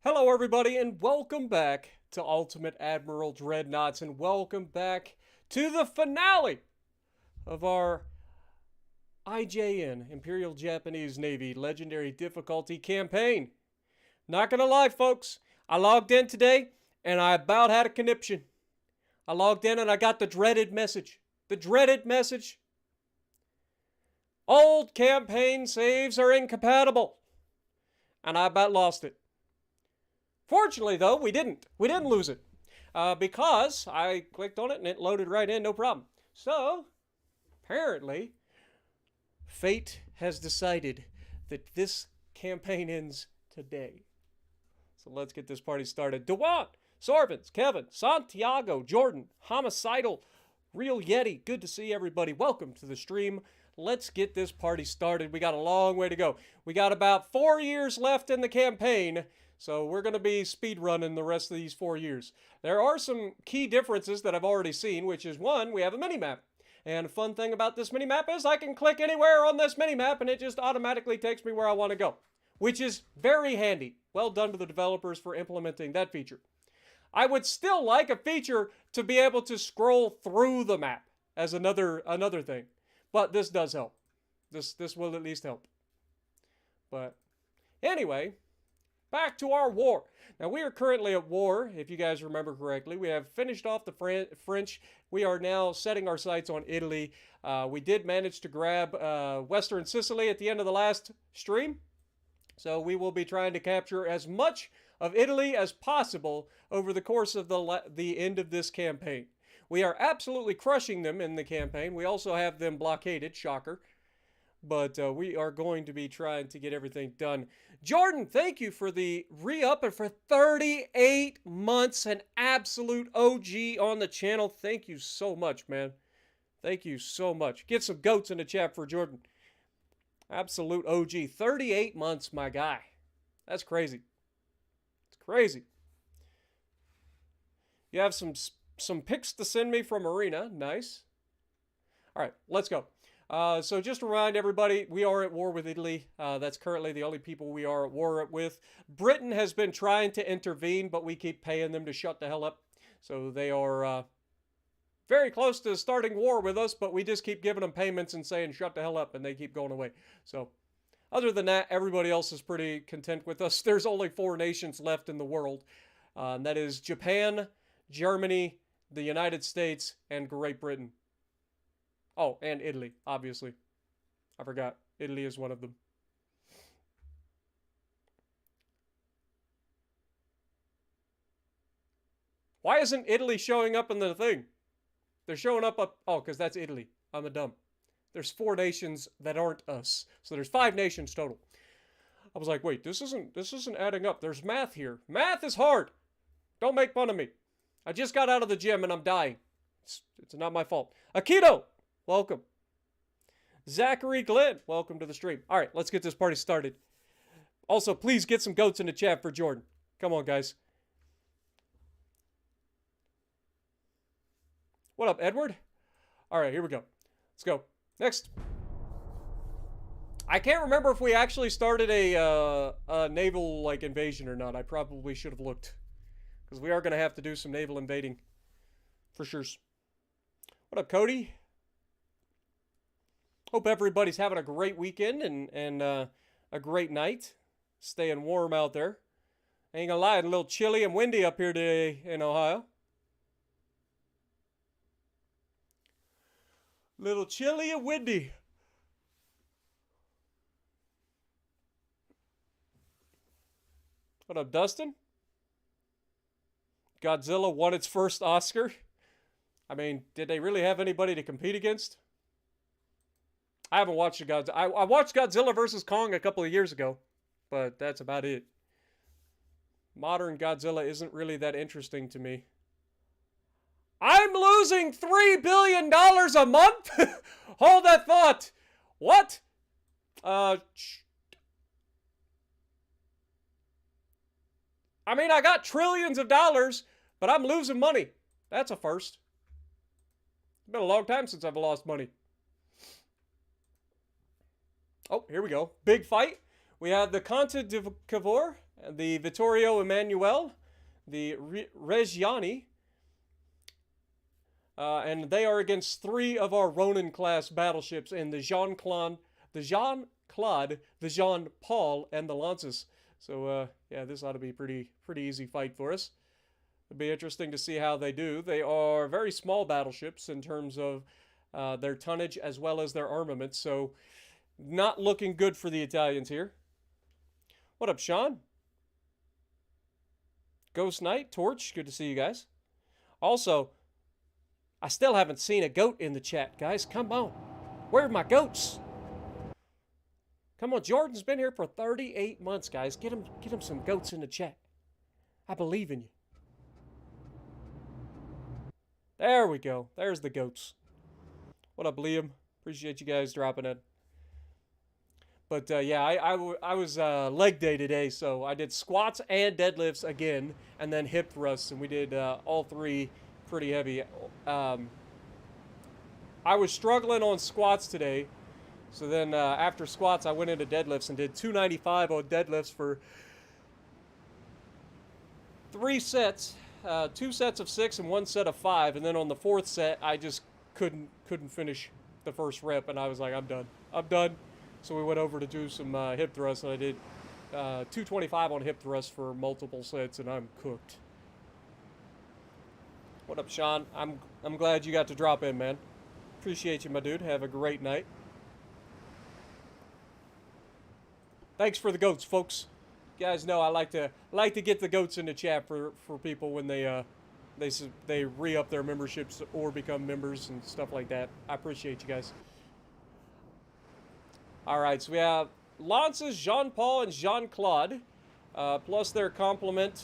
Hello, everybody, and welcome back to Ultimate Admiral Dreadnoughts, and welcome back to the finale of our IJN, Imperial Japanese Navy Legendary Difficulty campaign. Not gonna lie, folks, I logged in today, and I about had a conniption. I logged in, and I got the dreaded message. The dreaded message. Old campaign saves are incompatible. And I about lost it. Fortunately, though, we didn't. We didn't lose it. Because I clicked on it and it loaded right in, no problem. So, apparently, fate has decided that this campaign ends today. So let's get this party started. Dewan, Sorvins, Kevin, Santiago, Jordan, Homicidal, Real Yeti. Good to see everybody. Welcome to the stream. Let's get this party started. We got a long way to go. We got about 4 years left in the campaign. So we're going to be speed running the rest of these 4 years. There are some key differences that I've already seen, which is one, we have a mini-map. And a fun thing about this mini-map is I can click anywhere on this mini-map and it just automatically takes me where I want to go, which is very handy. Well done to the developers for implementing that feature. I would still like a feature to be able to scroll through the map as another thing. But this does help. This will at least help. But anyway, back to our war. Now, we are currently at war, if you guys remember correctly. We have finished off the French. We are now setting our sights on Italy. We did manage to grab Western Sicily at the end of the last stream. So we will be trying to capture as much of Italy as possible over the course of the end of this campaign. We are absolutely crushing them in the campaign. We also have them blockaded, shocker. But we are going to be trying to get everything done. Jordan, thank you for the re-up and for 38 months. An absolute OG on the channel. Thank you so much, man. Thank you so much. Get some goats in the chat for Jordan. Absolute OG. 38 months, my guy. That's crazy. It's crazy. You have some pics to send me from Arena. Nice. All right, let's go. So just to remind everybody, we are at war with Italy. That's currently the only people we are at war with. Britain has been trying to intervene, but we keep paying them to shut the hell up. So they are very close to starting war with us, but we just keep giving them payments and saying shut the hell up, and they keep going away. So other than that, everybody else is pretty content with us. There's only 4 nations left in the world. And that is Japan, Germany, the United States, and Great Britain. Oh, and Italy, obviously. I forgot. Italy is one of them. Why isn't Italy showing up in the thing? They're showing up. Oh, because that's Italy. I'm a dumb. There's 4 nations that aren't us. So there's 5 nations total. I was like, wait, this isn't adding up. There's math here. Math is hard. Don't make fun of me. I just got out of the gym and I'm dying. It's not my fault. Akito! Welcome. Zachary Glenn, welcome to the stream. All right, let's get this party started. Also, please get some goats in the chat for Jordan. Come on, guys. What up, Edward? All right, here we go. Let's go. Next. I can't remember if we actually started a naval invasion or not. I probably should have looked, because we are going to have to do some naval invading for sure. What up, Cody? Hope everybody's having a great weekend and a great night. Staying warm out there. Ain't gonna lie, it's a little chilly and windy up here today in Ohio. Little chilly and windy. What up, Dustin? Godzilla won its first Oscar. I mean, did they really have anybody to compete against? I haven't watched Godzilla. I watched Godzilla vs. Kong a couple of years ago, but that's about it. Modern Godzilla isn't really that interesting to me. I'm losing $3 billion a month? Hold that thought. What? I mean, I got trillions of dollars, but I'm losing money. That's a first. It's been a long time since I've lost money. Oh, here we go. Big fight. We have the Conte de Cavour the Vittorio Emanuele, the Reggiani, and they are against 3 of our Ronin-class battleships in the Jean-Claude, the Jean-Paul, and the Lancers. So, yeah, this ought to be pretty easy fight for us. It'll be interesting to see how they do. They are very small battleships in terms of their tonnage as well as their armament, so not looking good for the Italians here. What up, Sean? Ghost Knight, Torch, good to see you guys. Also, I still haven't seen a goat in the chat, guys. Come on. Where are my goats? Come on, Jordan's been here for 38 months, guys. Get him some goats in the chat. I believe in you. There we go. There's the goats. What up, Liam? Appreciate you guys dropping in. But, yeah, I was leg day today, so I did squats and deadlifts again, and then hip thrusts, and we did all 3 pretty heavy. I was struggling on squats today, so then after squats, I went into deadlifts and did 295 on deadlifts for 3 sets, 2 sets of 6 and 1 set of 5, and then on the 4th set, I just couldn't finish the first rep, and I was like, I'm done. So we went over to do some hip thrusts, and I did 225 on hip thrusts for multiple sets, and I'm cooked. What up, Sean? I'm glad you got to drop in, man. Appreciate you, my dude. Have a great night. Thanks for the goats, folks. You guys know I like to get the goats in the chat for people when they re-up their memberships or become members and stuff like that. I appreciate you guys. All right, so we have Lances, Jean-Paul, and Jean-Claude, plus their complement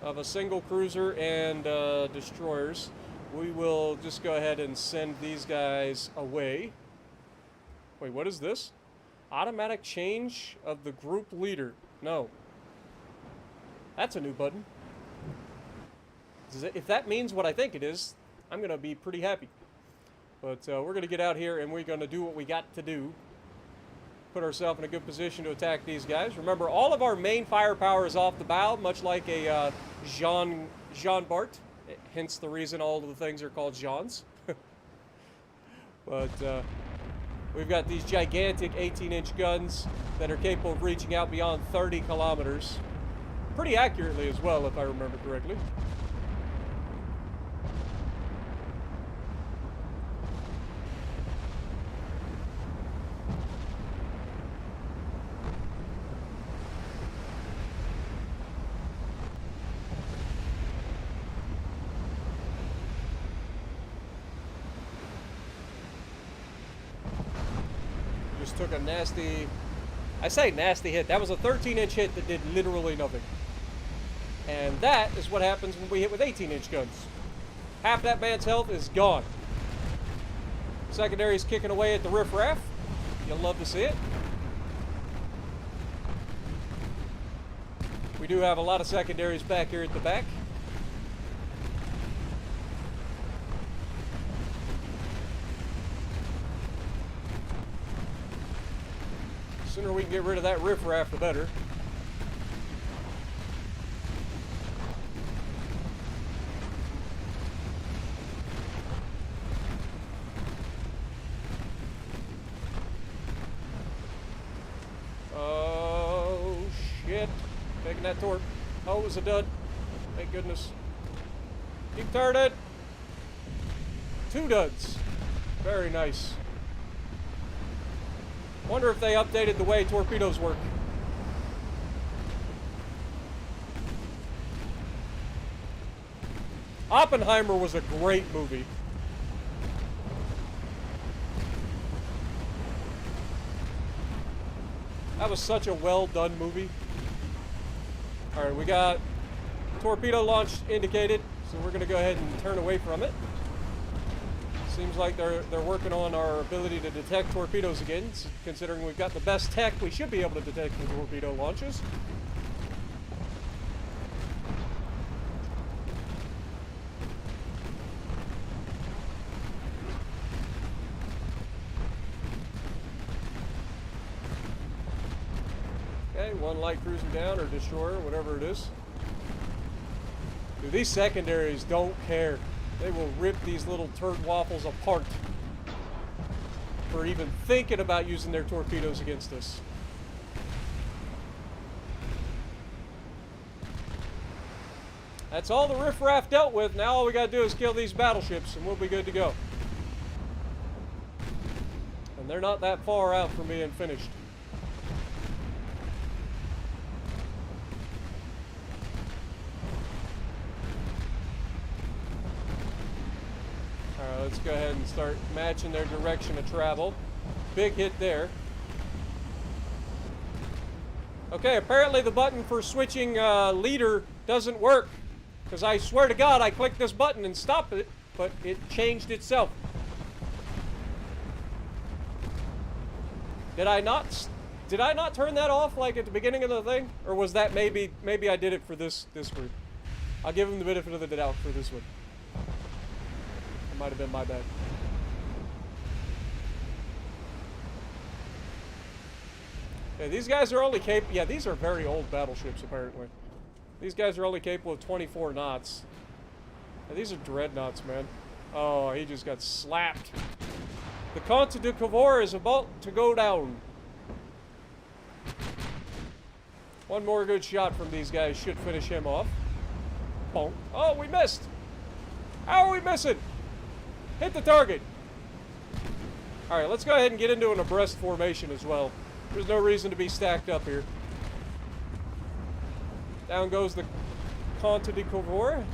of a single cruiser and destroyers. We will just go ahead and send these guys away. Wait, what is this? Automatic change of the group leader. No. That's a new button. If that means what I think it is, I'm going to be pretty happy. But we're going to get out here and we're going to do what we got to do. Put ourselves in a good position to attack these guys. Remember, all of our main firepower is off the bow, much like a Jean Bart. Hence the reason all of the things are called Jeans. But we've got these gigantic 18-inch guns that are capable of reaching out beyond 30 kilometers. Pretty accurately as well, if I remember correctly. Took a nasty, I say nasty hit. That was a 13-inch hit that did literally nothing. And that is what happens when we hit with 18-inch guns. Half that man's health is gone. Secondary's kicking away at the riffraff. You'll love to see it. We do have a lot of secondaries back here at the back. The sooner we can get rid of that riffraff, the better. Oh, shit. Taking that torp. Oh, it was a dud. Thank goodness. Keep turning. 2 duds. Very nice. Wonder if they updated the way torpedoes work. Oppenheimer was a great movie. That was such a well-done movie. Alright, we got torpedo launch indicated, so we're going to go ahead and turn away from it. Seems like they're working on our ability to detect torpedoes again. Considering we've got the best tech, we should be able to detect the torpedo launches. Okay, one light cruiser down, or destroyer, whatever it is. Dude, these secondaries don't care. They will rip these little turd waffles apart for even thinking about using their torpedoes against us. That's all the riffraff dealt with. Now all we gotta do is kill these battleships and we'll be good to go. And they're not that far out from being finished. Alright, let's go ahead and start matching their direction of travel. Big hit there. Okay, apparently the button for switching leader doesn't work. Because I swear to God, I clicked this button and stopped it, but it changed itself. Did I not turn that off like at the beginning of the thing? Or was that maybe I did it for this group? I'll give him the benefit of the doubt for this one. It might have been my bad. Yeah, these guys are only capable. Yeah, these are very old battleships apparently. These guys are only capable of 24 knots. Yeah, these are dreadnoughts, man. Oh, he just got slapped. The Comte de Cavour is about to go down. One more good shot from these guys should finish him off. Bonk. Oh, we missed. How are we missing? Hit the target. All right, let's go ahead and get into an abreast formation as well. There's no reason to be stacked up here. Down goes the Comte de Cavour.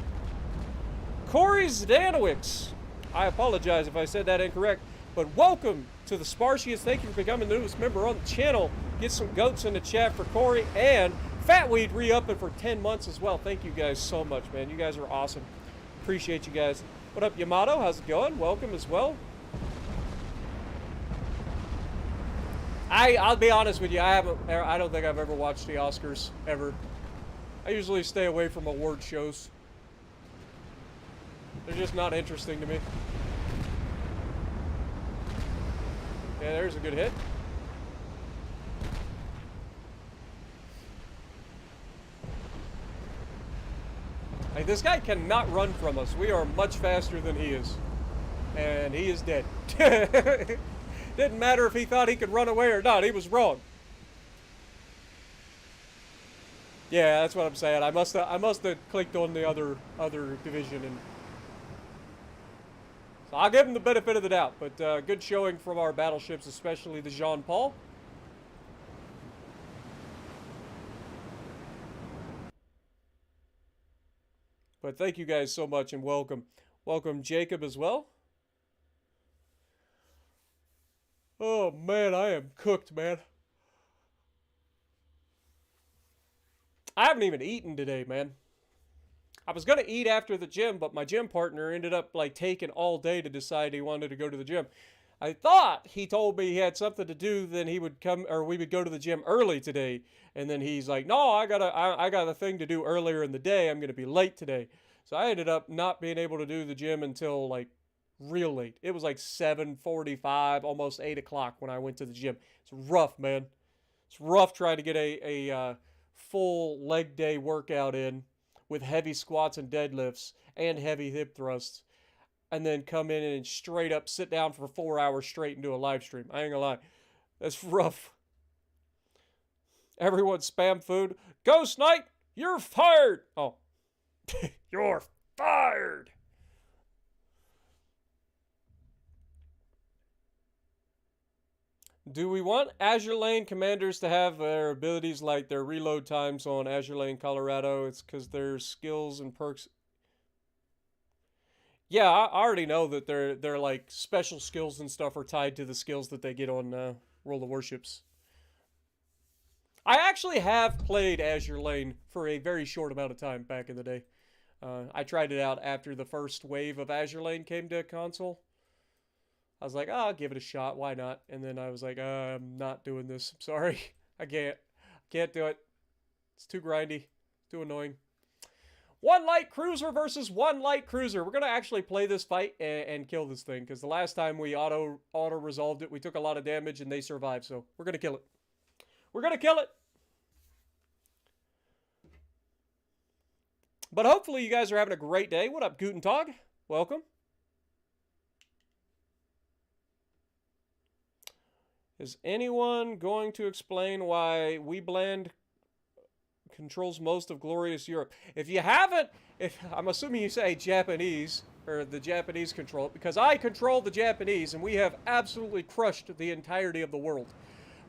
Corey Zdanowicz. I apologize if I said that incorrect, but welcome to the Spartians. Thank you for becoming the newest member on the channel. Get some goats in the chat for Corey, and Fatweed re-upping for 10 months as well. Thank you guys so much, man. You guys are awesome. Appreciate you guys. What up, Yamato? How's it going? Welcome as well. I'll be honest with you. I don't think I've ever watched the Oscars ever. I usually stay away from award shows. They're just not interesting to me. Yeah, there's a good hit. Like, this guy cannot run from us. We are much faster than he is. And he is dead. Didn't matter if he thought he could run away or not. He was wrong. Yeah, that's what I'm saying. I must have clicked on the other division, and so I'll give him the benefit of the doubt. But good showing from our battleships, especially the Jean Paul. But thank you guys so much and welcome. Welcome Jacob as well. Oh man, I am cooked, man. I haven't even eaten today, man. I was gonna eat after the gym, but my gym partner ended up like taking all day to decide he wanted to go to the gym. I thought he told me he had something to do, then he would come, or we would go to the gym early today. And then he's like, no, I got a thing to do earlier in the day. I'm gonna be late today. So I ended up not being able to do the gym until like real late. It was like 7:45, almost 8 o'clock when I went to the gym. It's rough, man. It's rough trying to get a full leg day workout in with heavy squats and deadlifts and heavy hip thrusts, and then come in and straight up sit down for 4 hours straight and do a live stream. I ain't gonna lie. That's rough. Everyone spam food. Ghost Knight, you're fired. Oh. You're fired. Do we want Azure Lane commanders to have their abilities like their reload times on Azure Lane Colorado? It's because their skills and perks. Yeah, I already know that their like special skills and stuff are tied to the skills that they get on World of Warships. I actually have played Azure Lane for a very short amount of time back in the day. I tried it out after the first wave of Azure Lane came to console. I was like, oh, I'll give it a shot. Why not? And then I was like, I'm not doing this. I'm sorry. I can't do it. It's too grindy. Too annoying. One light cruiser versus one light cruiser. We're going to actually play this fight and kill this thing. Because the last time we auto-resolved it, we took a lot of damage and they survived. So we're going to kill it. We're going to kill it. But hopefully you guys are having a great day. What up, Guten Tag? Welcome. Is anyone going to explain why Weebland controls most of glorious Europe? If you haven't, I'm assuming you say Japanese, or the Japanese control it, because I control the Japanese, and we have absolutely crushed the entirety of the world.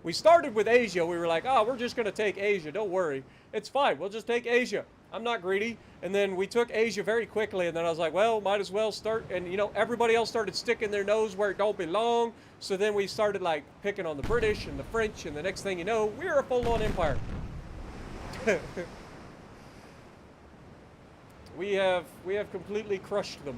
We started with Asia. We were like, oh, we're just going to take Asia. Don't worry. It's fine. We'll just take Asia. I'm not greedy. And then we took Asia very quickly, and then I was like, well, might as well start. And, you know, everybody else started sticking their nose where it don't belong. So then we started, like, picking on the British and the French, and the next thing you know, we're a full-on empire. We have completely crushed them.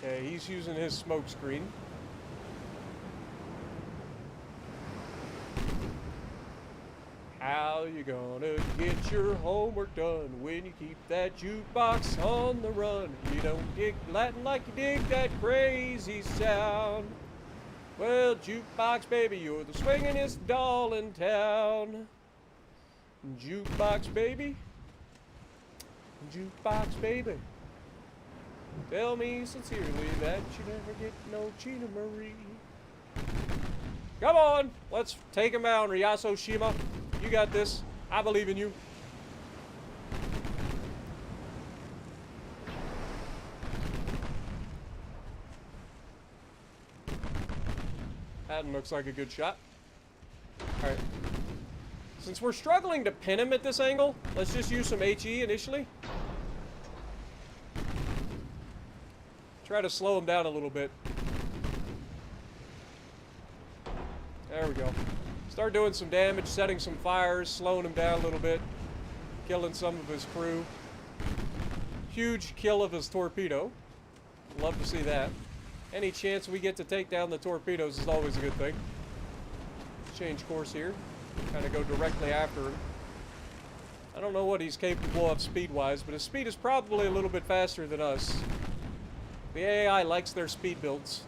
Okay, he's using his smoke screen. How you gonna get your homework done when you keep that jukebox on the run? You don't dig Latin like you dig that crazy sound. Well, jukebox baby, you're the swingin'est doll in town. Jukebox baby, jukebox baby, tell me sincerely that you never get no Gina Marie. Come on, let's take him out, Ryaso Shima. You got this. I believe in you. That looks like a good shot. Alright. Since we're struggling to pin him at this angle, let's just use some HE initially. Try to slow him down a little bit. There we go. Start doing some damage, setting some fires, slowing him down a little bit, killing some of his crew. Huge kill of his torpedo. Love to see that. Any chance we get to take down the torpedoes is always a good thing. Change course here. Kind of go directly after him. I don't know what he's capable of speed-wise, but his speed is probably a little bit faster than us. The AI likes their speed builds.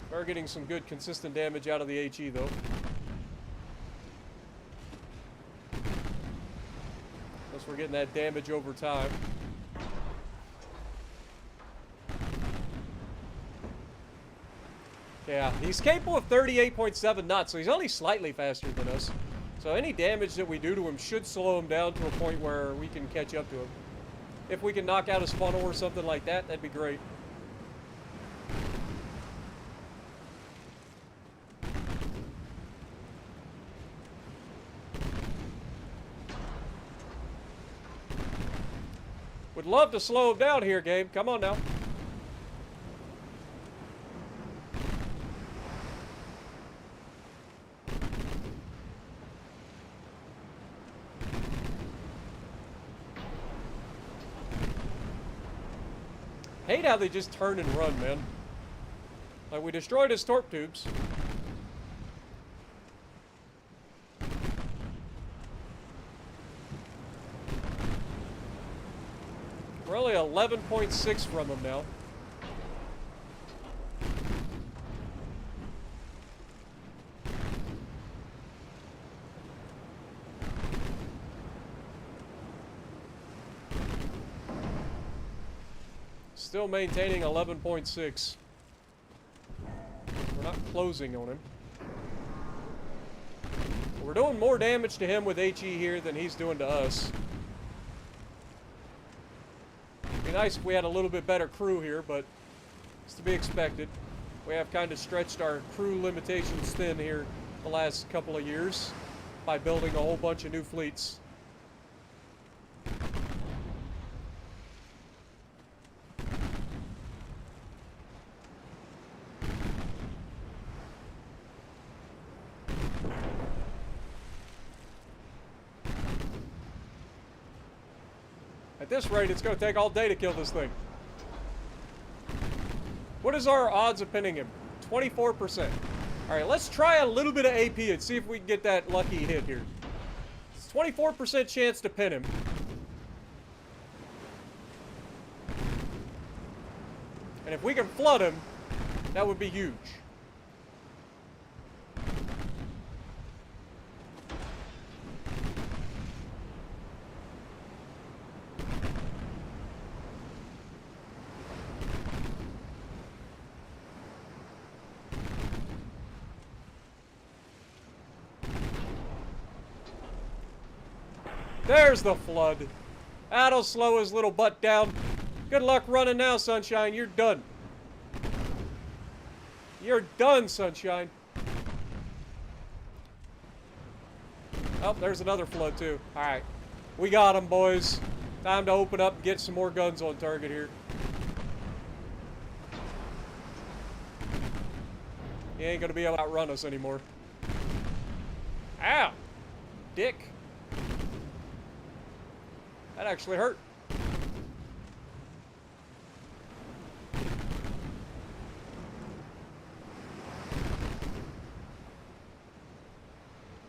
We're getting some good consistent damage out of the HE though. Unless we're getting that damage over time. Yeah, he's capable of 38.7 knots, so he's only slightly faster than us. So any damage that we do to him should slow him down to a point where we can catch up to him. If we can knock out his funnel or something like that, that'd be great. Would love to slow him down here, Gabe. Come on now. Hate how they just turn and run, man. Like, we destroyed his torp tubes. We're only 11.6 from them now. Still maintaining 11.6. We're not closing on him. We're doing more damage to him with HE here than he's doing to us. It'd be nice if we had a little bit better crew here, but it's to be expected. We have kind of stretched our crew limitations thin here the last couple of years by building a whole bunch of new fleets. At this rate, it's going to take all day to kill this thing. What is our odds of pinning him? 24%. Alright, let's try a little bit of AP and see if we can get that lucky hit here. It's 24% chance to pin him. And if we can flood him, that would be huge. There's the flood. That'll slow his little butt down. Good luck running now, Sunshine. You're done. You're done, Sunshine. Oh, there's another flood, too. Alright. We got him, boys. Time to open up and get some more guns on target here. He ain't gonna be able to outrun us anymore. Ow! Dick. That actually hurt.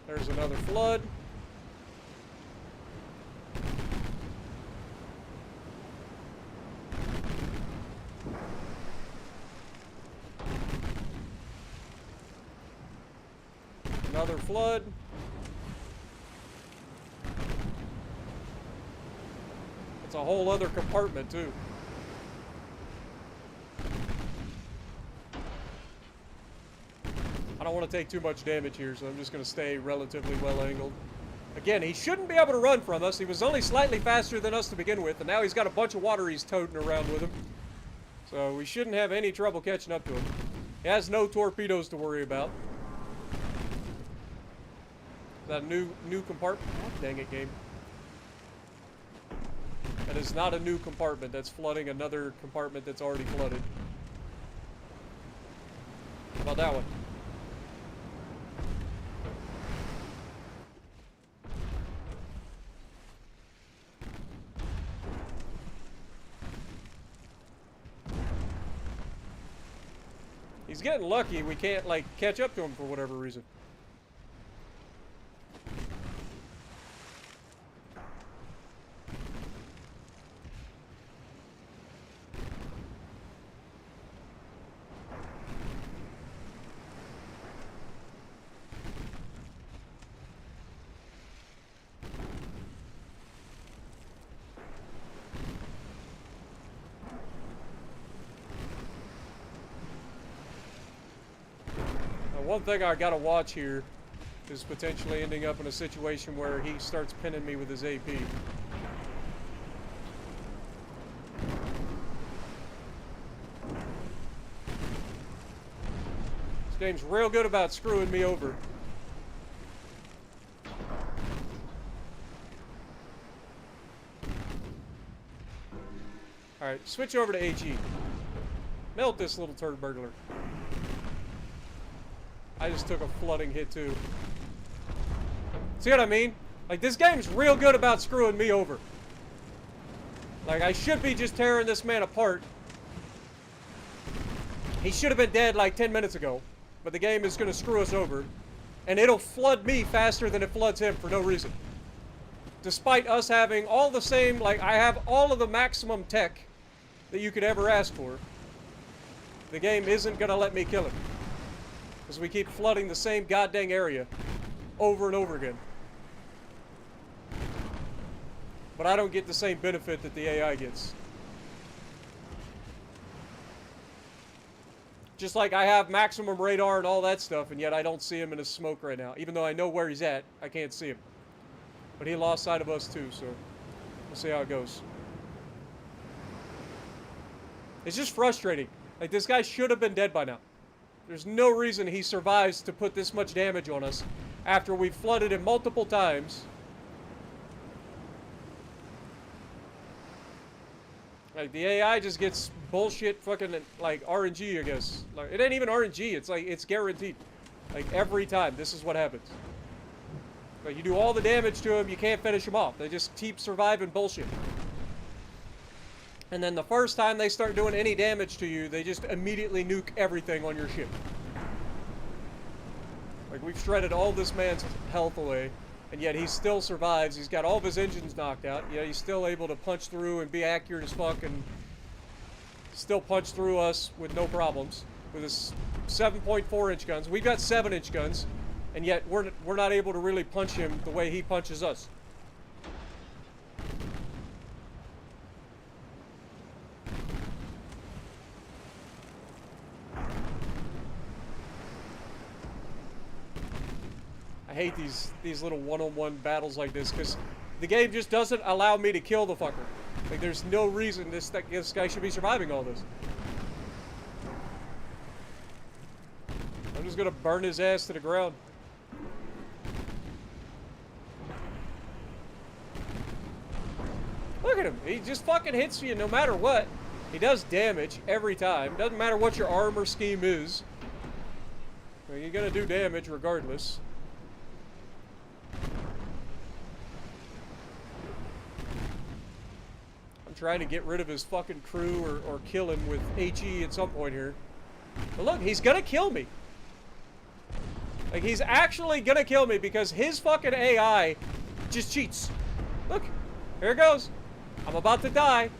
There's another flood. Another flood. It's a whole other compartment, too. I don't want to take too much damage here, so I'm just going to stay relatively well angled. Again, he shouldn't be able to run from us. He was only slightly faster than us to begin with, and now he's got a bunch of water he's toting around with him. So we shouldn't have any trouble catching up to him. He has no torpedoes to worry about. Is that a new compartment? Oh, dang it, game. That is not a new compartment. That's flooding another compartment that's already flooded. How about that one? He's getting lucky. We can't, like, catch up to him for whatever reason. One thing I gotta watch here is potentially ending up in a situation where he starts pinning me with his AP. This game's real good about screwing me over. Alright, switch over to HE. Melt this little turd burglar. I just took a flooding hit too. See what I mean? Like, this game's real good about screwing me over. Like, I should be just tearing this man apart. He should have been dead like 10 minutes ago. But the game is going to screw us over. And it'll flood me faster than it floods him for no reason. Despite us having all the same, like, I have all of the maximum tech that you could ever ask for. The game isn't going to let me kill him. Because we keep flooding the same goddamn area over and over again. But I don't get the same benefit that the AI gets. Just like I have maximum radar and all that stuff, and yet I don't see him in his smoke right now. Even though I know where he's at, I can't see him. But he lost sight of us too, so we'll see how it goes. It's just frustrating. Like, this guy should have been dead by now. There's no reason he survives to put this much damage on us after we've flooded him multiple times. Like, the AI just gets bullshit fucking, like, RNG, I guess. Like, it ain't even RNG, it's like, it's guaranteed. Like, every time, this is what happens. Like, you do all the damage to him, you can't finish him off. They just keep surviving bullshit. And then the first time they start doing any damage to you, they just immediately nuke everything on your ship. Like, we've shredded all this man's health away, and yet he still survives. He's got all of his engines knocked out, yet he's still able to punch through and be accurate as fuck and still punch through us with no problems with his 7.4-inch guns. We've got 7-inch guns, and yet we're not able to really punch him the way he punches us. I hate these little one-on-one battles like this, because the game just doesn't allow me to kill the fucker. Like, there's no reason this guy should be surviving all this. I'm just gonna burn his ass to the ground. Look at him. He just fucking hits you no matter what. He does damage every time. Doesn't matter what your armor scheme is. Well, you're gonna do damage regardless. I'm trying to get rid of his fucking crew or kill him with HE at some point here. But look, he's gonna kill me. Like, he's actually gonna kill me because his fucking AI just cheats. Look, here it goes. I'm about to die.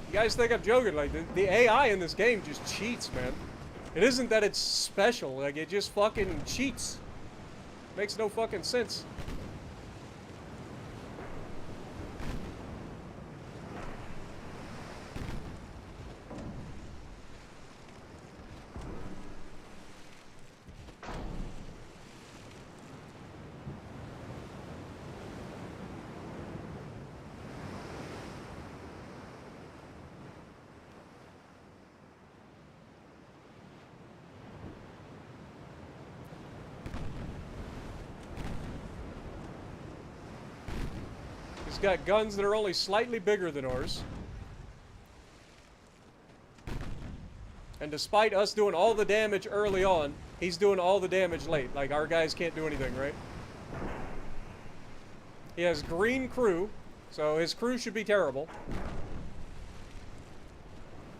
You guys think I'm joking? Like, the AI in this game just cheats, man. It isn't that it's special, like, it just fucking cheats. Makes no fucking sense. He's got guns that are only slightly bigger than ours. And despite us doing all the damage early on, he's doing all the damage late. Like, our guys can't do anything, right? He has green crew, so his crew should be terrible.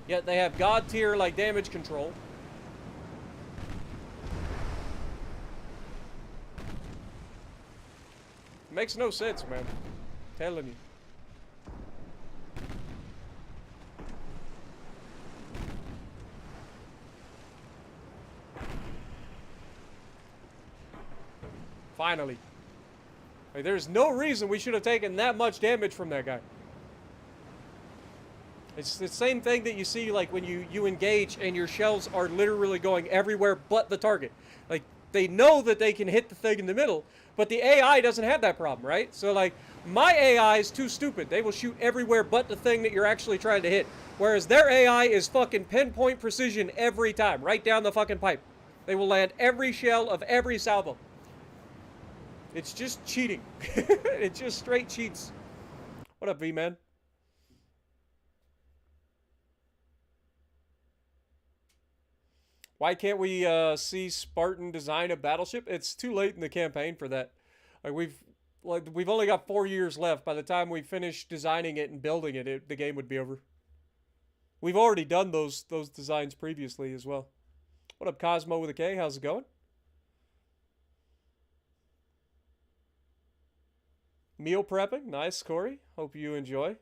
Yet they have god tier, like, damage control. Makes no sense, man. Telling you. Finally. Like, there's no reason we should have taken that much damage from that guy. It's the same thing that you see, like, when you engage and your shells are literally going everywhere but the target. Like, they know that they can hit the thing in the middle, but the AI doesn't have that problem, right? So, like, my AI is too stupid. They will shoot everywhere but the thing that you're actually trying to hit. Whereas their AI is fucking pinpoint precision every time, right down the fucking pipe. They will land every shell of every salvo. It's just cheating. It just straight cheats. What up, V-Man? Why can't we see Spartan design a battleship? It's too late in the campaign for that. We've only got 4 years left. By the time we finish designing it and building it, the game would be over. We've already done those designs previously as well. What up, Cosmo with a K? How's it going? Meal prepping, nice, Corey. Hope you enjoy.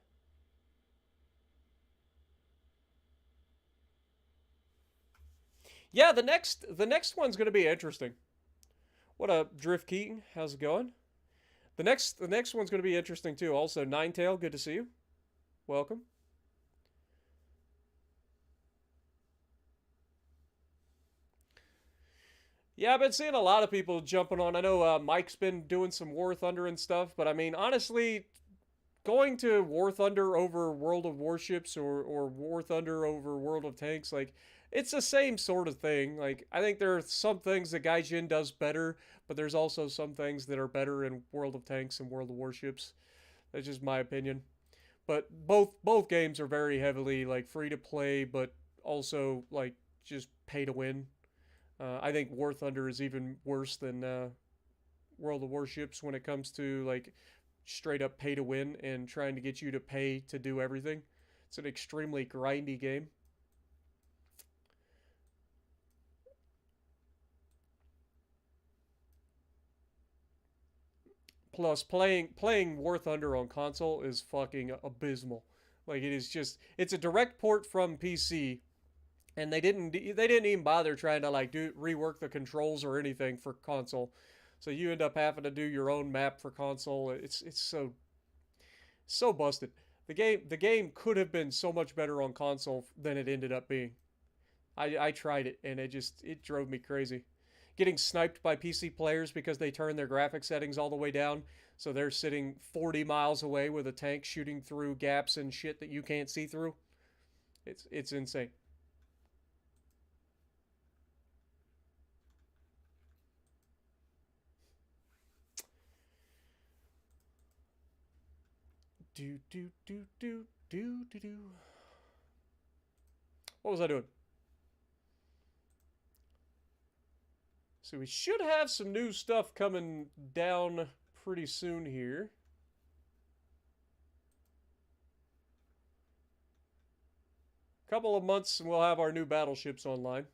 Yeah, the next one's gonna be interesting. What up, Drift Keaton? How's it going? The next one's gonna be interesting too. Also, Ninetail, good to see you. Welcome. Yeah, I've been seeing a lot of people jumping on. I know Mike's been doing some War Thunder and stuff, but I mean, honestly, going to War Thunder over World of Warships or War Thunder over World of Tanks, like, it's the same sort of thing. Like, I think there are some things that Gaijin does better, but there's also some things that are better in World of Tanks and World of Warships. That's just my opinion. But both games are very heavily, like, free to play, but also, like, just pay to win. I think War Thunder is even worse than World of Warships when it comes to like straight up pay to win and trying to get you to pay to do everything. It's an extremely grindy game. Plus, playing War Thunder on console is fucking abysmal. Like it is just, it's a direct port from PC, and they didn't even bother trying to like do rework the controls or anything for console. So you end up having to do your own map for console. It's so busted. The game could have been so much better on console than it ended up being. I tried it and it drove me crazy. Getting sniped by PC players because they turn their graphic settings all the way down, so they're sitting 40 miles away with a tank shooting through gaps and shit that you can't see through. It's insane. Do do do do do do do. What was I doing? So we should have some new stuff coming down pretty soon here. Couple of months and we'll have our new battleships online.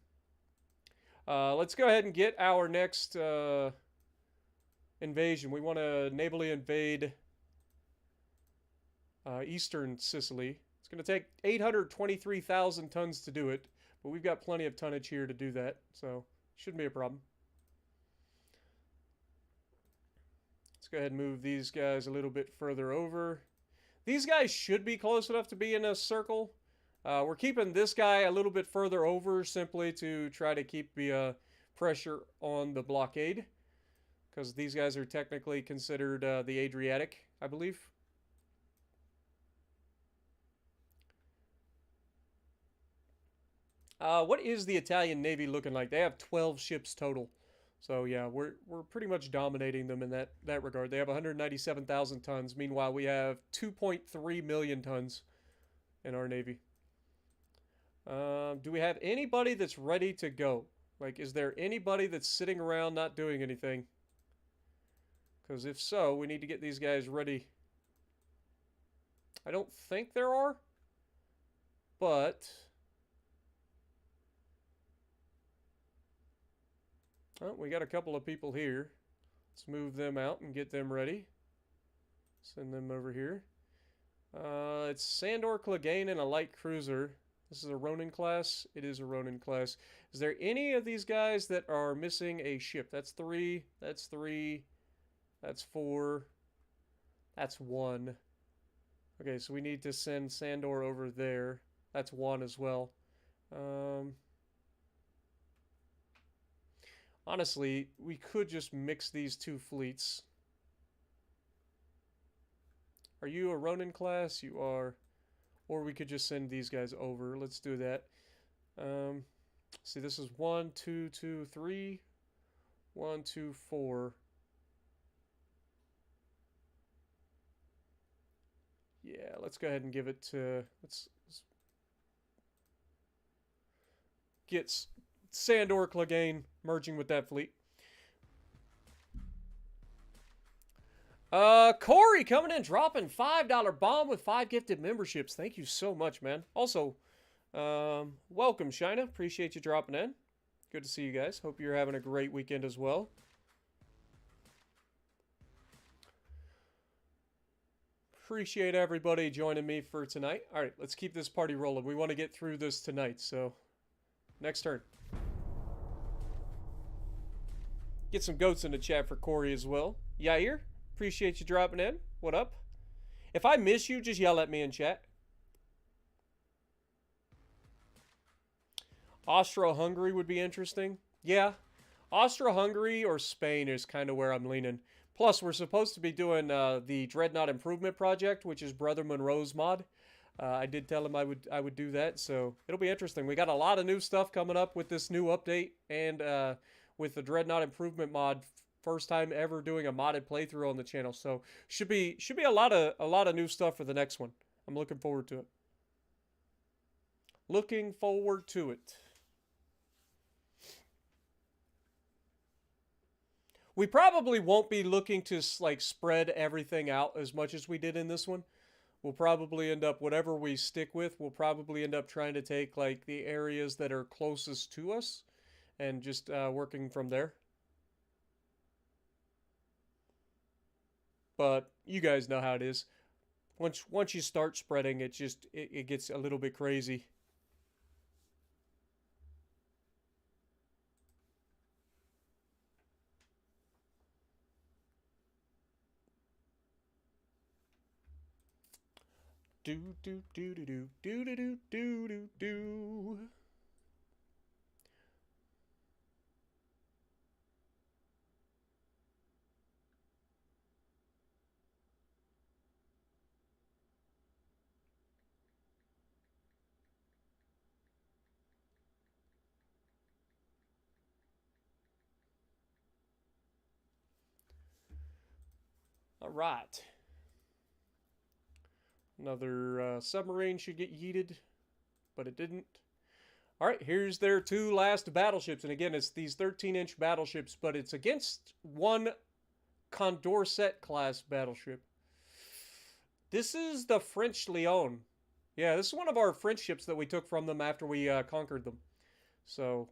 Let's go ahead and get our next invasion. We want to navally invade eastern Sicily. It's going to take 823,000 tons to do it, but we've got plenty of tonnage here to do that, so shouldn't be a problem. Let's go ahead and move these guys a little bit further over. These guys should be close enough to be in a circle. We're keeping this guy a little bit further over simply to try to keep the pressure on the blockade, because these guys are technically considered the Adriatic, I believe. What is the Italian Navy looking like? They have 12 ships total. So yeah, we're pretty much dominating them in that regard. They have 197,000 tons. Meanwhile, we have 2.3 million tons in our Navy. Do we have anybody that's ready to go? Like, is there anybody that's sitting around not doing anything? Because if so, we need to get these guys ready. I don't think there are, but oh, we got a couple of people here. Let's move them out and get them ready. Send them over here. It's Sandor Clegane and a light cruiser. This is a Ronin class. It is a Ronin class. Is there any of these guys that are missing a ship? That's 3. That's 3. That's 4. That's 1. Okay, so we need to send Sandor over there. That's 1 as well. Honestly, we could just mix these two fleets. Are you a Ronin class? You are. Or we could just send these guys over. Let's do that. See, this is 1, 2, 2, 3. 1, 2, 4. Yeah, let's go ahead and give it to... Let's get Sandor Clegane merging with that fleet. Corey coming in, dropping $5 bomb with 5 gifted memberships. Thank you so much, man. Also, welcome, Shina. Appreciate you dropping in. Good to see you guys. Hope you're having a great weekend as well. Appreciate everybody joining me for tonight. All right, let's keep this party rolling. We want to get through this tonight, so next turn. Get some goats in the chat for Corey as well. Yair, appreciate you dropping in. What up? If I miss you, just yell at me in chat. Austro-Hungary would be interesting. Yeah, Austro-Hungary or Spain is kind of where I'm leaning. Plus, we're supposed to be doing the Dreadnought Improvement Project, which is Brother Monroe's mod. I did tell him I would do that, so it'll be interesting. We got a lot of new stuff coming up with this new update, and with the Dreadnought Improvement mod, first time ever doing a modded playthrough on the channel. So should be a lot of new stuff for the next one. I'm looking forward to it. Looking forward to it. We probably won't be looking to like spread everything out as much as we did in this one. We'll probably end up, whatever we stick with, we'll probably end up trying to take like the areas that are closest to us and just working from there. But you guys know how it is. Once you start spreading, it gets a little bit crazy. Do do do do do do do do do do. All right. Another submarine should get yeeted, but it didn't. All right, here's their two last battleships. And again, it's these 13-inch battleships, but it's against one Condorcet class battleship. This is the French Lion. Yeah, this is one of our French ships that we took from them after we conquered them. So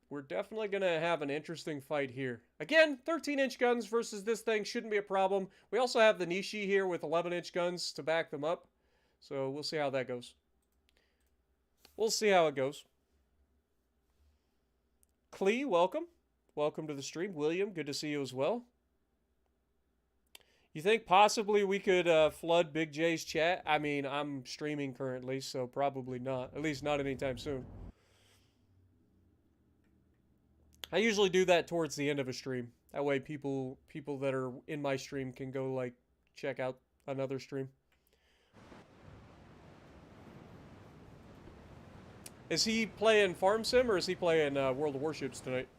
we're definitely going to have an interesting fight here. Again, 13-inch guns versus this thing shouldn't be a problem. We also have the Nishi here with 11-inch guns to back them up. So we'll see how that goes. We'll see how it goes. Clee, welcome. Welcome to the stream. William, good to see you as well. You think possibly we could flood Big J's chat? I mean, I'm streaming currently, so probably not. At least not anytime soon. I usually do that towards the end of a stream. That way people that are in my stream can go, like, check out another stream. Is he playing Farm Sim or is he playing World of Warships tonight?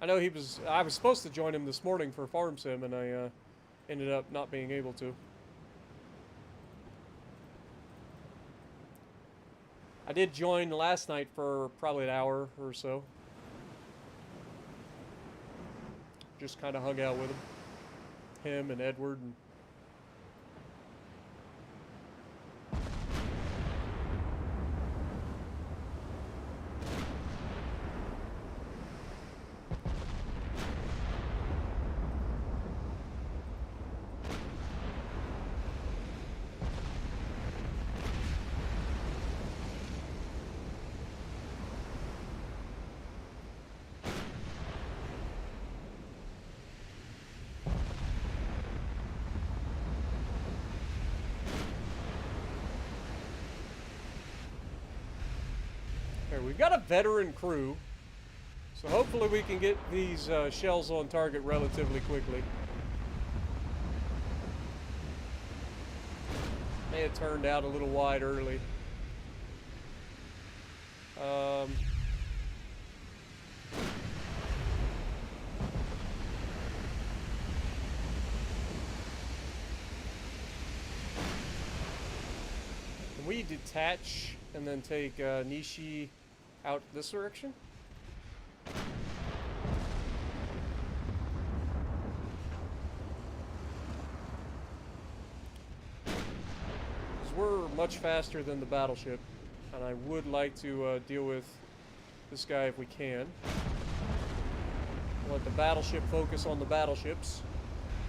I know I was supposed to join him this morning for Farm Sim and I ended up not being able to. I did join last night for probably an hour or so. Just kind of hung out with him and Edward. And we've got a veteran crew, so hopefully we can get these shells on target relatively quickly. May have turned out a little wide early. Can we detach and then take Nishi out this direction? Because we're much faster than the battleship, and I would like to deal with this guy if we can. Let the battleship focus on the battleships.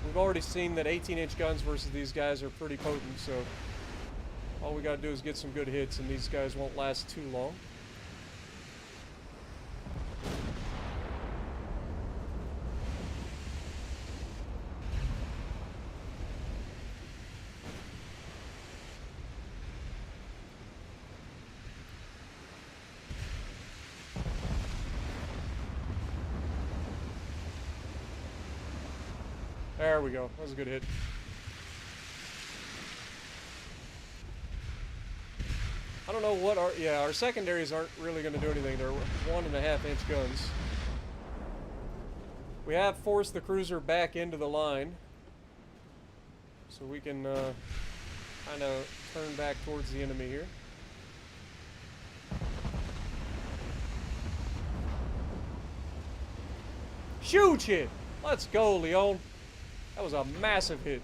We've already seen that 18-inch guns versus these guys are pretty potent, so all we gotta do is get some good hits, and these guys won't last too long. There we go. That was a good hit. I don't know what our secondaries aren't really going to do anything. They're 1.5-inch guns. We have forced the cruiser back into the line, so we can kind of turn back towards the enemy here. Huge hit. Let's go, Leon. That was a massive hit.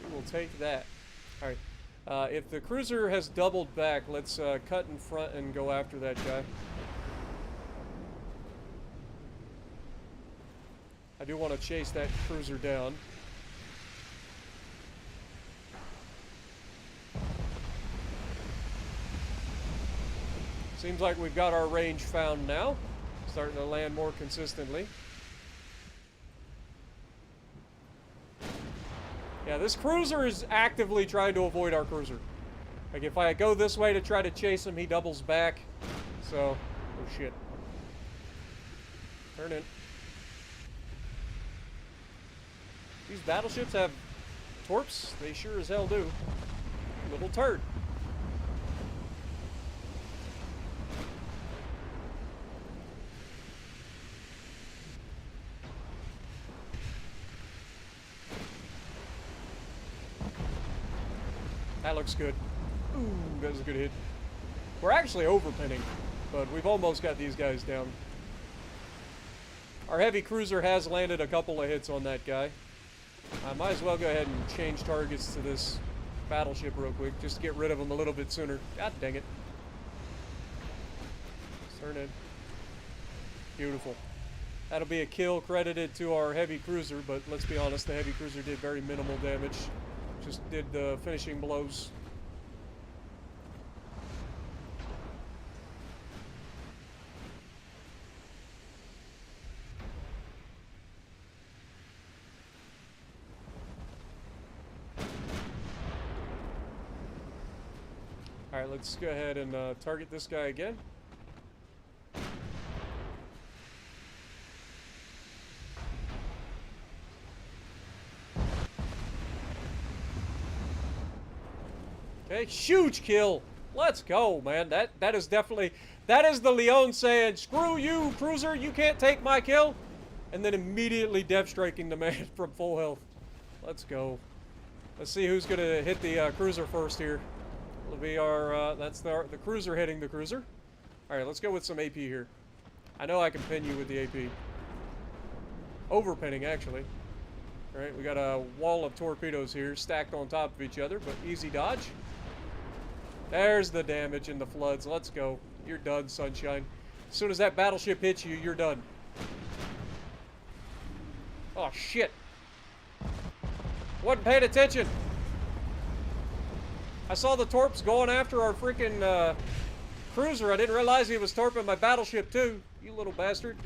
We will take that. All right. If the cruiser has doubled back, let's cut in front and go after that guy. I do want to chase that cruiser down. Seems like we've got our range found now. Starting to land more consistently. Yeah, this cruiser is actively trying to avoid our cruiser. Like, if I go this way to try to chase him, he doubles back. So, oh shit. Turn in. These battleships have torps? They sure as hell do. Little turd. That looks good. Ooh, that was a good hit. We're actually overpinning, but we've almost got these guys down. Our heavy cruiser has landed a couple of hits on that guy. I might as well go ahead and change targets to this battleship real quick, just to get rid of them a little bit sooner. God dang it. Turn in. Beautiful. That'll be a kill credited to our heavy cruiser, but let's be honest, the heavy cruiser did very minimal damage. Just did the finishing blows. Alright, let's go ahead and target this guy again. Okay, huge kill. Let's go, man. That is definitely, that is the Leon saying, screw you, cruiser, you can't take my kill. And then immediately death striking the man from full health. Let's go. Let's see who's gonna hit the cruiser first here. It'll be our, that's the cruiser hitting the cruiser. Alright, let's go with some AP here. I know I can pin you with the AP. Overpinning, actually. Alright, we got a wall of torpedoes here stacked on top of each other, but easy dodge. There's the damage and the floods. Let's go. You're done, sunshine. As soon as that battleship hits you, you're done. Oh, shit. Wasn't paying attention. I saw the torps going after our freaking cruiser. I didn't realize he was torping my battleship, too. You little bastard.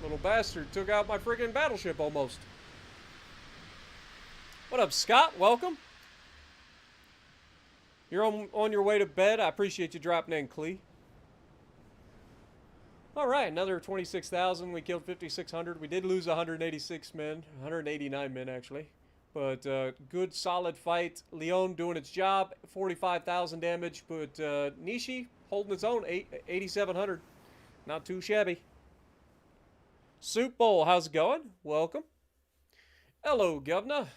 Little bastard took out my freaking battleship almost. What up, Scott? Welcome. You're on your way to bed. I appreciate you dropping in, Clee. All right, another 26,000. We killed 5,600. We did lose 186 men, 189 men actually. But good, solid fight. Leon doing its job, 45,000 damage. But Nishi holding its own, 8,700. Not too shabby. Soup Bowl, how's it going? Welcome. Hello, Governor.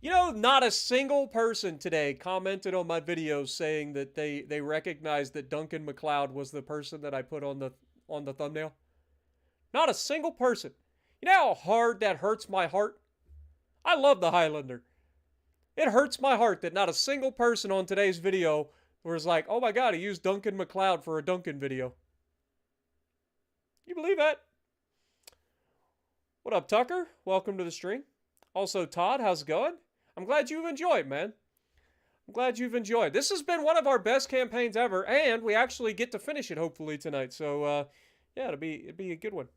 You know, not a single person today commented on my videos saying that they recognized that Duncan MacLeod was the person that I put on the thumbnail. Not a single person. You know how hard that hurts my heart? I love the Highlander. It hurts my heart that not a single person on today's video was like, oh my god, he used Duncan MacLeod for a Duncan video. You believe that? What up, Tucker? Welcome to the stream. Also, Todd, how's it going? I'm glad you've enjoyed, man. I'm glad you've enjoyed. This has been one of our best campaigns ever, and we actually get to finish it hopefully tonight. So, yeah, it'd be a good one.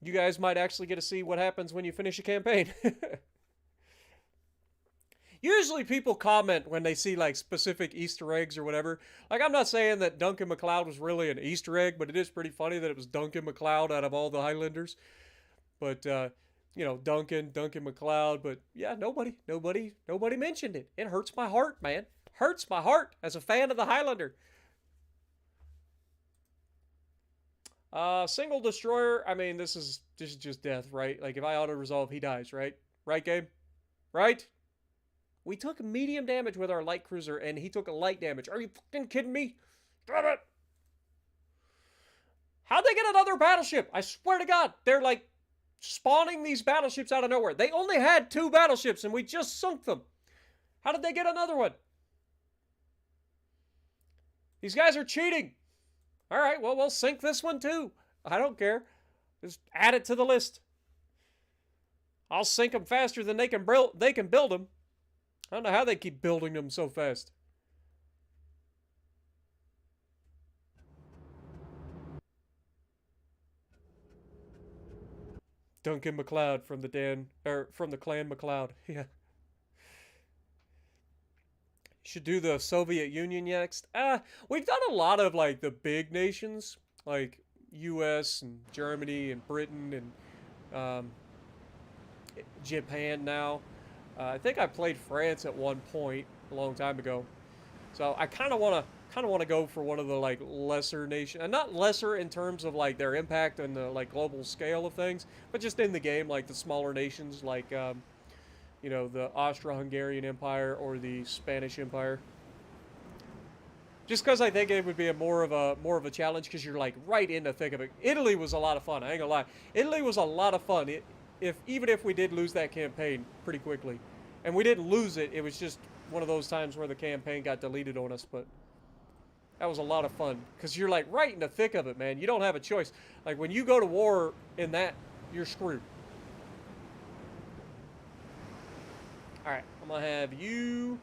You guys might actually get to see what happens when you finish a campaign. Usually people comment when they see like specific Easter eggs or whatever. Like, I'm not saying that Duncan MacLeod was really an Easter egg, but it is pretty funny that it was Duncan MacLeod out of all the Highlanders. But you know, Duncan MacLeod. But yeah, nobody mentioned it. It hurts my heart, man. Hurts my heart as a fan of the Highlander. Single destroyer. I mean, this is just death, right? Like, if I auto resolve, he dies, right? Right, game? Right? We took medium damage with our light cruiser, and he took a light damage. Are you fucking kidding me? Damn it! How'd they get another battleship? I swear to God, they're like spawning these battleships out of nowhere. They only had 2 battleships, and we just sunk them. How did they get another one? These guys are cheating. All right, well, we'll sink this one too. I don't care. Just add it to the list. I'll sink them faster than they can build them. I don't know how they keep building them so fast. Duncan MacLeod from the clan MacLeod. Yeah. Should do the Soviet Union next. We've done a lot of like the big nations, like U.S. and Germany and Britain and Japan now. I think I played France at one point a long time ago. So I kind of want to go for one of the like lesser nations, and not lesser in terms of like their impact on the like global scale of things, but just in the game, like the smaller nations, like you know, the Austro-Hungarian Empire or the Spanish Empire. Just because I think it would be a more of a challenge, because you're like right in the thick of it. Italy was a lot of fun. I ain't gonna lie. Italy was a lot of fun. Even if we did lose that campaign pretty quickly, and we didn't lose it, it was just one of those times where the campaign got deleted on us. But that was a lot of fun, because you're like right in the thick of it, man. You don't have a choice. Like, when you go to war in that, you're screwed. Alright, I'm gonna have you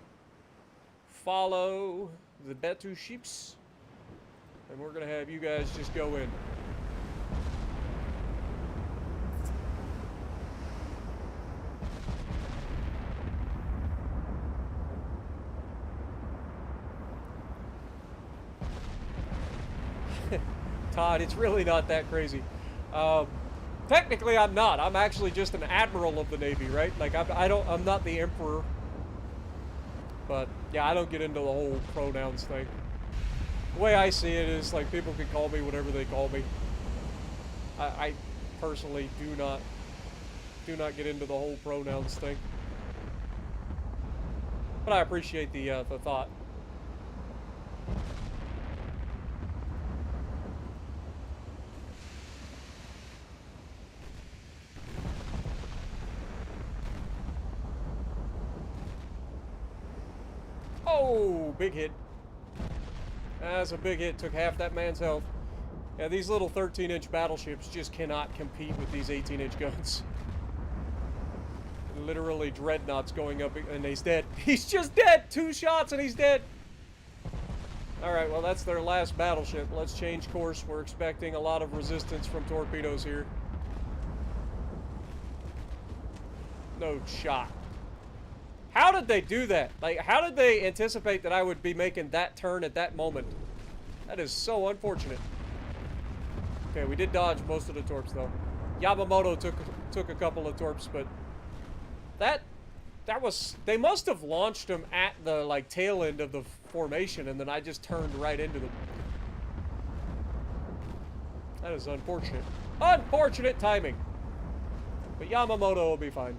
follow the Batu ships, and we're gonna have you guys just go in. Todd, it's really not that crazy. Technically, I'm not. I'm actually just an admiral of the Navy, right? Like, I'm not the emperor. But yeah, I don't get into the whole pronouns thing. The way I see it is like people can call me whatever they call me. I personally do not get into the whole pronouns thing. But I appreciate the thought. Oh, big hit. That's a big hit. Took half that man's health. Yeah, these little 13-inch battleships just cannot compete with these 18-inch guns. Literally Dreadnoughts going up, and he's dead. He's just dead! 2 shots and he's dead! Alright, well, that's their last battleship. Let's change course. We're expecting a lot of resistance from torpedoes here. No shot. How did they do that? Like, how did they anticipate that I would be making that turn at that moment? That is so unfortunate. Okay, we did dodge most of the torps, though. Yamamoto took a couple of torps, but that was... They must have launched them at the, like, tail end of the formation, and then I just turned right into them. That is unfortunate. Unfortunate timing. But Yamamoto will be fine.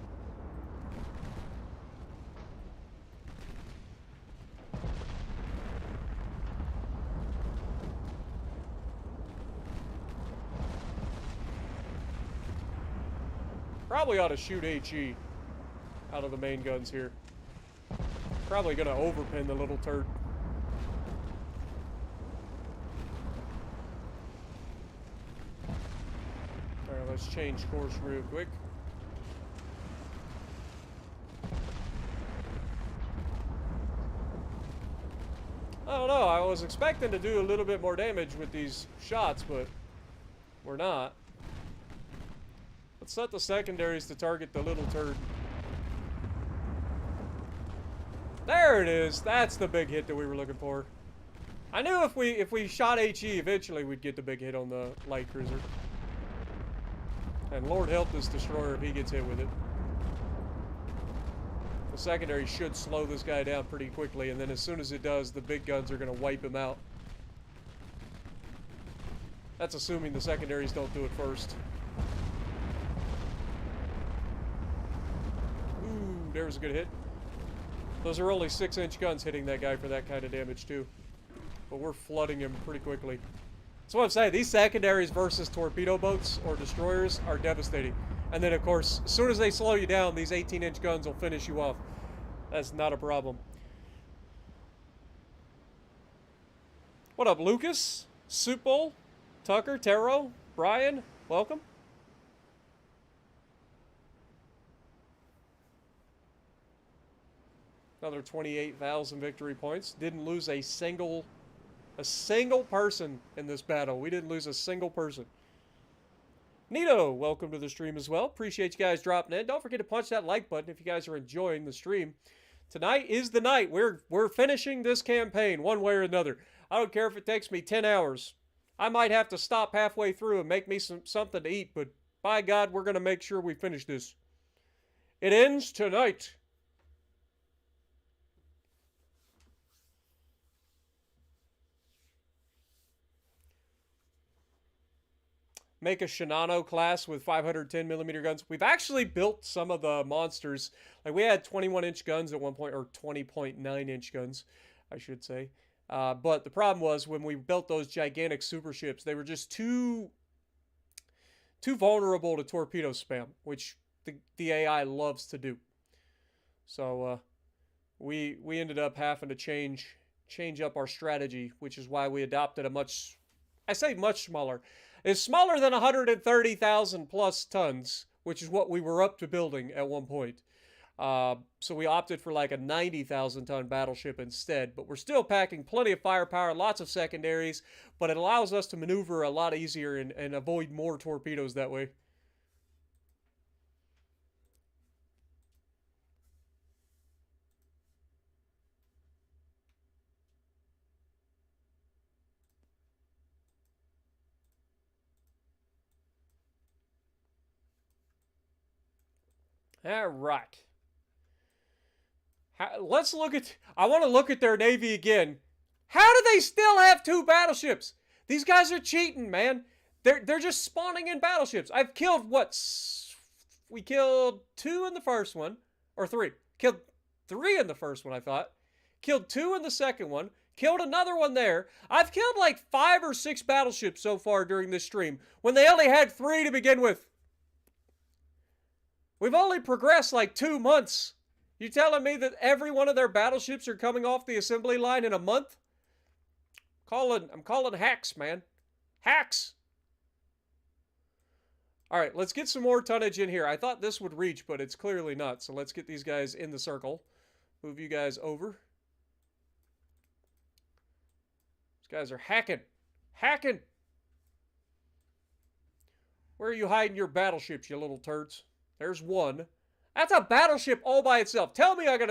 Probably ought to shoot HE out of the main guns here. Probably gonna overpin the little turd. Alright, let's change course real quick. I don't know, I was expecting to do a little bit more damage with these shots, but we're not. Let's set the secondaries to target the little turd. There it is. That's the big hit that we were looking for. I knew if we shot HE, eventually we'd get the big hit on the light cruiser. And Lord help this destroyer if he gets hit with it. The secondary should slow this guy down pretty quickly, and then as soon as it does, the big guns are going to wipe him out. That's assuming the secondaries don't do it first. Ooh, there was a good hit. Those are only 6-inch guns hitting that guy for that kind of damage, too. But we're flooding him pretty quickly. That's what I'm saying. These secondaries versus torpedo boats or destroyers are devastating. And then, of course, as soon as they slow you down, these 18-inch guns will finish you off. That's not a problem. What up, Lucas? Soup Bowl? Tucker? Taro? Brian? Welcome. Another 28,000 victory points. Didn't lose a single person in this battle. We didn't lose a single person. Nito, welcome to the stream as well. Appreciate you guys dropping in. Don't forget to punch that like button if you guys are enjoying the stream. Tonight is the night. We're finishing this campaign one way or another. I don't care if it takes me 10 hours. I might have to stop halfway through and make me something to eat, but by God, we're going to make sure we finish this. It ends tonight. Make a Shinano class with 510mm guns. We've actually built some of the monsters. Like, we had 21-inch guns at one point, or 20.9-inch guns, I should say. But the problem was, when we built those gigantic super ships, they were just too vulnerable to torpedo spam, which the AI loves to do. So, we ended up having to change up our strategy, which is why we adopted a much smaller. It's smaller than 130,000 plus tons, which is what we were up to building at one point. So we opted for like a 90,000 ton battleship instead, but we're still packing plenty of firepower, lots of secondaries, but it allows us to maneuver a lot easier and avoid more torpedoes that way. All right. Let's look at... I want to look at their Navy again. How do they still have 2 battleships? These guys are cheating, man. They're just spawning in battleships. I've killed, what? We killed 2 in the first one. Or 3. Killed 3 in the first one, I thought. Killed 2 in the second one. Killed another one there. I've killed like 5 or 6 battleships so far during this stream, when they only had 3 to begin with. We've only progressed like 2 months. You telling me that every one of their battleships are coming off the assembly line in a month? I'm calling hacks, man. Hacks. All right, let's get some more tonnage in here. I thought this would reach, but it's clearly not. So let's get these guys in the circle. Move you guys over. These guys are hacking. Hacking. Where are you hiding your battleships, you little turds? There's one. That's a battleship all by itself. Tell me I got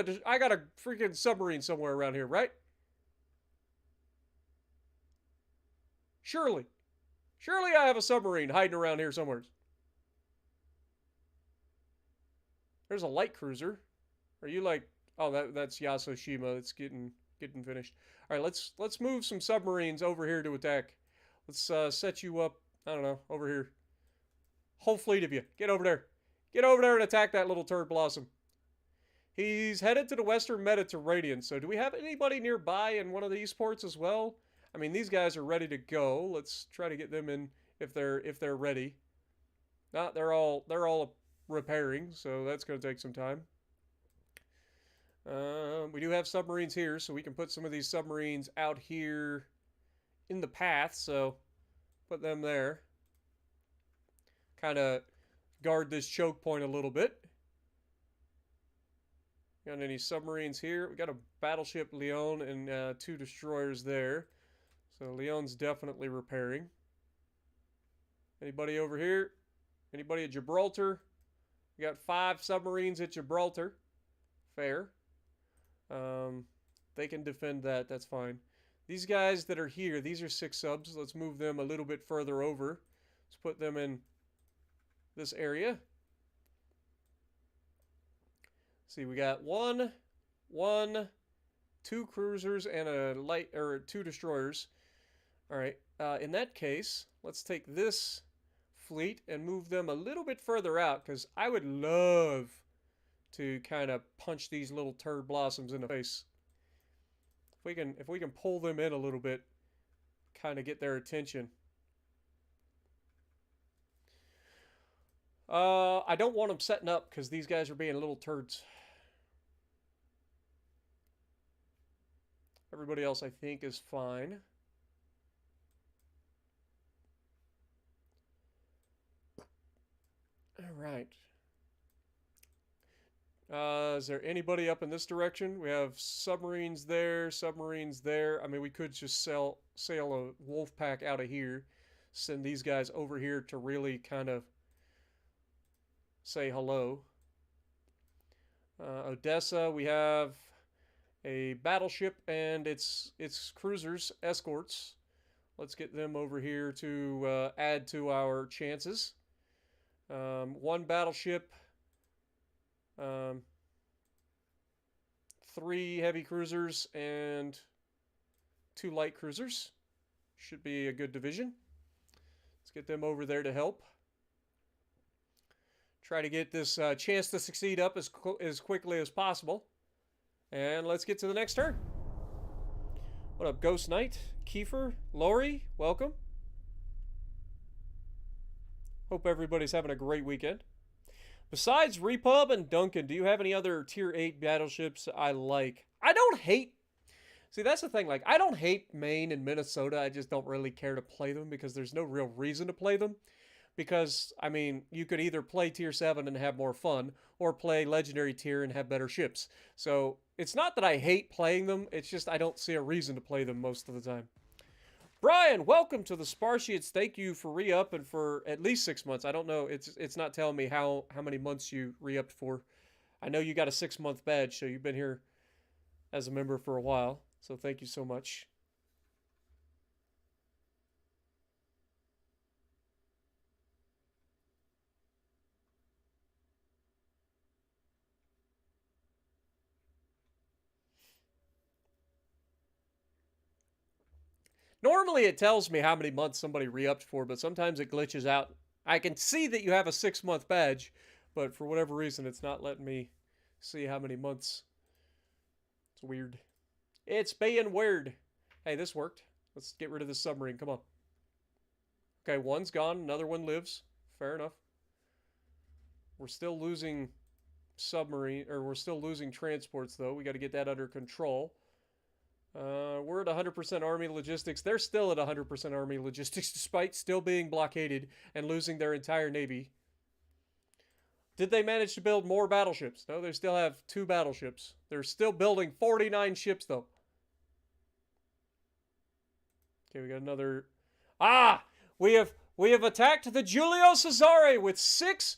a freaking submarine somewhere around here, right? Surely. Surely I have a submarine hiding around here somewhere. There's a light cruiser. Are you like... Oh, that's Yasushima. It's getting finished. All right, let's move some submarines over here to attack. Let's set you up, I don't know, over here. Whole fleet of you. Get over there. Get over there and attack that little turd blossom. He's headed to the Western Mediterranean. So do we have anybody nearby in one of these ports as well? I mean, these guys are ready to go. Let's try to get them in if they're ready. No, they're all repairing, so that's going to take some time. We do have submarines here, so we can put some of these submarines out here in the path. So put them there. Kind of guard this choke point a little bit. Got any submarines here? We got a battleship Leon and 2 destroyers there. So Leon's definitely repairing. Anybody over here? Anybody at Gibraltar? We got 5 submarines at Gibraltar. Fair. They can defend that. That's fine. These guys that are here, these are 6 subs. Let's move them a little bit further over. Let's put them in this area. See, we got 2 cruisers and a light or 2 destroyers. All right. In that case, let's take this fleet and move them a little bit further out, because I would love to kind of punch these little turd blossoms in the face. If we can pull them in a little bit, kind of get their attention. I don't want them setting up because these guys are being little turds. Everybody else, I think, is fine. All right. Is there anybody up in this direction? We have submarines there, submarines there. I mean, we could just sail a wolf pack out of here, send these guys over here to really kind of say hello. Odessa, we have a battleship and its cruisers, escorts. Let's get them over here to add to our chances. 1 battleship, 3 heavy cruisers, and 2 light cruisers. Should be a good division. Let's get them over there to help. Try to get this chance to succeed up as quickly as possible. And let's get to the next turn. What up, Ghost Knight? Kiefer? Lori? Welcome. Hope everybody's having a great weekend. Besides Repub and Duncan, do you have any other Tier 8 battleships I like? I don't hate... See, that's the thing. Like, I don't hate Maine and Minnesota. I just don't really care to play them because there's no real reason to play them. Because, I mean, you could either play Tier 7 and have more fun, or play Legendary Tier and have better ships. So, it's not that I hate playing them. It's just I don't see a reason to play them most of the time. Brian, welcome to the Spartiates. Thank you for re-up and for at least 6 months. I don't know. It's not telling me how many months you re-upped for. I know you got a 6-month badge, so you've been here as a member for a while. So thank you so much. Normally it tells me how many months somebody re-upped for, but sometimes it glitches out. I can see that you have a 6-month badge, but for whatever reason it's not letting me see how many months. It's weird. It's being weird. Hey, this worked. Let's get rid of this submarine. Come on. Okay, 1's gone. Another 1 lives. Fair enough. We're still losing we're still losing transports, though. We got to get that under control. We're at 100% Army logistics. They're still at 100% Army logistics, despite still being blockaded and losing their entire Navy. Did they manage to build more battleships? No, they still have 2 battleships. They're still building 49 ships, though. Okay, we got another... Ah! We have attacked the Giulio Cesare with 6...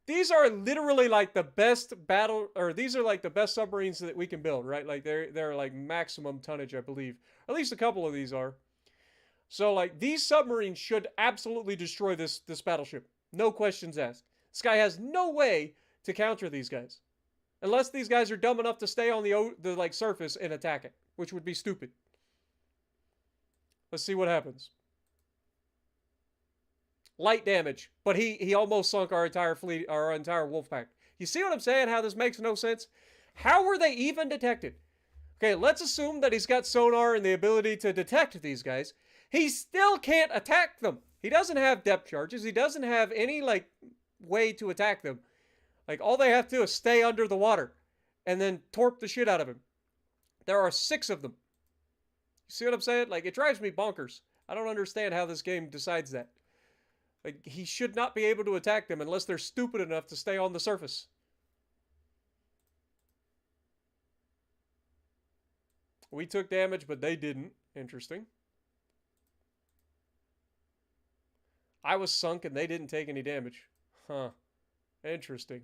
These are literally like the best these are like the best submarines that we can build, right? Like they're like maximum tonnage, I believe. At least a couple of these are. So like these submarines should absolutely destroy this battleship. No questions asked. This guy has no way to counter these guys. Unless these guys are dumb enough to stay on the like surface and attack it, which would be stupid. Let's see what happens. Light damage, but he almost sunk our entire fleet, our entire wolf pack. You see what I'm saying? How this makes no sense? How were they even detected? Okay, let's assume that he's got sonar and the ability to detect these guys. He still can't attack them. He doesn't have depth charges. He doesn't have any like way to attack them. Like all they have to do is stay under the water and then torp the shit out of him. There are 6 of them. You see what I'm saying? Like it drives me bonkers. I don't understand how this game decides that. Like, he should not be able to attack them unless they're stupid enough to stay on the surface. We took damage, but they didn't. Interesting. I was sunk and they didn't take any damage. Huh. Interesting.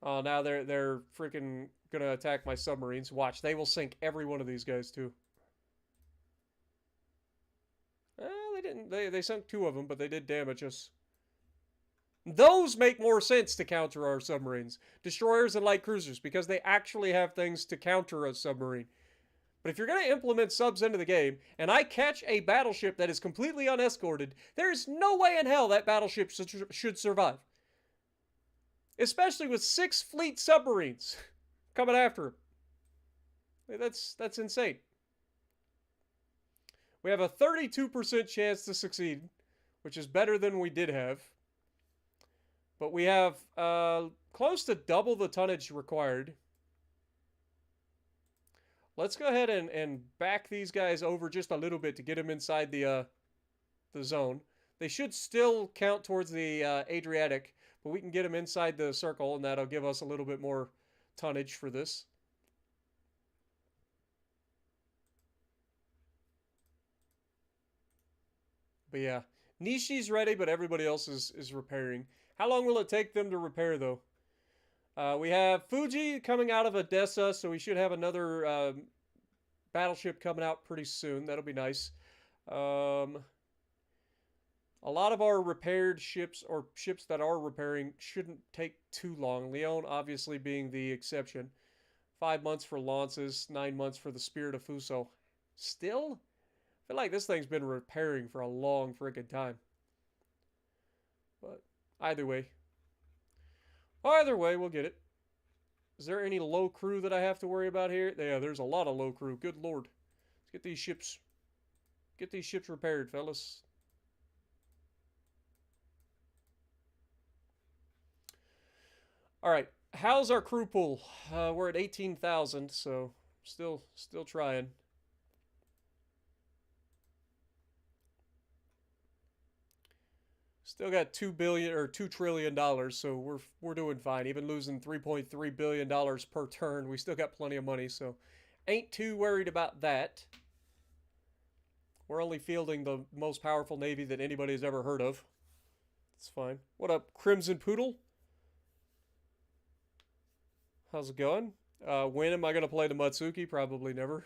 Oh, now they're freaking gonna attack my submarines. Watch, they will sink every one of these guys too. They didn't. They sunk 2 of them, but they did damage us. Those make more sense to counter our submarines, destroyers and light cruisers, because they actually have things to counter a submarine. But if you're going to implement subs into the game, and I catch a battleship that is completely unescorted, there's no way in hell that battleship should survive. Especially with 6 fleet submarines coming after him. That's insane. We have a 32% chance to succeed, which is better than we did have. But we have close to double the tonnage required. Let's go ahead and back these guys over just a little bit to get them inside the zone. They should still count towards the Adriatic, but we can get them inside the circle, and that'll give us a little bit more tonnage for this. But yeah, Nishi's ready, but everybody else is repairing. How long will it take them to repair, though? We have Fuji coming out of Odessa, so we should have another battleship coming out pretty soon. That'll be nice. A lot of our repaired ships, or ships that are repairing, shouldn't take too long. Leon obviously being the exception. 5 months for Lances, 9 months for the Spirit of Fuso. Still? I feel like this thing's been repairing for a long freaking time. But either way, we'll get it. Is there any low crew that I have to worry about here? Yeah, there's a lot of low crew. Good lord. Let's get these ships. Get these ships repaired, fellas. All right. How's our crew pool? We're at 18,000, so still trying. Still got $2 trillion, so we're doing fine. Even losing $3.3 billion per turn, we still got plenty of money, so ain't too worried about that. We're only fielding the most powerful navy that anybody's ever heard of. It's fine. What up, Crimson Poodle? How's it going? When am I gonna play the Matsuki? Probably never.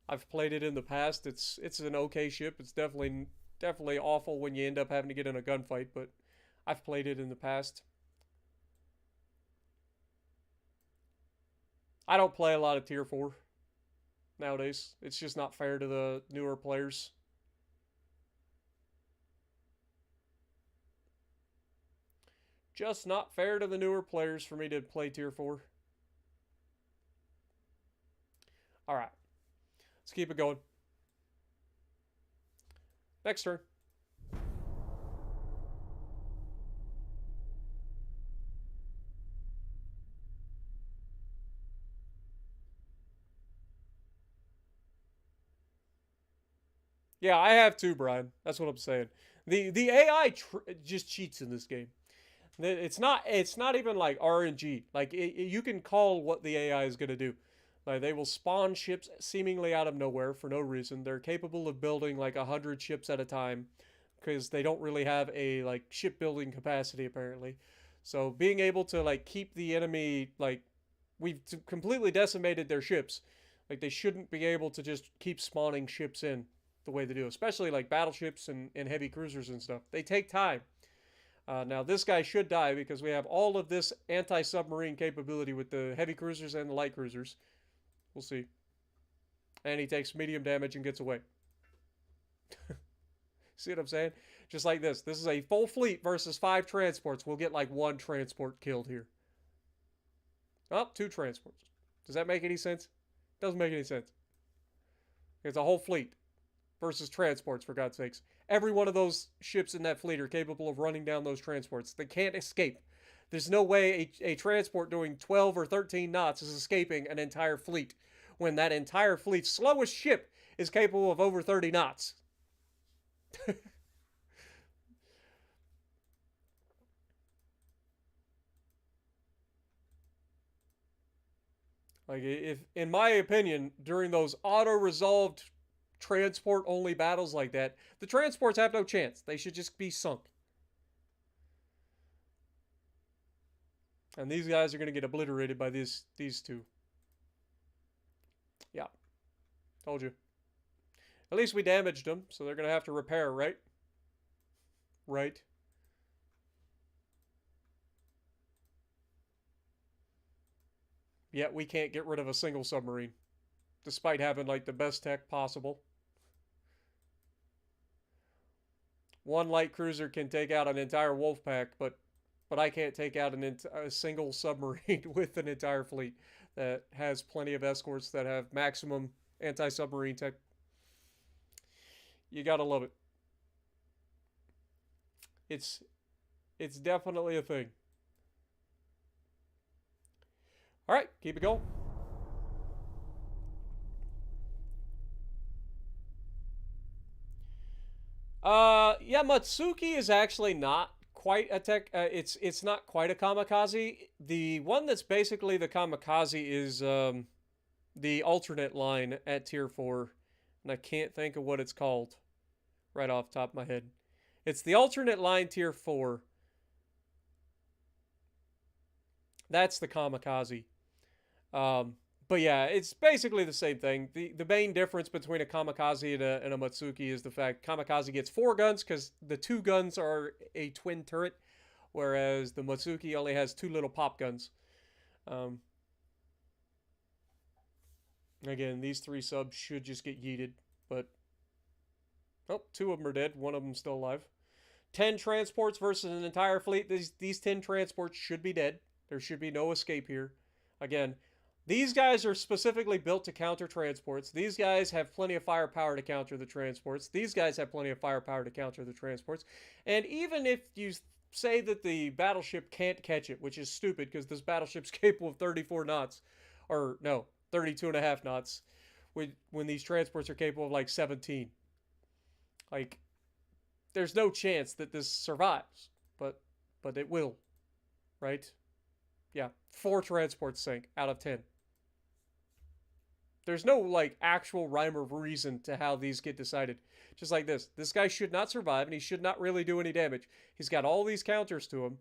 I've played it in the past. It's an okay ship. It's definitely awful when you end up having to get in a gunfight, but I've played it in the past. I don't play a lot of Tier 4 nowadays. It's just not fair to the newer players. Just not fair to the newer players for me to play Tier 4. Alright. Let's keep it going. Next turn. Yeah, I have too, Brian. That's what I'm saying. The AI just cheats in this game. It's not even like RNG. Like you can call what the AI is going to do. Like they will spawn ships seemingly out of nowhere for no reason. They're capable of building like 100 ships at a time because they don't really have a like shipbuilding capacity apparently. So being able to like keep the enemy like we've completely decimated their ships. Like they shouldn't be able to just keep spawning ships in the way they do, especially like battleships and heavy cruisers and stuff. They take time. Now this guy should die because we have all of this anti-submarine capability with the heavy cruisers and the light cruisers. We'll see. And he takes medium damage and gets away. See what I'm saying? Just like this. This is a full fleet versus 5 transports. We'll get like 1 transport killed here. Oh, 2 transports. Does that make any sense? Doesn't make any sense. It's a whole fleet versus transports, for God's sakes. Every one of those ships in that fleet are capable of running down those transports. They can't escape. There's no way a transport doing 12 or 13 knots is escaping an entire fleet when that entire fleet's slowest ship is capable of over 30 knots. Like, if, in my opinion, during those auto-resolved transport-only battles like that, the transports have no chance. They should just be sunk. And these guys are going to get obliterated by these two. Yeah. Told you. At least we damaged them, so they're going to have to repair, right? Right. Yet we can't get rid of a single submarine. Despite having, like, the best tech possible. One light cruiser can take out an entire wolf pack, but I can't take out a single submarine with an entire fleet that has plenty of escorts that have maximum anti-submarine tech. You gotta love it. It's definitely a thing. All right, keep it going. Yeah, Matsuki is actually not quite a tech. It's not quite a kamikaze. The one that's basically the kamikaze is the alternate line at Tier 4, and I can't think of what it's called right off the top of my head. It's the alternate line Tier 4. That's the kamikaze. But yeah, it's basically the same thing. The main difference between a kamikaze and a Matsuki is the fact kamikaze gets 4 guns because the 2 guns are a twin turret, whereas the Matsuki only has 2 little pop guns. Again, these 3 subs should just get yeeted, but oh, 2 of them are dead. 1 of them's still alive. 10 transports versus an entire fleet. These 10 transports should be dead. There should be no escape here. Again, these guys are specifically built to counter transports. These guys have plenty of firepower to counter the transports. These guys have plenty of firepower to counter the transports. And even if you say that the battleship can't catch it, which is stupid because this battleship's capable of 34 knots, or no, 32.5 knots, when these transports are capable of like 17. Like, there's no chance that this survives, but it will, right? Yeah, 4 transports sink out of 10. There's no, like, actual rhyme or reason to how these get decided. Just like this. This guy should not survive, and he should not really do any damage. He's got all these counters to him.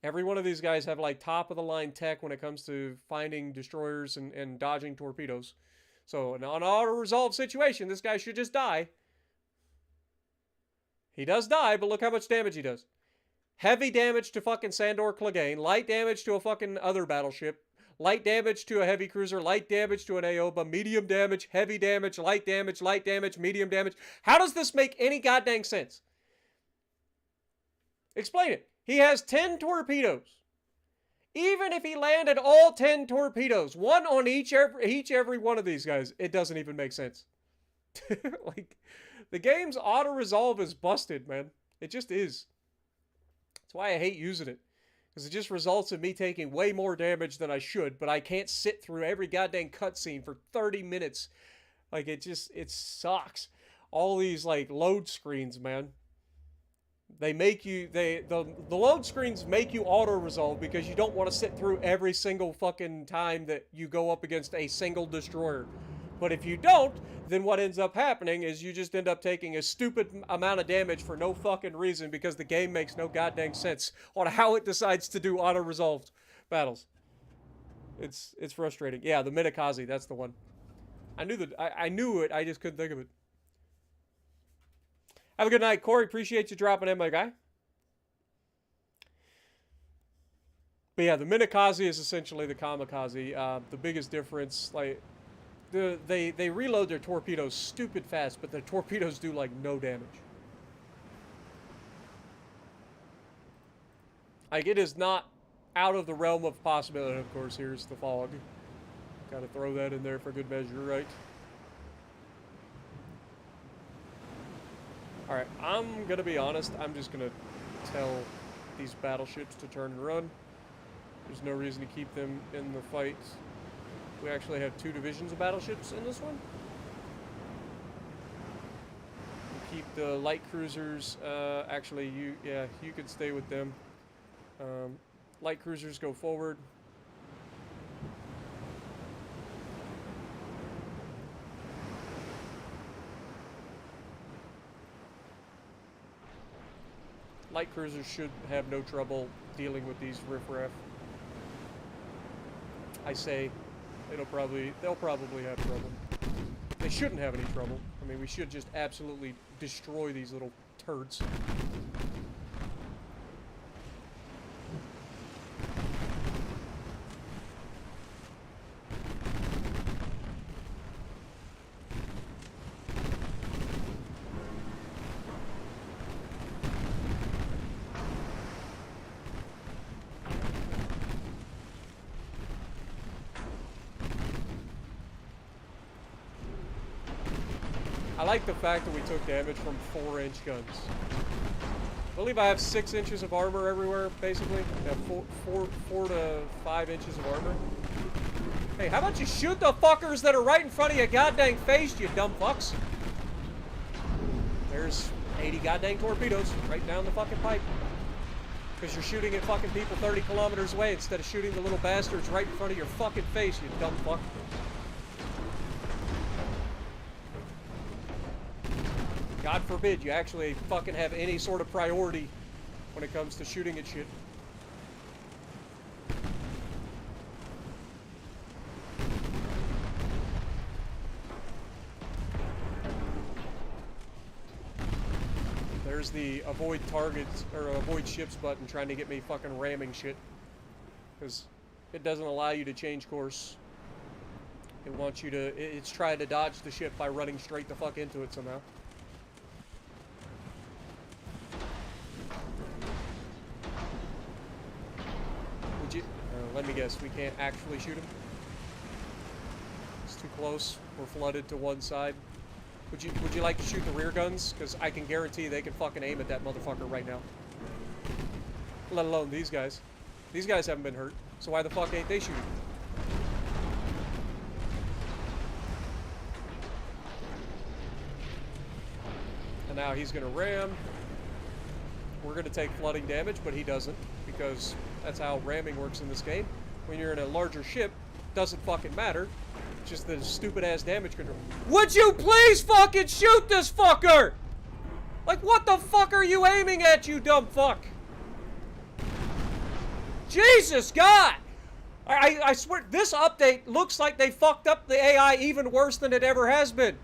Every one of these guys have, like, top-of-the-line tech when it comes to finding destroyers and dodging torpedoes. So, in an auto-resolve situation, this guy should just die. He does die, but look how much damage he does. Heavy damage to fucking Sandor Clegane. Light damage to a fucking other battleship. Light damage to a heavy cruiser. Light damage to an Aoba. Medium damage. Heavy damage. Light damage. Light damage. Medium damage. How does this make any goddamn sense? Explain it. He has 10 torpedoes. Even if he landed all 10 torpedoes, 1 on each every one of these guys, it doesn't even make sense. Like, the game's auto-resolve is busted, man. It just is. That's why I hate using it. Because it just results in me taking way more damage than I should, but I can't sit through every goddamn cutscene for 30 minutes. Like, it sucks. All these, like, load screens, man. They make you, the load screens make you auto-resolve because you don't want to sit through every single fucking time that you go up against a single destroyer. But if you don't, then what ends up happening is you just end up taking a stupid amount of damage for no fucking reason because the game makes no goddamn sense on how it decides to do auto-resolved battles. It's frustrating. Yeah, the Minakaze, that's the one. I knew it, I just couldn't think of it. Have a good night, Corey. Appreciate you dropping in, my guy. But yeah, the Minakaze is essentially the Kamikaze. The biggest difference, like, they reload their torpedoes stupid fast, but their torpedoes do like no damage. Like, it is not out of the realm of possibility. Of course, here's the fog. Gotta throw that in there for good measure, right? Alright, I'm gonna be honest. I'm just gonna tell these battleships to turn and run. There's no reason to keep them in the fight. We actually have 2 divisions of battleships in this one. We'll keep the light cruisers. Actually, you could stay with them. Light cruisers go forward. Light cruisers should have no trouble dealing with these riffraff. I say they'll probably have trouble. They shouldn't have any trouble. I mean, we should just absolutely destroy these little turds. I like the fact that we took damage from 4-inch guns. I believe I have 6 inches of armor everywhere, basically. I have 4 to 5 inches of armor. Hey, how about you shoot the fuckers that are right in front of your goddamn face, you dumb fucks? There's 80 goddamn torpedoes right down the fucking pipe. Because you're shooting at fucking people 30 kilometers away instead of shooting the little bastards right in front of your fucking face, you dumb fuck. God forbid you actually fucking have any sort of priority when it comes to shooting at shit. There's the avoid targets, or avoid ships button trying to get me fucking ramming shit. Because it doesn't allow you to change course. It wants you to, it's trying to dodge the ship by running straight the fuck into it somehow. Let me guess, we can't actually shoot him? It's too close. We're flooded to one side. Would you like to shoot the rear guns? Because I can guarantee they can fucking aim at that motherfucker right now. Let alone these guys. These guys haven't been hurt, so why the fuck ain't they shooting? And now he's gonna ram. We're gonna take flooding damage, but he doesn't, because that's how ramming works in this game. When you're in a larger ship, doesn't fucking matter. It's just the stupid-ass damage control. Would you please fucking shoot this fucker? Like, what the fuck are you aiming at, you dumb fuck? Jesus God! I swear, this update looks like they fucked up the AI even worse than it ever has been.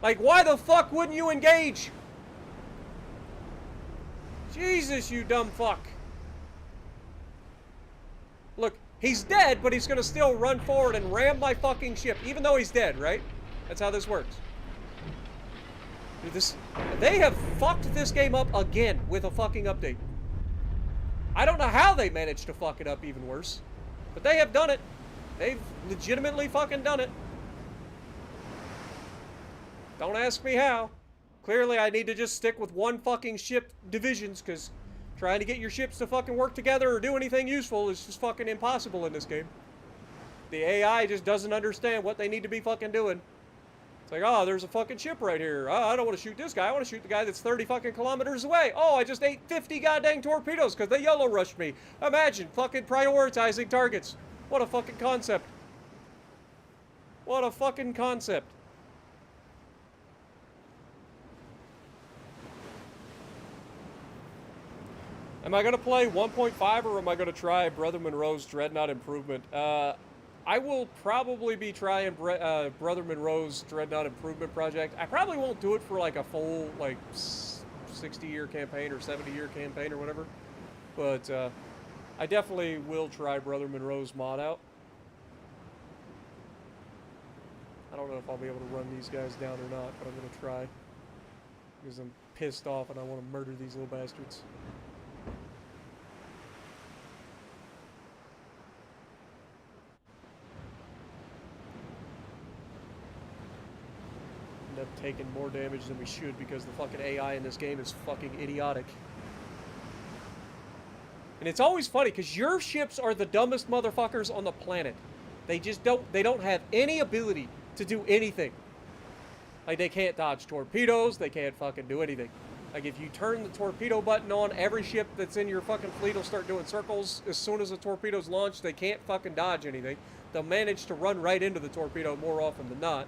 Like, why the fuck wouldn't you engage? Jesus, you dumb fuck. Look, he's dead, but he's gonna still run forward and ram my fucking ship, even though he's dead, right? That's how this works. Dude, they have fucked this game up again with a fucking update. I don't know how they managed to fuck it up even worse, but they have done it. They've legitimately fucking done it. Don't ask me how. Clearly, I need to just stick with one fucking ship divisions, because trying to get your ships to fucking work together or do anything useful is just fucking impossible in this game. The AI just doesn't understand what they need to be fucking doing. It's like, oh, there's a fucking ship right here. Oh, I don't want to shoot this guy. I want to shoot the guy that's 30 fucking kilometers away. Oh, I just ate 50 goddamn torpedoes because they yellow rushed me. Imagine fucking prioritizing targets. What a fucking concept. What a fucking concept. Am I going to play 1.5 or am I going to try Brother Monroe's Dreadnought Improvement? I will probably be trying Brother Monroe's Dreadnought Improvement project. I probably won't do it for like a full, like, 60-year campaign or 70-year campaign or whatever. But I definitely will try Brother Monroe's mod out. I don't know if I'll be able to run these guys down or not, but I'm going to try. Because I'm pissed off and I want to murder these little bastards. End up taking more damage than we should because the fucking AI in this game is fucking idiotic. And it's always funny because your ships are the dumbest motherfuckers on the planet. They just don't have any ability to do anything. Like, they can't dodge torpedoes, they can't fucking do anything. Like, if you turn the torpedo button on, every ship that's in your fucking fleet will start doing circles. As soon as the torpedo's launched, they can't fucking dodge anything. They'll manage to run right into the torpedo more often than not.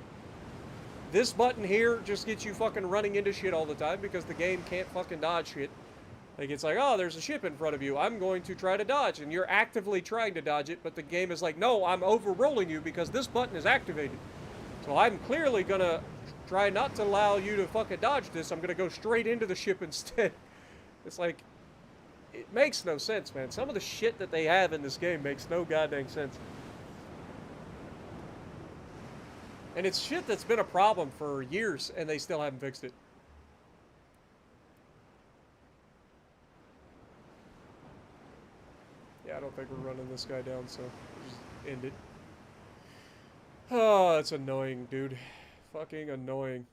This button here just gets you fucking running into shit all the time because the game can't fucking dodge shit. Like, it's like, oh, there's a ship in front of you. I'm going to try to dodge. And you're actively trying to dodge it, but the game is like, no, I'm overrolling you because this button is activated. So I'm clearly going to try not to allow you to fucking dodge this. I'm going to go straight into the ship instead. It's like, it makes no sense, man. Some of the shit that they have in this game makes no goddamn sense. And it's shit that's been a problem for years, and they still haven't fixed it. Yeah, I don't think we're running this guy down, so we'll just end it. Oh, it's annoying, dude. Fucking annoying.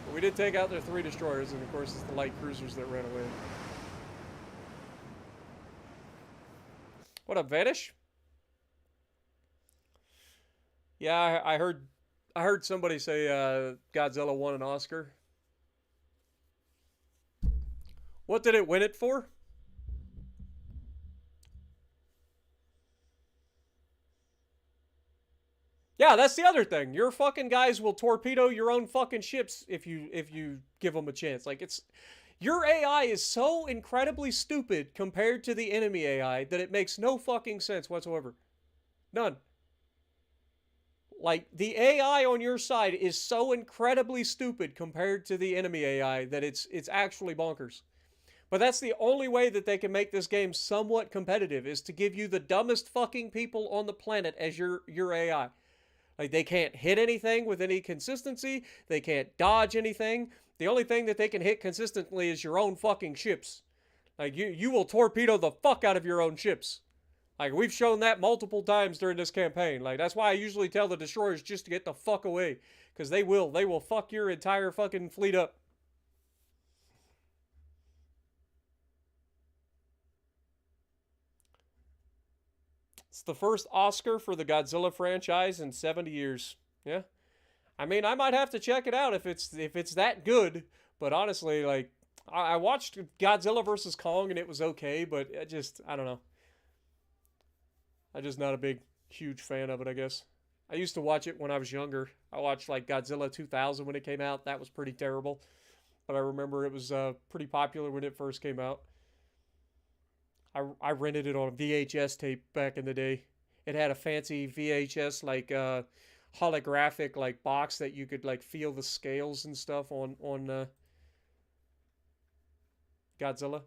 But we did take out their 3 destroyers, and of course it's the light cruisers that ran away. What up, Vanish? Yeah, I heard somebody say Godzilla won an Oscar. What did it win it for? Yeah, that's the other thing. Your fucking guys will torpedo your own fucking ships if you give them a chance. Like, it's your AI is so incredibly stupid compared to the enemy AI that it makes no fucking sense whatsoever. None. Like, the AI on your side is so incredibly stupid compared to the enemy AI that it's actually bonkers. But that's the only way that they can make this game somewhat competitive, is to give you the dumbest fucking people on the planet as your AI. Like, they can't hit anything with any consistency. They can't dodge anything. The only thing that they can hit consistently is your own fucking ships. Like, you will torpedo the fuck out of your own ships. Like, we've shown that multiple times during this campaign. Like, that's why I usually tell the destroyers just to get the fuck away. Because they will fuck your entire fucking fleet up. It's the first Oscar for the Godzilla franchise in 70 years. Yeah. I mean, I might have to check it out if it's that good. But honestly, like, I watched Godzilla vs. Kong and it was okay, but I don't know. I'm just not a big, huge fan of it, I guess. I used to watch it when I was younger. I watched, like, Godzilla 2000 when it came out. That was pretty terrible. But I remember it was pretty popular when it first came out. I rented it on a VHS tape back in the day. It had a fancy VHS, like, holographic, like, box that you could, like, feel the scales and stuff on Godzilla.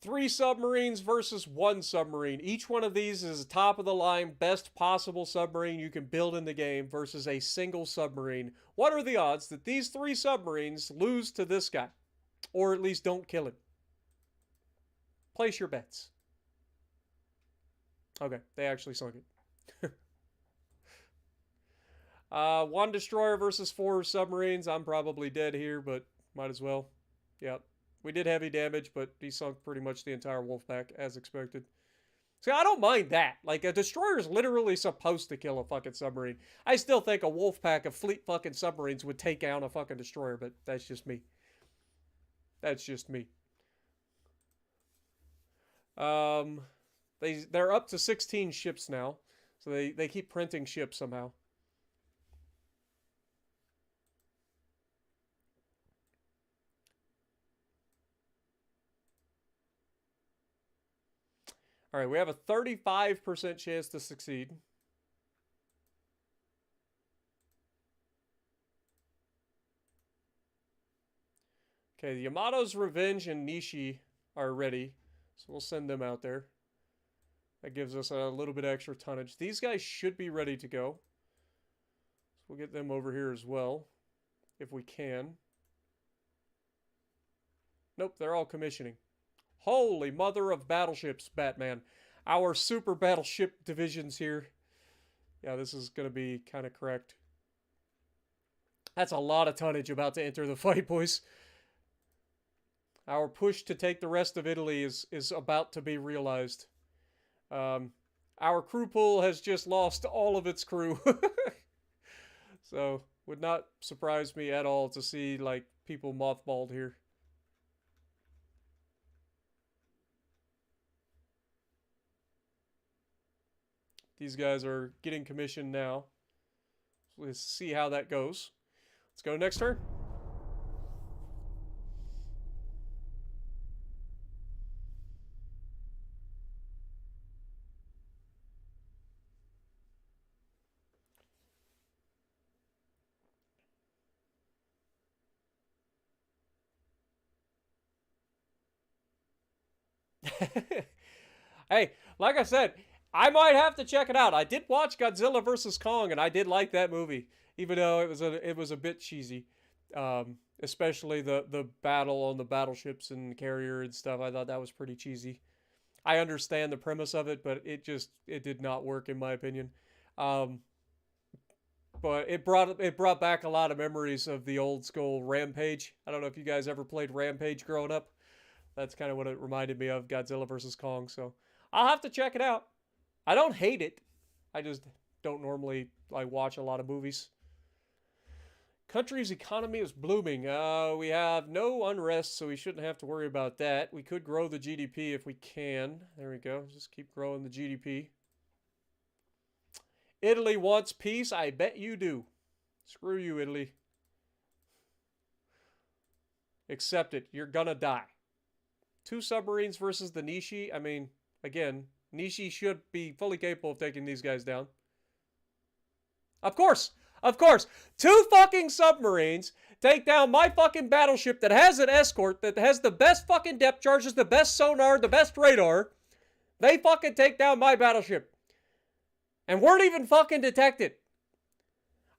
3 submarines versus 1 submarine. Each one of these is a top of the line, best possible submarine you can build in the game versus a single submarine. What are the odds that these 3 submarines lose to this guy? Or at least don't kill him? Place your bets. Okay, they actually sunk it. 1 destroyer versus 4 submarines. I'm probably dead here, but might as well. Yep. We did heavy damage, but he sunk pretty much the entire wolf pack, as expected. See, I don't mind that. Like, a destroyer is literally supposed to kill a fucking submarine. I still think a wolf pack of fleet fucking submarines would take down a fucking destroyer, but that's just me. That's just me. They're up to 16 ships now, so they keep printing ships somehow. All right, we have a 35% chance to succeed. Okay, the Yamato's Revenge and Nishi are ready, so we'll send them out there. That gives us a little bit extra tonnage. These guys should be ready to go. So we'll get them over here as well, if we can. Nope, they're all commissioning. Holy mother of battleships, Batman. Our super battleship divisions here. Yeah, this is going to be kind of correct. That's a lot of tonnage about to enter the fight, boys. Our push to take the rest of Italy is about to be realized. Our crew pool has just lost all of its crew. So, would not surprise me at all to see, like, people mothballed here. These guys are getting commissioned now. Let's see how that goes. Let's go next turn. Hey, like I said, I might have to check it out. I did watch Godzilla vs. Kong, and I did like that movie, even though it was a bit cheesy. Especially the battle on the battleships and carrier and stuff. I thought that was pretty cheesy. I understand the premise of it, but it did not work in my opinion. But it brought back a lot of memories of the old school Rampage. I don't know if you guys ever played Rampage growing up. That's kind of what it reminded me of, Godzilla vs. Kong. So I'll have to check it out. I don't hate it. I just don't normally watch a lot of movies. Country's economy is blooming. We have no unrest, so we shouldn't have to worry about that. We could grow the GDP if we can. There we go. Just keep growing the GDP. Italy wants peace. I bet you do. Screw you, Italy. Accept it. You're gonna die. 2 submarines versus the Nishi. I mean, again, Nishi should be fully capable of taking these guys down. Of course! Of course! 2 fucking submarines take down my fucking battleship that has an escort, that has the best fucking depth charges, the best sonar, the best radar. They fucking take down my battleship. And weren't even fucking detected.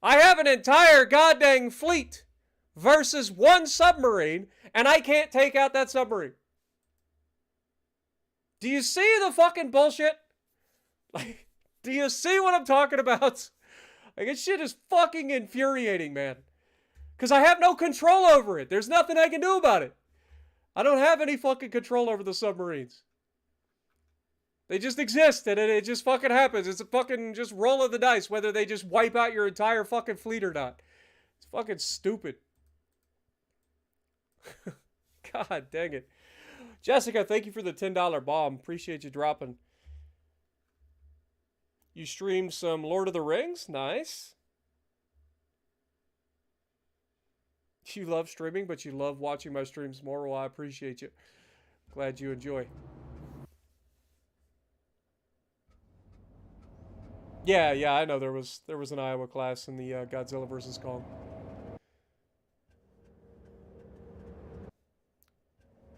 I have an entire goddamn fleet versus 1 submarine, and I can't take out that submarine. Do you see the fucking bullshit? Like, do you see what I'm talking about? Like, this shit is fucking infuriating, man. Because I have no control over it. There's nothing I can do about it. I don't have any fucking control over the submarines. They just exist, and it just fucking happens. It's a fucking just roll of the dice, whether they just wipe out your entire fucking fleet or not. It's fucking stupid. God dang it. Jessica, thank you for the $10 bomb. Appreciate you dropping. You streamed some Lord of the Rings? Nice. You love streaming, but you love watching my streams more. Well, I appreciate you. Glad you enjoy. Yeah, I know there was an Iowa class in the Godzilla vs. Kong.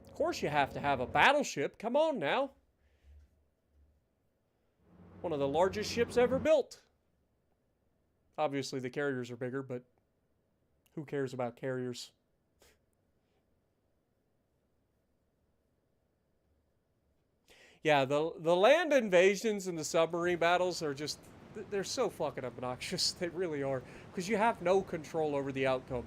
Of course you have to have a battleship. Come on now. One of the largest ships ever built. Obviously the carriers are bigger, but who cares about carriers? Yeah, the land invasions and the submarine battles are just, they're so fucking obnoxious. They really are. Because you have no control over the outcome.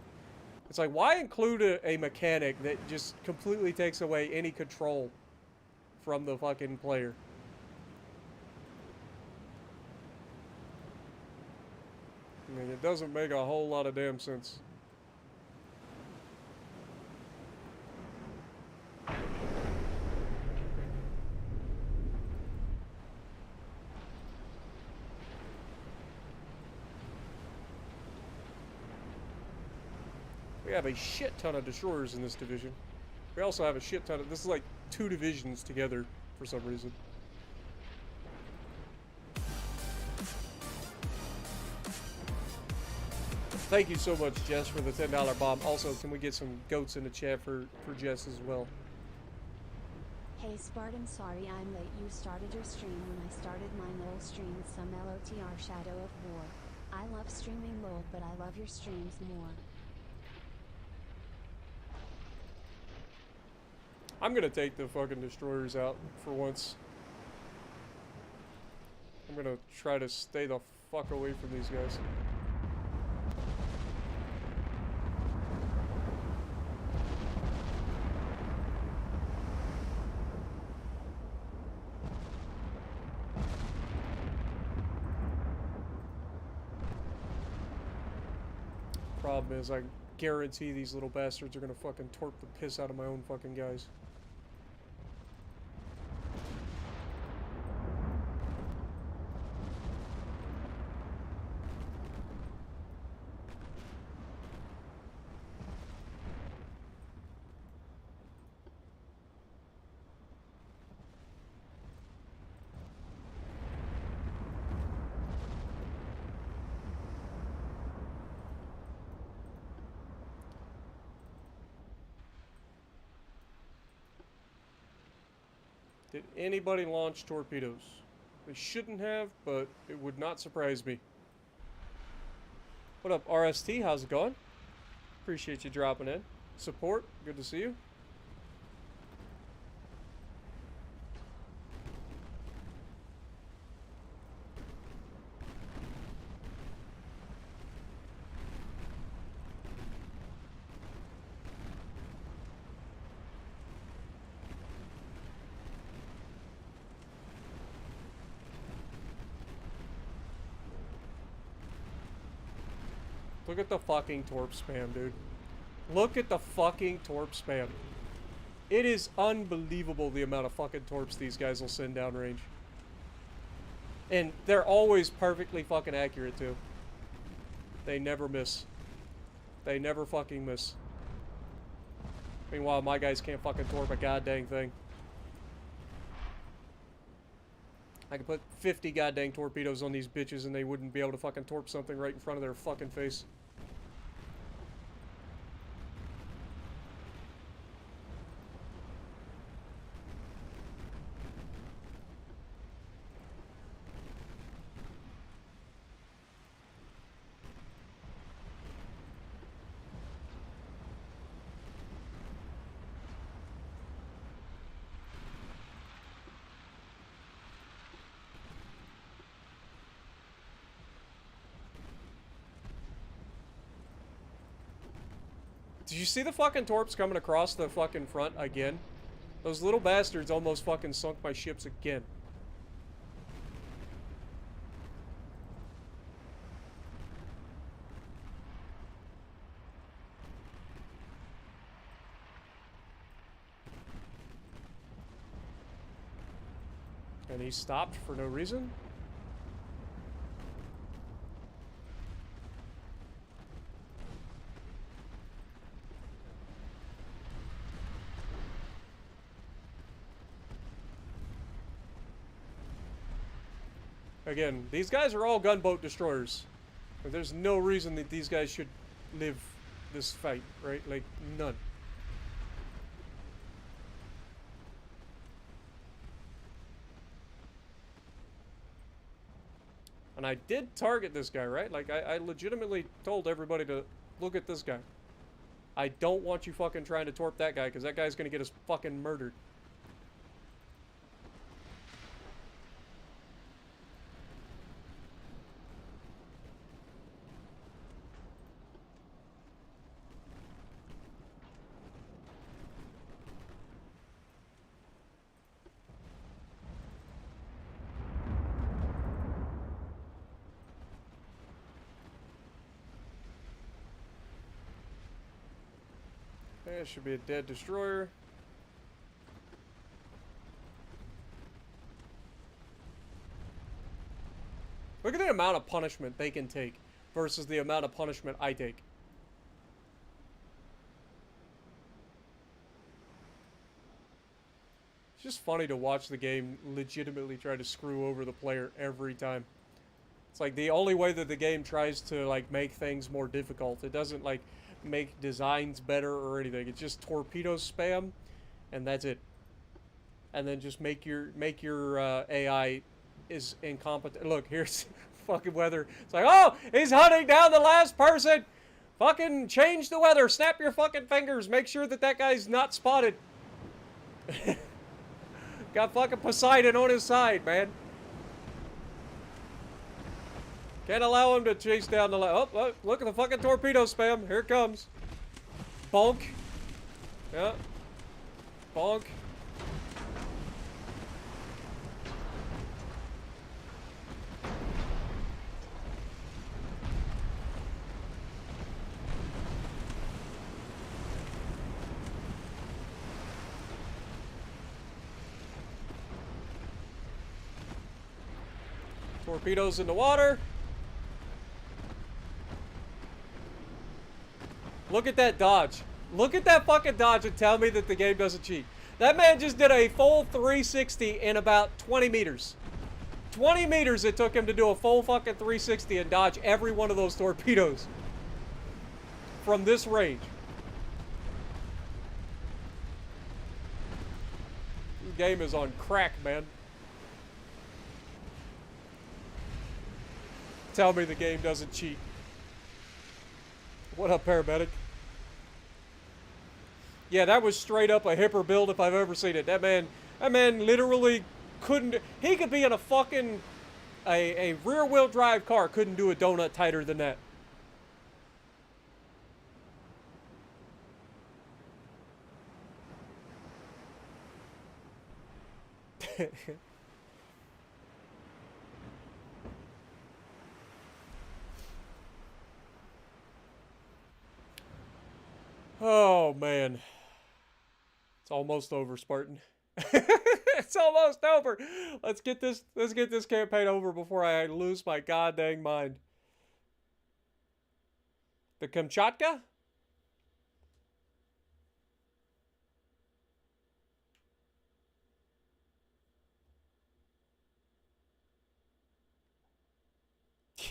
It's like, why include a mechanic that just completely takes away any control from the fucking player? I mean, it doesn't make a whole lot of damn sense. We have a shit ton of destroyers in this division. We also have a shit ton of... This is like 2 divisions together for some reason. Thank you so much, Jess, for the $10 bomb. Also, can we get some goats in the chat for Jess as well? Hey Spartan, sorry I'm late. You started your stream when I started my LOL stream with some LOTR Shadow of War. I love streaming LOL, but I love your streams more. I'm gonna take the fucking destroyers out for once. I'm gonna try to stay the fuck away from these guys. Problem is, I guarantee these little bastards are gonna fucking torp the piss out of my own fucking guys. Did anybody launch torpedoes? They shouldn't have, but it would not surprise me. What up, RST? How's it going? Appreciate you dropping in. Support, good to see you. Look at the fucking torp spam, dude. Look at the fucking torp spam. It is unbelievable the amount of fucking torps these guys will send downrange. And they're always perfectly fucking accurate, too. They never miss. They never fucking miss. Meanwhile, my guys can't fucking torp a goddamn thing. I could put 50 goddamn torpedoes on these bitches and they wouldn't be able to fucking torp something right in front of their fucking face. Did you see the fucking torps coming across the fucking front again? Those little bastards almost fucking sunk my ships again. And he stopped for no reason. Again, these guys are all gunboat destroyers. There's no reason that these guys should live this fight, right? Like, none. And I did target this guy, right? Like, I legitimately told everybody to look at this guy. I don't want you fucking trying to torp that guy, because that guy's gonna get us fucking murdered. It should be a dead destroyer. Look at the amount of punishment they can take versus the amount of punishment I take. It's just funny to watch the game legitimately try to screw over the player every time. It's like the only way that the game tries to like make things more difficult. It doesn't like make designs better or anything. It's just torpedo spam, and that's it. And then just make your AI is incompetent. Look, here's fucking weather. It's like, oh, he's hunting down the last person. Fucking change the weather. Snap your fucking fingers. Make sure that that guy's not spotted. Got fucking Poseidon on his side, man. Can't allow him to chase down the oh, look at the fucking torpedo spam. Here it comes. Bonk. Yeah. Bonk. Torpedoes in the water. Look at that dodge. Look at that fucking dodge and tell me that the game doesn't cheat. That man just did a full 360 in about 20 meters. 20 meters it took him to do a full fucking 360 and dodge every one of those torpedoes. From this range. game is on crack, man. Tell me the game doesn't cheat. What up, paramedic? Yeah, that was straight up a hipper build if I've ever seen it. That man literally couldn't. He could be in a fucking a rear-wheel drive car. Couldn't do a donut tighter than that. Oh man, it's almost over, Spartan. It's almost over. Let's get this campaign over before I lose my goddamn mind. The Kamchatka?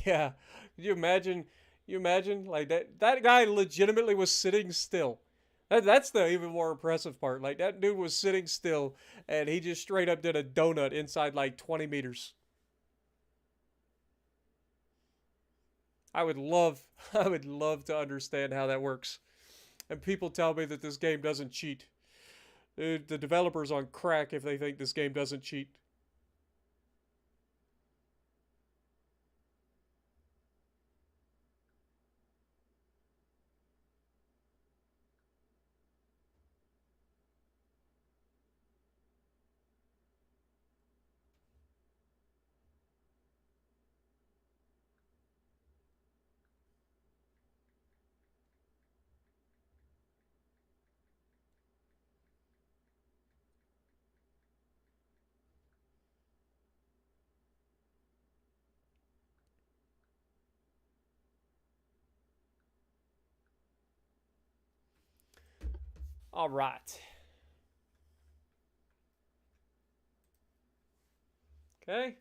Yeah. Could you imagine? You imagine like that guy legitimately was sitting still. That's the even more impressive part. Like that dude was sitting still and he just straight up did a donut inside like 20 meters. I would love to understand how that works. And people tell me that this game doesn't cheat. Dude, the developer's on crack if they think this game doesn't cheat. All right. Okay.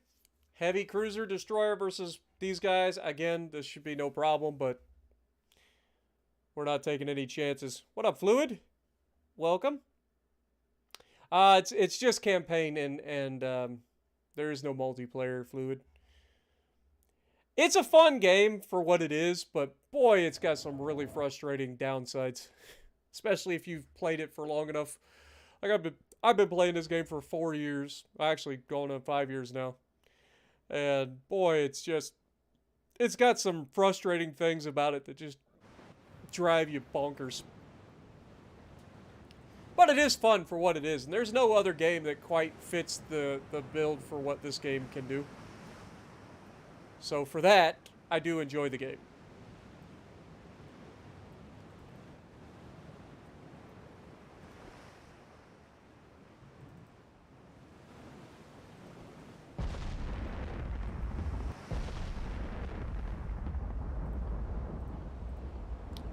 Heavy cruiser destroyer versus these guys. Again, this should be no problem, but we're not taking any chances. What up, Fluid? Welcome. It's just campaign and there is no multiplayer, Fluid. It's a fun game for what it is, but boy, it's got some really frustrating downsides. Especially if you've played it for long enough. Like I've been playing this game for 4 years. Actually, going on 5 years now. And boy, it's got some frustrating things about it that just drive you bonkers. But it is fun for what it is, and there's no other game that quite fits the build for what this game can do. So for that, I do enjoy the game.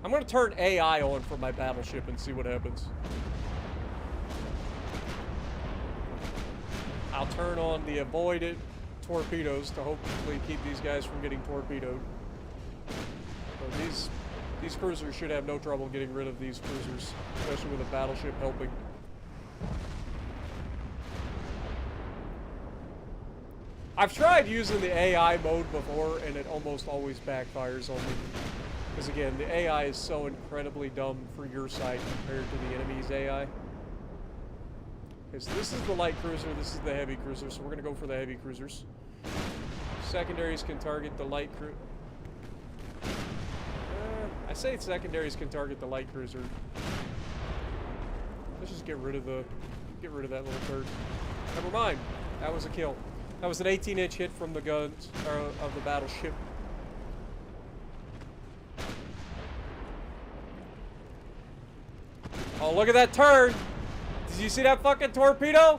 I'm going to turn AI on for my battleship and see what happens. I'll turn on the avoided torpedoes to hopefully keep these guys from getting torpedoed. So these cruisers should have no trouble getting rid of these cruisers, especially with a battleship helping. I've tried using the AI mode before, and it almost always backfires on me. Because again, the AI is so incredibly dumb for your side compared to the enemy's AI. Okay, so this is the light cruiser, this is the heavy cruiser, so we're going to go for the heavy cruisers. Secondaries can target the light cruiser. I say secondaries can target the light cruiser. Let's just get rid of that little turd. Never mind, that was a kill. That was an 18-inch hit from the guns, of the battleship. Oh, look at that turn! Did you see that fucking torpedo?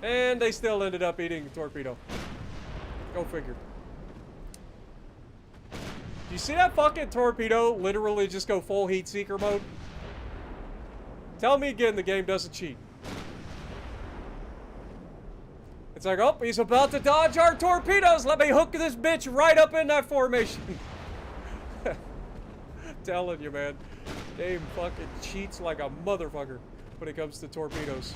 And they still ended up eating the torpedo. Go figure. Do you see that fucking torpedo literally just go full heat seeker mode? Tell me again the game doesn't cheat. It's like, oh, he's about to dodge our torpedoes. Let me hook this bitch right up in that formation. Telling you, man. Game fucking cheats like a motherfucker. when it comes to torpedoes.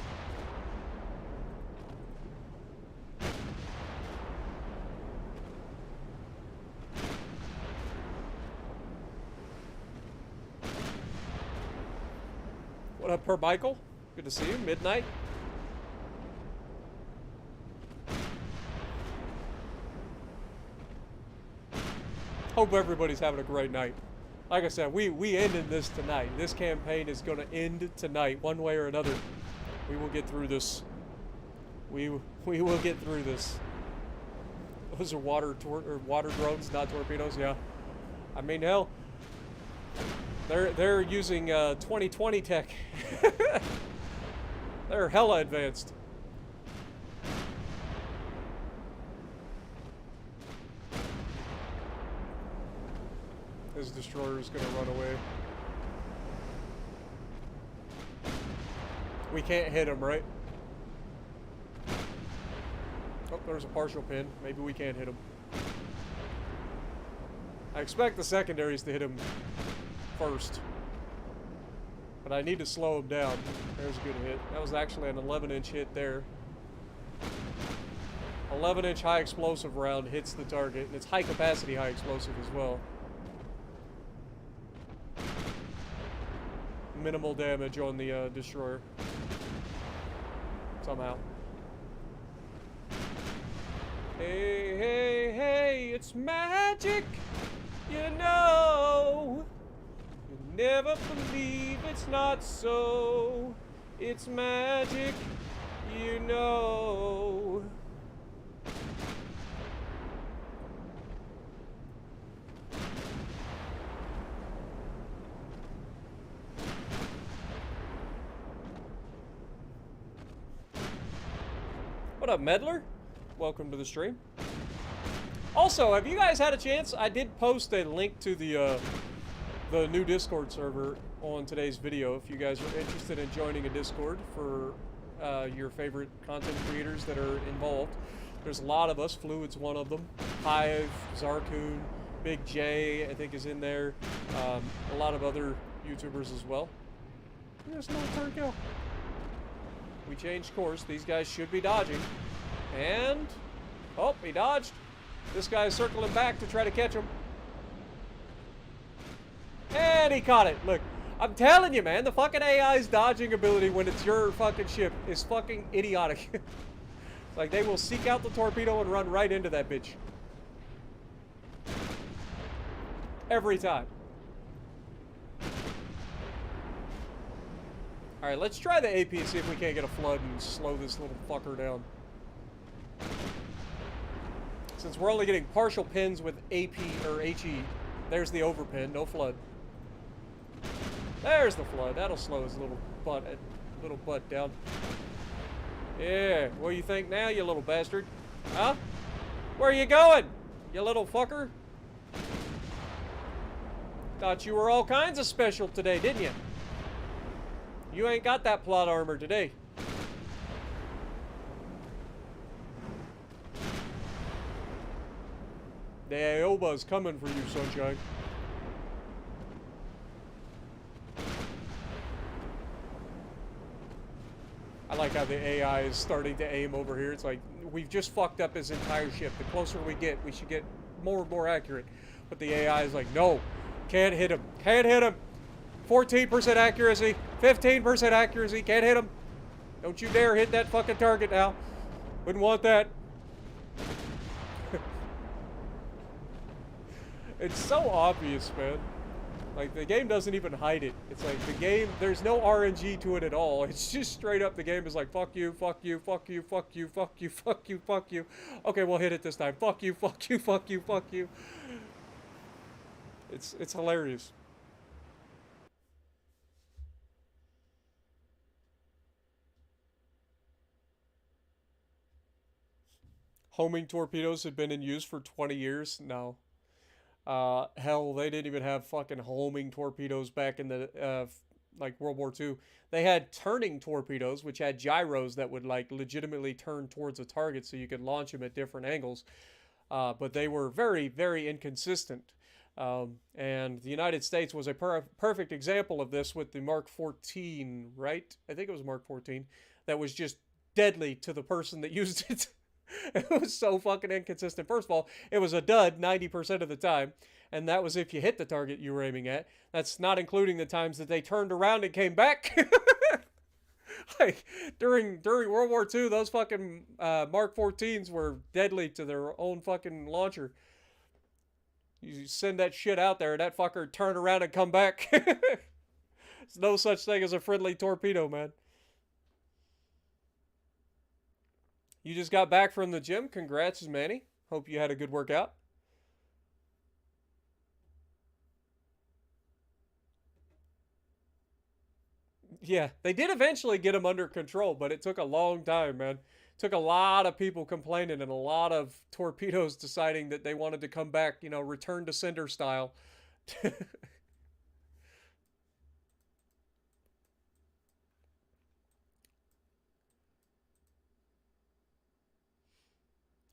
What up, Per Michael? Good to see you. Midnight. Hope everybody's having a great night. Like I said, we ended this tonight. This campaign is going to end tonight, one way or another. We will get through this. We will get through this. Those are water drones, not torpedoes. Yeah, I mean, hell, they're using 2020 tech. They're hella advanced. This destroyer is going to run away. We can't hit him, right? Oh, there's a partial pin. Maybe we can't hit him. I expect the secondaries to hit him first. But I need to slow him down. There's a good hit. That was actually an 11-inch hit there. 11-inch high explosive round hits the target, and it's high capacity high explosive as well. Minimal damage on the destroyer. Somehow. Hey, hey, hey, it's magic, you know. You never believe it's not so. It's magic, you know. What up, Meddler? Welcome to the stream. Also, have you guys had a chance? I did post a link to the new Discord server on today's video. If you guys are interested in joining a Discord for your favorite content creators that are involved, there's a lot of us. Fluid's one of them. Hive, Zarkoon, Big J, I think is in there. A lot of other YouTubers as well. There's no turtle. We changed course. These guys should be dodging. And... oh, he dodged. This guy's circling back to try to catch him. And he caught it. Look, I'm telling you, man, the fucking AI's dodging ability when it's your fucking ship is fucking idiotic. It's like they will seek out the torpedo and run right into that bitch. Every time. Alright, let's try the AP and see if we can't get a flood and slow this little fucker down. Since we're only getting partial pins with AP or HE, there's the overpin, no flood. There's the flood. That'll slow his little butt down. Yeah, what do you think now, you little bastard? Huh? Where are you going, you little fucker? Thought you were all kinds of special today, didn't you? You ain't got that plot armor today. The Aoba's coming for you, sunshine. I like how the AI is starting to aim over here. It's like, we've just fucked up his entire ship. The closer we get, we should get more and more accurate. But the AI is like, no, can't hit him. Can't hit him. 14% accuracy, 15% accuracy, can't hit him. Don't you dare hit that fucking target now. Wouldn't want that. It's so obvious, man. Like, the game doesn't even hide it. It's like, the game, there's no RNG to it at all. It's just straight up, the game is like, fuck you, fuck you, fuck you, fuck you, fuck you, fuck you, fuck you. Okay, we'll hit it this time. Fuck you, fuck you, fuck you, fuck you. It's hilarious. Homing torpedoes have been in use for 20 years? No. Hell, they didn't even have fucking homing torpedoes back in the, like, World War II. They had turning torpedoes, which had gyros that would, like, legitimately turn towards a target so you could launch them at different angles. But they were very, very inconsistent. And the United States was a perfect example of this with the Mark 14, right? I think it was Mark 14 that was just deadly to the person that used it. It was so fucking inconsistent. First of all, it was a dud 90% of the time, and that was if you hit the target you were aiming at. That's not including the times that they turned around and came back. Like during World War II, those fucking Mark 14s were deadly to their own fucking launcher. You send that shit out there, and that fucker turn around and come back. There's no such thing as a friendly torpedo, man. You just got back from the gym. Congrats, Manny. Hope you had a good workout. Yeah, they did eventually get him under control, but it took a long time, man. It took a lot of people complaining and a lot of torpedoes deciding that they wanted to come back, you know, return to sender style.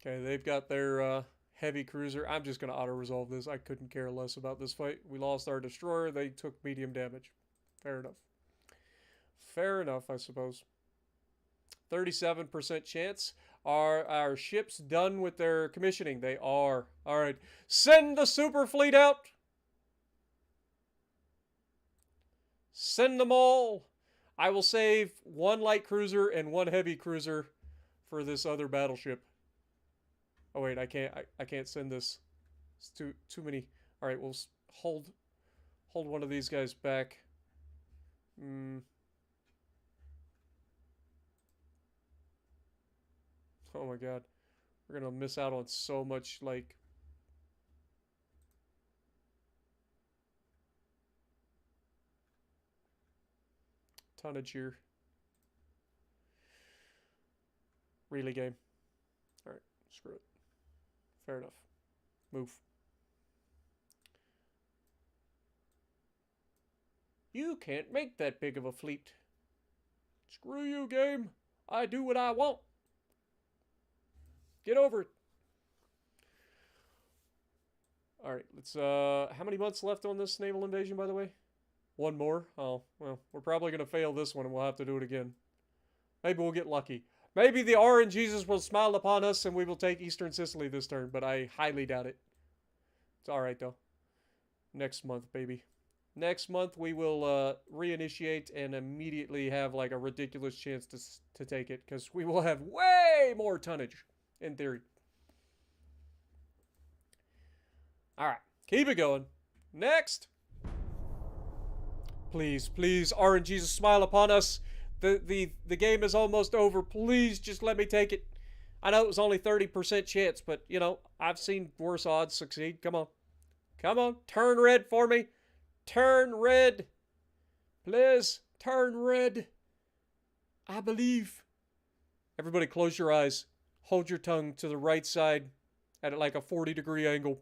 Okay, they've got their heavy cruiser. I'm just going to auto-resolve this. I couldn't care less about this fight. We lost our destroyer. They took medium damage. Fair enough. Fair enough, I suppose. 37% chance. Are our ships done with their commissioning? They are. All right. Send the super fleet out. Send them all. I will save one light cruiser and one heavy cruiser for this other battleship. Oh wait, I can't send this. It's too many. All right, we'll hold one of these guys back. Oh my god. We're going to miss out on so much, like, tonnage here. Really, game. Alright, screw it. Fair enough. Move. You can't make that big of a fleet. Screw you, game. I do what I want. Get over it. Alright, let's, how many months left on this naval invasion, by the way? One more? Oh, well, we're probably going to fail this one and we'll have to do it again. Maybe we'll get lucky. Maybe the RNGesus will smile upon us and we will take Eastern Sicily this turn, but I highly doubt it. It's alright, though. Next month, baby. Next month, we will reinitiate and immediately have, like, a ridiculous chance to take it, because we will have way more tonnage, in theory. Alright, keep it going. Next! Please, please, RNGesus, smile upon us. The game is almost over. Please, just let me take it. I know it was only 30% chance, but, you know, I've seen worse odds succeed. Come on. Come on, turn red for me. Turn red. Please, turn red. I believe. Everybody close your eyes. Hold your tongue to the right side at like a 40-degree angle.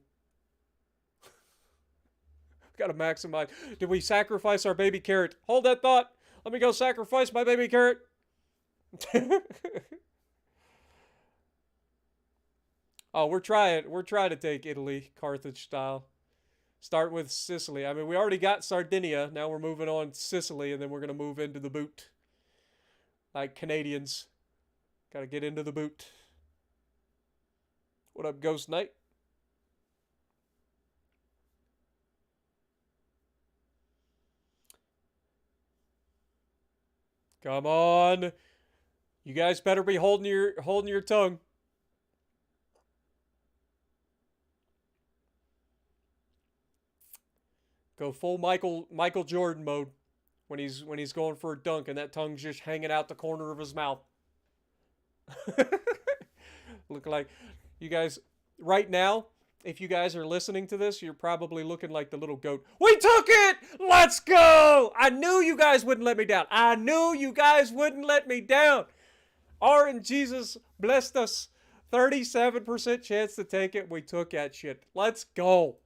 Gotta maximize. Did we sacrifice our baby carrot? Hold that thought. Let me go sacrifice my baby carrot. Oh, we're trying to take Italy, Carthage style. Start with Sicily. I mean, we already got Sardinia. Now we're moving on to Sicily, and then we're going to move into the boot. Like Canadians. Got to get into the boot. What up, Ghost Knight? Come on. You guys better be holding your tongue. Go full Michael Jordan mode when he's going for a dunk and that tongue's just hanging out the corner of his mouth. Look like you guys right now, if you guys are listening to this, you're probably looking like the little goat. We took it! Let's go! I knew you guys wouldn't let me down. I knew you guys wouldn't let me down. RNGesus blessed us. 37% chance to take it. We took that shit. Let's go.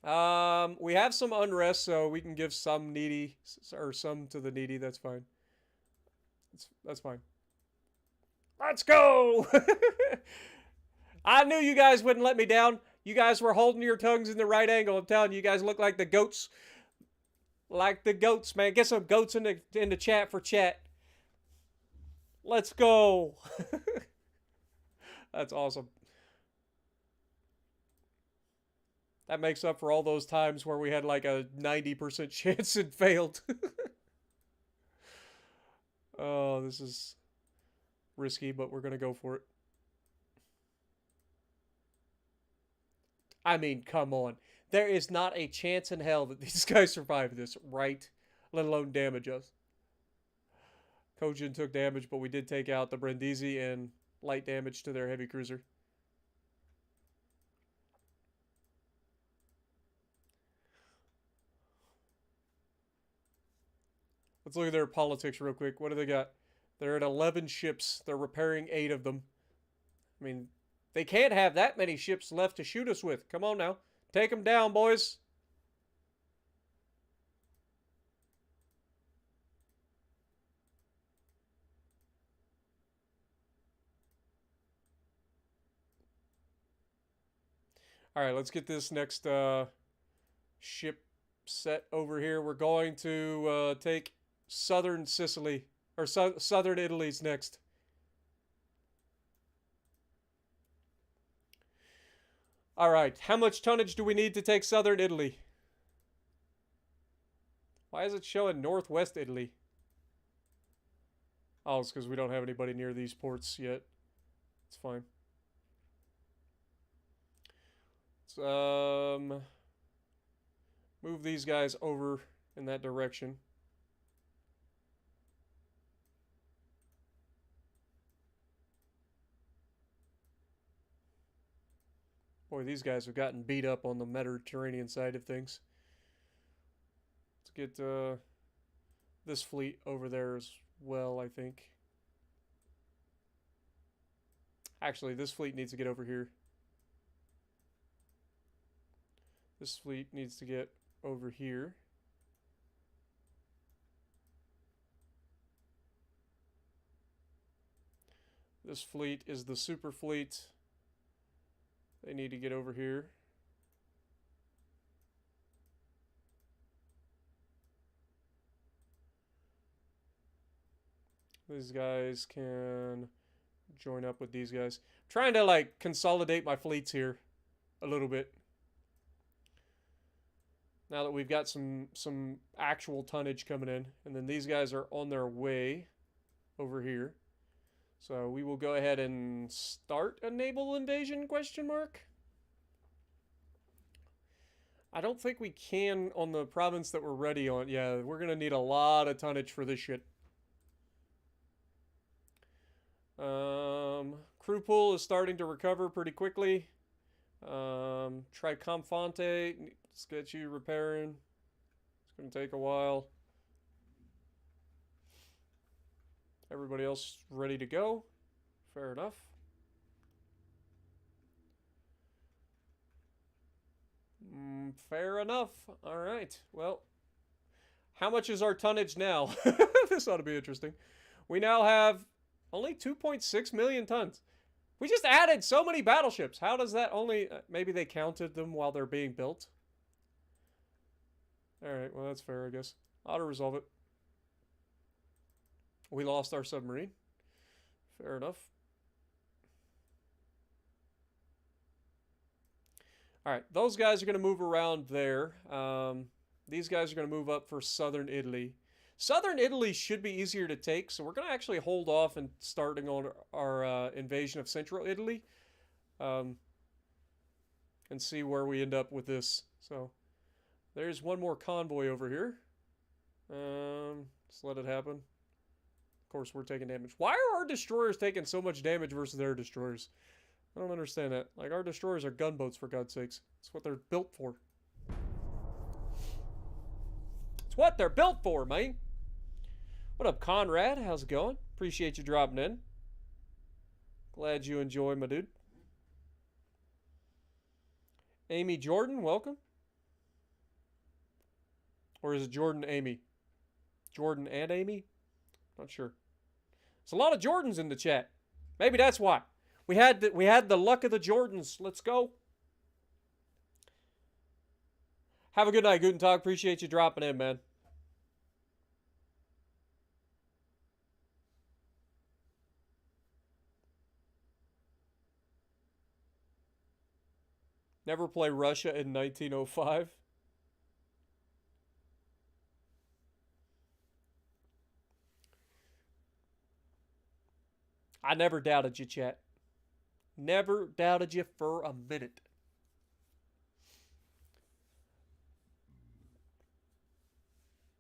We have some unrest, so we can give some needy, or some to the needy. That's fine. That's fine. Let's go! I knew you guys wouldn't let me down. You guys were holding your tongues in the right angle. I'm telling you, you guys look like the goats. Like the goats, man. Get some goats in the chat for chat. Let's go. That's awesome. That makes up for all those times where we had like a 90% chance and failed. Oh, this is risky, but we're going to go for it. I mean, come on. There is not a chance in hell that these guys survive this, right? Let alone damage us. Kojin took damage, but we did take out the Brindisi and light damage to their heavy cruiser. Let's look at their politics real quick. What do they got? They're at 11 ships. They're repairing 8 of them. I mean, they can't have that many ships left to shoot us with. Come on now. Take them down, boys. All right, let's get this next ship set over here. We're going to take southern Sicily, or southern Italy's next. All right, how much tonnage do we need to take southern Italy? Why is it showing northwest Italy? Oh, it's because we don't have anybody near these ports yet. It's fine. Let's move these guys over in that direction. Boy, these guys have gotten beat up on the Mediterranean side of things. Let's get this fleet over there as well, I think. Actually, this fleet needs to get over here. This fleet needs to get over here. This fleet is the super fleet. They need to get over here. These guys can join up with these guys. I'm trying to like consolidate my fleets here a little bit. Now that we've got some actual tonnage coming in. And then these guys are on their way over here. So we will go ahead and start a naval invasion, question mark? I don't think we can on the province that we're ready on. Yeah, we're going to need a lot of tonnage for this shit. Crew pool is starting to recover pretty quickly. Triconfante, let's get you repairing. It's going to take a while. Everybody else ready to go. Fair enough. Fair enough. All right. Well, how much is our tonnage now? This ought to be interesting. We now have only 2.6 million tons. We just added so many battleships. How does that only... maybe they counted them while they're being built. All right. Well, that's fair, I guess. Auto-resolve it. We lost our submarine. Fair enough. All right, those guys are going to move around there. These guys are going to move up for southern Italy. Southern Italy should be easier to take, so we're going to actually hold off and starting on our invasion of central Italy. And see where we end up with this. So, there's one more convoy over here. Just let it happen. Of course, we're taking damage. Why are our destroyers taking so much damage versus their destroyers? I don't understand that. Like, our destroyers are gunboats, for God's sakes. It's what they're built for. It's what they're built for, man. What up, Conrad? How's it going? Appreciate you dropping in. Glad you enjoy, my dude. Amy Jordan, welcome. Or is it Jordan Amy? Jordan and Amy? Not sure. There's a lot of Jordans in the chat. Maybe that's why. We had the luck of the Jordans. Let's go. Have a good night, Guten Tag. Appreciate you dropping in, man. Never play Russia in 1905. I never doubted you, chat. Never doubted you for a minute.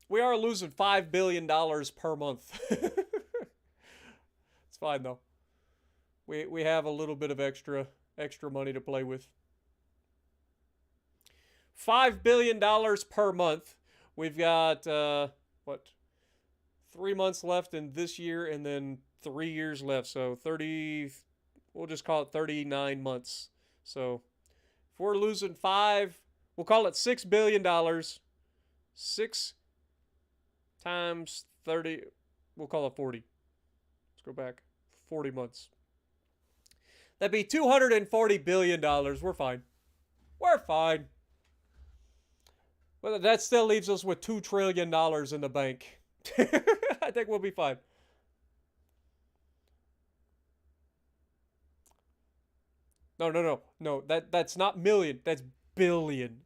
We are losing $5 billion per month. It's fine, though. We have a little bit of extra money to play with. $5 billion per month. We've got, what, 3 months left in this year and then 3 years left. So 30, we'll just call it 39 months. So if we're losing we'll call it $6 billion. 6 times 30, we'll call it 40. Let's go back. 40 months. That'd be $240 billion. We're fine. We're fine. Well, that still leaves us with $2 trillion in the bank. I think we'll be fine. No. That's not million. That's billion.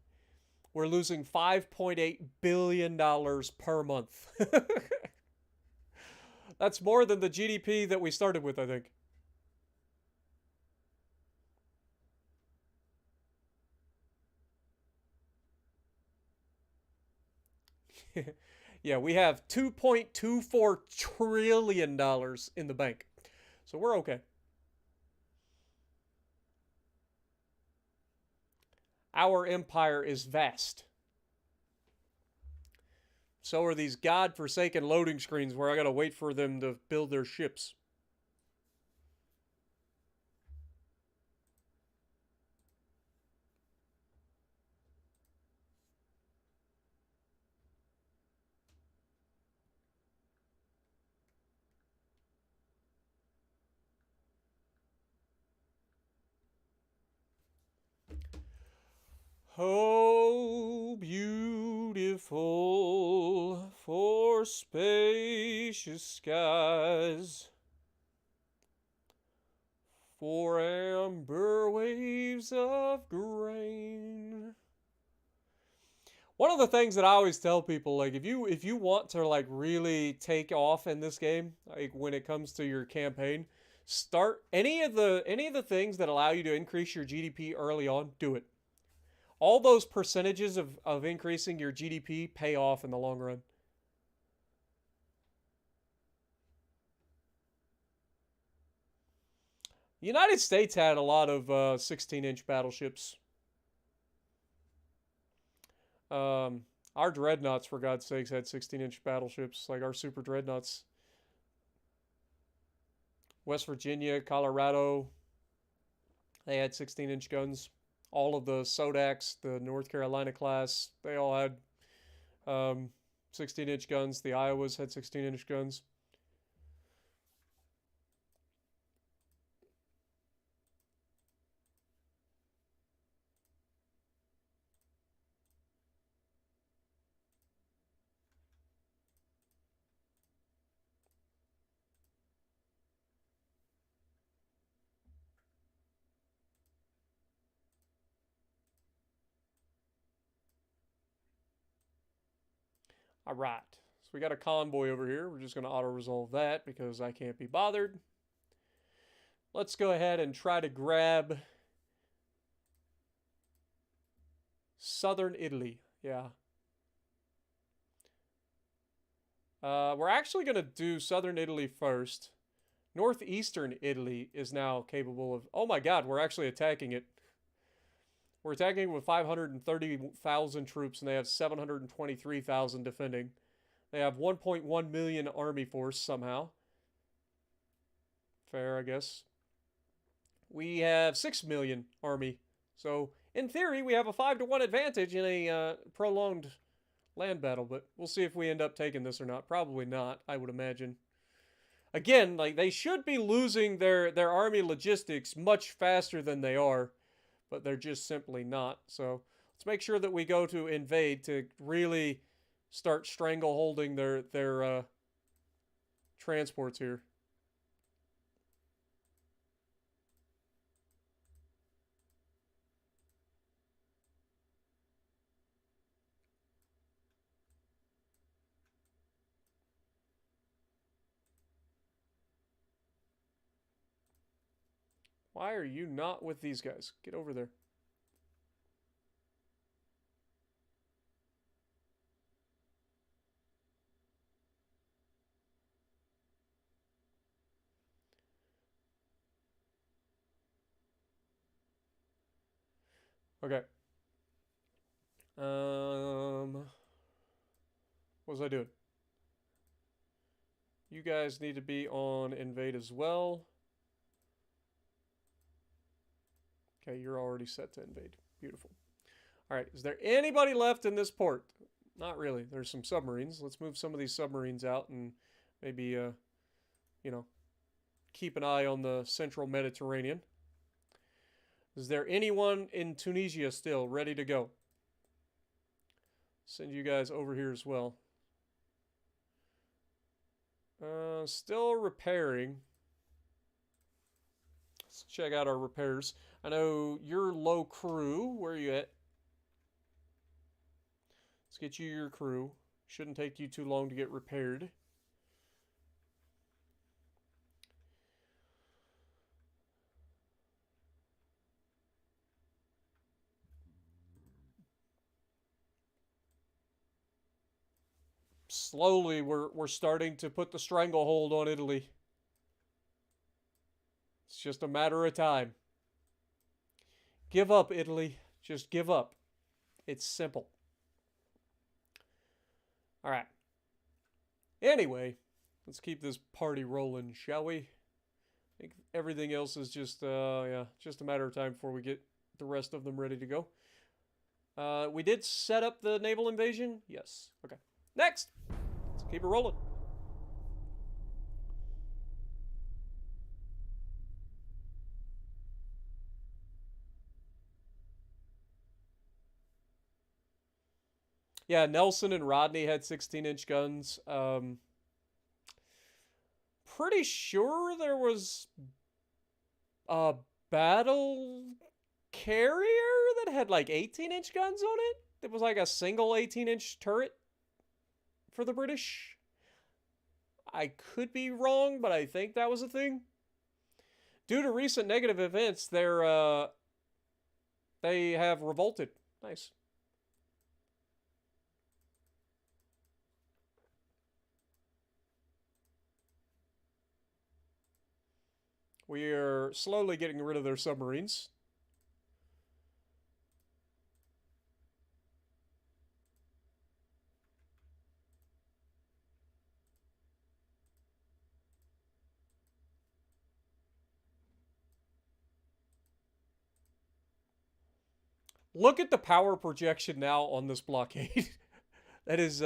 We're losing $5.8 billion per month. That's more than the GDP that we started with, I think. Yeah, we have $2.24 trillion in the bank. So we're okay. Our empire is vast. So are these godforsaken loading screens where I gotta wait for them to build their ships. Oh, beautiful for spacious skies, for amber waves of grain. One of the things that I always tell people, like if you want to like really take off in this game, like when it comes to your campaign, start any of the things that allow you to increase your GDP early on, do it. All those percentages of increasing your GDP pay off in the long run. The United States had a lot of 16-inch battleships. Our Dreadnoughts, for God's sakes, had 16-inch battleships, like our Super Dreadnoughts. West Virginia, Colorado, they had 16-inch guns. All of the Sodaks, the North Carolina class, they all had 16-inch guns. The Iowas had 16-inch guns. All right. So we got a convoy over here. We're just going to auto-resolve that because I can't be bothered. Let's go ahead and try to grab southern Italy. Yeah. We're actually going to do southern Italy first. Northeastern Italy is now capable of... Oh my god, we're actually attacking it. We're attacking with 530,000 troops, and they have 723,000 defending. They have 1.1 million army force somehow. Fair, I guess. We have 6 million army. So, in theory, we have a 5-to-1 advantage in a prolonged land battle, but we'll see if we end up taking this or not. Probably not, I would imagine. Again, like, they should be losing their army logistics much faster than they are, but they're just simply not. So Let's make sure that we go to invade to really start strangleholding their transports here. Why are you not with these guys? Get over there. Okay. What was I doing? You guys need to be on invade as well. Okay, you're already set to invade. Beautiful. All right, is there anybody left in this port? Not really. There's some submarines. Let's move some of these submarines out and maybe, you know, keep an eye on the central Mediterranean. Is there anyone in Tunisia still ready to go? Send you guys over here as well. Still repairing. Let's check out our repairs. I know you're low crew. Where are you at? Let's get you your crew. Shouldn't take you too long to get repaired. Slowly, we're starting to put the stranglehold on Italy. It's just a matter of time. Give up, Italy. Just give up. It's simple. All right. Anyway, let's keep this party rolling, shall we? I think everything else is just, just a matter of time before we get the rest of them ready to go. We did set up the naval invasion? Yes. Okay. Next! Let's keep it rolling. Yeah, Nelson and Rodney had 16-inch guns. Pretty sure there was a battle carrier that had like 18-inch guns on it. It was like a single 18-inch turret for the British. I could be wrong, but I think that was a thing. Due to recent negative events, they have revolted. Nice. We are slowly getting rid of their submarines. Look at the power projection now on this blockade. That is,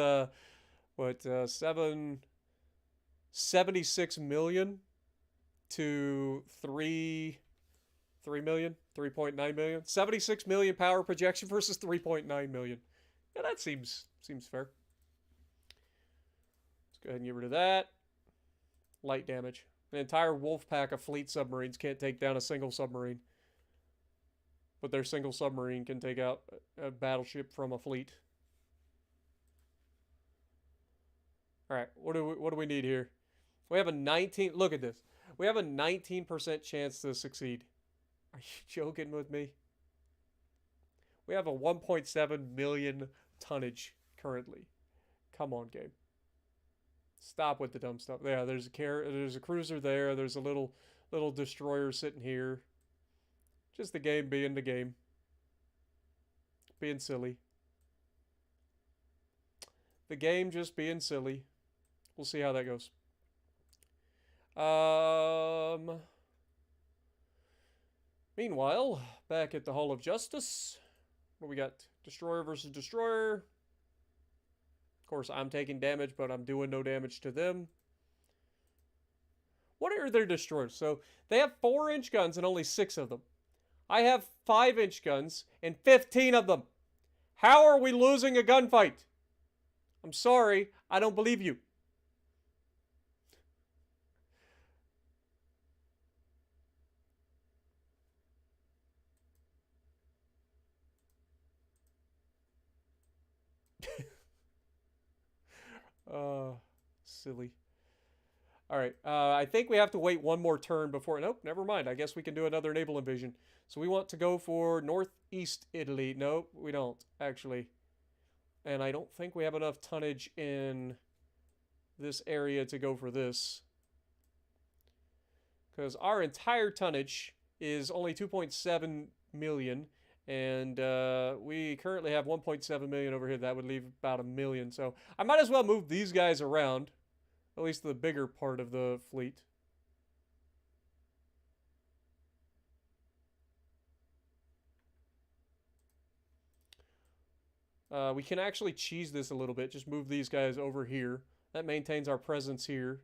76 million to 3 million, 3.9 million. 76 million power projection versus 3.9 million. Yeah, that seems fair. Let's go ahead and get rid of that. Light damage. An entire wolf pack of fleet submarines can't take down a single submarine. But their single submarine can take out a battleship from a fleet. All right, what do we need here? We have a 19. Look at this. We have a 19% chance to succeed. Are you joking with me? We have a 1.7 million tonnage currently. Come on, game. Stop with the dumb stuff. Yeah, there's a cruiser there. There's a little destroyer sitting here. Just the game being the game. Being silly. The game just being silly. We'll see how that goes. Meanwhile, back at the Hall of Justice, what we got? Destroyer versus destroyer. Of course, I'm taking damage, but I'm doing no damage to them. What are their destroyers? So they have 4-inch guns and only 6 of them. I have 5-inch guns and 15 of them. How are we losing a gunfight? I'm sorry, I don't believe you. Silly. All right, I think we have to wait one more turn before... Nope, never mind. I guess we can do another naval invasion. So we want to go for northeast Italy. Nope, we don't, actually. And I don't think we have enough tonnage in this area to go for this. Because our entire tonnage is only 2.7 million. And we currently have 1.7 million over here. That would leave about 1 million. So I might as well move these guys around. At least the bigger part of the fleet. We can actually cheese this a little bit. Just move these guys over here. That maintains our presence here.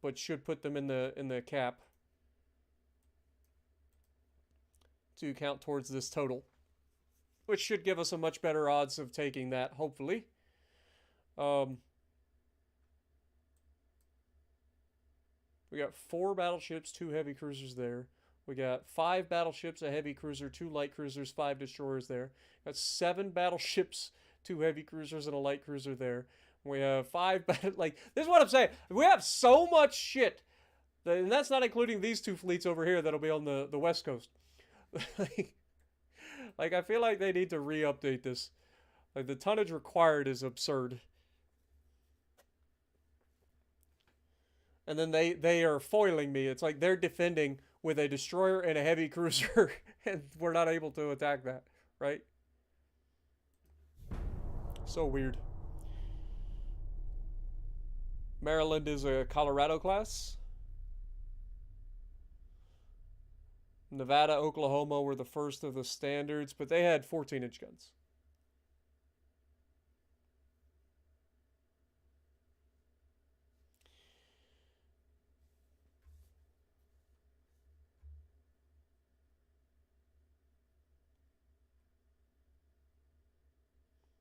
But should put them in the cap. To count towards this total. Which should give us a much better odds of taking that, hopefully. We got 4 battleships, 2 heavy cruisers there. We got 5 battleships, a heavy cruiser, 2 light cruisers, 5 destroyers there. Got 7 battleships, 2 heavy cruisers, and a light cruiser there. We have 5 like, this is what I'm saying. We have so much shit. And that's not including these 2 fleets over here that'll be on the west coast. Like, I feel like they need to re-update this. Like, the tonnage required is absurd. And then they are foiling me. It's like they're defending with a destroyer and a heavy cruiser, and we're not able to attack that, right? So weird. Maryland is a Colorado class. Nevada, Oklahoma were the first of the standards, but they had 14-inch guns.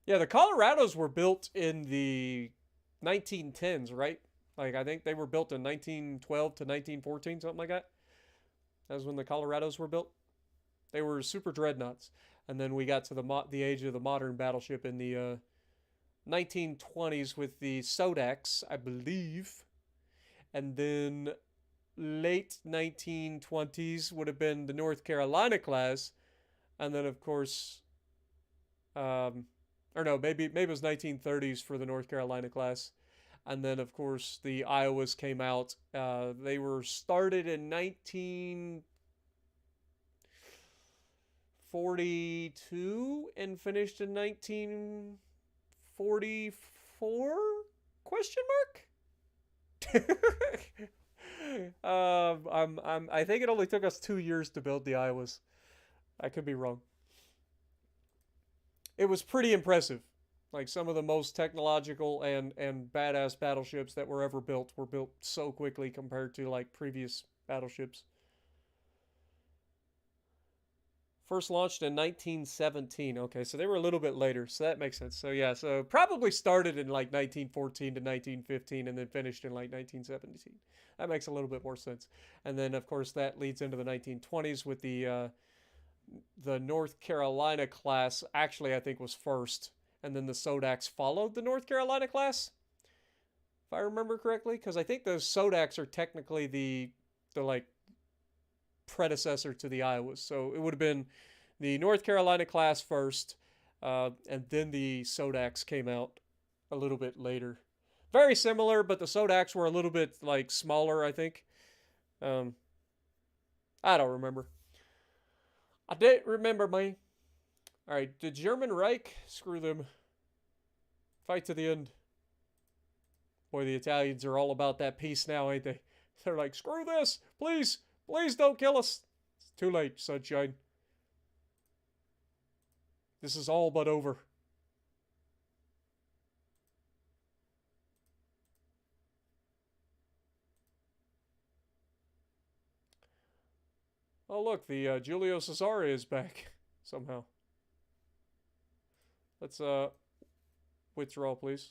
Yeah, the Colorados were built in the 1910s, right? Like, I think they were built in 1912 to 1914, something like that. That was when the Colorados were built. They were super dreadnoughts. And then we got to the age of the modern battleship in the 1920s with the Sodaks, I believe. And then late 1920s would have been the North Carolina class. And then, of course... or no, maybe it was 1930s for the North Carolina class. And then, of course, the Iowas came out. They were started in 1942 and finished in 1944? Question mark? I think it only took us 2 years to build the Iowas. I could be wrong. It was pretty impressive. Like, some of the most technological and badass battleships that were ever built were built so quickly compared to, like, previous battleships. First launched in 1917. Okay, so they were a little bit later, so that makes sense. So, yeah, so probably started in, like, 1914 to 1915 and then finished in, like, 1917. That makes a little bit more sense. And then, of course, that leads into the 1920s with the North Carolina class. Actually, I think was first. And then the Sodaks followed the North Carolina class, if I remember correctly, because I think those Sodaks are technically the like predecessor to the Iowas. So it would have been the North Carolina class first, and then the Sodaks came out a little bit later. Very similar, but the Sodaks were a little bit like smaller, I think. I don't remember. I didn't remember, me. Alright, the German Reich, screw them. Fight to the end. Boy, the Italians are all about that peace now, ain't they? They're like, screw this! Please! Please don't kill us! It's too late, sunshine. This is all but over. Oh look, the Giulio Cesare is back. Somehow. Let's withdraw, please.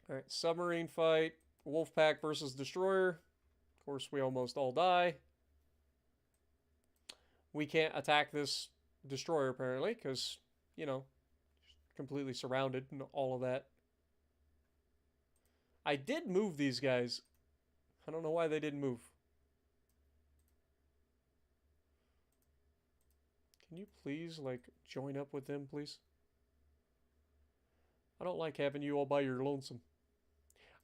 All right, submarine fight, Wolfpack versus Destroyer. Of course, we almost all die. We can't attack this Destroyer, apparently, because, you know, completely surrounded and all of that. I did move these guys. I don't know why they didn't move. Can you please, like, join up with them, please? I don't like having you all by your lonesome.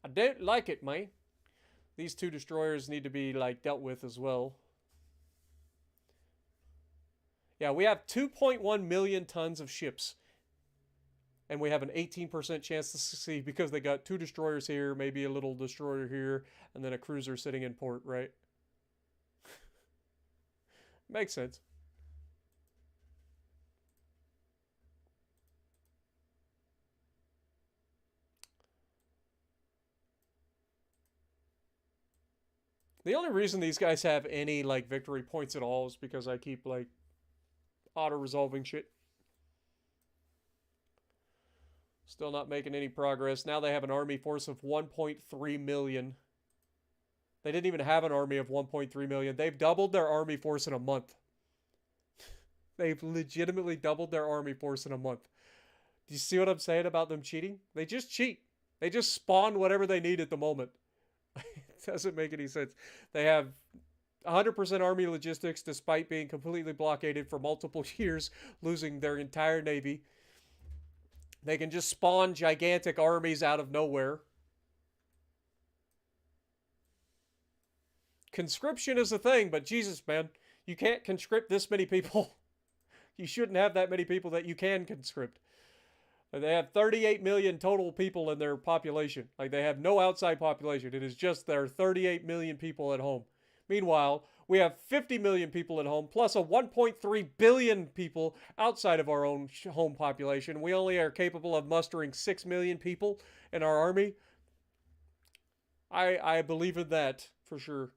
I don't like it, man. These two destroyers need to be, like, dealt with as well. Yeah, we have 2.1 million tons of ships. And we have an 18% chance to succeed because they got two destroyers here, maybe a little destroyer here, and then a cruiser sitting in port, right? Makes sense. The only reason these guys have any, like, victory points at all is because I keep, like, auto-resolving shit. Still not making any progress. Now they have an army force of 1.3 million. They didn't even have an army of 1.3 million. They've doubled their army force in a month. They've legitimately doubled their army force in a month. Do you see what I'm saying about them cheating? They just cheat. They just spawn whatever they need at the moment. It doesn't make any sense. They have 100% army logistics despite being completely blockaded for multiple years, losing their entire navy. They can just spawn gigantic armies out of nowhere. Conscription is a thing, but Jesus, man, you can't conscript this many people. You shouldn't have that many people that you can conscript. They have 38 million total people in their population. Like, they have no outside population. It is just their 38 million people at home. Meanwhile, we have 50 million people at home, plus a 1.3 billion people outside of our own home population. We only are capable of mustering 6 million people in our army. I believe in that, for sure.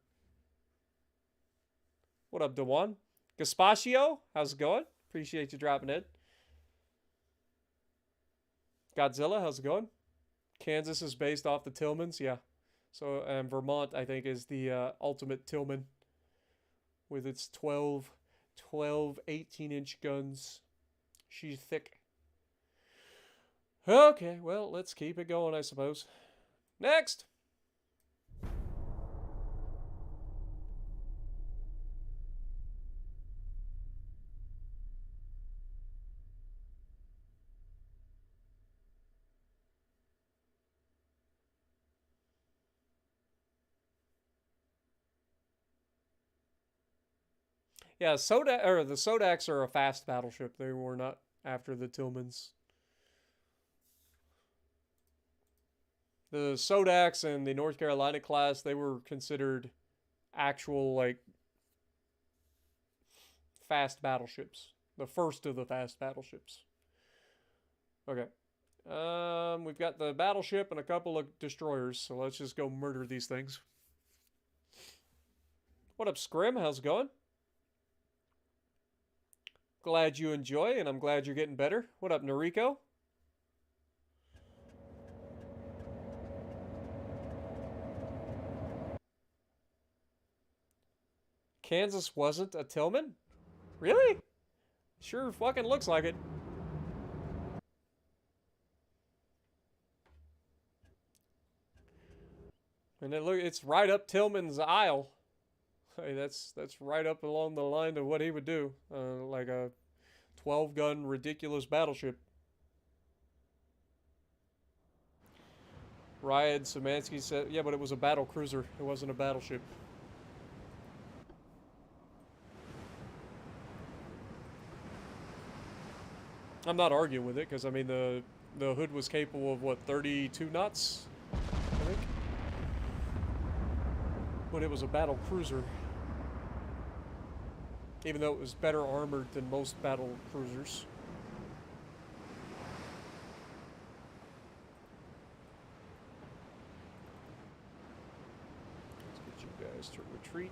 What up, Dewan? Gaspacio, how's it going? Appreciate you dropping in. Godzilla, how's it going? Kansas is based off the Tillmans, yeah. So Vermont, I think, is the ultimate Tillman with its 12 18-inch guns. She's thick. Okay, well, let's keep it going, I suppose. Next! Yeah, the Sodaks are a fast battleship. They were not after the Tillmans. The Sodaks and the North Carolina class, they were considered actual, like, fast battleships. The first of the fast battleships. Okay. We've got the battleship and a couple of destroyers, so let's just go murder these things. What up, Scrim? How's it going? Glad you enjoy, and I'm glad you're getting better. What up, Noriko? Kansas wasn't a Tillman? Really? Sure fucking looks like it. And then look, it's right up Tillman's aisle. Hey, that's right up along the line of what he would do. Like a 12-gun ridiculous battleship. Ryan Szymanski said, yeah, but it was a battle cruiser. It wasn't a battleship. I'm not arguing with it, because, I mean, the Hood was capable of, what, 32 knots? I think? But it was a battle cruiser. Even though it was better armored than most battle cruisers. Retreat.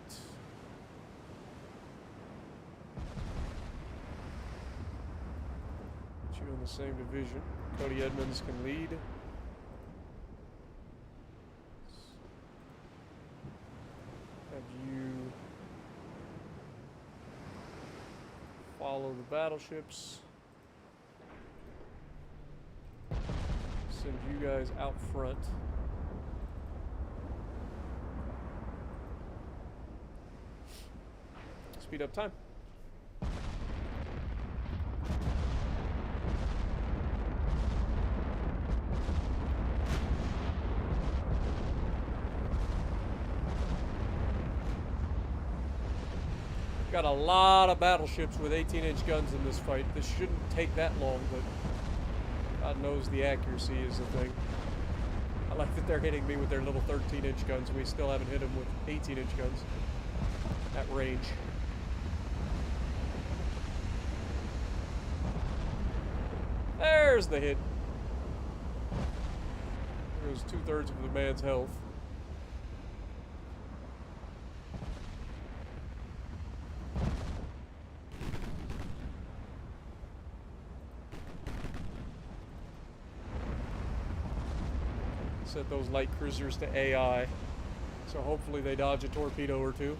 Put you in the same division. Cody Edmonds can lead. Have you follow the battleships. Send you guys out front. Speed up time. Got a lot of battleships with 18-inch guns in this fight. This shouldn't take that long, but God knows the accuracy is the thing. I like that they're hitting me with their little 13-inch guns. We still haven't hit them with 18-inch guns at range. There's the hit. There goes 2/3 of the man's health. Set those light cruisers to AI, so hopefully they dodge a torpedo or two.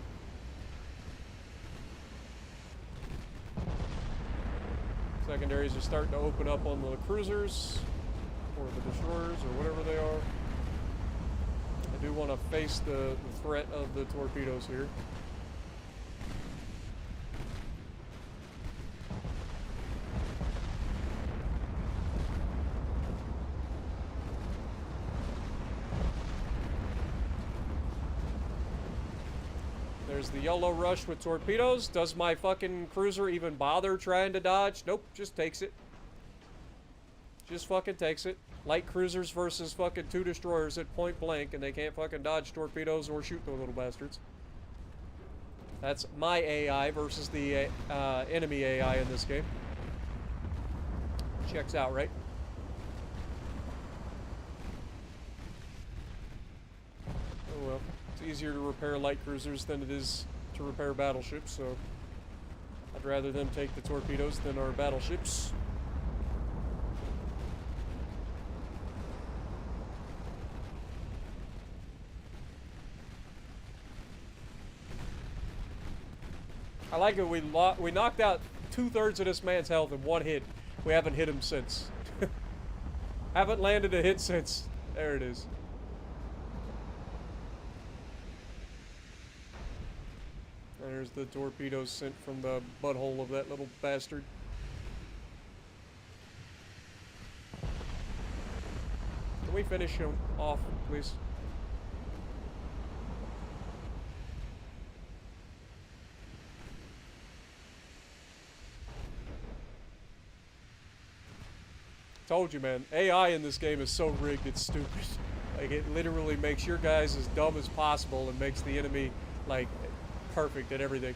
Secondaries are starting to open up on the cruisers, or the destroyers, or whatever they are. I do want to face the threat of the torpedoes here. There's the yellow rush with torpedoes. Does my fucking cruiser even bother trying to dodge? Nope, just takes it. Just fucking takes it. Light cruisers versus fucking 2 destroyers at point blank, and they can't fucking dodge torpedoes or shoot the little bastards. That's my AI versus the enemy AI in this game. Checks out, right? Oh well. It's easier to repair light cruisers than it is to repair battleships, so I'd rather them take the torpedoes than our battleships. I like it. We knocked out 2/3 of this man's health in one hit. We haven't hit him since. Haven't landed a hit since. There it is. There's the torpedoes sent from the butthole of that little bastard. Can we finish him off, please? Told you, man. AI in this game is so rigged, it's stupid. Like, it literally makes your guys as dumb as possible and makes the enemy, like, perfect at everything.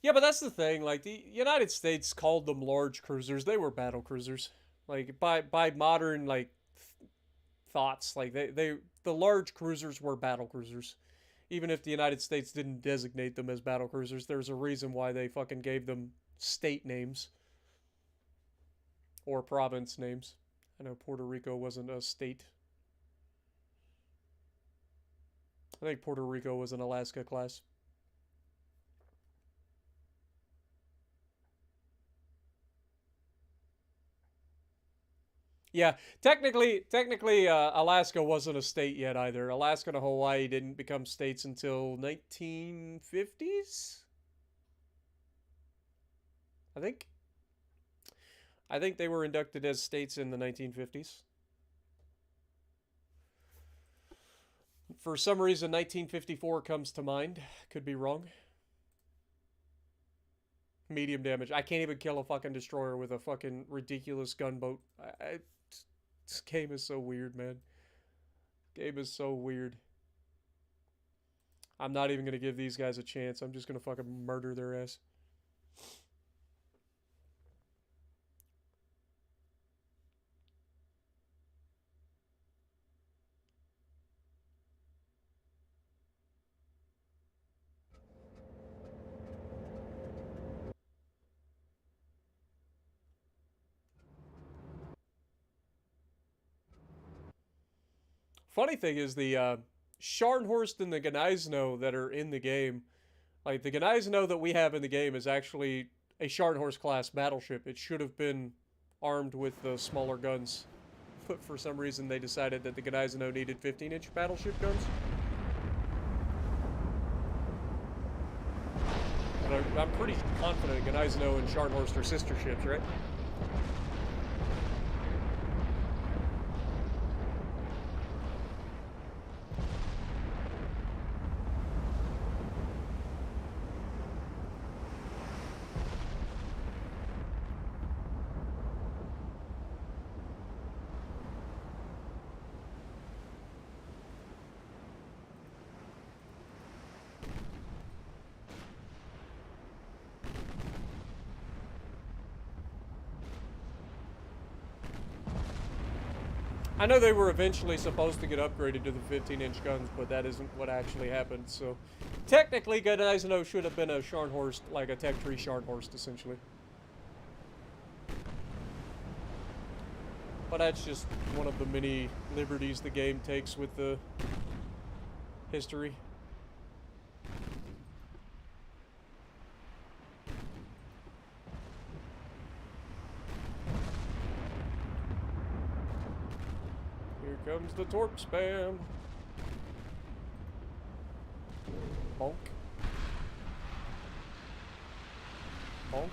Yeah, but that's the thing. Like, the United States called them large cruisers. They were battle cruisers. Like, by modern, like, thoughts. Like, the large cruisers were battle cruisers. Even if the United States didn't designate them as battle cruisers, there's a reason why they fucking gave them state names. Or province names. I know Puerto Rico wasn't a state. I think Puerto Rico was an Alaska class. Yeah, technically, Alaska wasn't a state yet either. Alaska and Hawaii didn't become states until 1950s. I think. I think they were inducted as states in the 1950s. For some reason, 1954 comes to mind. Could be wrong. Medium damage. I can't even kill a fucking destroyer with a fucking ridiculous gunboat. This game is so weird, man. Game is so weird. I'm not even gonna give these guys a chance. I'm just gonna fucking murder their ass. Funny thing is the Scharnhorst and the Gneisno that are in the game, like the Gneisno that we have in the game is actually a Scharnhorst class battleship. It should have been armed with the smaller guns, but for some reason they decided that the Gneisno needed 15-inch battleship guns. But I'm pretty confident Gneisno and Scharnhorst are sister ships, right? I know they were eventually supposed to get upgraded to the 15-inch guns, but that isn't what actually happened. So, technically, Gneisno should have been a Scharnhorst, like a Tech 3 Scharnhorst, essentially. But that's just one of the many liberties the game takes with the history. Here comes the torp spam. Bonk. Bonk.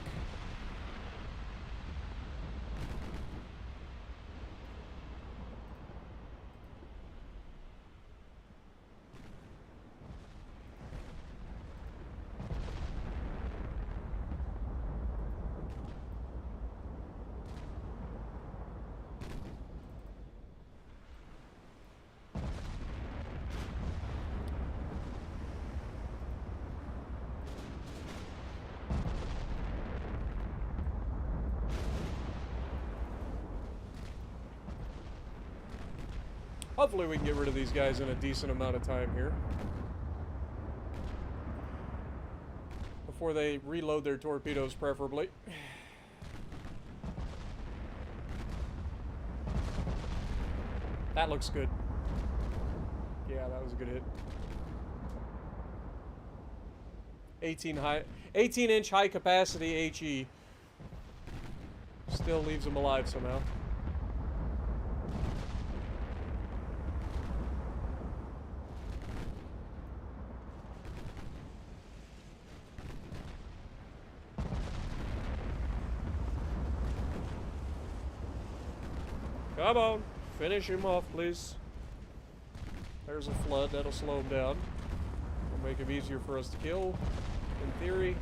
Hopefully we can get rid of these guys in a decent amount of time here. Before they reload their torpedoes, preferably. That looks good. Yeah, that was a good hit. 18-inch high capacity HE. Still leaves them alive somehow. Come on, finish him off, please. There's a flood, that'll slow him down. Will make him easier for us to kill, in theory.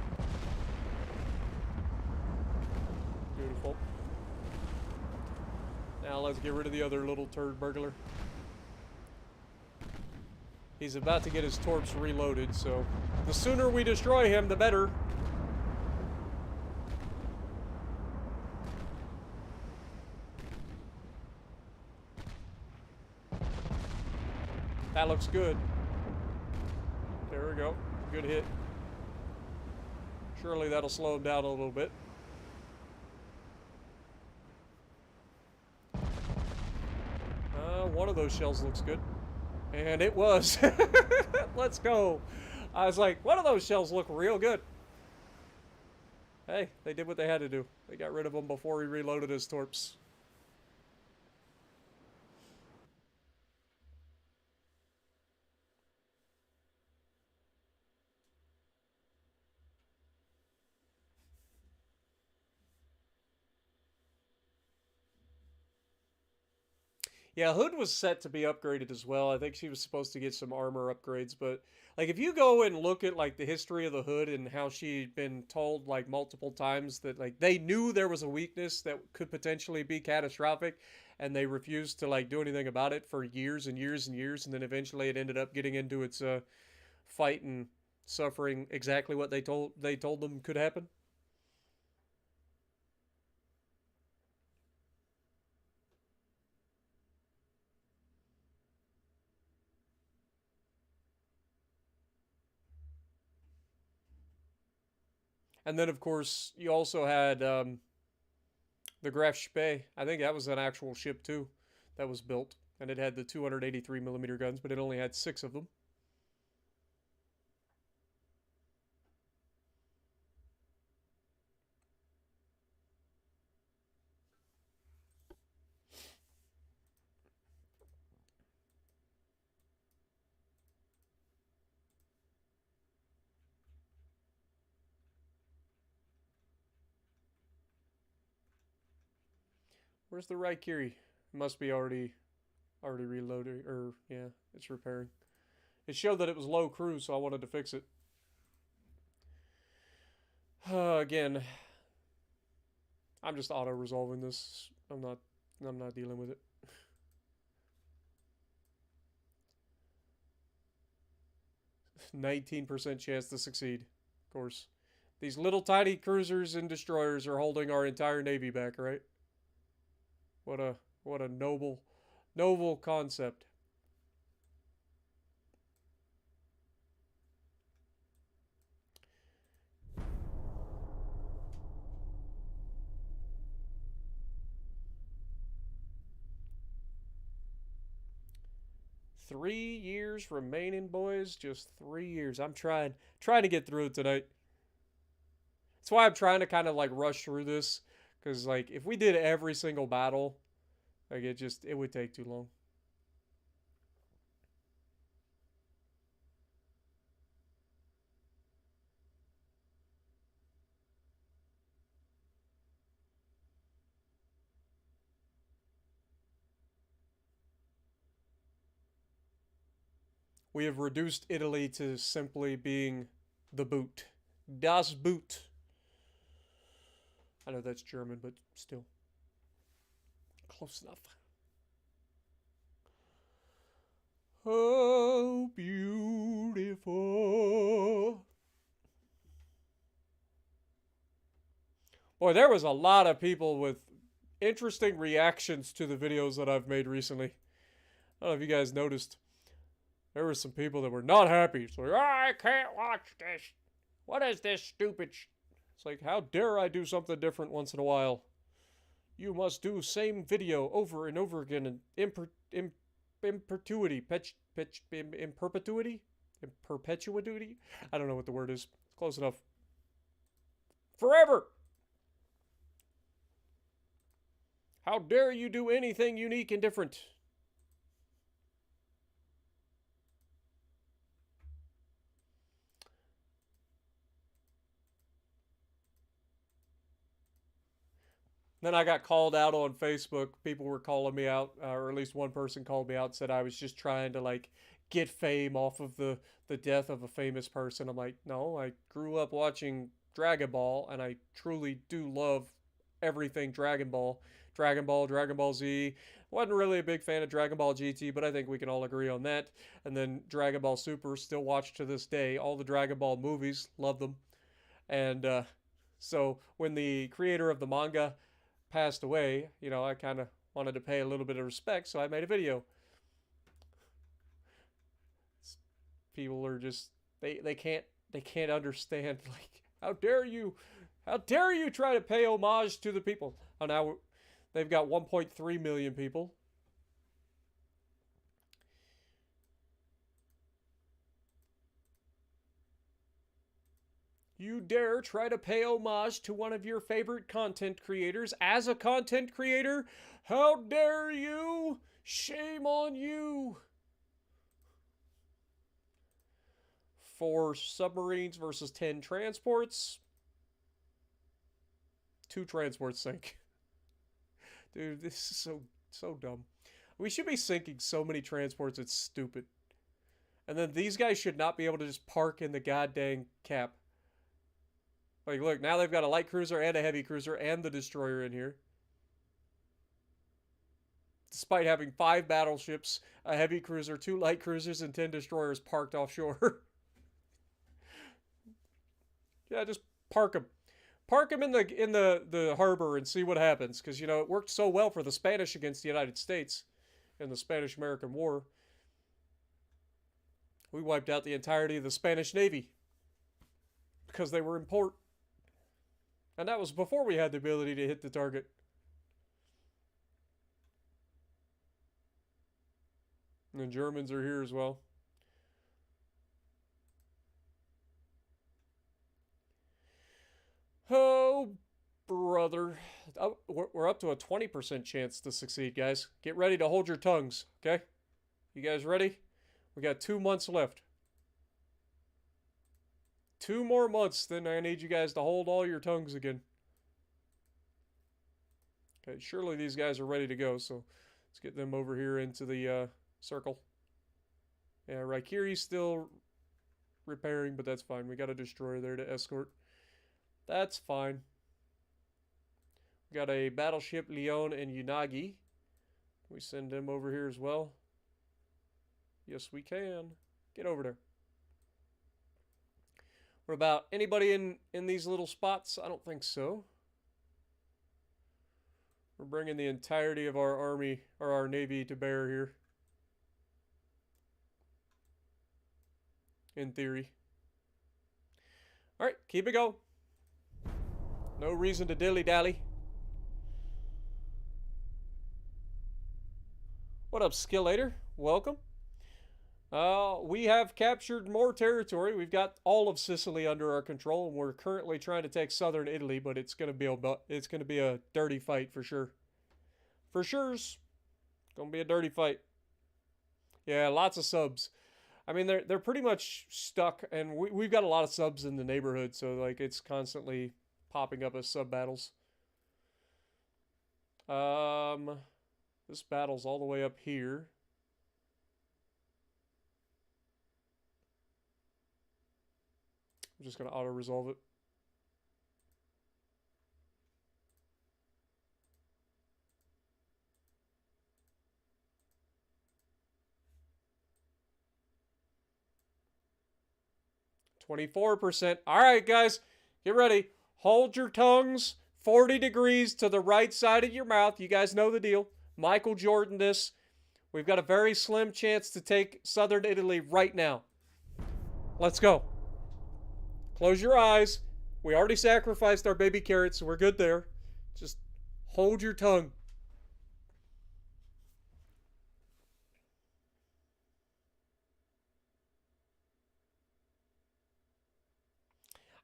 Beautiful. Now let's get rid of the other little turd burglar. He's about to get his torps reloaded, so the sooner we destroy him, the better. That looks good. There we go. Good hit. Surely that'll slow him down a little bit. One of those shells looks good. And it was. Let's go. I was like, one of those shells look real good. Hey, they did what they had to do. They got rid of him before he reloaded his torps. Yeah, Hood was set to be upgraded as well. I think she was supposed to get some armor upgrades, but like if you go and look at like the history of the Hood and how she'd been told like multiple times that like they knew there was a weakness that could potentially be catastrophic and they refused to like do anything about it for years and years and years, and then eventually it ended up getting into its fight and suffering exactly what they told them could happen. And then of course you also had the Graf Spee. I think that was an actual ship too that was built, and it had the 283 millimeter guns, but it only had 6 of them. 'Where's the Raikiri? It must be already reloaded, or yeah, it's repairing. It showed that it was low crew, so I wanted to fix it. Again, I'm just auto resolving this. I'm not dealing with it. 19% chance to succeed. Of course, these little tiny cruisers and destroyers are holding our entire navy back, right? What a what a noble concept. 3 years remaining, boys. Just 3 years. I'm trying to get through it tonight. That's why I'm trying to kind of like rush through this, because like if we did every single battle, like it would take too long. We have reduced Italy to simply being the boot. Das Boot. I know that's German, but still. Close enough. Oh, beautiful. Boy, there was a lot of people with interesting reactions to the videos that I've made recently. I don't know if you guys noticed. There were some people that were not happy. It's like, oh, I can't watch this. What is this stupid It's like, how dare I do something different once in a while? You must do same video over and over again in perpetuity. In perpetuity? In perpetuity? I don't know what the word is. Close enough. Forever! How dare you do anything unique and different? Then I got called out on Facebook. People were calling me out, or at least one person called me out and said I was just trying to like get fame off of the death of a famous person. I'm like, no, I grew up watching Dragon Ball, and I truly do love everything Dragon Ball. Dragon Ball, Dragon Ball Z. Wasn't really a big fan of Dragon Ball GT, but I think we can all agree on that. And then Dragon Ball Super, still watch to this day. All the Dragon Ball movies, love them. And so when the creator of the manga passed away, I kind of wanted to pay a little bit of respect, so I made a video. People are just they can't understand like how dare you try to pay homage to the people. Oh, now they've got 1.3 million people. You dare try to pay homage to one of your favorite content creators as a content creator? How dare you? Shame on you. 4 submarines versus 10 transports. 2 transports sink. Dude, this is so dumb. We should be sinking so many transports, it's stupid. And then these guys should not be able to just park in the goddamn cap. Like, look, now they've got a light cruiser and a heavy cruiser and the destroyer in here. Despite having 5 battleships, a heavy cruiser, 2 light cruisers, and 10 destroyers parked offshore. Yeah, just park them. Park them in the harbor and see what happens. Because, you know, it worked so well for the Spanish against the United States in the Spanish-American War. We wiped out the entirety of the Spanish Navy. Because they were in port. And that was before we had the ability to hit the target. And the Germans are here as well. Oh, brother. Oh, we're up to a 20% chance to succeed, guys. Get ready to hold your tongues, okay? You guys ready? We got 2 months left. 2 more months, then I need you guys to hold all your tongues again. Okay, surely these guys are ready to go, so let's get them over here into the circle. Yeah, Raikiri's still repairing, but that's fine. We got a destroyer there to escort. That's fine. We got a battleship, Leon and Unagi. We send them over here as well. Yes, we can. Get over there. What about anybody in these little spots? I don't think so. We're bringing the entirety of our army, or our navy, to bear here. In theory. Alright, keep it going. No reason to dilly-dally. What up, Skillator? Welcome. We have captured more territory. We've got all of Sicily under our control, and we're currently trying to take southern Italy, but it's gonna be a dirty fight for sure. For sure's gonna be a dirty fight. Yeah, lots of subs. I mean, they're pretty much stuck, and we've got a lot of subs in the neighborhood, so like it's constantly popping up as sub battles. This battle's all the way up here. I'm just gonna auto-resolve it. %. All right, guys, get ready. Hold your tongues 40 degrees to the right side of your mouth. You guys know the deal. Michael Jordan this. We've got a very slim chance to take southern Italy right now. Let's go. Close your eyes. We already sacrificed our baby carrots, so we're good there. Just hold your tongue.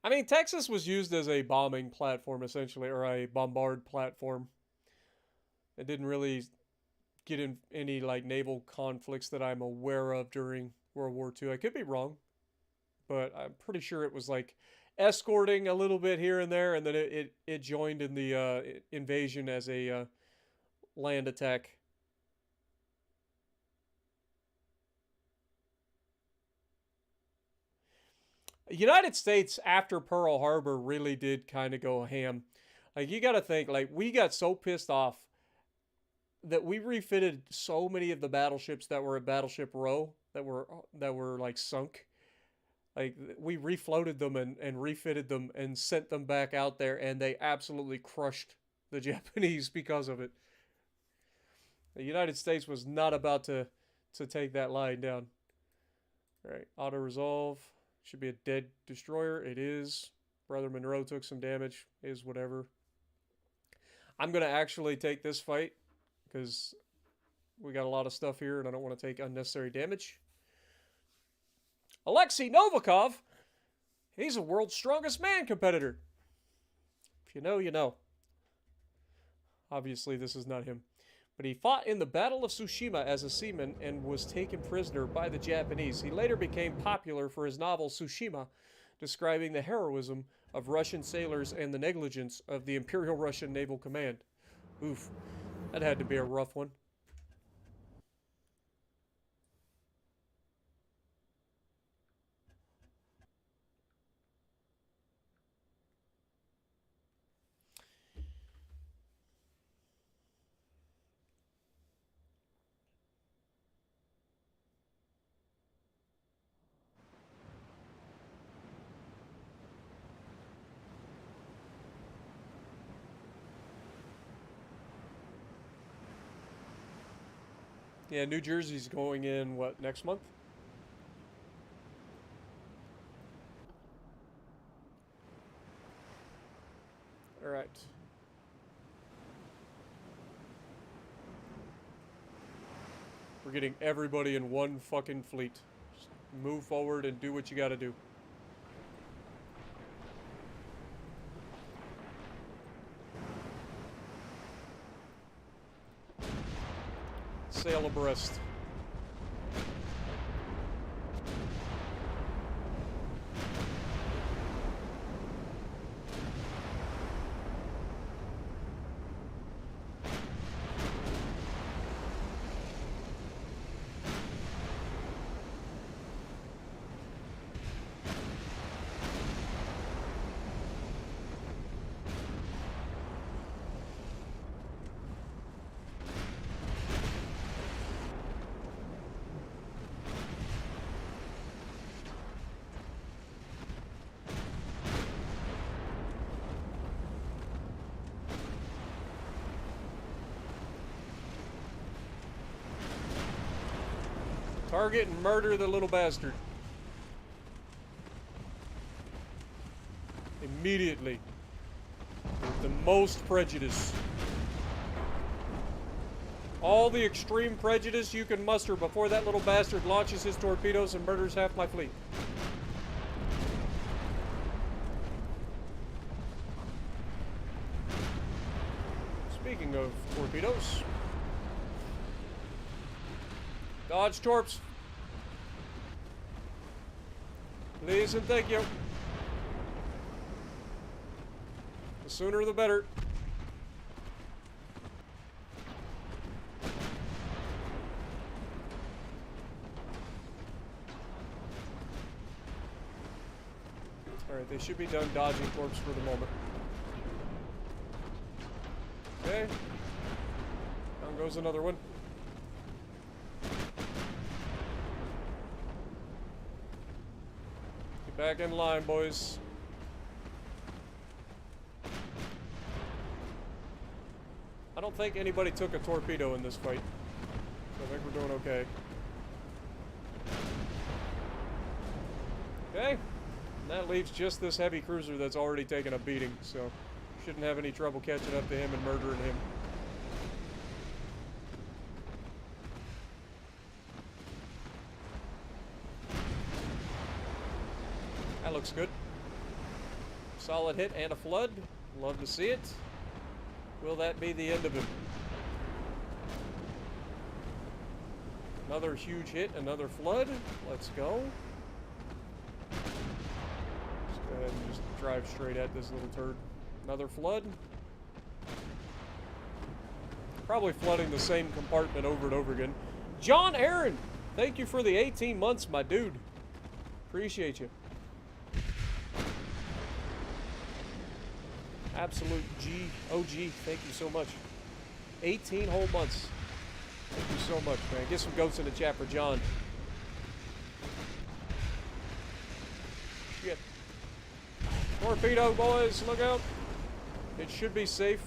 I mean, Texas was used as a bombing platform, essentially, or a bombard platform. It didn't really get in any, like, naval conflicts that I'm aware of during World War II. I could be wrong, but I'm pretty sure it was, like, escorting a little bit here and there, and then it joined in the invasion as a land attack. United States after Pearl Harbor really did kind of go ham. Like, you got to think, like, we got so pissed off that we refitted so many of the battleships that were at Battleship Row that were like sunk. Like, we refloated them and refitted them and sent them back out there, and they absolutely crushed the Japanese because of it. The United States was not about to take that line down. All right, auto-resolve. Should be a dead destroyer. It is. Brother Monroe took some damage. Is whatever. I'm going to actually take this fight because we got a lot of stuff here and I don't want to take unnecessary damage. Alexei Novikov. He's a world's strongest man competitor. If you know, you know. Obviously, this is not him. But he fought in the Battle of Tsushima as a seaman and was taken prisoner by the Japanese. He later became popular for his novel Tsushima, describing the heroism of Russian sailors and the negligence of the Imperial Russian Naval Command. Oof, that had to be a rough one. Yeah, New Jersey's going in, what, next month? Alright. We're getting everybody in one fucking fleet. Just move forward and do what you gotta do. Sail abreast. Target and murder the little bastard. Immediately. With the most prejudice. All the extreme prejudice you can muster before that little bastard launches his torpedoes and murders half my fleet. Speaking of torpedoes. Dodge torps. Please and thank you. The sooner the better. Alright, they should be done dodging torps for the moment. Okay. Down goes another one. Get back in line, boys. I don't think anybody took a torpedo in this fight. So I think we're doing okay. Okay. And that leaves just this heavy cruiser that's already taken a beating, so shouldn't have any trouble catching up to him and murdering him. That looks good. Solid hit and a flood. Love to see it. Will that be the end of him? Another huge hit, another flood. Let's go. Let's go ahead and just drive straight at this little turd. Another flood. Probably flooding the same compartment over and over again. John Aaron, thank you for the 18 months, my dude. Appreciate you. Absolute OG, thank you so much. 18 whole months. Thank you so much, man. Get some goats in the chat for John. Shit. Torpedo, boys, look out. It should be safe.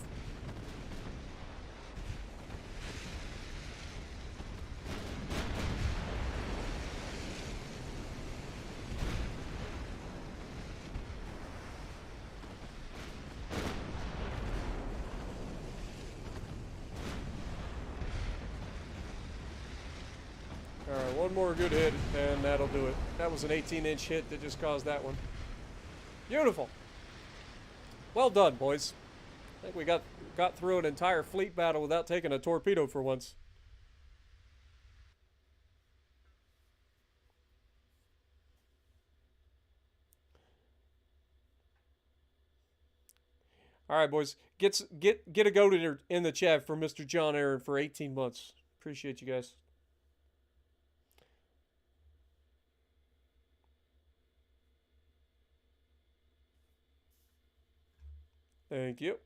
Alright, one more good hit, and that'll do it. That was an 18-inch hit that just caused that one. Beautiful. Well done, boys. I think we got through an entire fleet battle without taking a torpedo for once. Alright, boys. Get a goat in the chat for Mr. John Aaron for 18 months. Appreciate you guys. Thank you.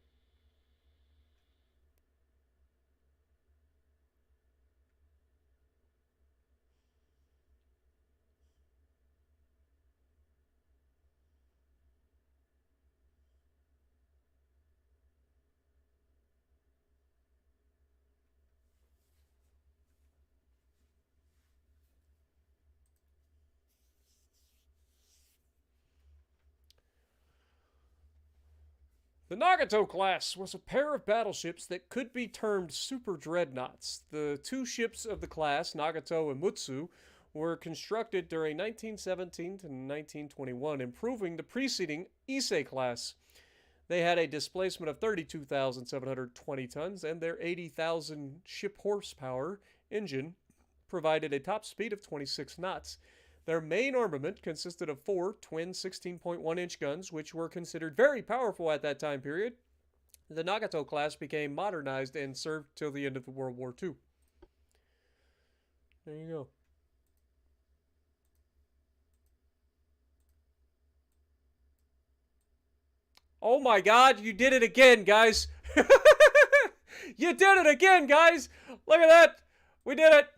The Nagato class was a pair of battleships that could be termed super dreadnoughts. The two ships of the class, Nagato and Mutsu, were constructed during 1917 to 1921, improving the preceding Issei class. They had a displacement of 32,720 tons, and their 80,000 ship horsepower engine provided a top speed of 26 knots. Their main armament consisted of 4 twin 16.1-inch guns, which were considered very powerful at that time period. The Nagato class became modernized and served till the end of World War II. There you go. Oh my god, you did it again, guys! You did it again, guys! Look at that! We did it!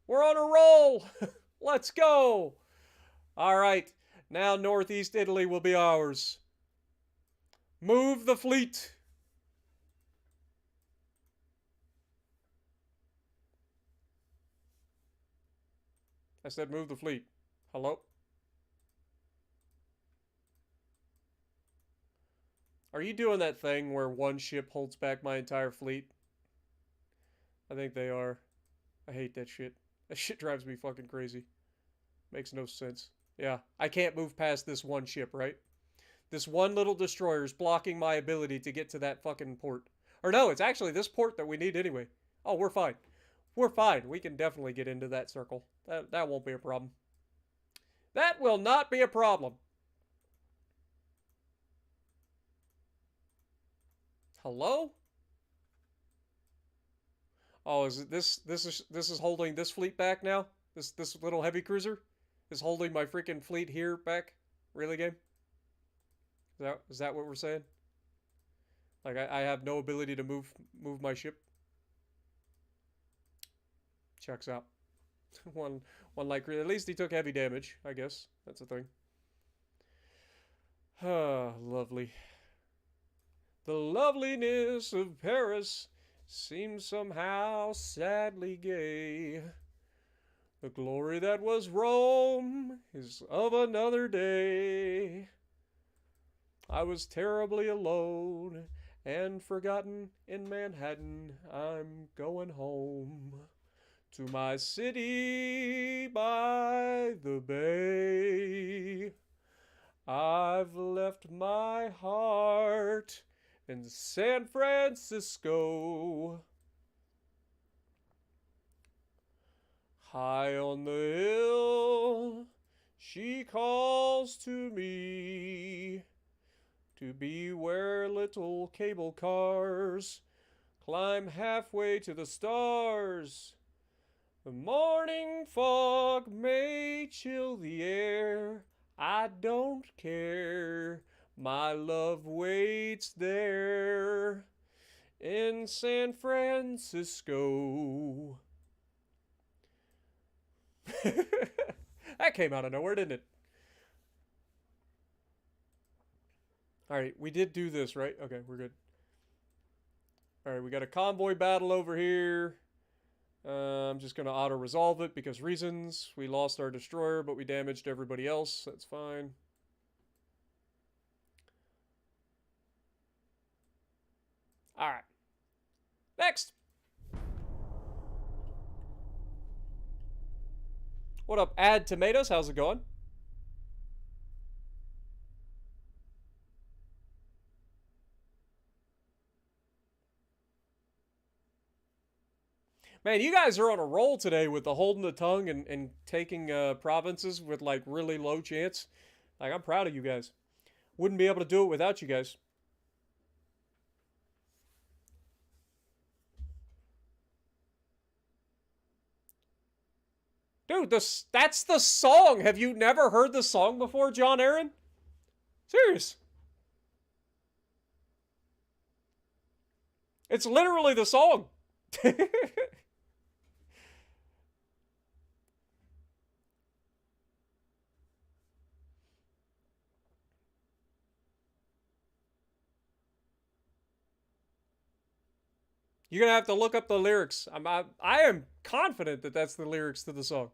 We're on a roll! Let's go! Alright, now Northeast Italy will be ours. Move the fleet! I said move the fleet. Hello? Are you doing that thing where one ship holds back my entire fleet? I think they are. I hate that shit. That shit drives me fucking crazy. Makes no sense. Yeah, I can't move past this one ship, right? This one little destroyer is blocking my ability to get to that fucking port. Or no, it's actually this port that we need anyway. Oh, we're fine. We're fine. We can definitely get into that circle. That won't be a problem. That will not be a problem. Hello? Oh, is it this is holding this fleet back now? This little heavy cruiser is holding my freaking fleet here back? Really, game? Is that what we're saying? Like I have no ability to move my ship? Checks out. one light cruiser. At least he took heavy damage, I guess. That's a thing. Ah, lovely. The loveliness of Paris seems somehow sadly gay. The glory that was Rome is of another day. I was terribly alone and forgotten in Manhattan. I'm going home to my city by the bay. I've left my heart in San Francisco. High on the hill, she calls to me to be where little cable cars climb halfway to the stars. The morning fog may chill the air, I don't care. My love waits there in San Francisco. That came out of nowhere, didn't it? Alright, we did do this, right? Okay, we're good. Alright, we got a convoy battle over here. I'm just going to auto-resolve it because reasons. We lost our destroyer, but we damaged everybody else. That's fine. Alright. Next! What up, Add Tomatoes? How's it going? Man, you guys are on a roll today with the holding the tongue and taking provinces with like really low chance. Like, I'm proud of you guys. Wouldn't be able to do it without you guys. Dude, that's the song. Have you never heard the song before, John Aaron? Serious. It's literally the song. You're gonna have to look up the lyrics. I am confident that that's the lyrics to the song.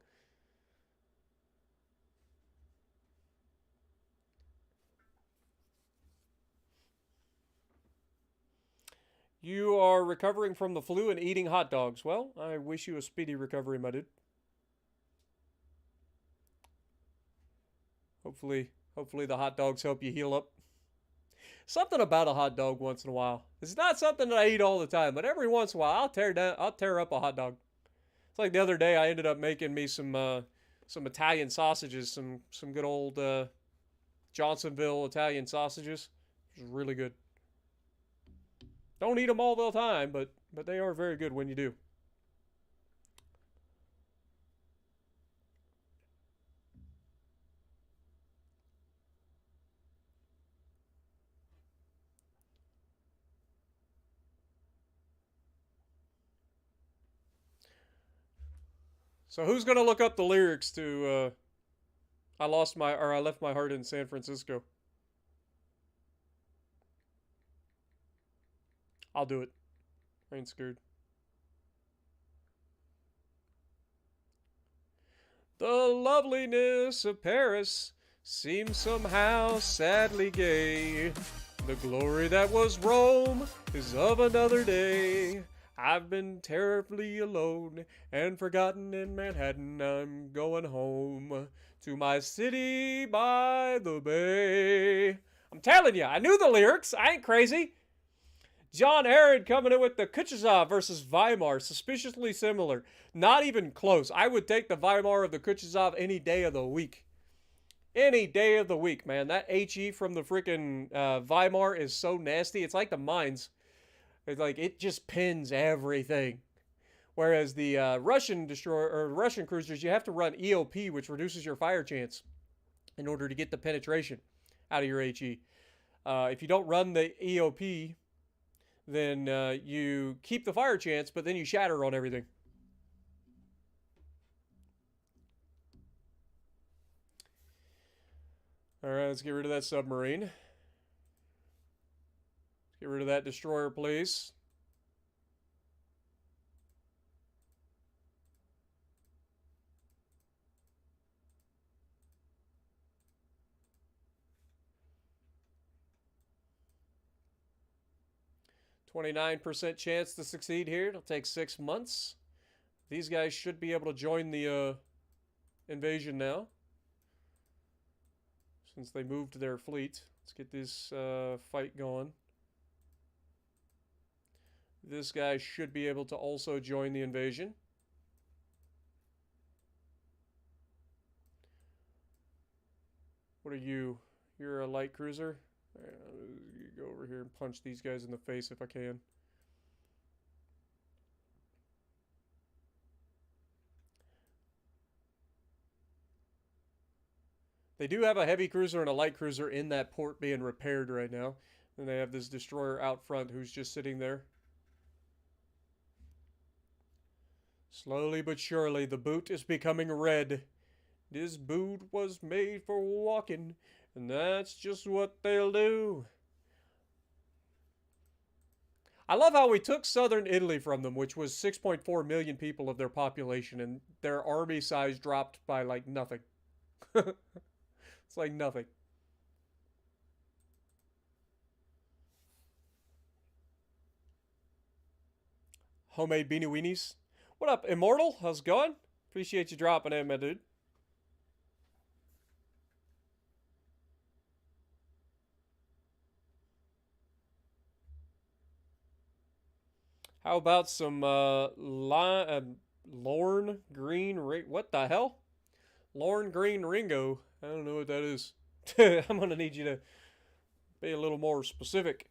You are recovering from the flu and eating hot dogs. Well, I wish you a speedy recovery, my dude. Hopefully the hot dogs help you heal up. Something about a hot dog once in a while. It's not something that I eat all the time, but every once in a while I'll tear up a hot dog. It's like the other day I ended up making me some Italian sausages, some good old Johnsonville Italian sausages. It was really good. Don't eat them all the time, but they are very good when you do. So who's gonna look up the lyrics to I left my heart in San Francisco? I'll do it. I ain't scared. The loveliness of Paris seems somehow sadly gay. The glory that was Rome is of another day. I've been terribly alone and forgotten in Manhattan. I'm going home to my city by the bay. I'm telling you, I knew the lyrics. I ain't crazy. John Herod coming in with the Kutuzov versus Weimar. Suspiciously similar. Not even close. I would take the Weimar of the Kutuzov any day of the week. Any day of the week, man. That HE from the freaking Weimar is so nasty. It's like the mines. It's like it just pins everything. Whereas the Russian destroyer or Russian cruisers, you have to run EOP, which reduces your fire chance in order to get the penetration out of your HE. If you don't run the EOP, then you keep the fire chance, but then you shatter on everything. All right, let's get rid of that submarine. Get rid of that destroyer, please. %29 chance to succeed here. It'll take 6 months. These guys should be able to join the invasion now, since they moved their fleet. Let's get this fight going. This guy should be able to also join the invasion. What are you? You're a light cruiser? All right, I'll go over here and punch these guys in the face if I can. They do have a heavy cruiser and a light cruiser in that port being repaired right now. And they have this destroyer out front who's just sitting there. Slowly but surely, the boot is becoming red. This boot was made for walking, and that's just what they'll do. I love how we took southern Italy from them, which was 6.4 million people of their population, and their army size dropped by like nothing. It's like nothing. Homemade beanie weenies. What up, Immortal? How's it going? Appreciate you dropping in, my dude. How about some Lorne Green what the hell? Lorne Green Ringo. I don't know what that is. I'm gonna need you to be a little more specific.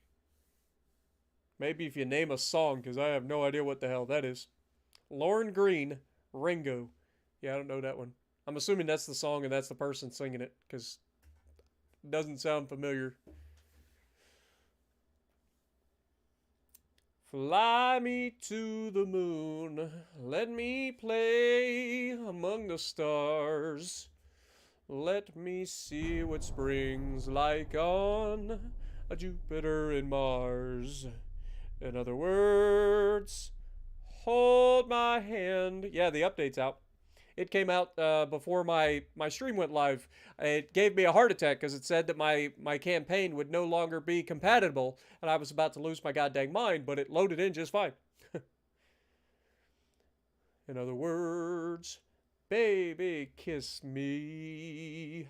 Maybe if you name a song, because I have no idea what the hell that is. Lorne Green Ringo. Yeah, I don't know that one. I'm assuming that's the song and that's the person singing it, because it doesn't sound familiar. Fly me to the moon, let me play among the stars. Let me see what spring's like on a Jupiter and Mars. In other words, hold my hand. Yeah, the update's out. It came out before my stream went live. It gave me a heart attack because it said that my campaign would no longer be compatible, and I was about to lose my goddamn mind, but it loaded in just fine. In other words, baby, kiss me.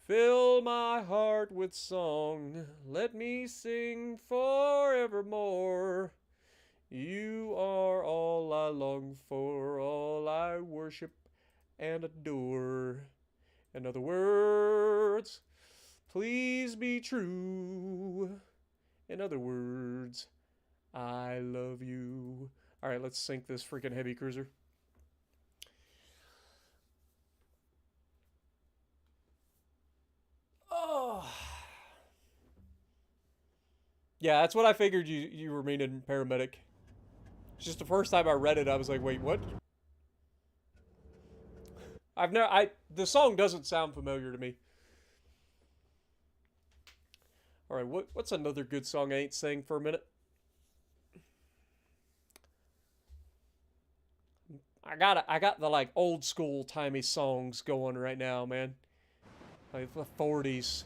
Fill my heart with song. Let me sing forevermore. You are all I long for, all I worship and adore. In other words, please be true. In other words, I love you. All right, let's sink this freaking heavy cruiser. Oh. Yeah, that's what I figured you were meaning, paramedic. It's just the first time I read it, I was like, wait, what? The song doesn't sound familiar to me. All right, what's another good song I ain't sang for a minute? I got the like old school timey songs going right now, man. Like the 40s,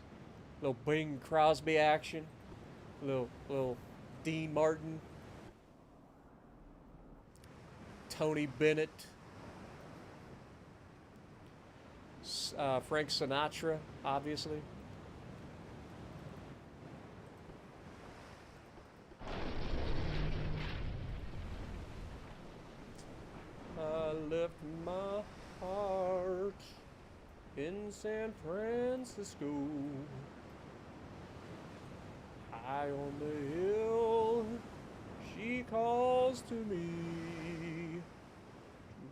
little Bing Crosby action, little Dean Martin, Tony Bennett, Frank Sinatra, obviously. I left my heart in San Francisco, high on the hill, she calls to me.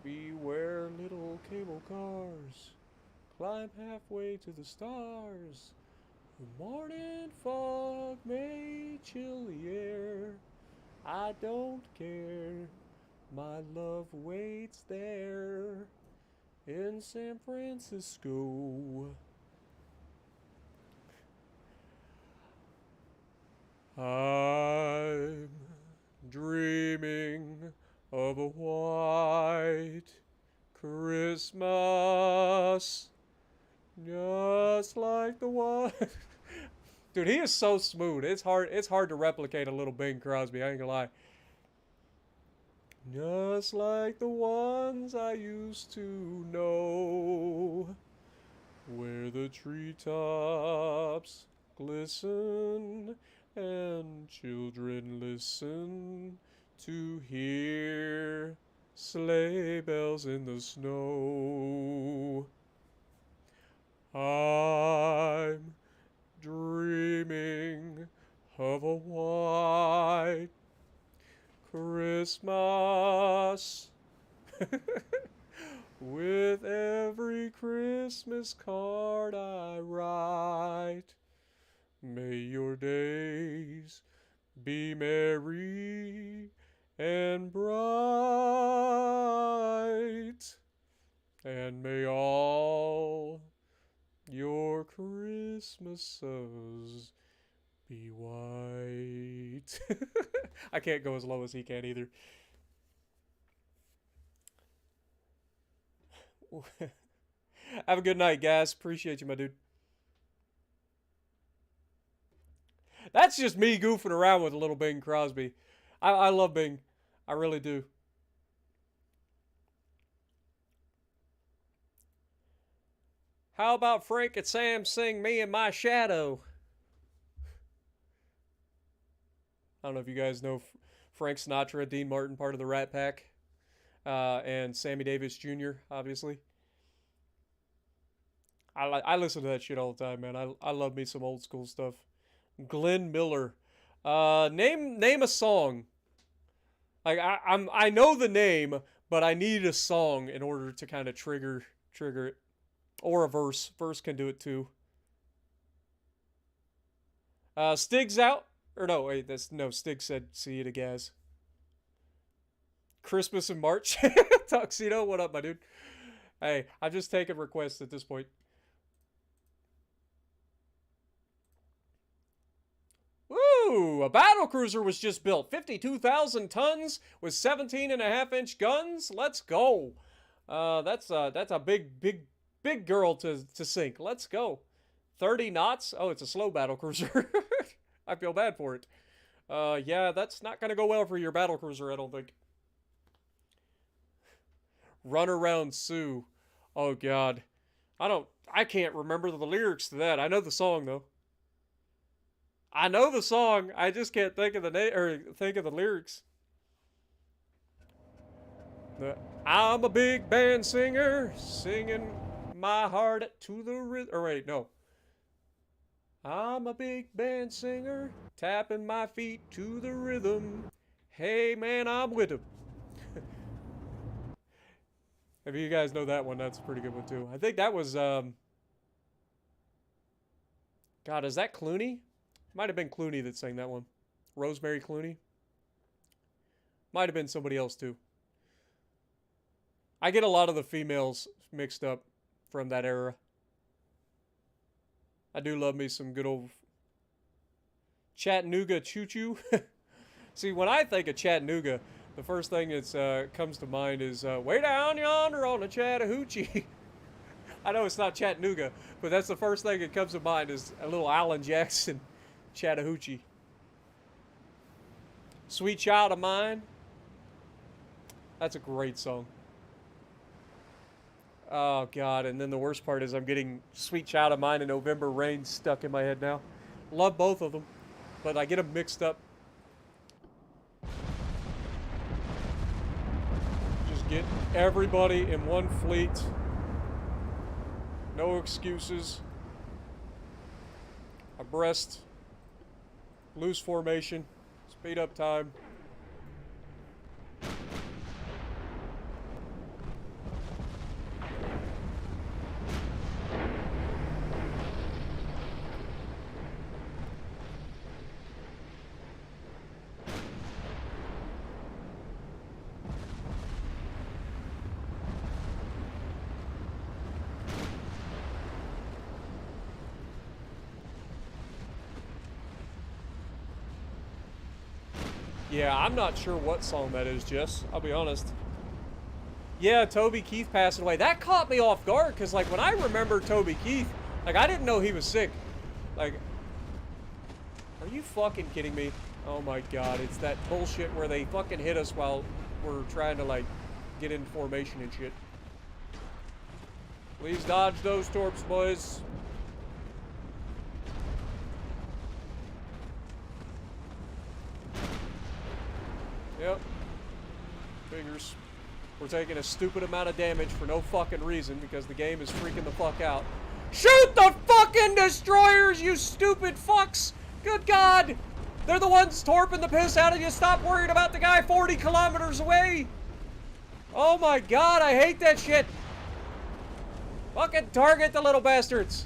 Beware little cable cars, climb halfway to the stars. The morning fog may chill the air, I don't care, my love waits there in San Francisco. I'm dreaming of a white Christmas, just like the one. Dude, he is so smooth. It's hard to replicate a little Bing Crosby, I ain't gonna lie. Just like the ones I used to know, where the treetops glisten and children listen to hear sleigh bells in the snow. I'm dreaming of a white Christmas with every Christmas card I write. May your days be merry and bright, and may all your Christmases be white. I can't go as low as he can either. Have a good night, guys. Appreciate you, my dude. That's just me goofing around with a little Bing Crosby. I love Bing. I really do. How about Frank and Sam sing Me and My Shadow? I don't know if you guys know Frank Sinatra, Dean Martin, part of the Rat Pack, and Sammy Davis Jr., obviously. I listen to that shit all the time, man. I love me some old school stuff. Glenn Miller. Name a song. Like I know the name, but I need a song in order to kind of trigger it. Or a verse. Verse can do it too. Stig's out. Or no, wait, Stig said see you to Gaz. Christmas in March. Tuxedo, what up, my dude? Hey, I'm just taking requests at this point. Woo! A battle cruiser was just built. 52,000 tons with 17.5-inch guns. Let's go. That's a big girl to sink. Let's go. 30 knots. Oh, it's a slow battle cruiser. I feel bad for it. Yeah, that's not gonna go well for your battle cruiser, I don't think. Run around Sue. Oh God, I can't remember the lyrics to that. I know the song though. I know the song. I just can't think of the name or think of the lyrics. I'm a big band singer, singing my heart to the rhythm. Or wait, no. I'm a big band singer, tapping my feet to the rhythm. Hey man, I'm with him. If you guys know that one, that's a pretty good one too. I think that was, God, is that Clooney? Might have been Clooney that sang that one. Rosemary Clooney. Might have been somebody else too. I get a lot of the females mixed up from that era. I do love me some good old Chattanooga choo-choo. See, when I think of Chattanooga, the first thing that comes to mind is way down yonder on the Chattahoochee. I know it's not Chattanooga, but that's the first thing that comes to mind is a little Alan Jackson Chattahoochee. Sweet Child of Mine. That's a great song. Oh, God. And then the worst part is I'm getting Sweet Child of Mine and November Rain stuck in my head now. Love both of them, but I get them mixed up. Just get everybody in one fleet. No excuses. Abreast. Loose formation. Speed up time. Yeah, I'm not sure what song that is, Jess. I'll be honest. Yeah, Toby Keith passing away. That caught me off guard, because, like, when I remember Toby Keith, like, I didn't know he was sick. Like, are you fucking kidding me? Oh my God, it's that bullshit where they fucking hit us while we're trying to, like, get in formation and shit. Please dodge those torps, boys. Yep. Figures. We're taking a stupid amount of damage for no fucking reason because the game is freaking the fuck out. Shoot the fucking destroyers, you stupid fucks! Good God! They're the ones torping the piss out of you. Stop worrying about the guy 40 kilometers away! Oh my God, I hate that shit! Fucking target the little bastards!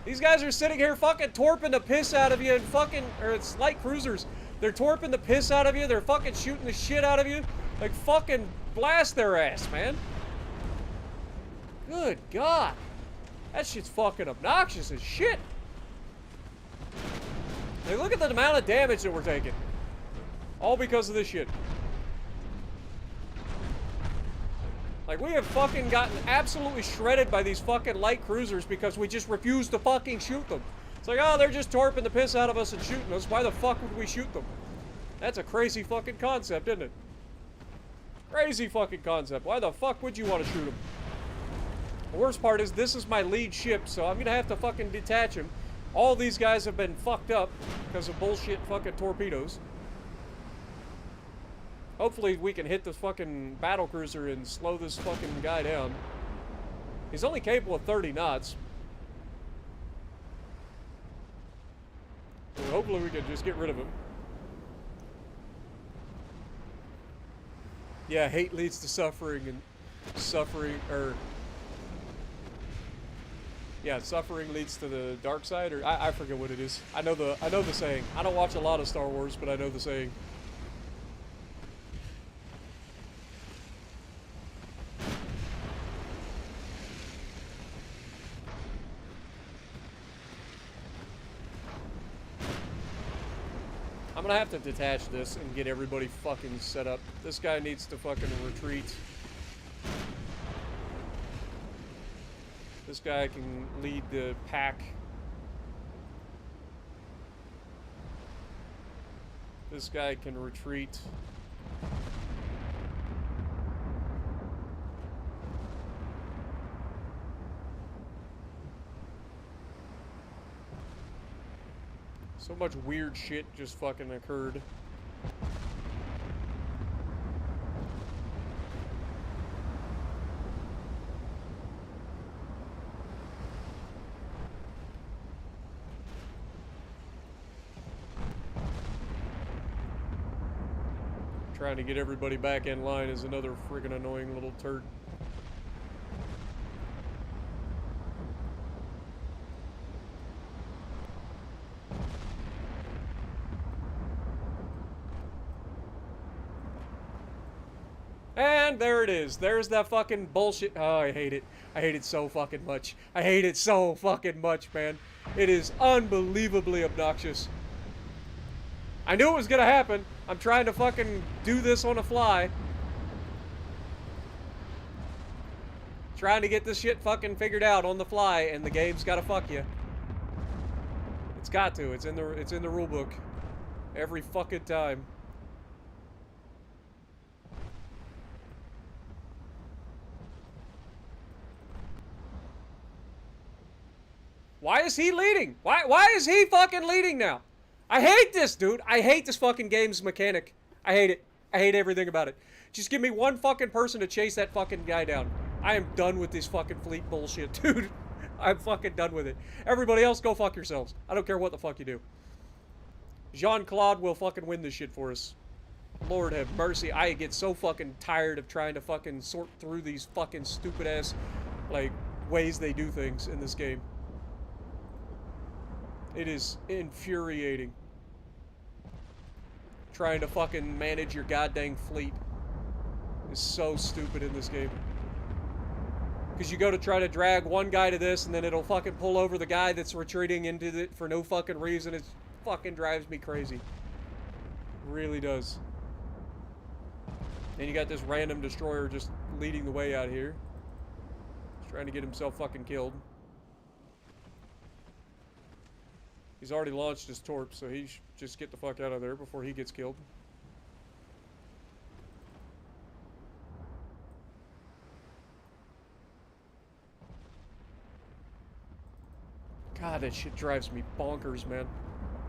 These guys are sitting here fucking torping the piss out of you and fucking... Or it's light cruisers. They're torping the piss out of you. They're fucking shooting the shit out of you. Like, fucking blast their ass, man. Good God. That shit's fucking obnoxious as shit. Like, look at the amount of damage that we're taking. All because of this shit. Like, we have fucking gotten absolutely shredded by these fucking light cruisers because we just refuse to fucking shoot them. It's like, oh, they're just torping the piss out of us and shooting us. Why the fuck would we shoot them? That's a crazy fucking concept, isn't it? Crazy fucking concept. Why the fuck would you want to shoot them? The worst part is this is my lead ship, so I'm gonna have to fucking detach him. All these guys have been fucked up because of bullshit fucking torpedoes. Hopefully we can hit this fucking battle cruiser and slow this fucking guy down. He's only capable of 30 knots. So hopefully we can just get rid of him. Yeah, hate leads to suffering, and suffering, or... Yeah, suffering leads to the dark side, or I forget what it is. I know the saying. I don't watch a lot of Star Wars, but I know the saying. I'm gonna have to detach this and get everybody fucking set up. This guy needs to fucking retreat. This guy can lead the pack. This guy can retreat. So much weird shit just fucking occurred. Trying to get everybody back in line is another friggin' annoying little turd. And there it is. There's that fucking bullshit. Oh, I hate it. I hate it so fucking much. I hate it so fucking much, man. It is unbelievably obnoxious. I knew it was gonna happen. I'm trying to fucking do this on the fly. Trying to get this shit fucking figured out on the fly, and the game's gotta fuck you. It's got to. It's in the rule book. Every fucking time. Why is he leading? Why is he fucking leading now? I hate this, dude. I hate this fucking game's mechanic. I hate it. I hate everything about it. Just give me one fucking person to chase that fucking guy down. I am done with this fucking fleet bullshit, dude. I'm fucking done with it. Everybody else, go fuck yourselves. I don't care what the fuck you do. Jean-Claude will fucking win this shit for us. Lord have mercy. I get so fucking tired of trying to fucking sort through these fucking stupid-ass, like, ways they do things in this game. It is infuriating. Trying to fucking manage your goddamn fleet is so stupid in this game. Because you go to try to drag one guy to this, and then it'll fucking pull over the guy that's retreating into it for no fucking reason. It fucking drives me crazy. It really does. And you got this random destroyer just leading the way out here. He's trying to get himself fucking killed. He's already launched his torp, so he should just get the fuck out of there before he gets killed. God, that shit drives me bonkers, man.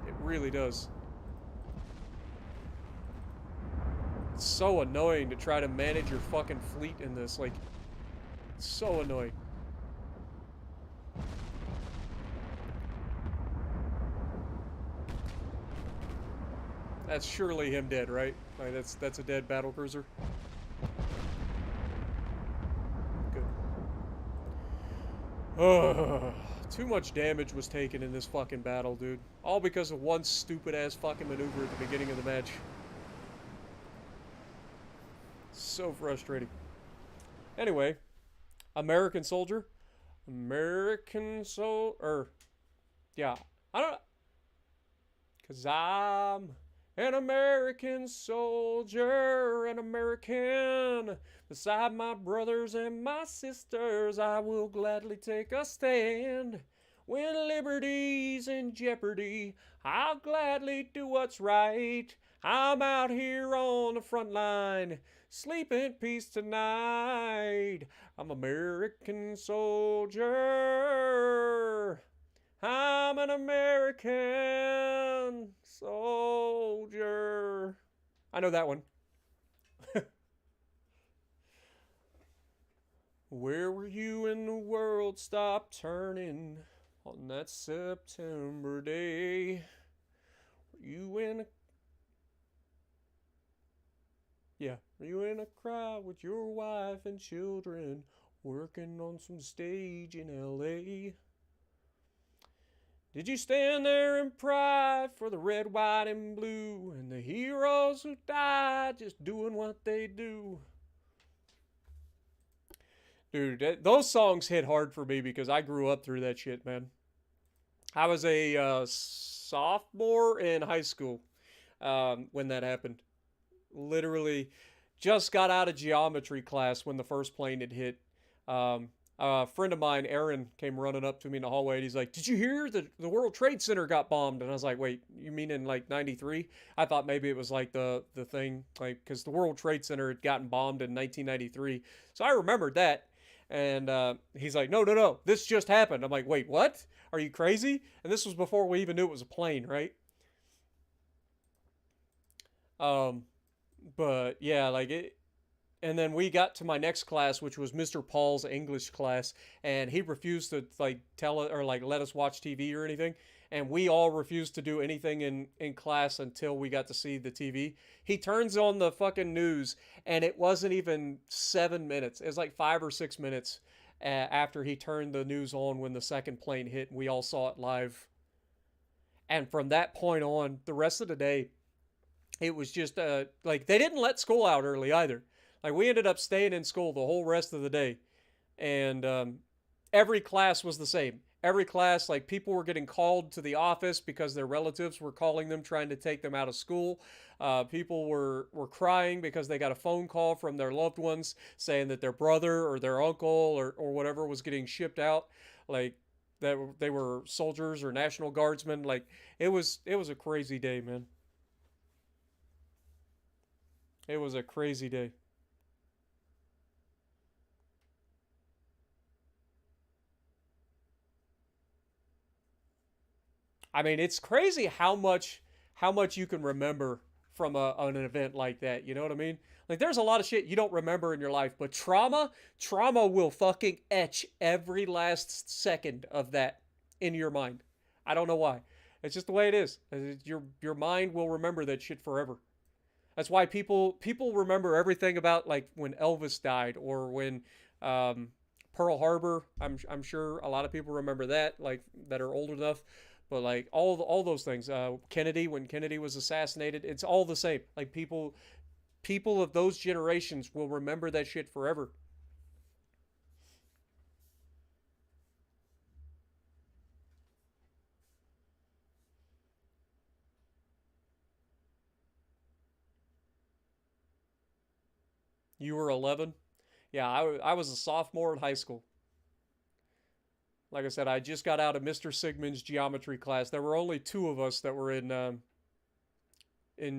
It really does. It's so annoying to try to manage your fucking fleet in this, like, it's so annoying. That's surely him dead, right? Like, that's a dead battlecruiser. Good. Ugh. Too much damage was taken in this fucking battle, dude. All because of one stupid-ass fucking maneuver at the beginning of the match. So frustrating. Anyway, American soldier. Yeah. I don't... Because I'm an American soldier, an American. Beside my brothers and my sisters, I will gladly take a stand. When liberty's in jeopardy, I'll gladly do what's right. I'm out here on the front line, sleep in peace tonight. I'm American soldier. I'm an American soldier. I know that one. Where were you when the world stopped turning on that September day? Were you in a... Yeah, were you in a crowd with your wife and children working on some stage in L.A.? Did you stand there in pride for the red, white, and blue and the heroes who died just doing what they do? Dude, those songs hit hard for me because I grew up through that shit, man. I was a sophomore in high school when that happened. Literally just got out of geometry class when the first plane had hit. I A friend of mine, Aaron, came running up to me in the hallway, and he's like, "Did you hear that the World Trade Center got bombed?" And I was like, "Wait, you mean in like '93?" I thought maybe it was like the thing, like, because the World Trade Center had gotten bombed in 1993, so I remembered that. And he's like, "No, no, no, this just happened." I'm like, "Wait, what? Are you crazy?" And this was before we even knew it was a plane, right? Um, but yeah, like it. And then we got to my next class, which was Mr. Paul's English class, and he refused to like tell it or like let us watch TV or anything. And we all refused to do anything in class until we got to see the TV. He turns on the fucking news, and it wasn't even 7 minutes. It was like 5 or 6 minutes after he turned the news on when the second plane hit, and we all saw it live. And from that point on, the rest of the day, it was just like they didn't let school out early either. Like we ended up staying in school the whole rest of the day, and every class was the same. Every class, like people were getting called to the office because their relatives were calling them, trying to take them out of school. People were crying because they got a phone call from their loved ones saying that their brother or their uncle or whatever was getting shipped out, like that they were soldiers or National Guardsmen. Like it was a crazy day, man. It was a crazy day. I mean, it's crazy how much you can remember from an event like that. You know what I mean? Like, there's a lot of shit you don't remember in your life, but trauma will fucking etch every last second of that in your mind. I don't know why. It's just the way it is. Your mind will remember that shit forever. That's why people remember everything about like when Elvis died or when um, Pearl Harbor. I'm sure a lot of people remember that, like that are old enough. But like all those things, Kennedy, when Kennedy was assassinated, it's all the same. Like people of those generations will remember that shit forever. You were 11. Yeah, I was a sophomore in high school. Like I said, I just got out of Mr. Sigmund's geometry class. There were only two of us that were in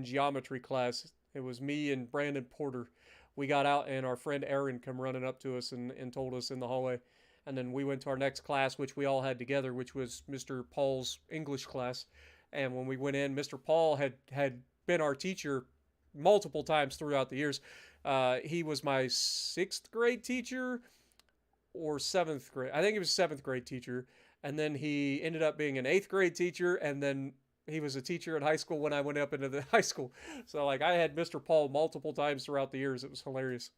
geometry class. It was me and Brandon Porter. We got out, and our friend Aaron come running up to us and told us in the hallway. And then we went to our next class, which we all had together, which was Mr. Paul's English class. And when we went in, Mr. Paul had been our teacher multiple times throughout the years. He was my sixth grade teacher or seventh grade. I think he was seventh grade teacher. And then he ended up being an eighth grade teacher, and then he was a teacher in high school when I went up into the high school. So like I had Mr. Paul multiple times throughout the years. It was hilarious.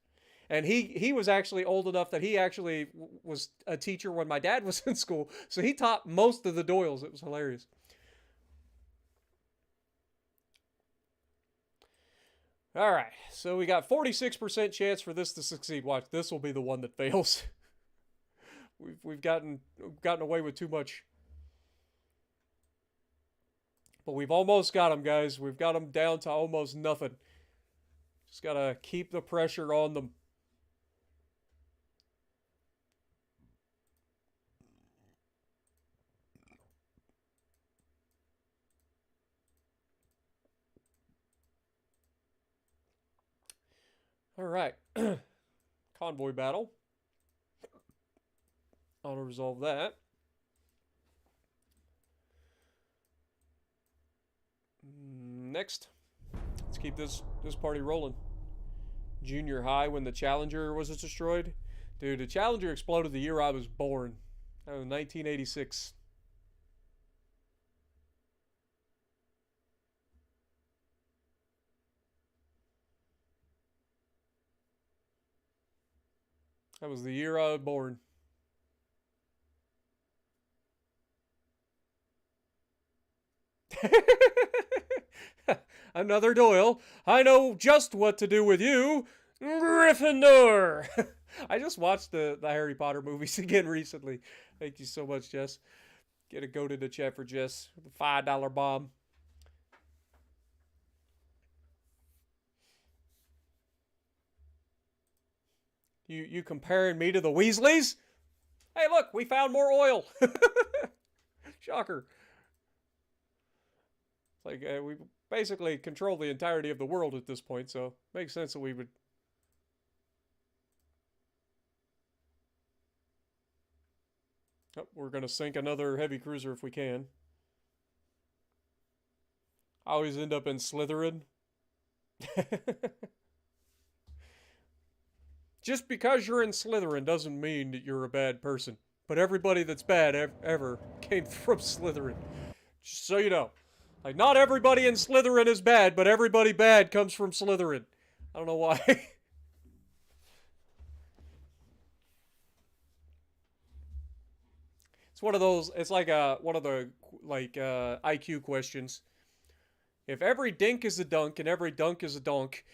And he was actually old enough that he actually was a teacher when my dad was in school. So he taught most of the Doyles. It was hilarious. All right. So we got 46% chance for this to succeed. Watch, this will be the one that fails. We've gotten away with too much. But we've almost got them, guys. We've got them down to almost nothing. Just got to keep the pressure on them. All right. Convoy battle. I'll resolve that. Next, let's keep this party rolling. Junior high when the Challenger was destroyed. Dude, the Challenger exploded the year I was born. That was 1986. That was the year I was born. Another Doyle. I know just what to do with you, Gryffindor. I just watched the Harry Potter movies again recently. Thank you so much, Jess. Get a goat in the chat for Jess. The $5 bomb. You comparing me to the Weasleys? Hey, look, we found more oil. Shocker. It's like we basically control the entirety of the world at this point, so it makes sense that we would. Oh, we're going to sink another heavy cruiser if we can. I always end up in Slytherin. Just because you're in Slytherin doesn't mean that you're a bad person. But everybody that's bad ever came from Slytherin. Just so you know. Like, not everybody in Slytherin is bad, but everybody bad comes from Slytherin. I don't know why. It's one of those, it's like one of the, like, IQ questions. If every dink is a dunk and every dunk is a donk,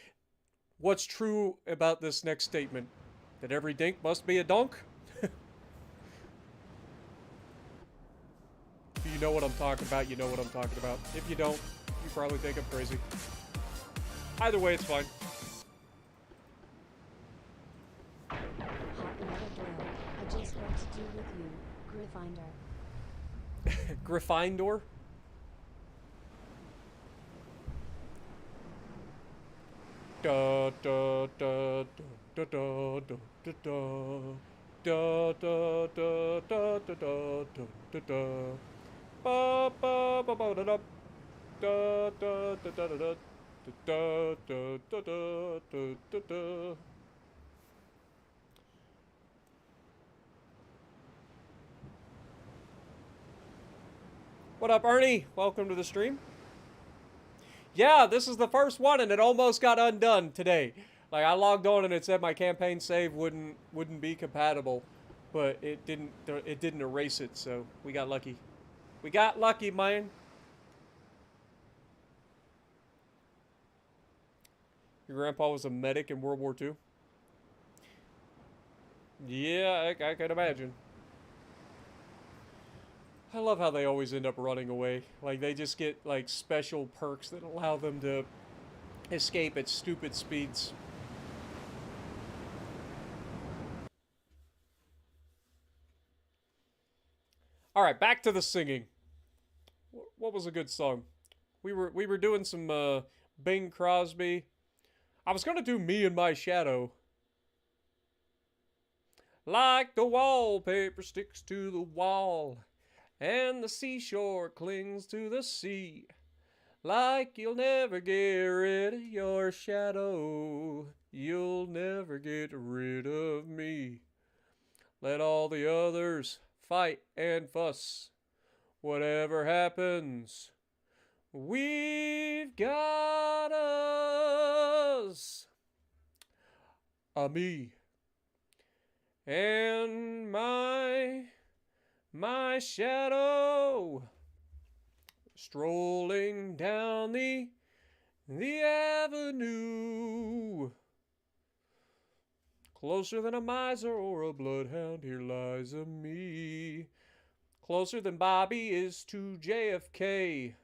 what's true about this next statement? That every dink must be a donk? If you know what I'm talking about, you know what I'm talking about. If you don't, you probably think I'm crazy. Either way, it's fine. Hot another drill. I just what to do with you, Gryffindor. Gryffindor? Da da da da da da da da da da da da da da da. Ba ba ba ba da da da da da da da da da da da da da. What up, Ernie? Welcome to the stream. Yeah, this is the first one, and it almost got undone today. Like, I logged on and it said my campaign save wouldn't be compatible, but it didn't erase it, so we got lucky. We got lucky, man. Your grandpa was a medic in World War II? Yeah, I can imagine. I love how they always end up running away. Like, they just get, like, special perks that allow them to escape at stupid speeds. Alright, back to the singing. What was a good song? We were doing some, Bing Crosby. I was gonna do Me and My Shadow. Like the wallpaper sticks to the wall, and the seashore clings to the sea. Like you'll never get rid of your shadow, you'll never get rid of me. Let all the others fight and fuss. Whatever happens, we've got us. Me and my shadow, strolling down the avenue. Closer than a miser or a bloodhound, here lies a me. Closer than Bobby is to JFK.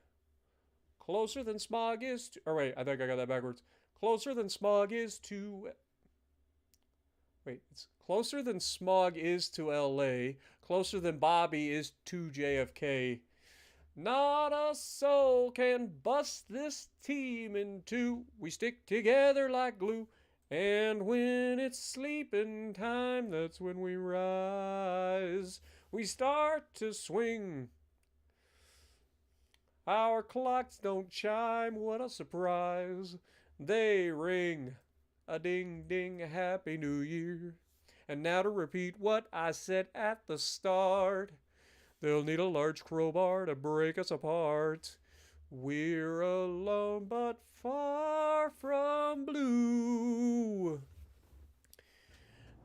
Closer than Smog is to... Oh, wait, I think I got that backwards. Closer than Smog is to... Wait, it's closer than Smog is to LA. Closer than Bobby is to JFK. Not a soul can bust this team in two. We stick together like glue. And when it's sleeping time, that's when we rise. We start to swing. Our clocks don't chime, what a surprise. They ring. A ding ding, Happy New Year. And now to repeat what I said at the start. They'll need a large crowbar to break us apart. We're alone but far from blue.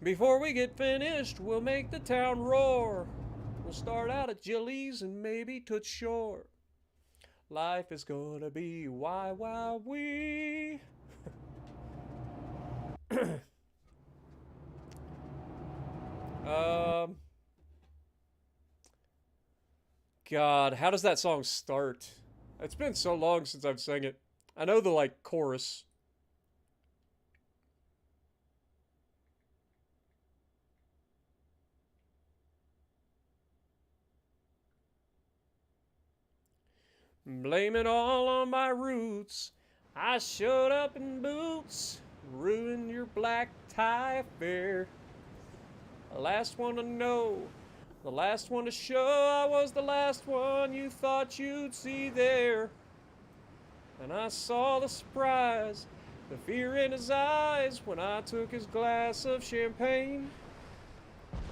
Before we get finished, we'll make the town roar. We'll start out at Jilly's and maybe Toots Shore. Life is gonna be why we. God, how does that song start? It's been so long since I've sang it. I know the, like, chorus. Blame it all on my roots. I showed up in boots, ruined your black tie affair. The last one to know, the last one to show I was the last one you thought you'd see there. And I saw the surprise, the fear in his eyes when I took his glass of champagne.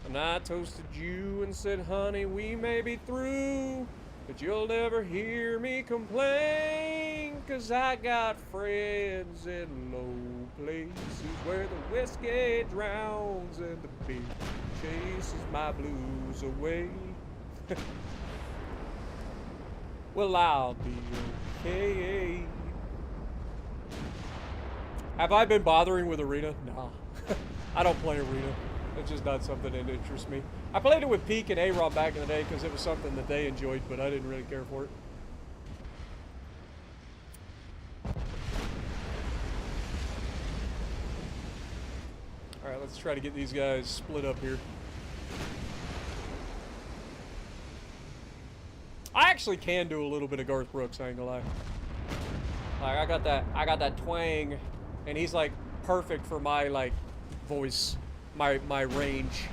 And I toasted you and said, honey, we may be through, but you'll never hear me complain, 'cause I got friends in low places where the whiskey drowns and the beer chases my blues away. Well, I'll be okay. Have I been bothering with Arena? Nah. I don't play Arena. It's just not something that interests me. I played it with Peak and A-Rob back in the day because it was something that they enjoyed, but I didn't really care for it. Alright, let's try to get these guys split up here. I actually can do a little bit of Garth Brooks, I ain't gonna lie. Like, I got that twang, and he's like perfect for my like voice, my range.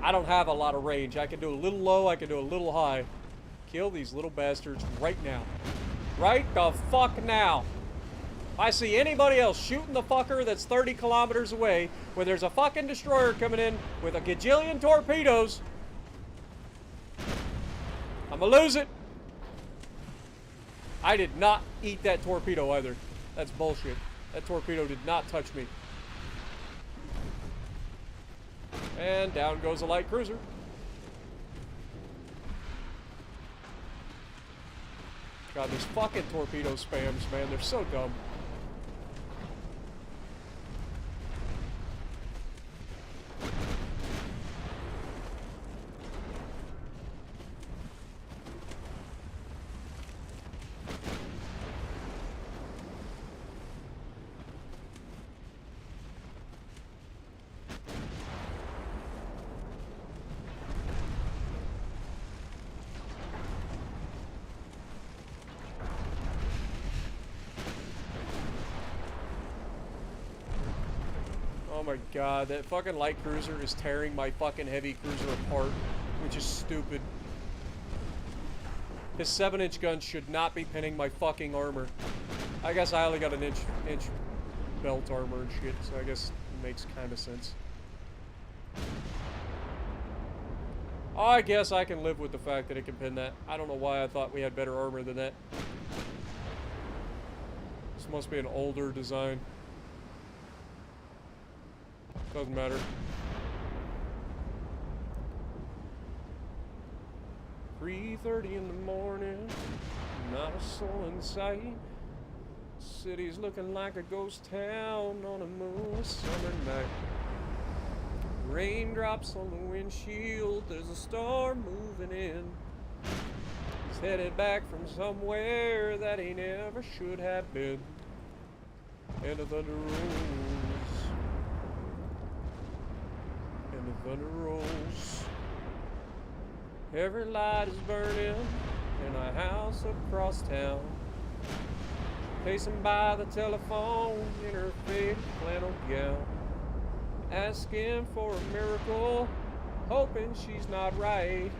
I don't have a lot of range. I can do a little low, I can do a little high. Kill these little bastards right now. Right the fuck now. If I see anybody else shooting the fucker that's 30 kilometers away, when there's a fucking destroyer coming in with a gajillion torpedoes, I'm gonna lose it. I did not eat that torpedo either. That's bullshit. That torpedo did not touch me. And down goes a light cruiser. God, these fucking torpedo spams, man, they're so dumb. Oh my god, that fucking light cruiser is tearing my fucking heavy cruiser apart, which is stupid. His 7-inch gun should not be pinning my fucking armor. I guess I only got an inch belt armor and shit, so I guess it makes kind of sense. I guess I can live with the fact that it can pin that. I don't know why I thought we had better armor than that. This must be an older design. Doesn't matter. 3:30 in the morning, not a soul in sight. City's looking like a ghost town on a moonless summer night. Raindrops on the windshield, there's a storm moving in. He's headed back from somewhere that he never should have been. And the thunder rolls. And the thunder rolls. Every light is burning in a house across town. Pacing by the telephone in her faded flannel gown, asking for a miracle, hoping she's not right,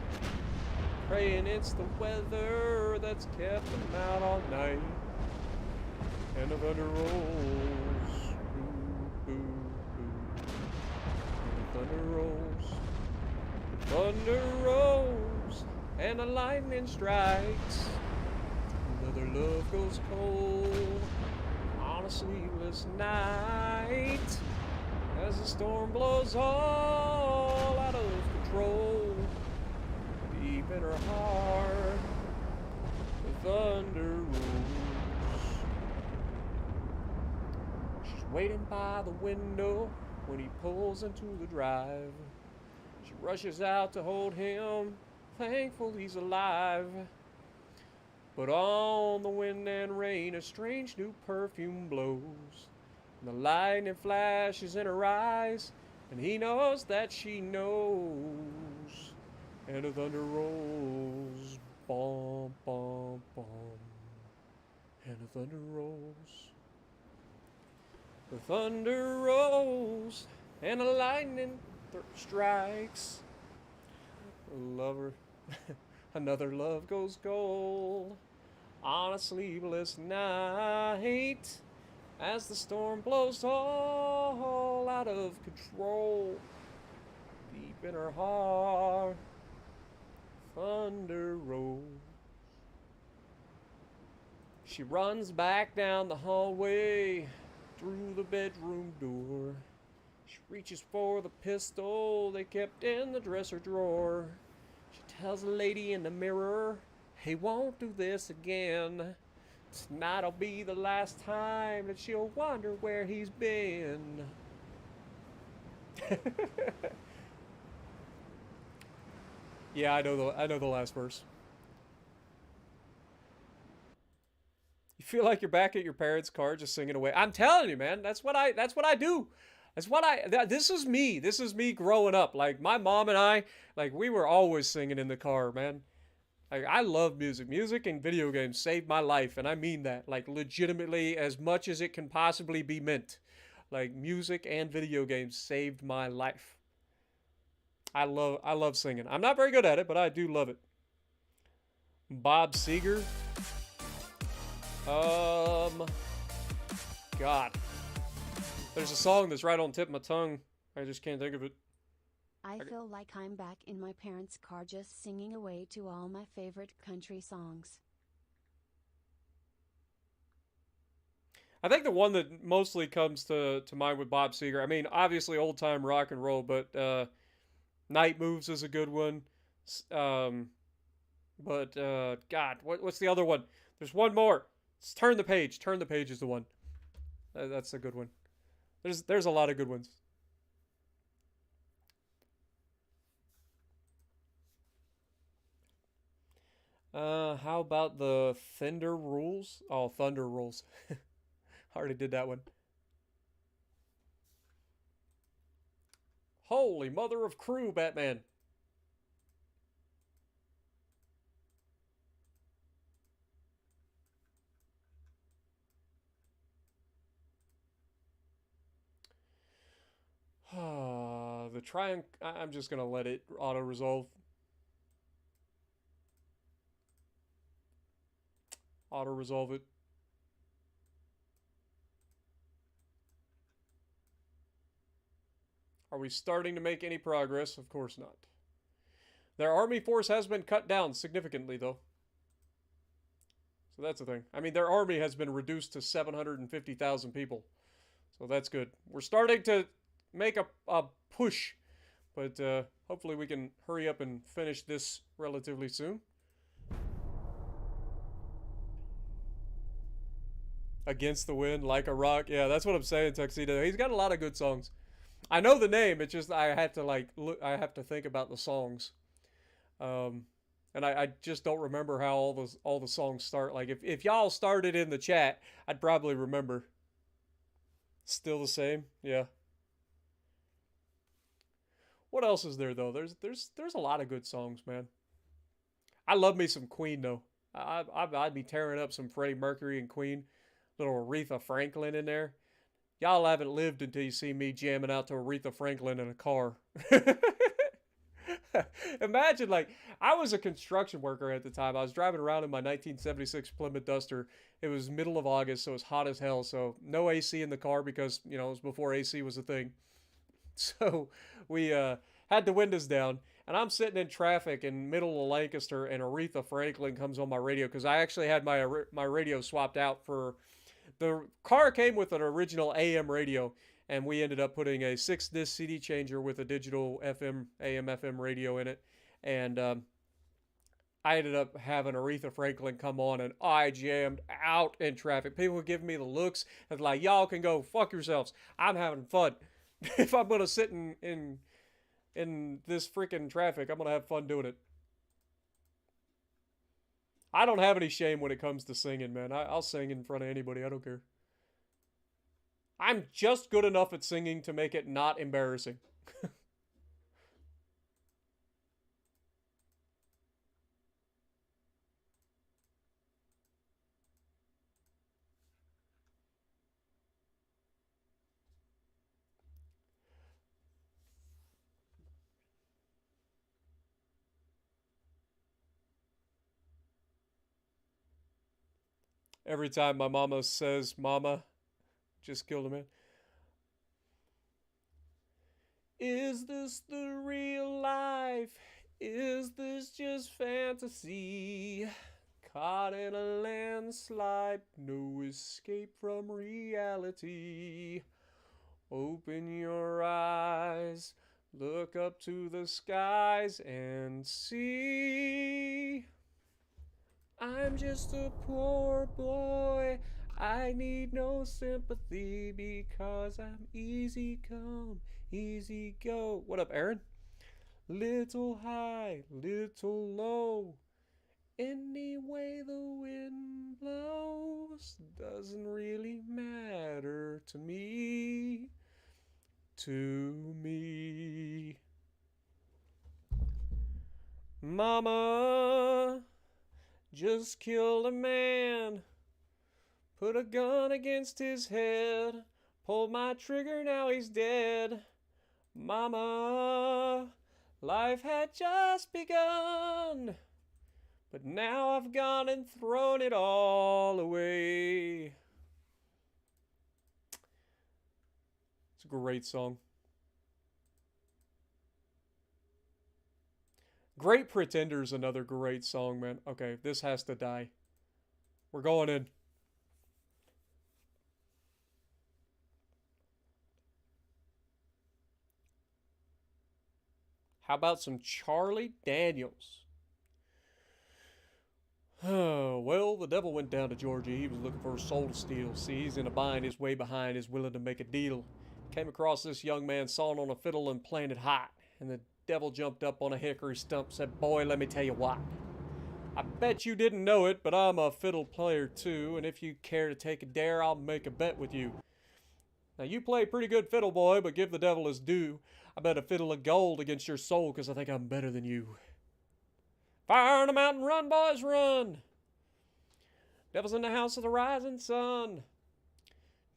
praying it's the weather that's kept them out all night. And the thunder rolls, ooh, ooh, ooh. And the thunder rolls, the thunder rolls, and the lightning strikes. Another love goes cold on a sleepless night as the storm blows all out of control. Deep in her heart, the thunder rolls. She's waiting by the window when he pulls into the drive. She rushes out to hold him, thankful he's alive. But on the wind and rain, a strange new perfume blows. And the lightning flashes in her eyes, and he knows that she knows. And the thunder rolls, bum, bum, bum. And the thunder rolls. The thunder rolls. And the lightning strikes. A lover. Another love goes gold. On a sleepless night. As the storm blows all out of control. Deep in her heart. Thunder rolls. She runs back down the hallway, through the bedroom door. She reaches for the pistol they kept in the dresser drawer. She tells the lady in the mirror, hey, won't do this again. Tonight'll be the last time that she'll wonder where he's been. Yeah, I know the last verse. You feel like you're back at your parents' car just singing away. I'm telling you, man, that's what I do. This is me. This is me growing up. Like my mom and I, like we were always singing in the car, man. Like I love music. Music and video games saved my life, and I mean that. Like legitimately as much as it can possibly be meant. Like music and video games saved my life. I love singing. I'm not very good at it, but I do love it. Bob Seger. God. There's a song that's right on the tip of my tongue. I just can't think of it. I feel like I'm back in my parents' car just singing away to all my favorite country songs. I think the one that mostly comes to mind with Bob Seger, I mean, obviously old time rock and roll, but Night Moves is a good one. God, what's the other one? There's one more. It's Turn the Page. Turn the Page is the one. That's a good one. There's a lot of good ones. How about the Thunder Rules? Oh, Thunder Rules. Already did that one. Holy mother of crew, Batman. The triumph. I'm just gonna let it auto resolve. Auto resolve it. Are we starting to make any progress? Of course not. Their army force has been cut down significantly, though. So that's the thing. I mean, their army has been reduced to 750,000 people. So that's good. We're starting to make a push. But hopefully we can hurry up and finish this relatively soon. Against the Wind, Like a Rock. Yeah, that's what I'm saying, Tuxedo. He's got a lot of good songs. I know the name. It's just I have to I have to think about the songs. And I just don't remember how all the songs start. Like if y'all started in the chat, I'd probably remember. Still the same? Yeah. What else is there though? There's a lot of good songs, man. I love me some Queen though. I'd be tearing up some Freddie Mercury and Queen. Little Aretha Franklin in there. Y'all haven't lived until you see me jamming out to Aretha Franklin in a car. Imagine, like, I was a construction worker at the time. I was driving around in my 1976 Plymouth Duster. It was middle of August, so it was hot as hell. So no AC in the car because, you know, it was before AC was a thing. So we had the windows down, and I'm sitting in traffic in middle of Lancaster, and Aretha Franklin comes on my radio because I actually had my radio swapped out for... The car came with an original AM radio, and we ended up putting a 6-disc CD changer with a digital FM, AM, FM radio in it. And I ended up having Aretha Franklin come on, and I jammed out in traffic. People were giving me the looks, and like, y'all can go fuck yourselves. I'm having fun. If I'm going to sit in this freaking traffic, I'm going to have fun doing it. I don't have any shame when it comes to singing, man. I'll sing in front of anybody. I don't care. I'm just good enough at singing to make it not embarrassing. Every time my mama says, "Mama, just killed a man." Is this the real life? Is this just fantasy? Caught in a landslide, no escape from reality. Open your eyes, look up to the skies and see. I'm just a poor boy. I need no sympathy because I'm easy come, easy go. What up, Aaron? Little high, little low. Any way the wind blows doesn't really matter to me. To me. Mama just killed a man. Put a gun against his head. Pulled my trigger, now he's dead. Mama, life had just begun. But now I've gone and thrown it all away. It's a great song. Great Pretender's another great song, man. Okay, this has to die. We're going in. How about some Charlie Daniels? Well, the devil went down to Georgia. He was looking for a soul to steal. See, he's in a bind. He's way behind. He's willing to make a deal. Came across this young man sawing on a fiddle and playing it hot. And the devil jumped up on a hickory stump and said, "Boy, let me tell you what. I bet you didn't know it, but I'm a fiddle player too. And if you care to take a dare, I'll make a bet with you. Now, you play pretty good fiddle, boy, but give the devil his due. I bet a fiddle of gold against your soul because I think I'm better than you. Fire on the mountain, run, boys, run. Devil's in the house of the rising sun.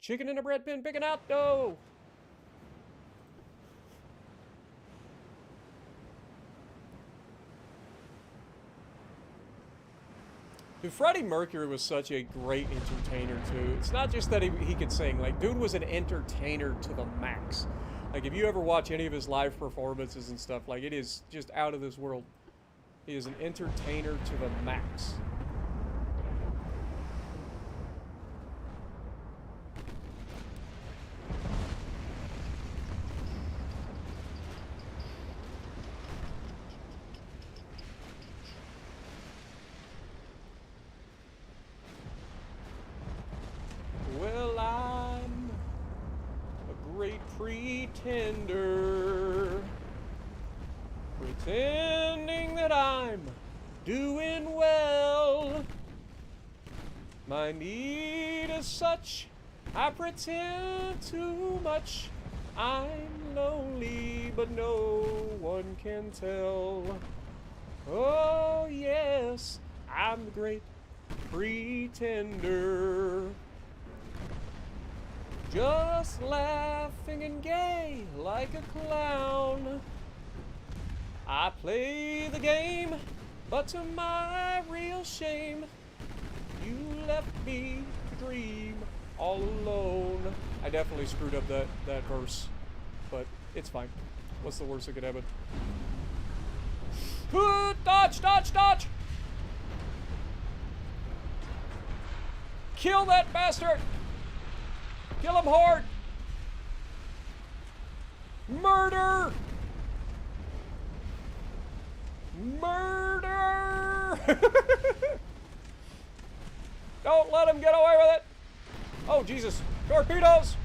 Chicken in a bread bin picking out dough. Dude, Freddie Mercury was such a great entertainer, too. It's not just that he could sing. Like, dude was an entertainer to the max. Like, if you ever watch any of his live performances and stuff, like, it is just out of this world. He is an entertainer to the max. Well, I'm a great pretender. Pretending that I'm doing well. My need is such, I pretend too much. I'm lonely, but no one can tell. Oh yes, I'm the great pretender. Just laughing and gay like a clown. I play the game, but to my real shame, you left me to dream all alone. I definitely screwed up that verse, but it's fine. What's the worst that could happen? Dodge, dodge, dodge! Kill that bastard! Kill him hard! Murder! Murder! Don't let him get away with it! Oh, Jesus. Torpedoes!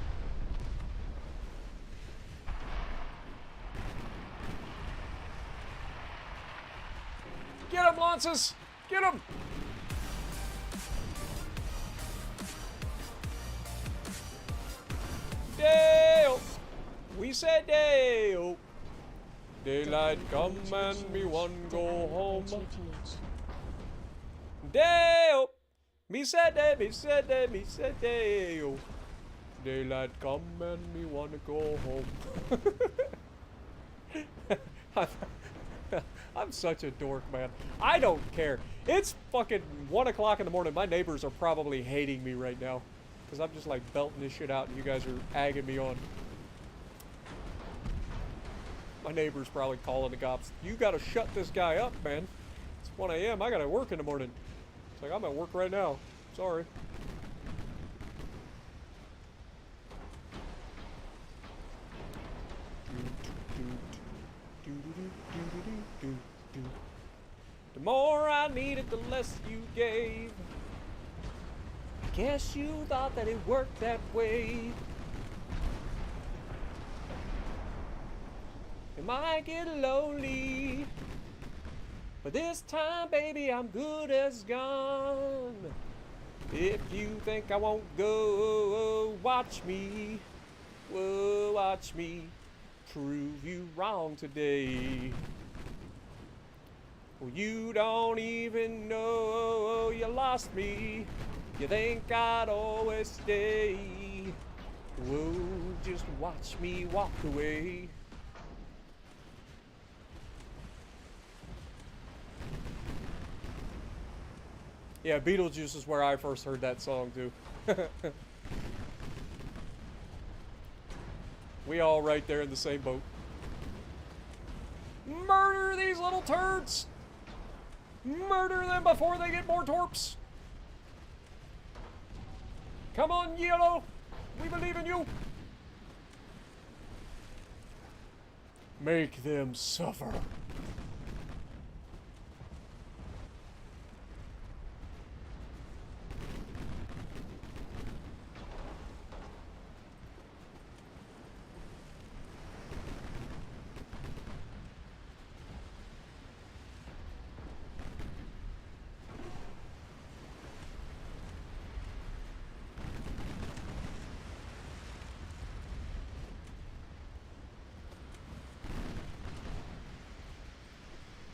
Get him, Lances! Get him! Dale! We said Dale! Daylight come and me one go home. Dale! Me said day, me said day, me said Dale. Daylight come and me wanna go home. I'm such a dork, man. I don't care. It's fucking 1 o'clock in the morning. My neighbors are probably hating me right now. Because I'm just like belting this shit out and you guys are agging me on. My neighbor's probably calling the cops. You gotta shut this guy up, man. It's 1 a.m. I gotta work in the morning. It's like, I'm at work right now. Sorry. The more I needed, the less you gave. Guess you thought that it worked that way. It might get lonely, but this time, baby, I'm good as gone. If you think I won't go, watch me. Whoa, watch me prove you wrong today. Well, you don't even know you lost me. You think I'd always stay. Whoa, just watch me walk away. Yeah, Beetlejuice is where I first heard that song, too. We all right there in the same boat. Murder these little turds! Murder them before they get more torps! Come on, Yellow! We believe in you! Make them suffer.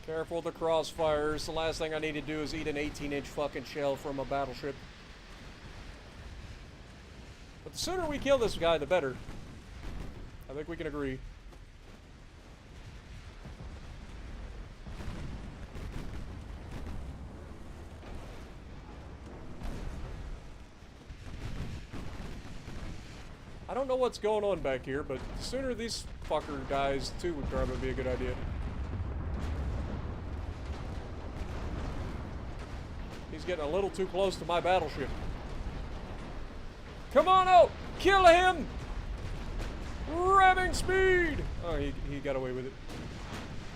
Careful with the crossfires. The last thing I need to do is eat an 18-inch fucking shell from a battleship. But the sooner we kill this guy, the better. I think we can agree. I don't know what's going on back here, but the sooner this fucker dies, too, would probably be a good idea. He's getting a little too close to my battleship. Come on out! Kill him! Ramming speed! Oh, he got away with it.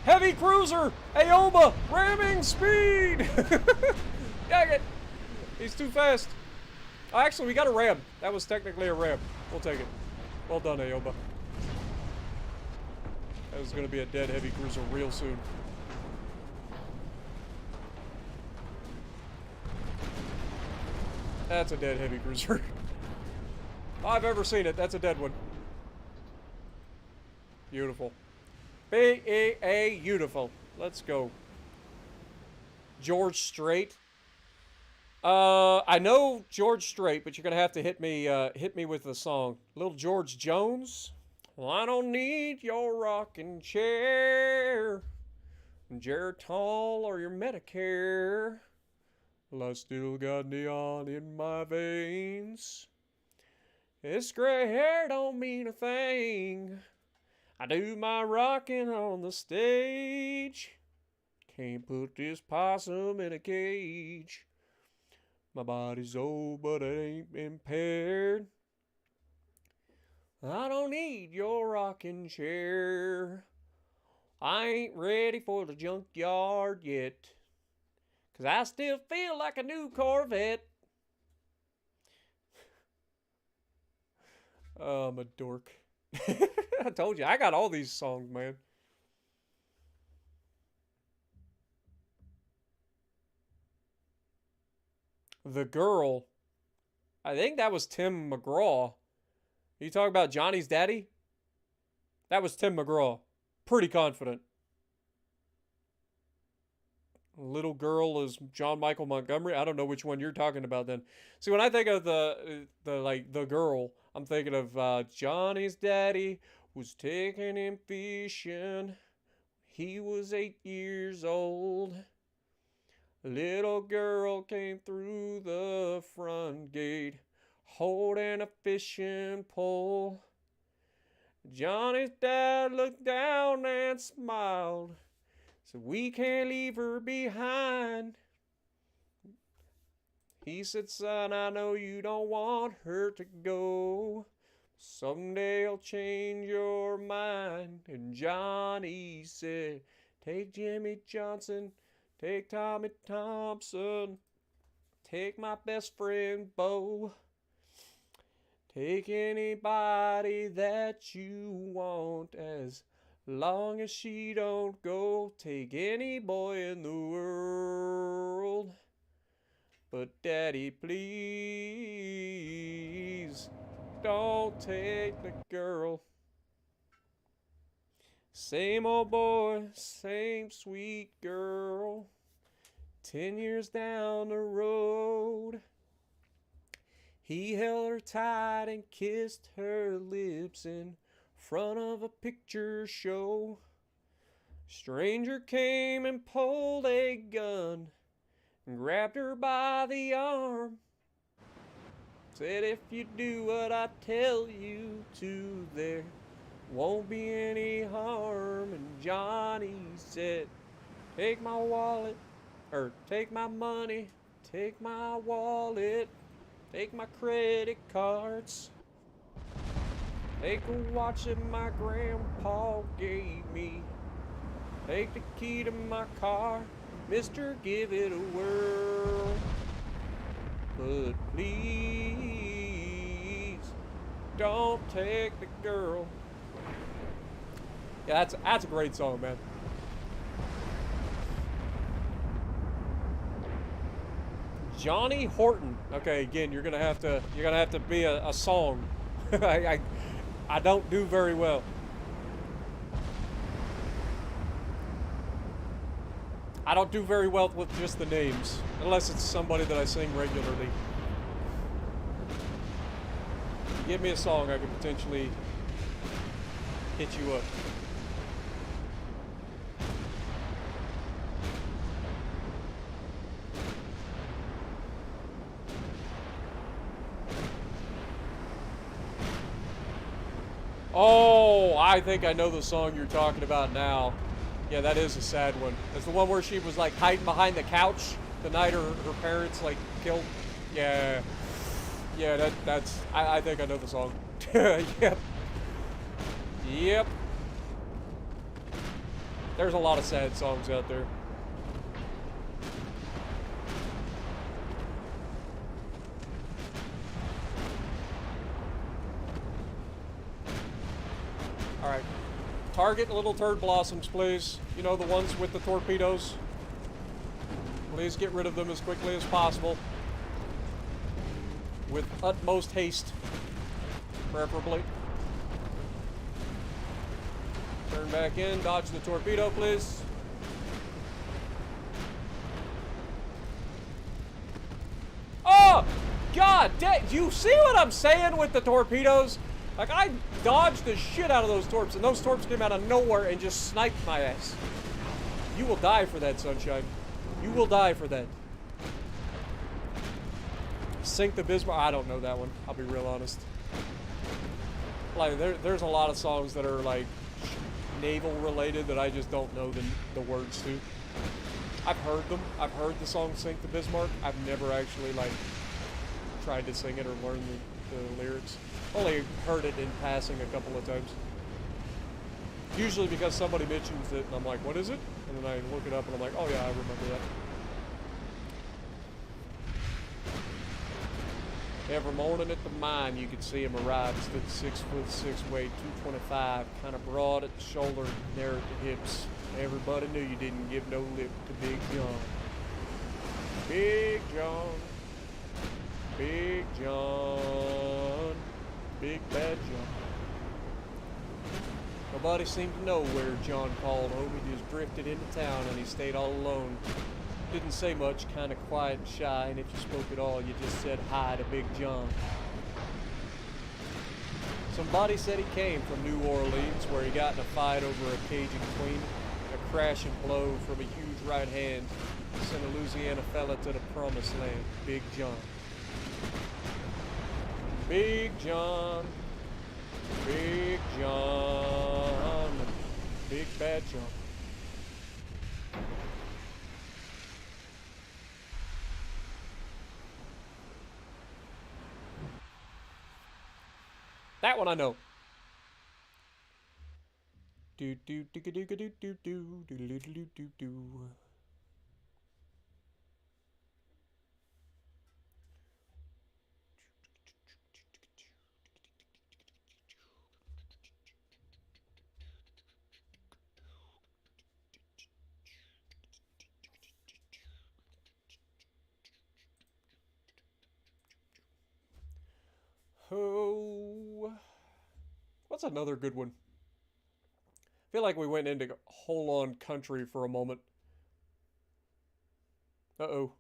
Heavy cruiser! Aoba! Ramming speed! Dang it! He's too fast. Oh, actually, we got a ram. That was technically a ram. We'll take it. Well done, Aoba. That was going to be a dead heavy cruiser real soon. That's a dead heavy cruiser. If I've ever seen it, that's a dead one. Beautiful. B-E-A, beautiful. Let's go. George Strait. I know George Strait, but you're gonna have to hit me with the song. Little George Jones. Well, I don't need your rocking chair, Geritol or your Medicare. Well, I still got neon in my veins. This gray hair don't mean a thing. I do my rocking on the stage. Can't put this possum in a cage. My body's old, but it ain't impaired. I don't need your rocking chair. I ain't ready for the junkyard yet. 'Cause I still feel like a new Corvette. Oh, I'm a dork. I told you, I got all these songs, man. The Girl. I think that was Tim McGraw. You talking about Johnny's daddy? That was Tim McGraw. Pretty confident. Little Girl is John Michael Montgomery. I don't know which one you're talking about then. See, when I think of the girl, I'm thinking of Johnny's daddy was taking him fishing. he was 8 years old. A little girl came through the front gate, holding a fishing pole. Johnny's dad looked down and smiled, said, "We can't leave her behind." He said, "Son, I know you don't want her to go. Someday I'll change your mind." And Johnny said, "Take Jimmy Johnson, take Tommy Thompson, take my best friend Bo. Take anybody that you want, as long as she don't go. Take any boy in the world. But Daddy, please don't take the girl. Same old boy, same sweet girl, 10 years down the road." He held her tight and kissed her lips in front of a picture show. Stranger came and pulled a gun and grabbed her by the arm. Said, "If you do what I tell you to, there won't be any harm." And Johnny said, "Take my wallet, or take my money, take my wallet, take my credit cards, take a watch that my grandpa gave me, take the key to my car, mister, give it a whirl. But please don't take the girl." Yeah, that's a great song, man. Johnny Horton. Okay, again, you're gonna have to be a song. I don't do very well. I don't do very well with just the names, unless it's somebody that I sing regularly. Give me a song, I could potentially hit you up. Oh, I think I know the song you're talking about now. Yeah, that is a sad one. That's the one where she was like hiding behind the couch the night her parents like killed. Yeah. Yeah, that's I think I know the song. Yep. Yep. There's a lot of sad songs out there. Alright. Target little turd blossoms, please. You know, the ones with the torpedoes. Please get rid of them as quickly as possible. With utmost haste. Preferably. Turn back in. Dodge the torpedo, please. Oh! God, you see what I'm saying with the torpedoes? Like, I dodged the shit out of those torps, and those torps came out of nowhere and just sniped my ass. You will die for that, Sunshine. You will die for that. Sink the Bismarck. I don't know that one. I'll be real honest. Like, there's a lot of songs that are, like, naval related that I just don't know the words to. I've heard them. I've heard the song Sink the Bismarck. I've never actually, like, tried to sing it or learn the lyrics. Only heard it in passing a couple of times. Usually because somebody mentions it and I'm like, what is it? And then I look it up and I'm like, oh yeah, I remember that. Every morning at the mine you could see him arrive. Stood 6'6", weighed 225, kind of broad at the shoulder, narrow at the hips. Everybody knew you didn't give no lip to Big John. Big John. Big John. Big Bad John. Nobody seemed to know where John called home. He just drifted into town and he stayed all alone. Didn't say much, kind of quiet and shy, and if you spoke at all, you just said hi to Big John. Somebody said he came from New Orleans, where he got in a fight over a Cajun queen. A crashing blow from a huge right hand sent a Louisiana fella to the promised land. Big John. Big John. Big John. Big Bad John. That one I know. Do do do do do do do do do do do do do. Oh, what's another good one? I feel like we went into whole on country for a moment. Uh-oh.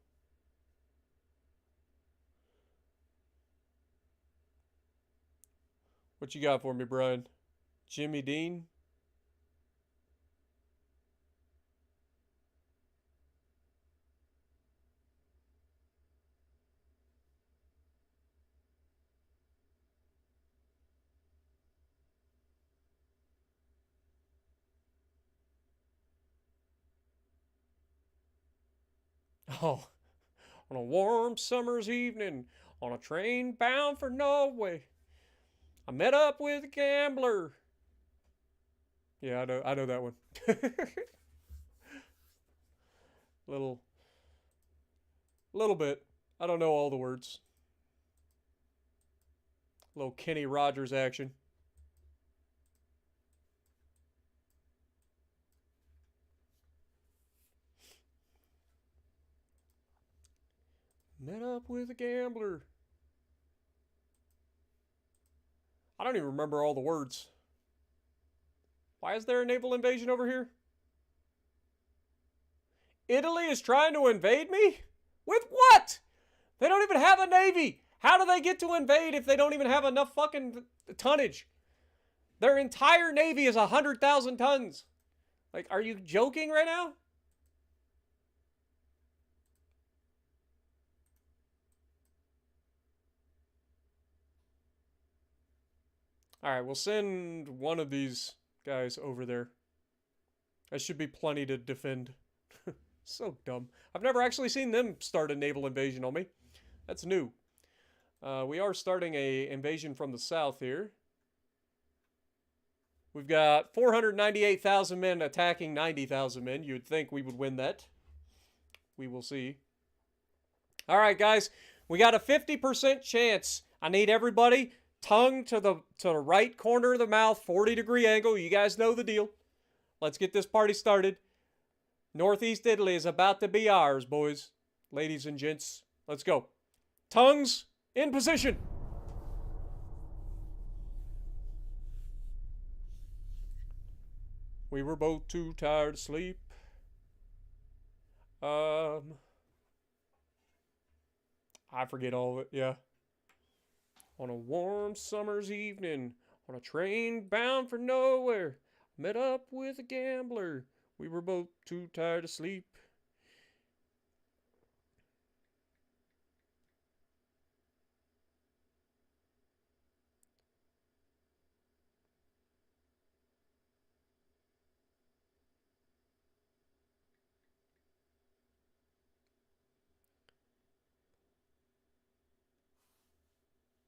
What you got for me, Brian? Jimmy Dean? Oh, on a warm summer's evening, on a train bound for Norway, I met up with a gambler. Yeah, I know that one. little, little bit. I don't know all the words. Little Kenny Rogers action. Met up with a gambler. I don't even remember all the words. Why is there a naval invasion over here? Italy is trying to invade me? With what? They don't even have a navy. How do they get to invade if they don't even have enough fucking tonnage? Their entire navy is 100,000 tons. Like, are you joking right now? Alright, we'll send one of these guys over there. That should be plenty to defend. So dumb. I've never actually seen them start a naval invasion on me. That's new. We are starting a invasion from the south here. We've got 498,000 men attacking 90,000 men. You'd think we would win that. We will see. All right, guys. We got a 50% chance. I need everybody tongue to the right corner of the mouth, 40-degree angle. You guys know the deal. Let's get this party started. Northeast Italy is about to be ours, boys. Ladies and gents, let's go. Tongues in position. We were both too tired to sleep. I forget all of it, yeah. On a warm summer's evening, on a train bound for nowhere, met up with a gambler. We were both too tired to sleep.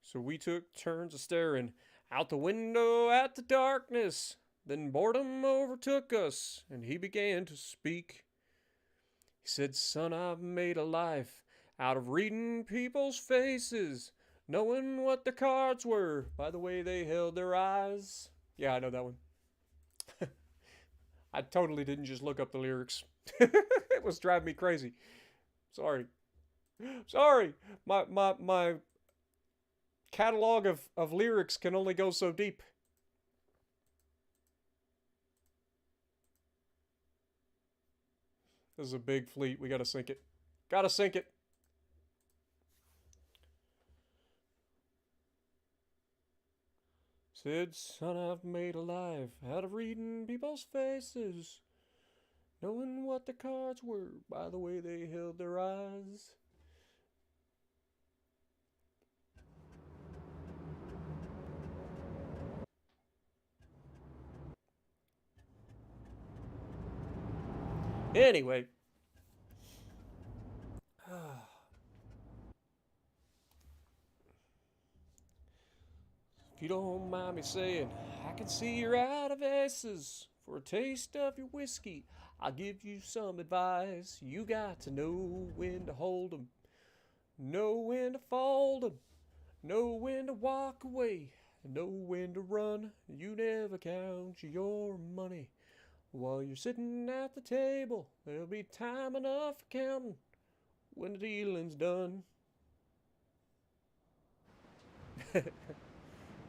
So we took turns of staring out the window at the darkness. Then boredom overtook us, and he began to speak. He said, "Son, I've made a life out of reading people's faces, knowing what their cards were by the way they held their eyes." Yeah, I know that one. I totally didn't just look up the lyrics. It was driving me crazy. Sorry. Sorry. My catalog of lyrics can only go so deep. This is a big fleet. We gotta sink it. Gotta sink it. Said, "Son, I've made a life out of reading people's faces, knowing what the cards were by the way they held their eyes. Anyway. If you don't mind me saying, I can see you're out of aces. For a taste of your whiskey, I'll give you some advice. You got to know when to hold 'em, know when to fold 'em, know when to walk away, know when to run. You never count your money. While you're sitting at the table, there'll be time enough for counting when the dealing's done.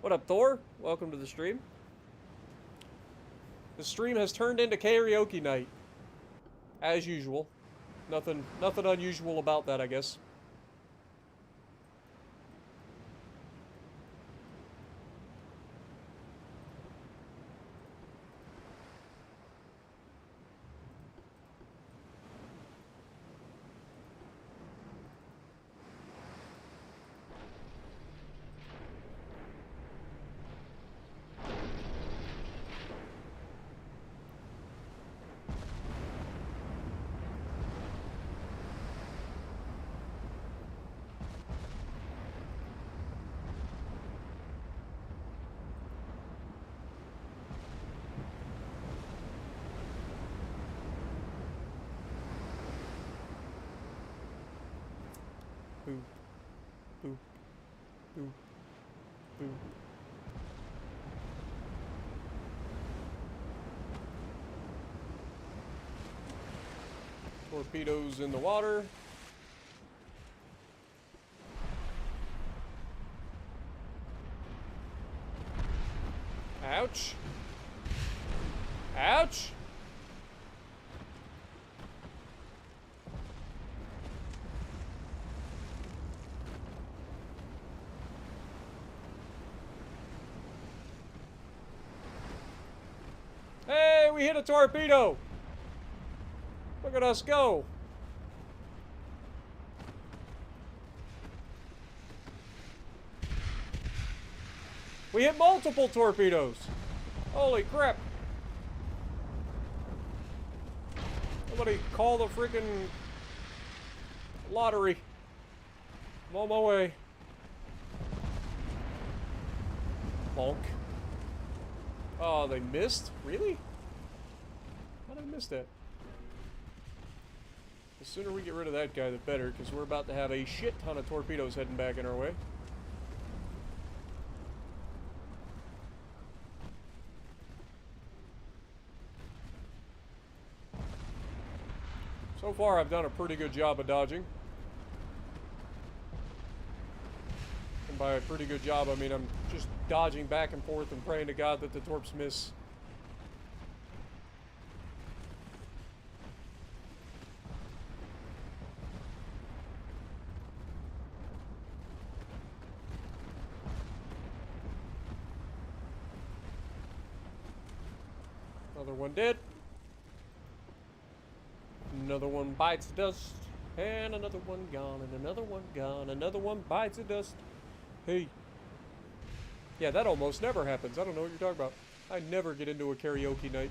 What up, Thor? Welcome to the stream. The stream has turned into karaoke night. As usual. Nothing unusual about that, I guess. Boop, boop, boop, boop. Torpedoes in the water. Ouch. Ouch. Hey, we hit a torpedo. Look at us go. We hit multiple torpedoes. Holy crap. Somebody call the freaking lottery. I'm on my way. Bonk. Oh, they missed? Really? How did I miss that? The sooner we get rid of that guy, the better, because we're about to have a shit ton of torpedoes heading back in our way. So far, I've done a pretty good job of dodging. And by a pretty good job, I mean I'm just dodging back and forth and praying to God that the torps miss. Another one dead. Another one bites the dust. And another one gone. And another one gone. Another one bites the dust. Hey. Yeah, that almost never happens. I don't know what you're talking about. I never get into a karaoke night.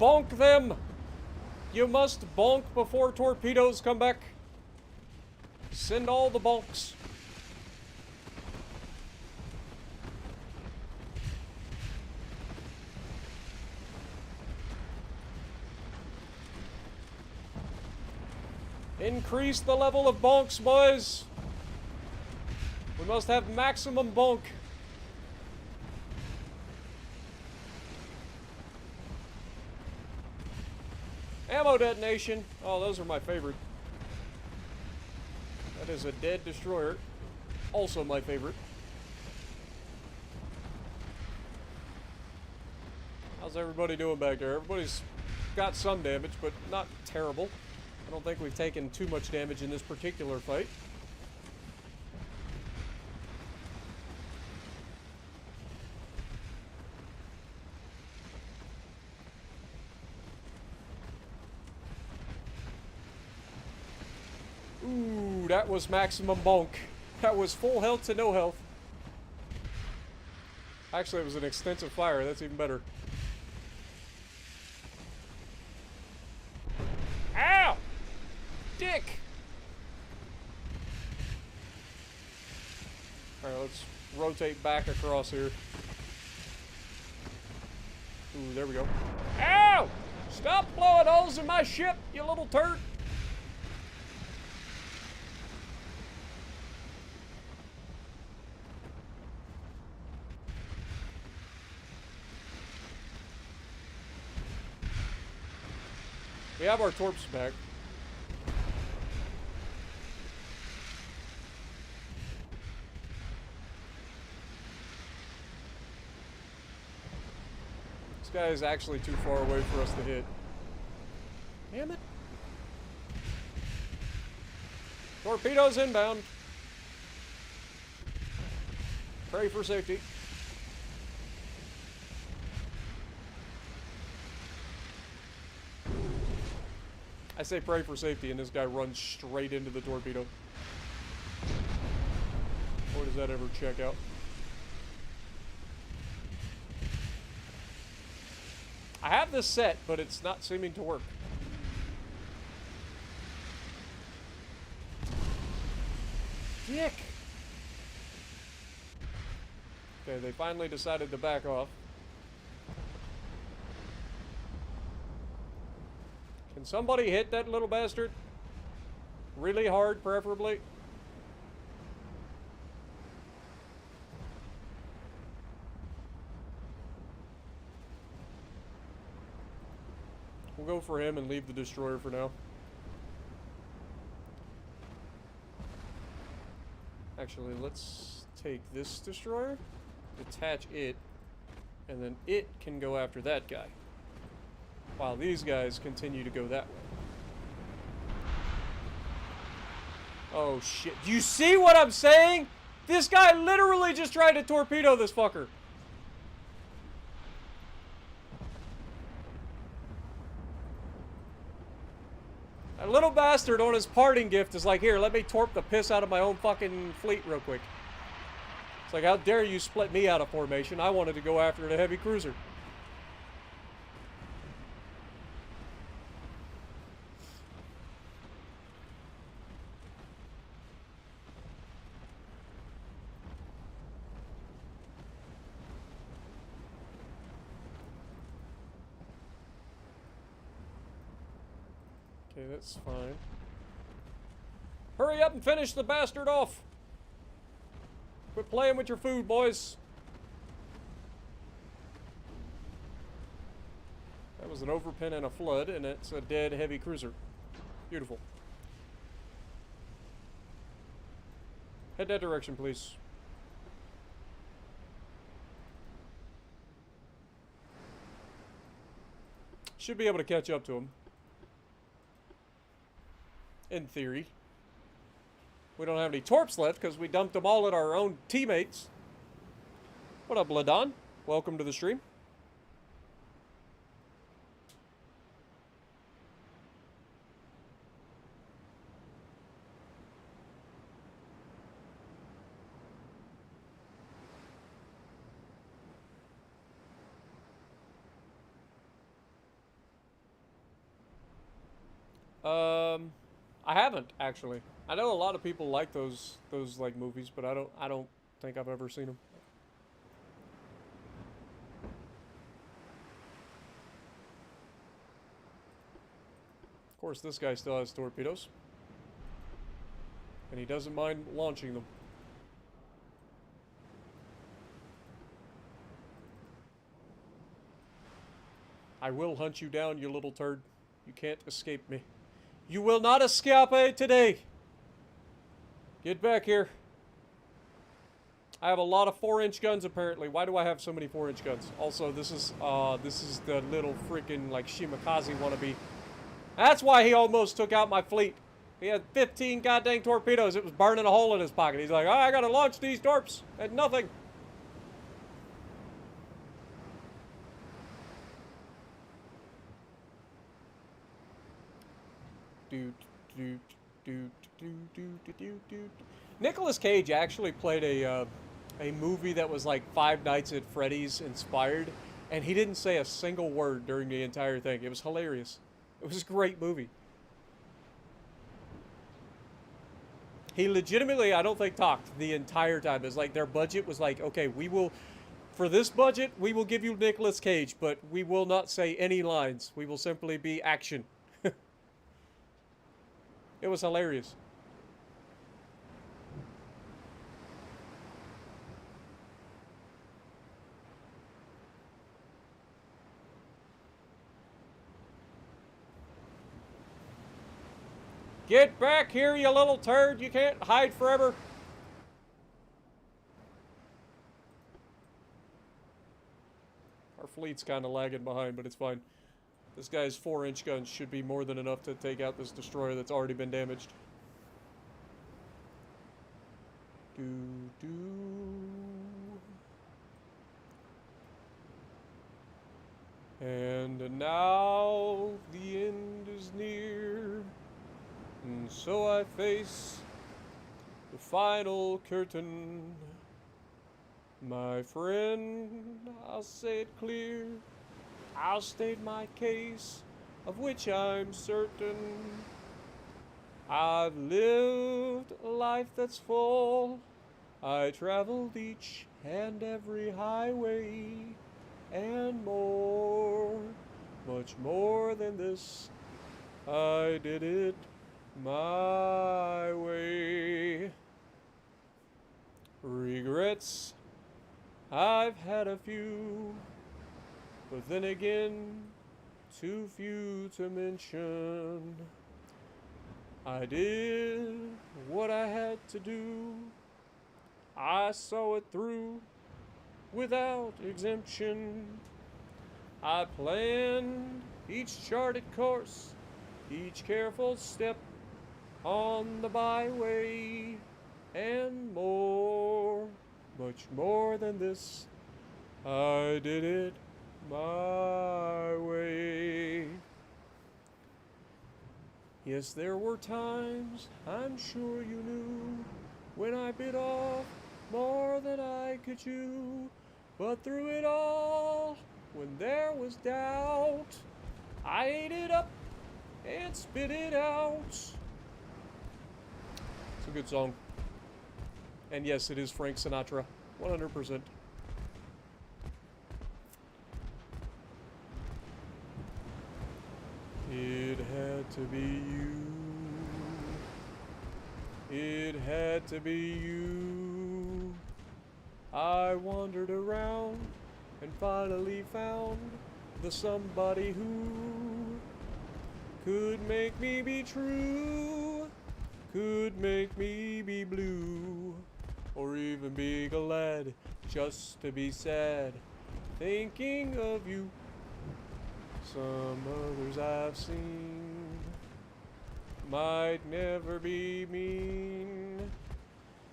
Bonk them! You must bonk before torpedoes come back. Send all the bonks. Increase the level of bonks, boys. We must have maximum bonk. Ammo detonation. Oh, those are my favorite. That is a dead destroyer. Also my favorite. How's everybody doing back there? Everybody's got some damage, but not terrible. I don't think we've taken too much damage in this particular fight. Ooh, that was maximum bonk. That was full health to no health. Actually, it was an extensive fire. That's even better. Ow! Dick! Alright, let's rotate back across here. Ooh, there we go. Ow! Stop blowing holes in my ship, you little turd! We have our torps back. This guy is actually too far away for us to hit. Damn it. Torpedoes inbound. Pray for safety. I say pray for safety, and this guy runs straight into the torpedo. Or does that ever check out? I have this set, but it's not seeming to work. Dick! Okay, they finally decided to back off. Can somebody hit that little bastard? Really hard, preferably. We'll go for him and leave the destroyer for now. Actually, let's take this destroyer, detach it, and then it can go after that guy, while these guys continue to go that way. Oh shit. Do you see what I'm saying? This guy literally just tried to torpedo this fucker. That little bastard on his parting gift is like, here, let me torp the piss out of my own fucking fleet real quick. It's like, how dare you split me out of formation? I wanted to go after the heavy cruiser. Okay, that's fine. Hurry up and finish the bastard off! Quit playing with your food, boys! That was an overpin and a flood, and it's a dead heavy cruiser. Beautiful. Head that direction, please. Should be able to catch up to him. In theory. We don't have any torps left because we dumped them all at our own teammates. What up, Ladon? Welcome to the stream. I haven't actually. I know a lot of people like those like movies, but I don't think I've ever seen them. Of course, this guy still has torpedoes, and he doesn't mind launching them. I will hunt you down, you little turd. You can't escape me. You will not escape today. Get back here. I have a lot of 4-inch guns apparently. Why do I have so many 4-inch guns? Also, this is the little freaking like Shimakaze wannabe. That's why he almost took out my fleet. He had 15 goddamn torpedoes. It was burning a hole in his pocket. He's like, oh, I gotta launch these torps at nothing. Nicolas Cage actually played a movie that was like Five Nights at Freddy's inspired, and he didn't say a single word during the entire thing. It was hilarious. It was a great movie. He legitimately, I don't think, talked the entire time. It's like their budget was like, okay, we will, for this budget, we will give you Nicolas Cage, but we will not say any lines. We will simply be action. It was hilarious. Get back here, you little turd. You can't hide forever. Our fleet's kind of lagging behind, but it's fine. This guy's 4-inch guns should be more than enough to take out this destroyer that's already been damaged. And now the end is near, and so I face the final curtain. My friend, I'll say it clear, I'll state my case, of which I'm certain. I've lived a life that's full. I traveled each and every highway, and more, much more than this. I did it my way. Regrets, I've had a few, but then again, too few to mention. I did what I had to do. I saw it through without exemption. I planned each charted course, each careful step on the byway, and more, much more than this. I did it my way. Yes, there were times, I'm sure you knew, when I bit off more than I could chew. But through it all, when there was doubt, I ate it up and spit it out. It's a good song. And yes, it is Frank Sinatra, 100%. It had to be you. It had to be you. I wandered around and finally found the somebody who could make me be true, could make me be blue, or even be glad just to be sad, thinking of you. Some others I've seen might never be mean,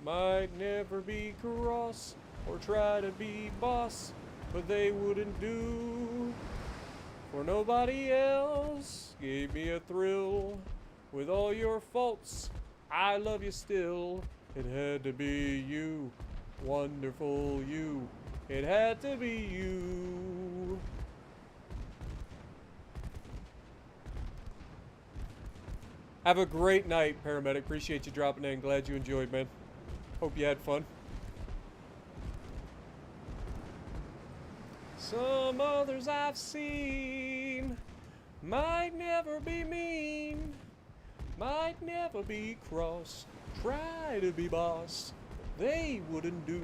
might never be cross, or try to be boss, but they wouldn't do, for nobody else gave me a thrill. With all your faults, I love you still. It had to be you, wonderful you. It had to be you. Have a great night, paramedic. Appreciate you dropping in. Glad you enjoyed, man. Hope you had fun. Some others I've seen might never be mean, might never be cross, try to be boss, they wouldn't do,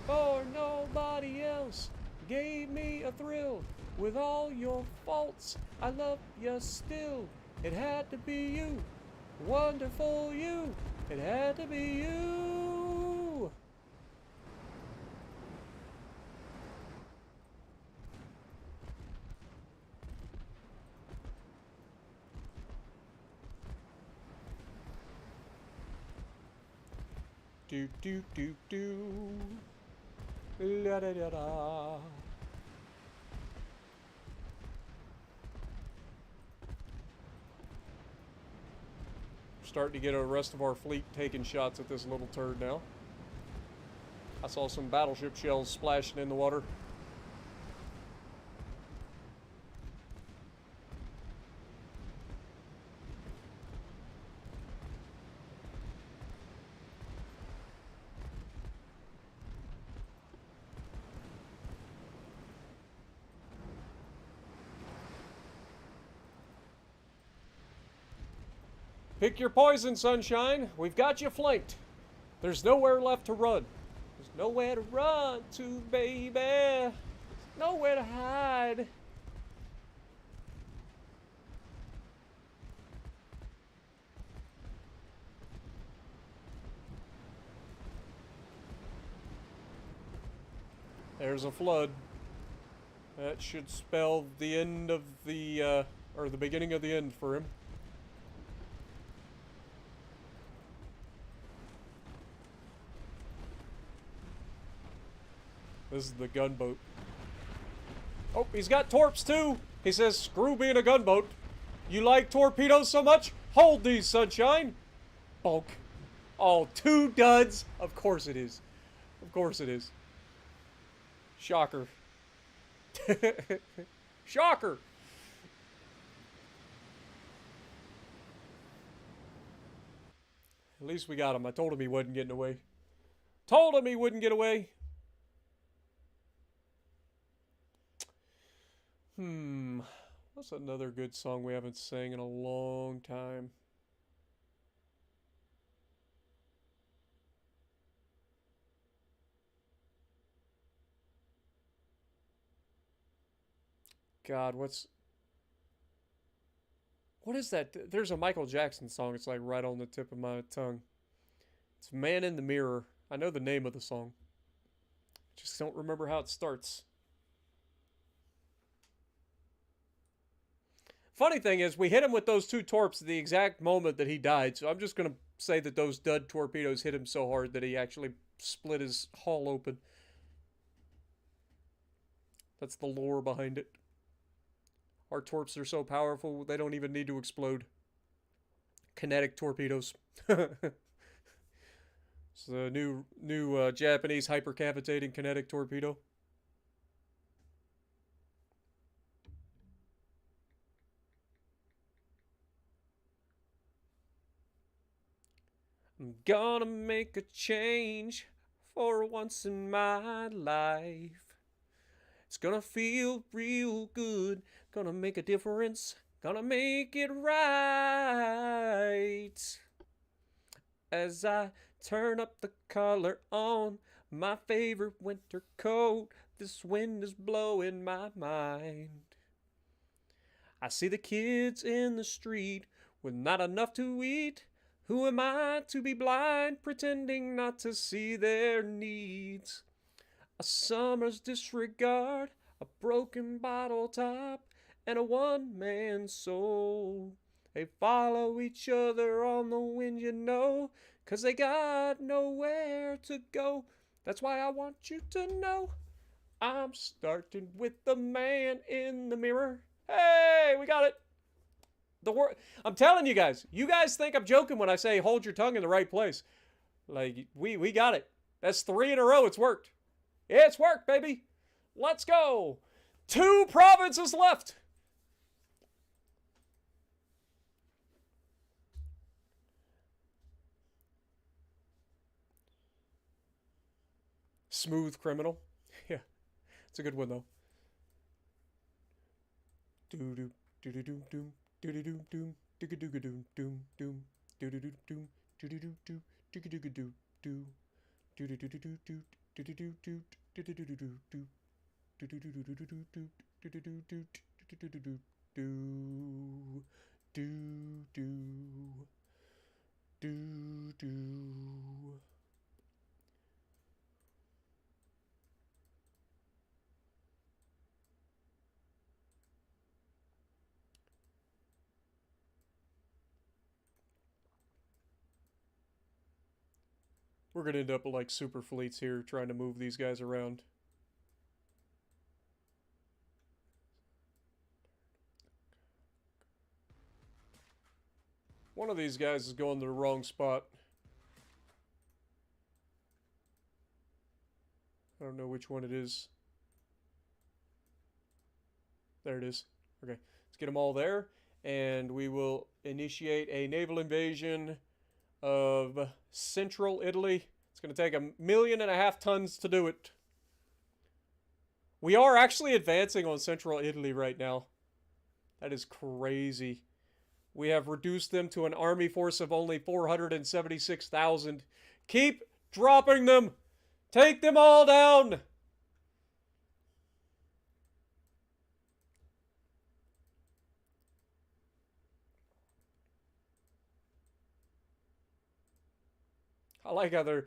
for nobody else gave me a thrill. With all your faults, I love you still. It had to be you, wonderful you. It had to be you. Do do do do. La da da da. Starting to get the rest of our fleet taking shots at this little turd now. I saw some battleship shells splashing in the water. Pick your poison, sunshine. We've got you flanked. There's nowhere left to run. There's nowhere to run to, baby. There's nowhere to hide. There's a flood. That should spell the end of the, or the beginning of the end for him. This is the gunboat. Oh, he's got torps too! He says, screw being a gunboat. You like torpedoes so much? Hold these, sunshine! Bonk. Oh, 2 duds? Of course it is. Of course it is. Shocker. Shocker! At least we got him. I told him he wasn't getting away. Told him he wouldn't get away. What's another good song we haven't sang in a long time? God, what is that? There's a Michael Jackson song. It's like right on the tip of my tongue. It's Man in the Mirror. I know the name of the song. Just don't remember how it starts. Funny thing is, we hit him with those 2 torps at the exact moment that he died, so I'm just going to say that those dud torpedoes hit him so hard that he actually split his hull open. That's the lore behind it. Our torps are so powerful, they don't even need to explode. Kinetic torpedoes. It's the new Japanese hypercavitating kinetic torpedo. I'm gonna make a change for once in my life. It's gonna feel real good. Gonna make a difference. Gonna make it right. As I turn up the collar on my favorite winter coat, this wind is blowing my mind. I see the kids in the street with not enough to eat. Who am I to be blind, pretending not to see their needs? A summer's disregard, a broken bottle top, and a one-man soul. They follow each other on the wind, you know, 'cause they got nowhere to go. That's why I want you to know I'm starting with the man in the mirror. Hey, we got it. I'm telling you guys think I'm joking when I say hold your tongue in the right place. Like, we got it. That's 3 in a row. It's worked. It's worked, baby. Let's go. 2 provinces left. Smooth criminal. Yeah, it's a good one though. Doo doo doo doo doo doo. Do-do-do-doom, do-do-do-do-doom, doom, doom, do-do-do-doom, do-do-do-do, do-do-do-do-do, do-do-do-do-do, do-do-do-do, do-do-do-do-do, do-do-do-do-do-do, do-do-do-do, do-do-do-do-do, do-do, do-do. We're going to end up with like super fleets here trying to move these guys around. One of these guys is going to the wrong spot. I don't know which one it is. There it is. Okay, let's get them all there. And we will initiate a naval invasion of central Italy. It's going to take 1.5 million tons to do it. We are actually advancing on central Italy right now. That is crazy. We have reduced them to an army force of only 476,000. Keep dropping them. Take them all down. I like how they're...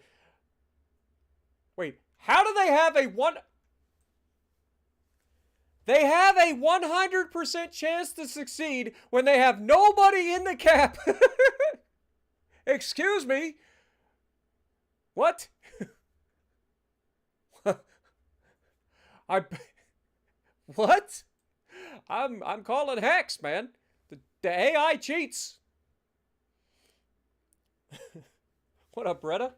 Wait, how do they have a one... They have a 100% chance to succeed when they have nobody in the cap. Excuse me. What? What? I'm calling hacks, man. The AI cheats. What up, Bretta?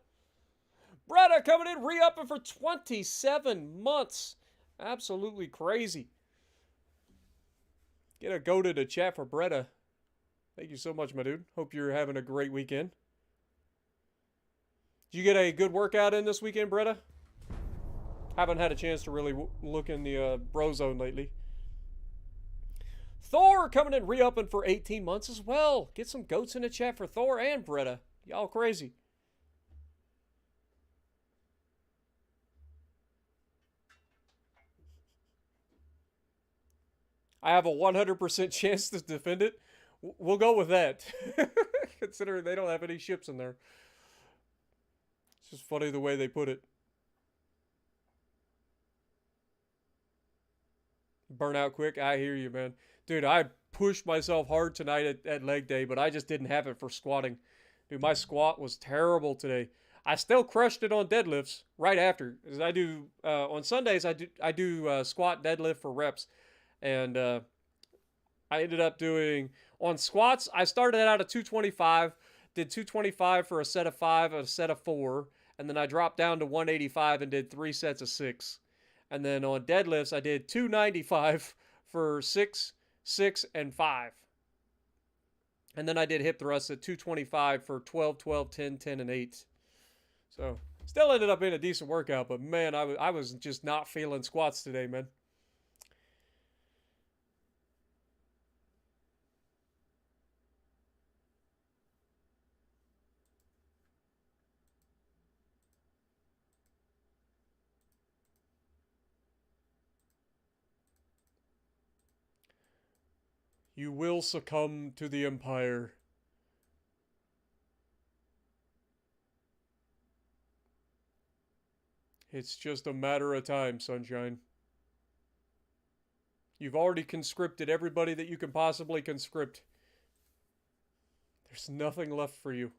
Bretta coming in, re-upping for 27 months. Absolutely crazy. Get a go to the chat for Bretta. Thank you so much, my dude. Hope you're having a great weekend. Did you get a good workout in this weekend, Bretta? Haven't had a chance to really look in the bro zone lately. Thor coming in, re-upping for 18 months as well. Get some goats in the chat for Thor and Bretta. Y'all crazy. I have a 100% chance to defend it. We'll go with that. Considering they don't have any ships in there. It's just funny the way they put it. Burn out quick. I hear you, man. Dude, I pushed myself hard tonight at leg day, but I just didn't have it for squatting. Dude, my squat was terrible today. I still crushed it on deadlifts right after. As I do on Sundays, I do squat deadlift for reps. And I ended up doing, on squats, I started out at 225, did 225 for a set of 5, a set of 4, and then I dropped down to 185 and did 3 sets of 6. And then on deadlifts, I did 295 for 6, 6, and 5. And then I did hip thrusts at 225 for 12, 12, 10, 10, and 8. So, still ended up being a decent workout, but man, I was just not feeling squats today, man. You will succumb to the Empire. It's just a matter of time, Sunshine. You've already conscripted everybody that you can possibly conscript. There's nothing left for you.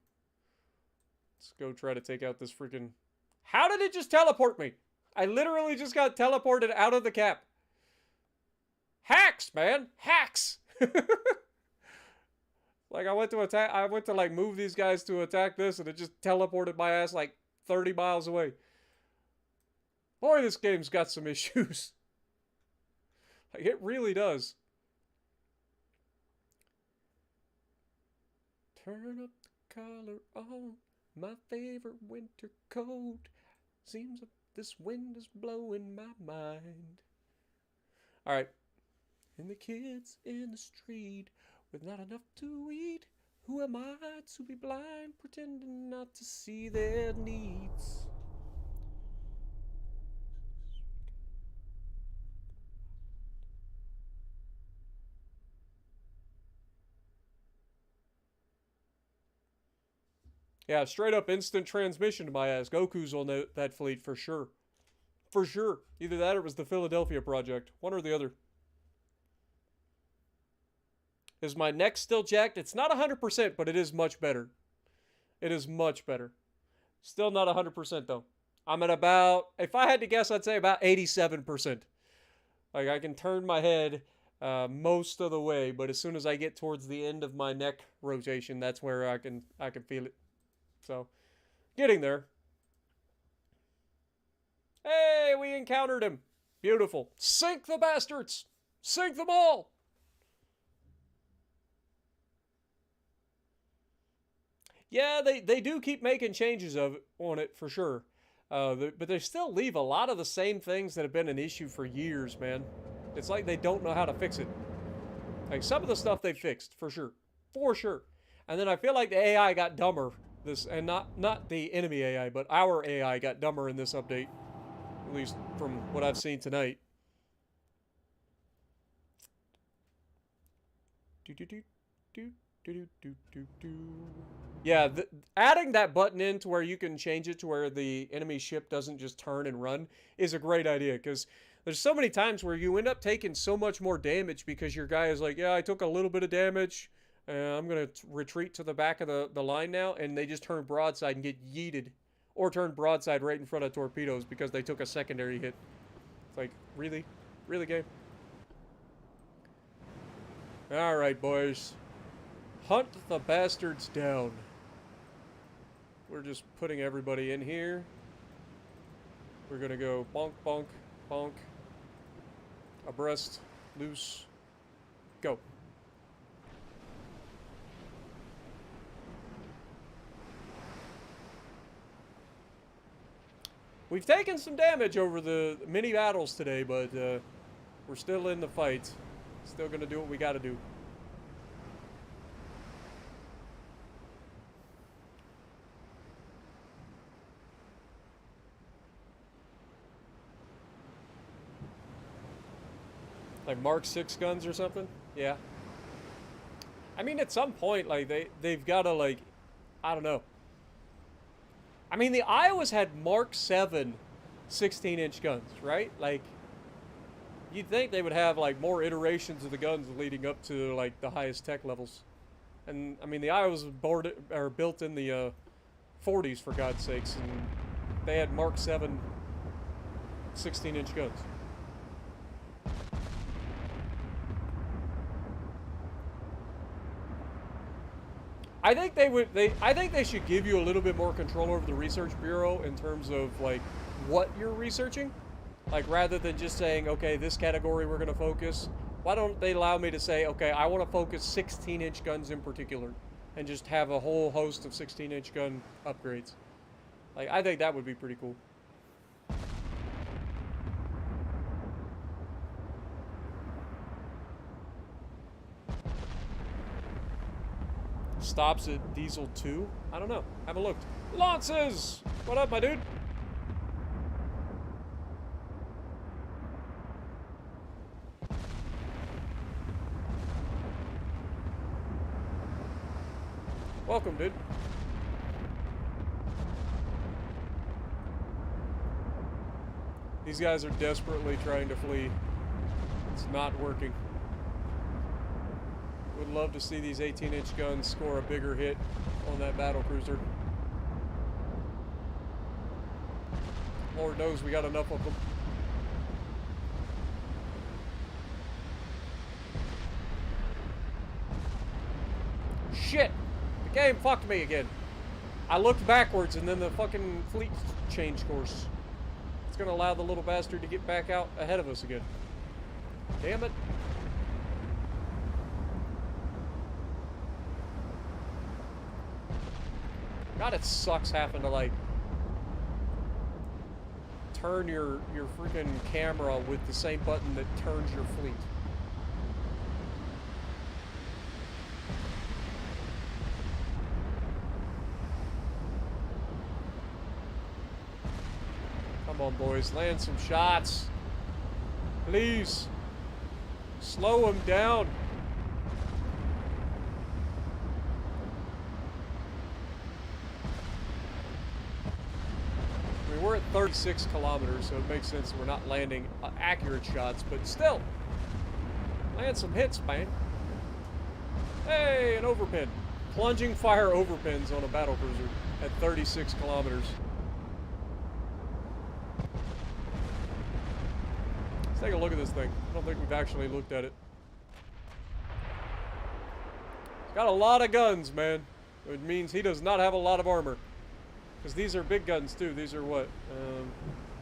Let's go try to take out this freaking... How did it just teleport me? I literally just got teleported out of the cap. Hacks, man! Hacks! Like I went to like move these guys to attack this and it just teleported my ass like 30 miles away. Boy, this game's got some issues. Like it really does. Turn up the collar on my favorite winter coat. Seems this wind is blowing my mind. Alright. And the kids in the street with not enough to eat. Who am I to be blind, pretending not to see their needs? Yeah, straight up instant transmission to my ass. Goku's on that fleet for sure. For sure. Either that or it was the Philadelphia Project. One or the other. Is my neck still jacked? It's not 100%, but it is much better. It is much better. Still not 100% though. I'm at about, if I had to guess, I'd say about 87%. Like, I can turn my head most of the way, but as soon as I get towards the end of my neck rotation, that's where I can feel it. So, getting there. Hey, we encountered him. Beautiful. Sink the bastards. Sink them all. Yeah, they do keep making changes on it for sure. But they still leave a lot of the same things that have been an issue for years, man. It's like they don't know how to fix it. Like, some of the stuff they fixed, for sure. For sure. And then I feel like the AI got dumber. And not the enemy AI, but our AI got dumber in this update. At least from what I've seen tonight. Yeah, adding that button in to where you can change it to where the enemy ship doesn't just turn and run is a great idea, because there's so many times where you end up taking so much more damage because your guy is like, yeah, I took a little bit of damage, I'm going to retreat to the back of the line now, and they just turn broadside and get yeeted, or turn broadside right in front of torpedoes because they took a secondary hit. It's like, really? Really, game? Alright, boys. Hunt the bastards down. We're just putting everybody in here. We're gonna go bonk, bonk, bonk. Abreast, loose, go. We've taken some damage over the mini battles today, but we're still in the fight. Still gonna do what we gotta do. Like Mark 6 guns or something? Yeah. I mean, at some point, like, they've got to, like, I don't know. I mean, the Iowas had Mark 7 16-inch guns, right? Like, you'd think they would have, like, more iterations of the guns leading up to, like, the highest tech levels. And, I mean, the Iowas were built in the 40s, for God's sakes, and they had Mark 7 16-inch guns. I think I think they should give you a little bit more control over the research bureau in terms of, like, what you're researching. Like, rather than just saying, okay, this category we're going to focus, why don't they allow me to say, okay, I want to focus 16-inch guns in particular, and just have a whole host of 16-inch gun upgrades. Like, I think that would be pretty cool. Stops at Diesel 2? I don't know. Haven't looked. Lances! What up, my dude? Welcome, dude. These guys are desperately trying to flee. It's not working. Would love to see these 18-inch guns score a bigger hit on that battlecruiser. Lord knows we got enough of them. Shit! The game fucked me again. I looked backwards and then the fucking fleet changed course. It's gonna allow the little bastard to get back out ahead of us again. Damn it. God, it sucks having to, like, turn your freaking camera with the same button that turns your fleet. Come on, boys, land some shots. Please. Slow them down. We're at 36 kilometers, so it makes sense we're not landing accurate shots, but still, land some hits, man. Hey, an overpin. Plunging fire overpins on a battlecruiser. at 36 kilometers. Let's take a look at this thing. I don't think we've actually looked at it. It's got a lot of guns, man. It means he does not have a lot of armor. Because these are big guns, too. These are what?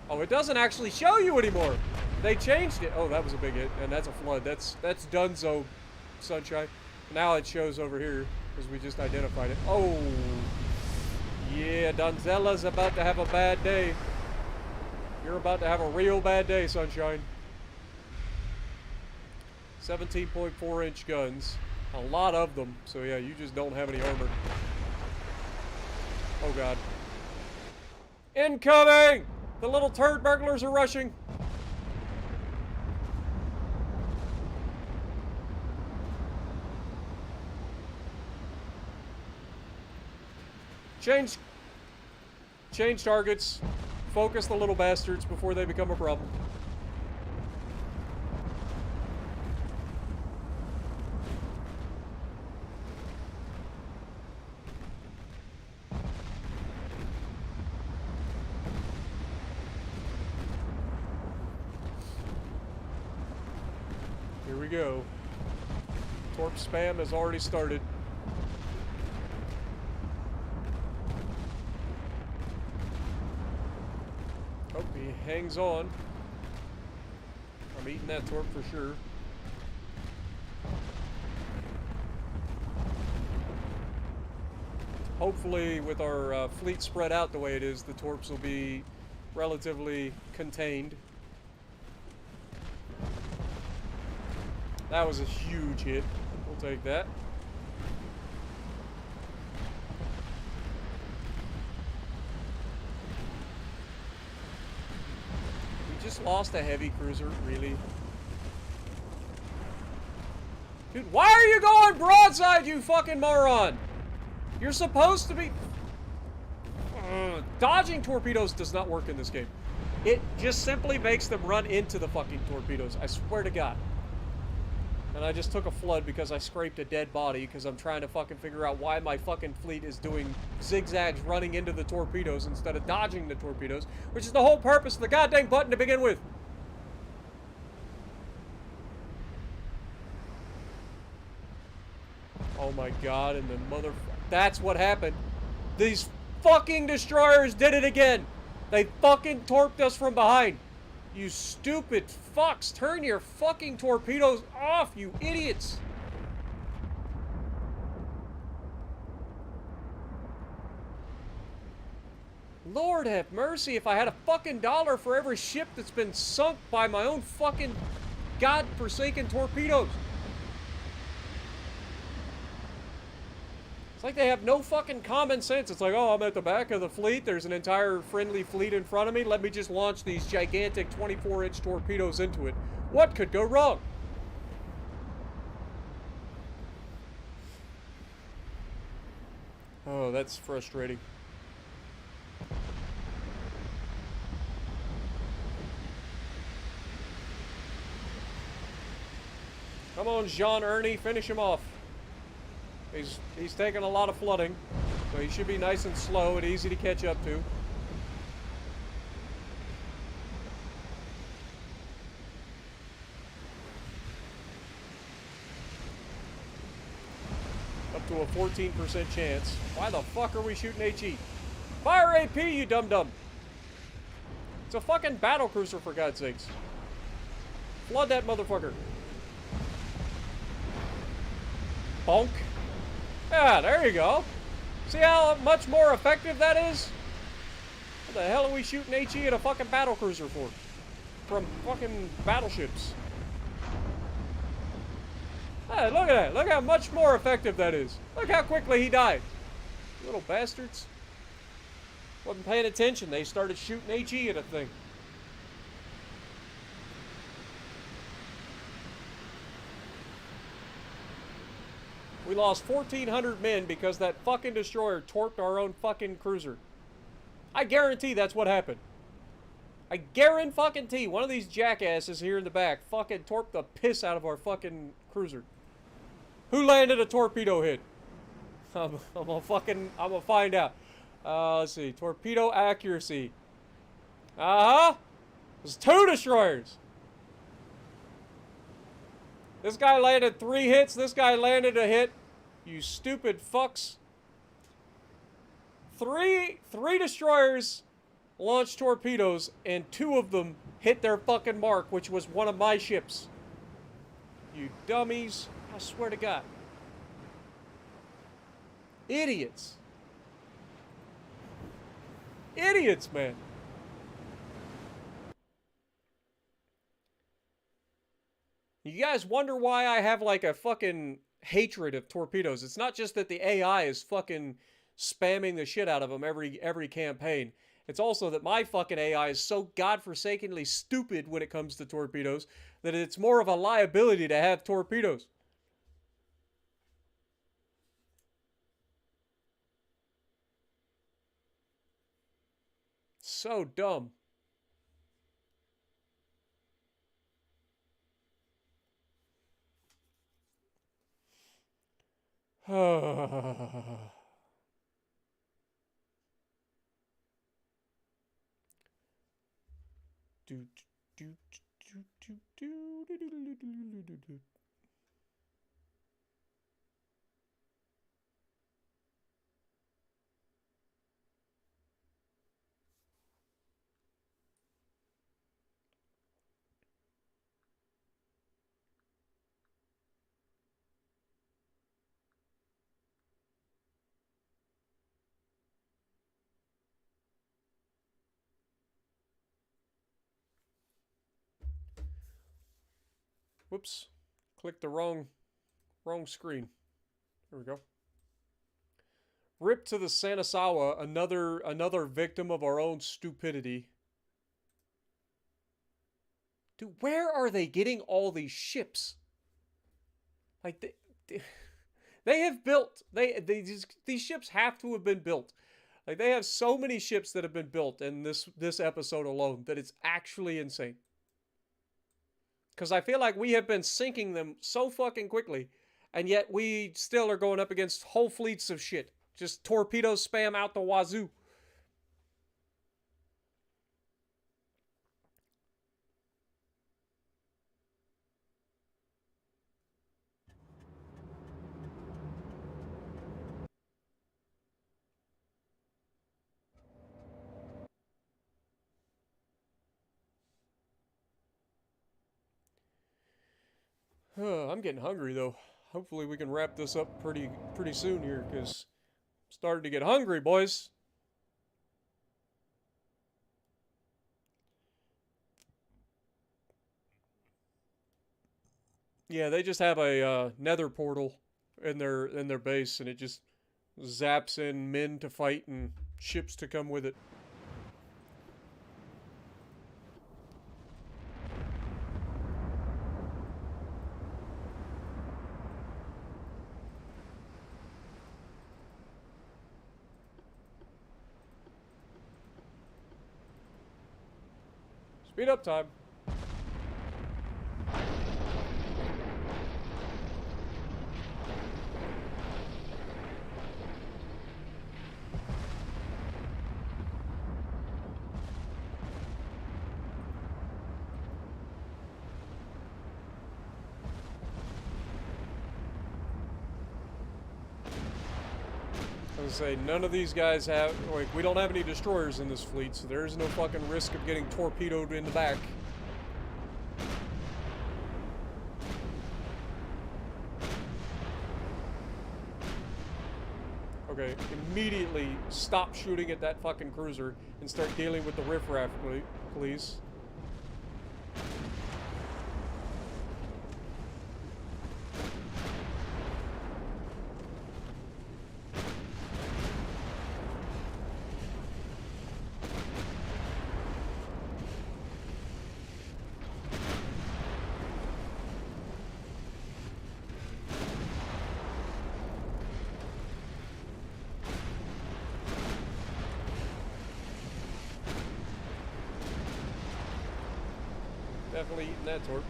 Oh, it doesn't actually show you anymore. They changed it. Oh, that was a big hit. And that's a flood. That's Dunzo, Sunshine. Now it shows over here. Because we just identified it. Oh. Yeah, Donzella's about to have a bad day. You're about to have a real bad day, Sunshine. 17.4-inch guns. A lot of them. So yeah, you just don't have any armor. Oh god. Incoming! The little turd burglars are rushing. Change targets. Focus the little bastards before they become a problem. Here we go. Torp spam has already started. Oh, he hangs on. I'm eating that torp for sure. Hopefully, with our fleet spread out the way it is, the torps will be relatively contained. That was a huge hit. We'll take that. We just lost a heavy cruiser, really. Dude, why are you going broadside, you fucking moron? You're supposed to be... dodging torpedoes does not work in this game. It just simply makes them run into the fucking torpedoes. I swear to God. And I just took a flood because I scraped a dead body because I'm trying to fucking figure out why my fucking fleet is doing zigzags running into the torpedoes instead of dodging the torpedoes, which is the whole purpose of the goddamn button to begin with. Oh my god, and the mother... That's what happened. These fucking destroyers did it again. They fucking torped us from behind. You stupid fucks. Turn your fucking torpedoes off, you idiots. Lord have mercy, if I had a fucking dollar for every ship that's been sunk by my own fucking god-forsaken torpedoes. It's like they have no fucking common sense. It's like, oh, I'm at the back of the fleet. There's an entire friendly fleet in front of me. Let me just launch these gigantic 24-inch torpedoes into it. What could go wrong? Oh, that's frustrating. Come on, Jean-Ernie, finish him off. He's taking a lot of flooding, so he should be nice and slow and easy to catch up to. Up to a 14% chance. Why the fuck are we shooting HE? Fire AP, you dum-dum! It's a fucking battlecruiser, for God's sakes. Flood that motherfucker. Bonk. Yeah, there you go. See how much more effective that is? What the hell are we shooting HE at a fucking battlecruiser for? From fucking battleships. Hey, look at that. Look how much more effective that is. Look how quickly he died. Little bastards. Wasn't paying attention. They started shooting HE at a thing. We lost 1,400 men because that fucking destroyer torped our own fucking cruiser. I guarantee that's what happened. I guarantee one of these jackasses here in the back fucking torped the piss out of our fucking cruiser. Who landed a torpedo hit? I'm gonna find out. Let's see. Torpedo accuracy. Uh-huh. There's 2 destroyers. This guy landed 3 hits. This guy landed a hit. You stupid fucks. Three destroyers launched torpedoes, and 2 of them hit their fucking mark, which was one of my ships. You dummies. I swear to God. Idiots. Idiots, man. You guys wonder why I have like a fucking hatred of torpedoes. It's not just that the AI is fucking spamming the shit out of them every campaign. It's also that my fucking AI is so godforsakenly stupid when it comes to torpedoes that it's more of a liability to have torpedoes. So dumb. Whoops. Clicked the wrong screen. There we go. Rip to the Sanasawa, another victim of our own stupidity. Dude, where are they getting all these ships? Like they have built these ships have to have been built. Like they have so many ships that have been built in this episode alone that it's actually insane. Because I feel like we have been sinking them so fucking quickly, and yet we still are going up against whole fleets of shit. Just torpedo spam out the wazoo. I'm getting hungry though. Hopefully we can wrap this up pretty soon here, because I'm starting to get hungry, boys. Yeah, they just have a nether portal in their base, and it just zaps in men to fight and ships to come with it. Speed up time. I was gonna say, none of these guys have, like, we don't have any destroyers in this fleet, so there is no fucking risk of getting torpedoed in the back. Okay, immediately stop shooting at that fucking cruiser and start dealing with the riffraff, please. Definitely eating that torp.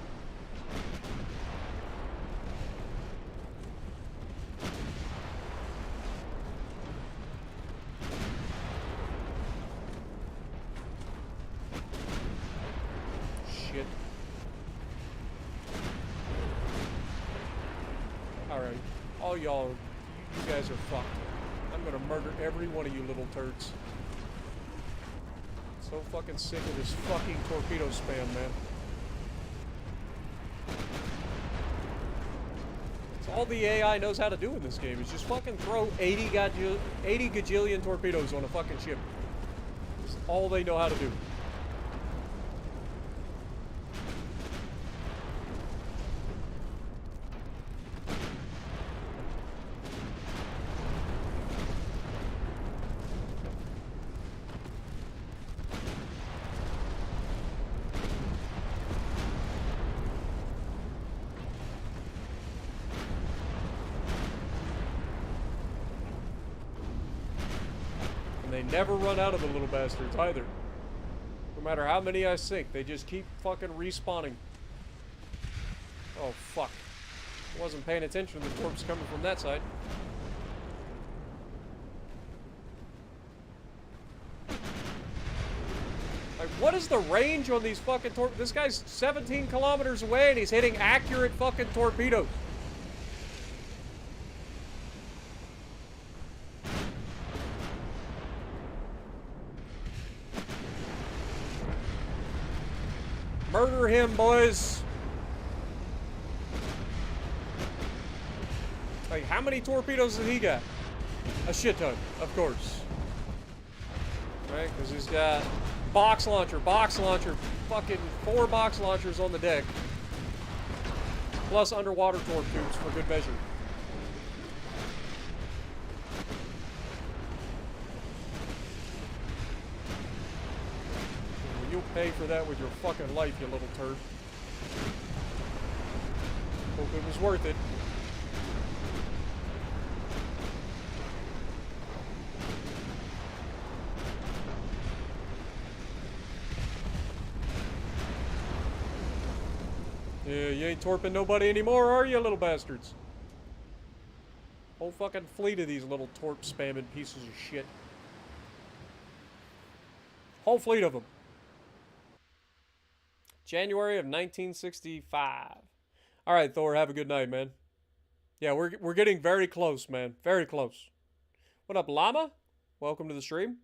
Alright. All y'all, you guys are fucked. I'm gonna murder every one of you little turds. So fucking sick of this fucking torpedo spam, man. It's all the AI knows how to do in this game is just fucking throw 80 gajillion torpedoes on a fucking ship. That's all they know how to do. They never run out of the little bastards either. No matter how many I sink, they just keep fucking respawning. Oh fuck. I wasn't paying attention to the torps coming from that side. Like, what is the range on these fucking torpedoes? This guy's 17 kilometers away and he's hitting accurate fucking torpedoes. Murder him, boys. Like, how many torpedoes has he got? A shit ton, of course. Right, because he's got box launcher, fucking 4 box launchers on the deck. Plus underwater torp tubes for good measure. You'll pay for that with your fucking life, you little turd. Hope it was worth it. Yeah, you ain't torping nobody anymore, are you, little bastards? Whole fucking fleet of these little torp spamming pieces of shit. Whole fleet of them. January of 1965. All right, Thor, have a good night, man. Yeah, we're getting very close, man. Very close. What up, Llama? Welcome to the stream.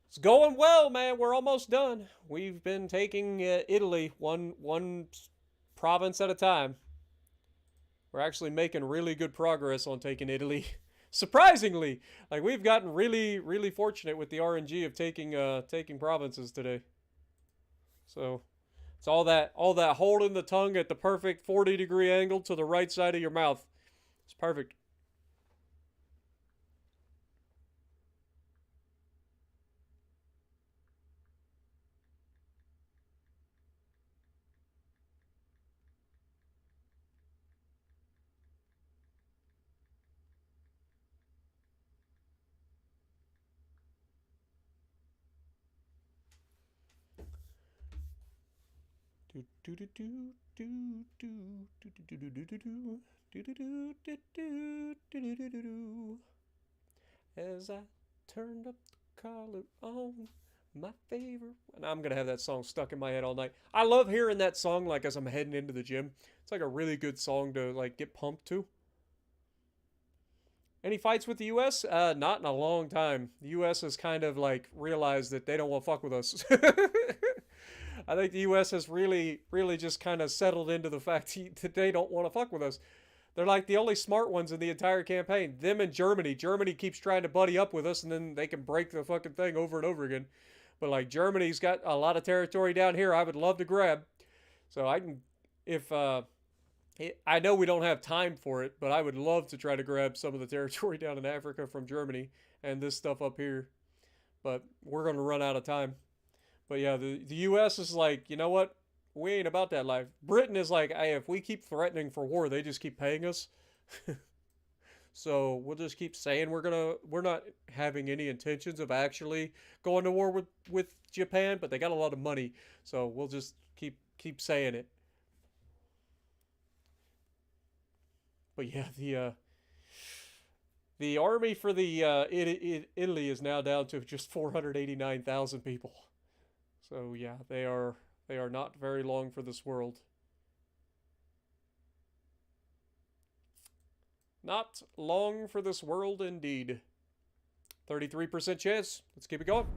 It's going well, man. We're almost done. We've been taking Italy one province at a time. We're actually making really good progress on taking Italy. Surprisingly, like we've gotten really fortunate with the RNG of taking provinces today. So it's all that holding the tongue at the perfect 40-degree angle to the right side of your mouth. It's perfect. As I turned up the collar on my favorite, and I'm gonna have that song stuck in my head all night. I love hearing that song like as I'm heading into the gym. It's like a really good song to like get pumped to. Any fights with the U.S.? Not in a long time. The U.S. has kind of like realized that they don't want to fuck with us. I think the U.S. has really just kind of settled into the fact that they don't want to fuck with us. They're like the only smart ones in the entire campaign. Them and Germany. Germany keeps trying to buddy up with us, and then they can break the fucking thing over and over again. But like Germany's got a lot of territory down here I would love to grab. So I can, I know we don't have time for it, but I would love to try to grab some of the territory down in Africa from Germany and this stuff up here. But we're going to run out of time. But yeah, the U.S. is like, you know what? We ain't about that life. Britain is like, hey, if we keep threatening for war, they just keep paying us. So we'll just keep saying we're not having any intentions of actually going to war with Japan, but they got a lot of money. So we'll just keep saying it. But yeah, the army for the Italy is now down to just 489,000 people. So yeah, they are not very long for this world. Not long for this world, indeed. 33% chance. Let's keep it going.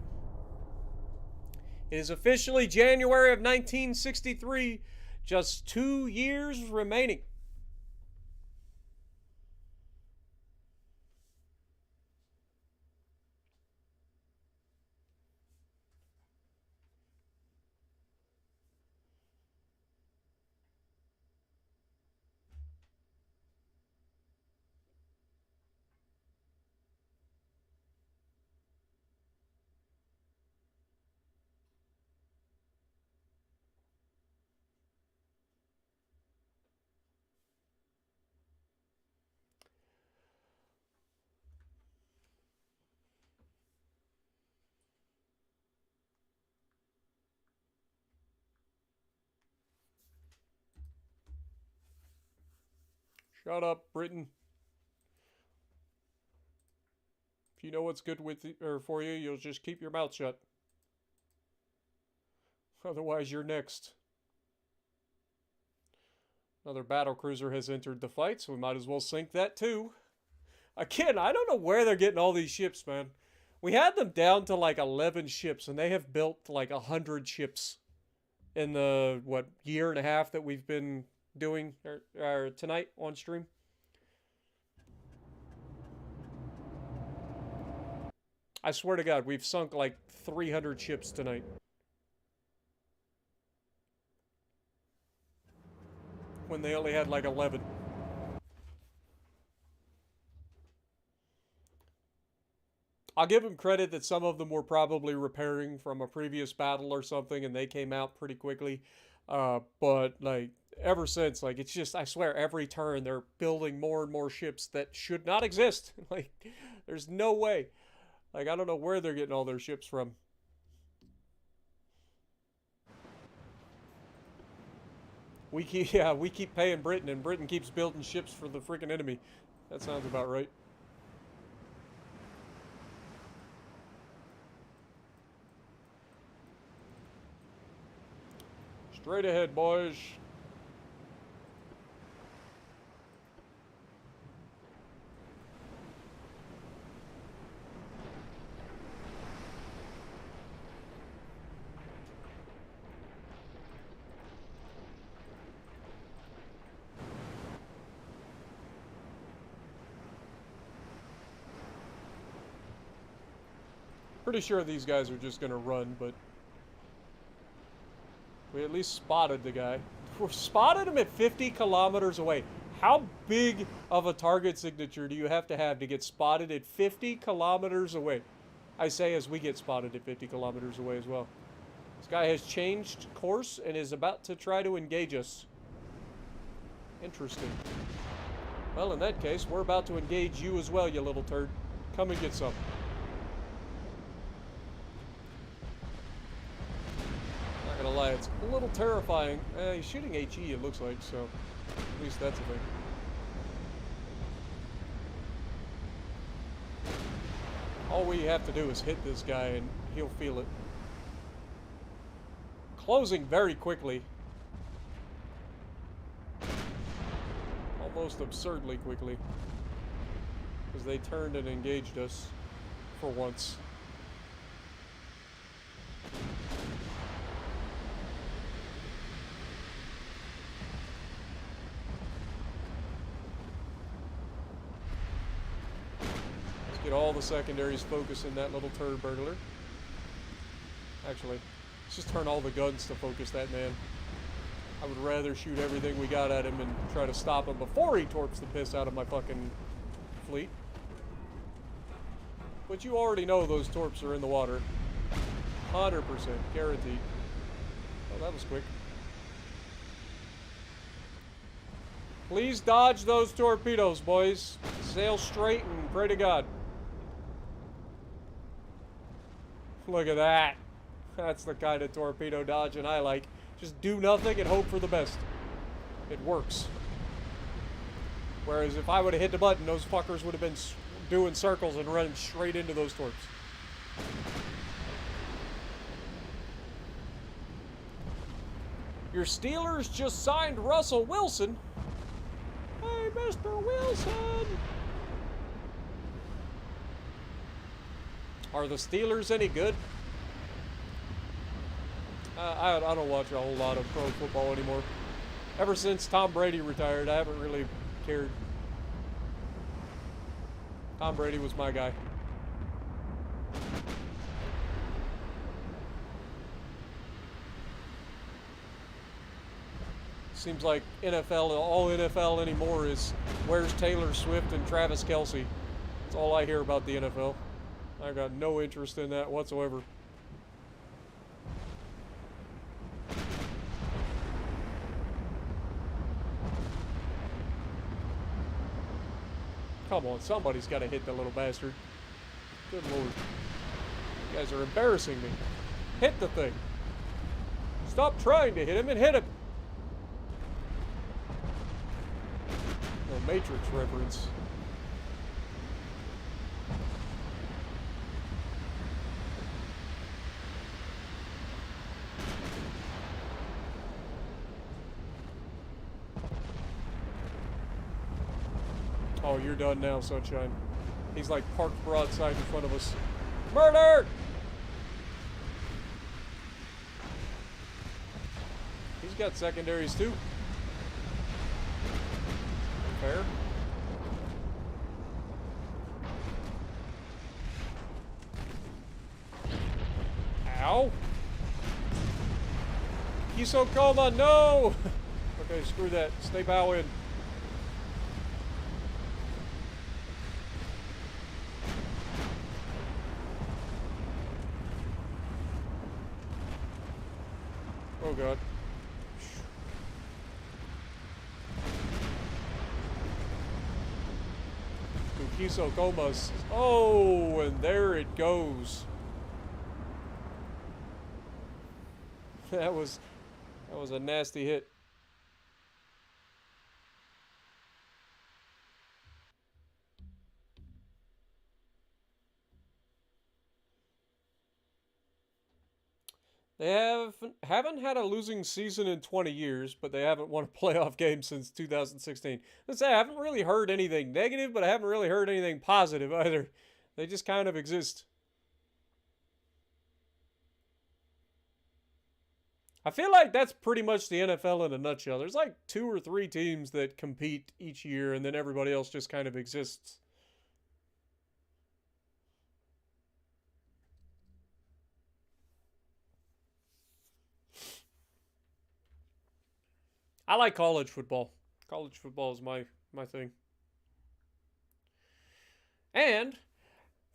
It is officially January of 1963. Just 2 years remaining. Shut up, Britain. If you know what's good with or for you, you'll just keep your mouth shut. Otherwise, you're next. Another battlecruiser has entered the fight, so we might as well sink that too. Again, I don't know where they're getting all these ships, man. We had them down to like 11 ships, and they have built like 100 ships in the, what, year and a half that we've been doing tonight on stream. I swear to God, we've sunk like 300 ships tonight. When they only had like 11. I'll give them credit that some of them were probably repairing from a previous battle or something, and they came out pretty quickly. But like ever since, like it's just, I swear, every turn they're building more and more ships that should not exist. Like, there's no way. Like, I don't know where they're getting all their ships from. We keep paying Britain, and Britain keeps building ships for the freaking enemy. That sounds about right. Straight ahead, boys. Pretty sure these guys are just gonna run, but we at least spotted the guy. We spotted him at 50 kilometers away. How big of a target signature do you have to get spotted at 50 kilometers away? I say as we get spotted at 50 kilometers away as well. This guy has changed course and is about to try to engage us. Interesting. Well, in that case, we're about to engage you as well, you little turd. Come and get some. Not gonna lie, it's a little terrifying. He's shooting HE, it looks like, so at least that's a thing. All we have to do is hit this guy and he'll feel it. Closing very quickly. Almost absurdly quickly. Because they turned and engaged us for once. Get all the secondaries focused in that little turd burglar. Actually, let's just turn all the guns to focus that man. I would rather shoot everything we got at him and try to stop him before he torps the piss out of my fucking fleet. But you already know those torps are in the water. 100% guaranteed. Oh, that was quick. Please dodge those torpedoes, boys. Sail straight and pray to God. Look at that. That's the kind of torpedo dodging I like. Just do nothing and hope for the best. It works. Whereas if I would have hit the button, those fuckers would have been doing circles and running straight into those torps. Your Steelers just signed Russell Wilson. Hey, Mr. Wilson! Are the Steelers any good? I don't watch a whole lot of pro football anymore. Ever since Tom Brady retired, I haven't really cared. Tom Brady was my guy. Seems like NFL, all NFL anymore is where's Taylor Swift and Travis Kelce. That's all I hear about the NFL. I got no interest in that whatsoever. Come on, somebody's got to hit the little bastard. Good lord. You guys are embarrassing me. Hit the thing. Stop trying to hit him and hit him. No Matrix reference. Oh, you're done now, Sunshine. He's like parked broadside in front of us. Murder! He's got secondaries too. Fair. Ow! Kisokoma, no! Okay, screw that. Stay bow in. Oh god. Kisokomas. Oh, and there it goes. That was a nasty hit. They haven't had a losing season in 20 years, but they haven't won a playoff game since 2016. Let's say I haven't really heard anything negative, but I haven't really heard anything positive either. They just kind of exist. I feel like that's pretty much the NFL in a nutshell. There's like 2 or 3 teams that compete each year, and then everybody else just kind of exists. I like college football. College football is my thing. And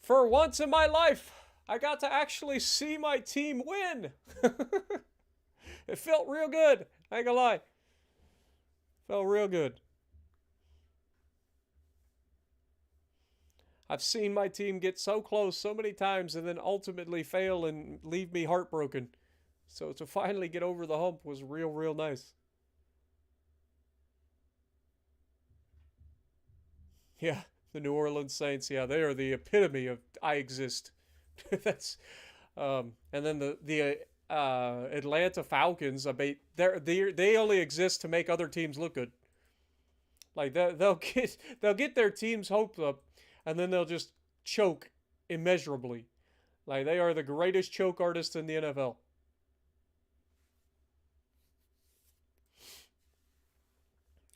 for once in my life, I got to actually see my team win. It felt real good. I ain't gonna lie. Felt real good. I've seen my team get so close so many times and then ultimately fail and leave me heartbroken. So to finally get over the hump was real nice. Yeah, the New Orleans Saints. Yeah, they are the epitome of I exist. That's and then the Atlanta Falcons. They only exist to make other teams look good. Like they'll get their team's hopes up, and then they'll just choke immeasurably. Like they are the greatest choke artists in the NFL.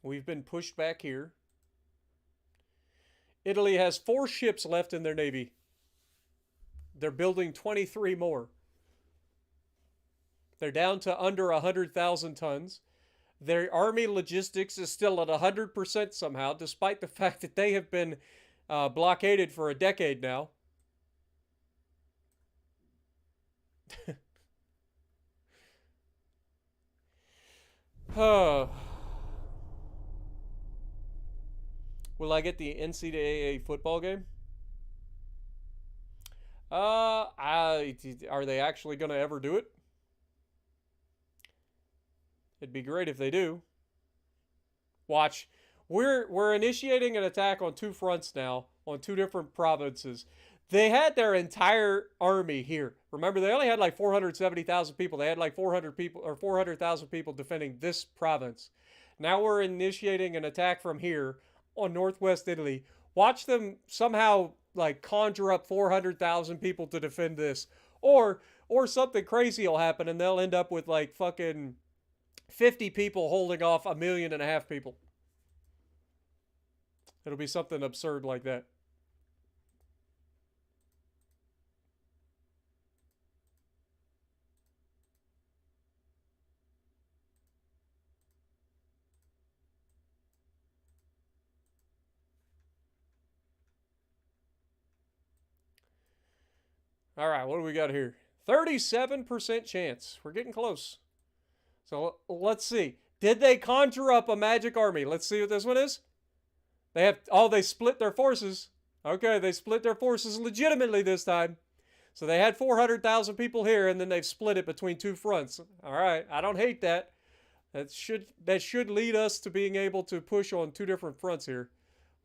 We've been pushed back here. Italy has 4 ships left in their navy. They're building 23 more. They're down to under 100,000 tons. Their army logistics is still at 100% somehow, despite the fact that they have been blockaded for a decade now. Will I get the NCAA football game? Are they actually going to ever do it? It'd be great if they do. Watch. We're initiating an attack on 2 fronts now, on 2 different provinces. They had their entire army here. Remember, they only had like 470,000 people. They had like 400 people or 400,000 people defending this province. Now we're initiating an attack from here on northwest Italy. Watch them somehow like conjure up 400,000 people to defend this. Or something crazy will happen and they'll end up with like fucking 50 people holding off 1.5 million people. It'll be something absurd like that. All right, what do we got here? 37% chance. We're getting close. So let's see. Did they conjure up a magic army? Let's see what this one is. They split their forces. Okay, they split their forces legitimately this time. So they had 400,000 people here, and then they've split it between two fronts. All right, I don't hate that. That should lead us to being able to push on two different fronts here.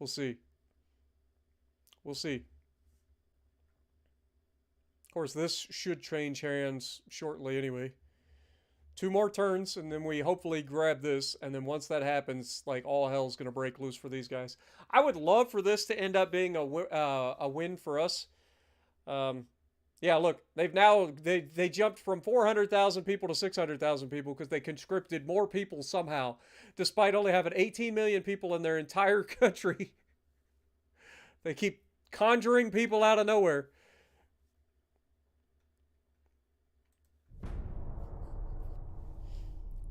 We'll see. We'll see. Of course, this should change hands shortly anyway. 2 more turns, and then we hopefully grab this, and then once that happens, like, all hell's going to break loose for these guys. I would love for this to end up being a win for us. Yeah, look, they jumped from 400,000 people to 600,000 people because they conscripted more people somehow, despite only having 18 million people in their entire country. They keep conjuring people out of nowhere.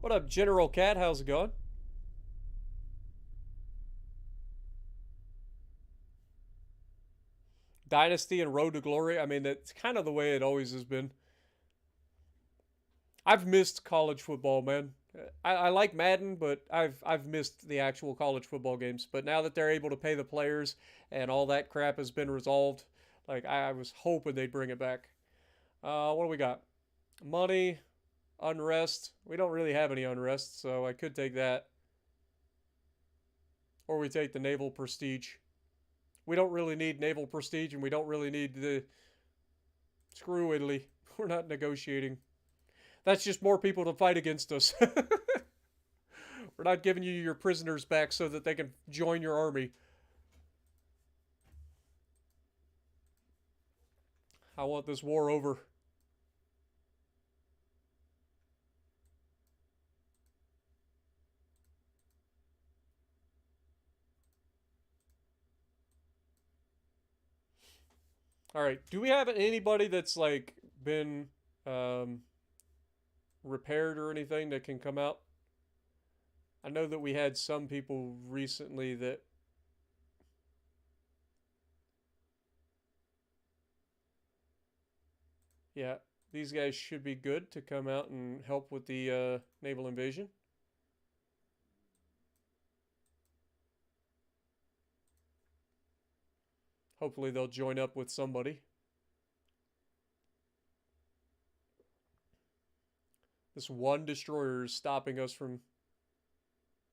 What up, General Cat? How's it going? Dynasty and Road to Glory. I mean, that's kind of the way it always has been. I've missed college football, man. I like Madden, but I've missed the actual college football games. But now that they're able to pay the players and all that crap has been resolved, like I was hoping they'd bring it back. What do we got? Money, unrest. We don't really have any unrest, so I could take that. Or we take the naval prestige. We don't really need naval prestige, and we don't really need the... Screw Italy. We're not negotiating. That's just more people to fight against us. We're not giving you your prisoners back so that they can join your army. I want this war over. All right. Do we have anybody that's like been repaired or anything that can come out? I know that we had some people recently that... Yeah, these guys should be good to come out and help with the naval invasion. Hopefully they'll join up with somebody. This one destroyer is stopping us from...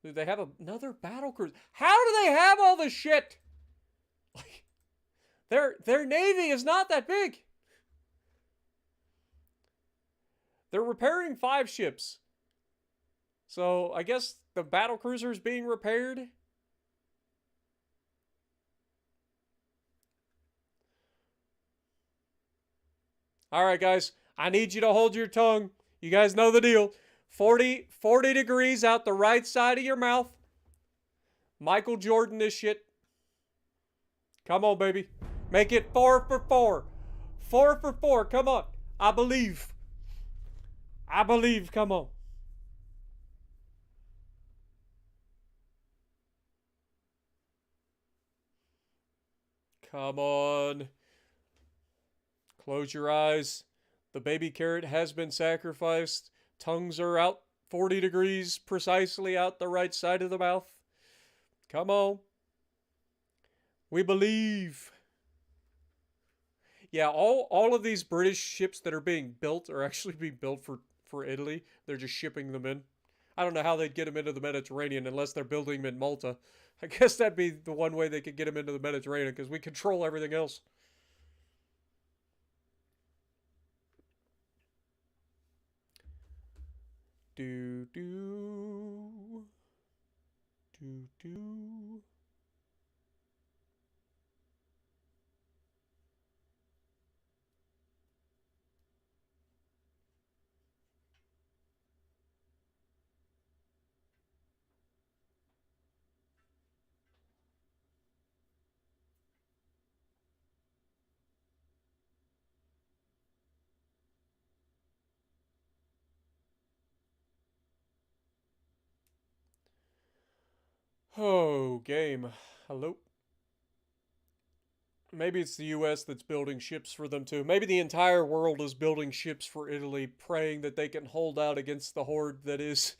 Dude, they have another battle cruiser. How do they have all this shit? Like, their navy is not that big. They're repairing 5 ships. So I guess the battle cruiser is being repaired. All right, guys. I need you to hold your tongue. You guys know the deal. 40 degrees out the right side of your mouth. Michael Jordan this shit. Come on, baby. Make it 4 for 4. 4 for 4. Come on. I believe. I believe. Come on. Come on. Close your eyes. The baby carrot has been sacrificed. Tongues are out 40 degrees precisely out the right side of the mouth. Come on. We believe. Yeah, all of these British ships that are being built are actually being built for Italy. They're just shipping them in. I don't know how they'd get them into the Mediterranean unless they're building them in Malta. I guess that'd be the one way they could get them into the Mediterranean because we control everything else. Do. do. Oh, game. Hello. Maybe it's the US that's building ships for them too. Maybe the entire world is building ships for Italy, praying that they can hold out against the horde that is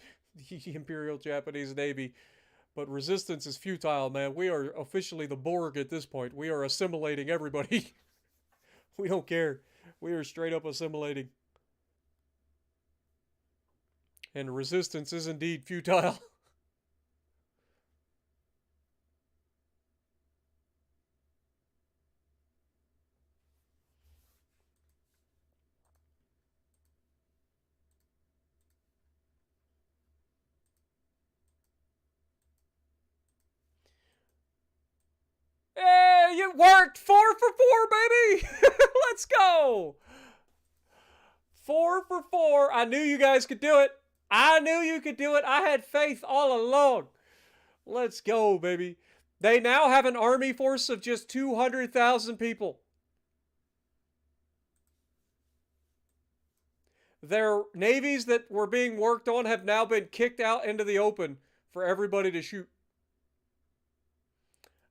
the Imperial Japanese Navy. But resistance is futile, man. We are officially the Borg at this point. We are assimilating everybody. We don't care. We are straight up assimilating. And resistance is indeed futile. Hey, it worked! 4 for 4, baby! Let's go! 4 for 4. I knew you guys could do it. I knew you could do it. I had faith all along. Let's go, baby. They now have an army force of just 200,000 people. Their navies that were being worked on have now been kicked out into the open for everybody to shoot.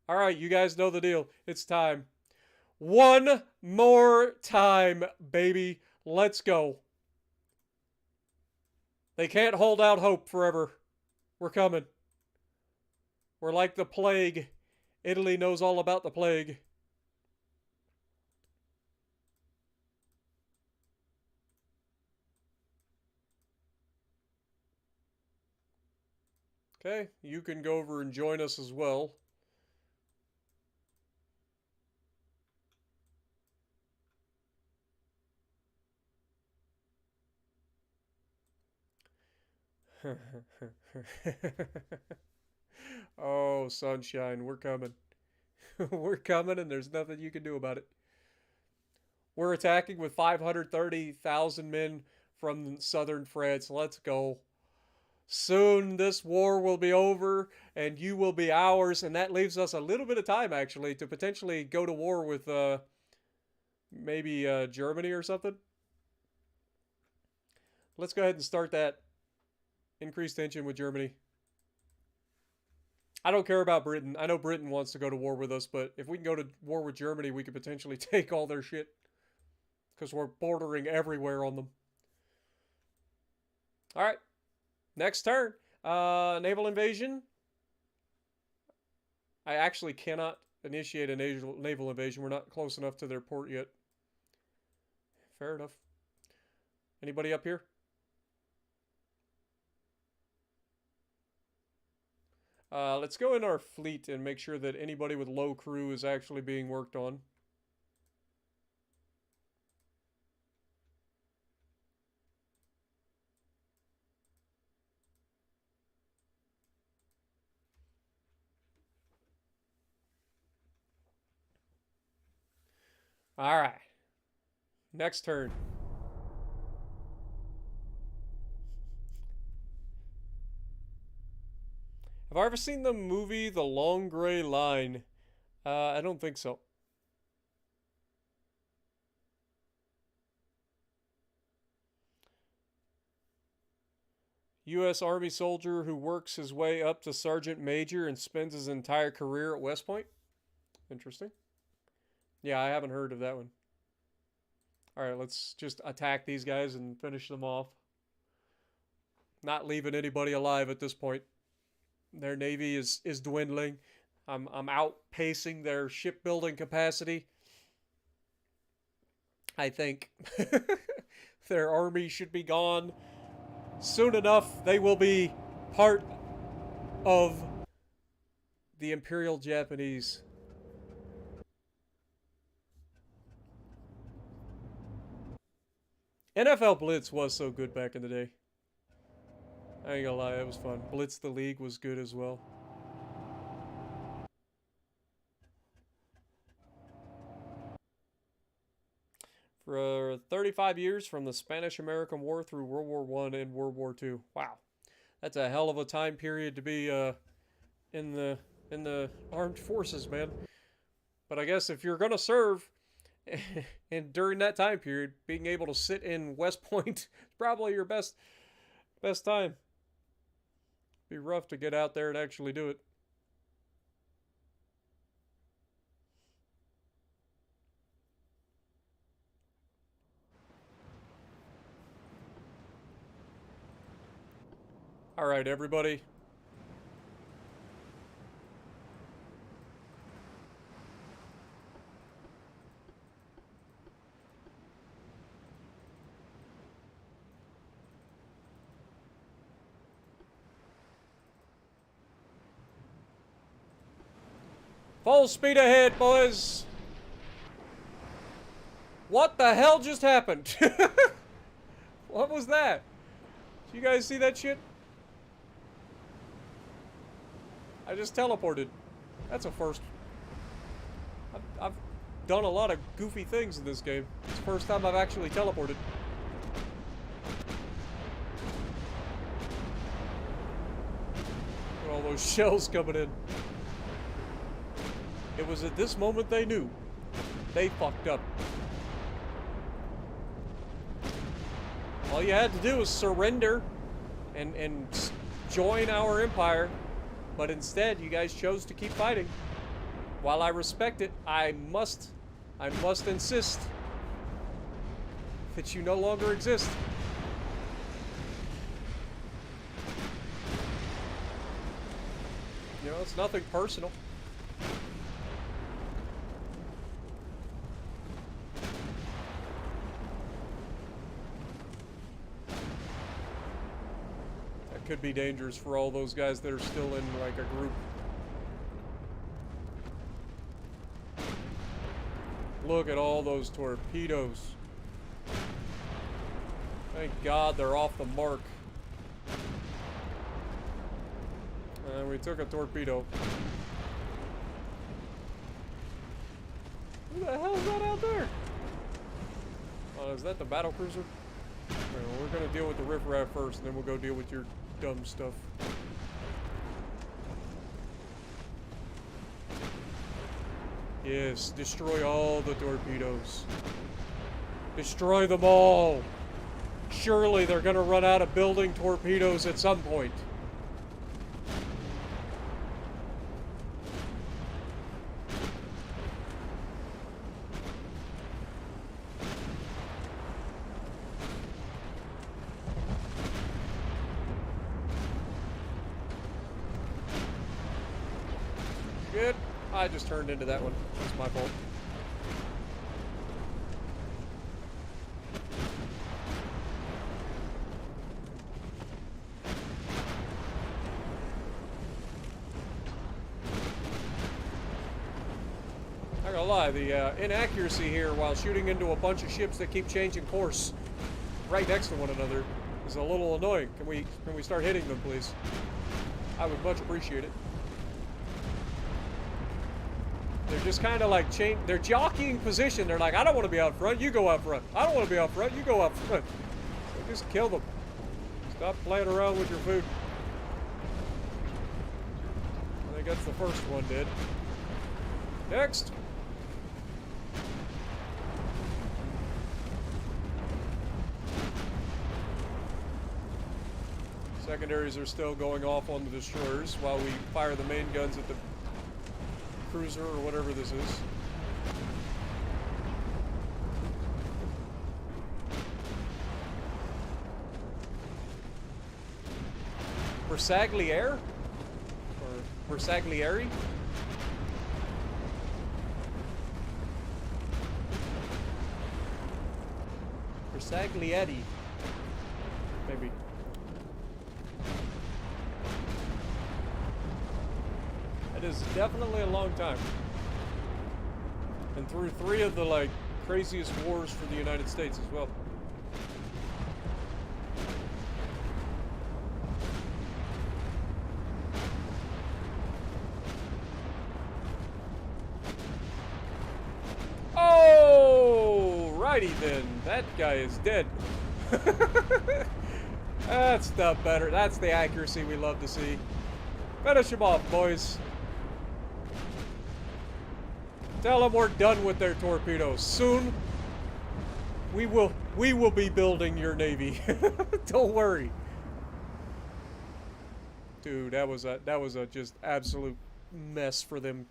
All right, you guys know the deal. It's time. One more time, baby. Let's go. They can't hold out hope forever. We're coming. We're like the plague. Italy knows all about the plague. Okay, you can go over and join us as well. Oh, sunshine, we're coming. We're coming, and there's nothing you can do about it. We're attacking with 530,000 men from southern France. Let's go. Soon this war will be over, and you will be ours, and that leaves us a little bit of time, actually, to potentially go to war with maybe Germany or something. Let's go ahead and start that. Increase tension with Germany. I don't care about Britain. I know Britain wants to go to war with us, but if we can go to war with Germany, we could potentially take all their shit. Because we're bordering everywhere on them. Alright. Next turn. Naval invasion. I actually cannot initiate a naval invasion. We're not close enough to their port yet. Fair enough. Anybody up here? Let's go in our fleet and make sure that anybody with low crew is actually being worked on. Alright. Next turn. Have I ever seen the movie The Long Gray Line? I don't think so. U.S. Army soldier who works his way up to Sergeant Major and spends his entire career at West Point. Interesting. Yeah, I haven't heard of that one. Alright, let's just attack these guys and finish them off. Not leaving anybody alive at this point. Their navy is dwindling. I'm outpacing their shipbuilding capacity. I think their army should be gone. Soon enough, they will be part of the Imperial Japanese. NFL Blitz was so good back in the day. I ain't gonna lie, it was fun. Blitz the League was good as well. For 35 years from the Spanish-American War through World War I and World War II. Wow. That's a hell of a time period to be in the armed forces, man. But I guess if you're going to serve and during that time period, being able to sit in West Point is probably your best time. Be rough to get out there and actually do it. All right, everybody. Full speed ahead, boys. What the hell just happened? What was that? Did you guys see that shit? I just teleported. That's a first. I've done a lot of goofy things in this game. It's the first time I've actually teleported. Look at all those shells coming in. It was at this moment they knew. They fucked up. All you had to do was surrender and join our empire. But instead, you guys chose to keep fighting. While I respect it, I must insist that you no longer exist. You know, it's nothing personal. Could be dangerous for all those guys that are still in like a group. Look at all those torpedoes. Thank God they're off the mark. And we took a torpedo. Who the hell is that out there? Oh, is that the battle cruiser? We're gonna deal with the riffraff first, and then we'll go deal with your dumb stuff. Yes, destroy all the torpedoes. Destroy them all. Surely they're gonna run out of building torpedoes at some point. Good. I just turned into that one. It's my fault. Not gonna lie, the inaccuracy here while shooting into a bunch of ships that keep changing course right next to one another is a little annoying. Can we start hitting them, please? I would much appreciate it. They're just kind of like they're jockeying position. They're like, I don't want to be out front, you go out front. I don't want to be out front, you go out front. So just kill them. Stop playing around with your food. I think that's the first one did. Next. Secondaries are still going off on the destroyers while we fire the main guns at the cruiser or whatever this is. Bersagliere? Or Bersaglieri? Bersaglietti. Maybe. It is definitely a long time. And through 3 of the, like, craziest wars for the United States as well. Oh, Alrighty then, that guy is dead. That's the better, that's the accuracy we love to see. Finish him off, boys. Tell them we're done with their torpedoes. Soon, we will be building your navy. Don't worry. Dude, that was a just absolute mess for them.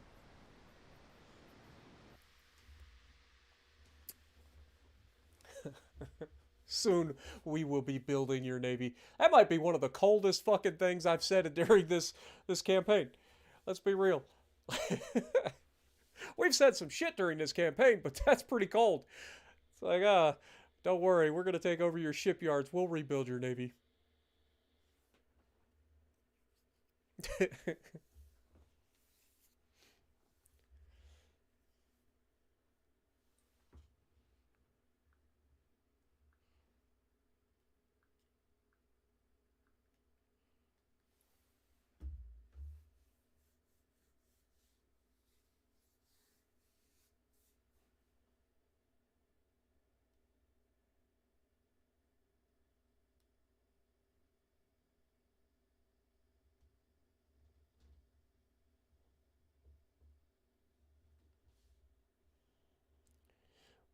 Soon we will be building your navy. That might be one of the coldest fucking things I've said during this campaign. Let's be real. We've said some shit during this campaign, but that's pretty cold. It's like, don't worry, we're gonna take over your shipyards. We'll rebuild your navy.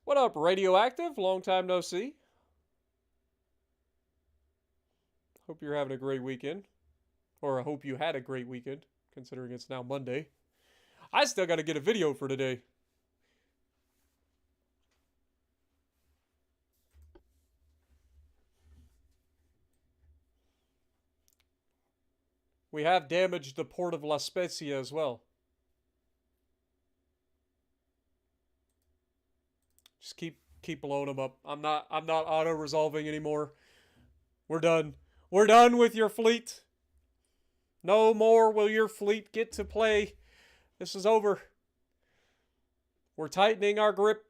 What up, Radioactive? Long time no see. Hope you're having a great weekend. Or I hope you had a great weekend, considering it's now Monday. I still gotta get a video for today. We have damaged the port of La Spezia as well. Just keep blowing them up. I'm not auto-resolving anymore. We're done. We're done with your fleet. No more will your fleet get to play. This is over. We're tightening our grip.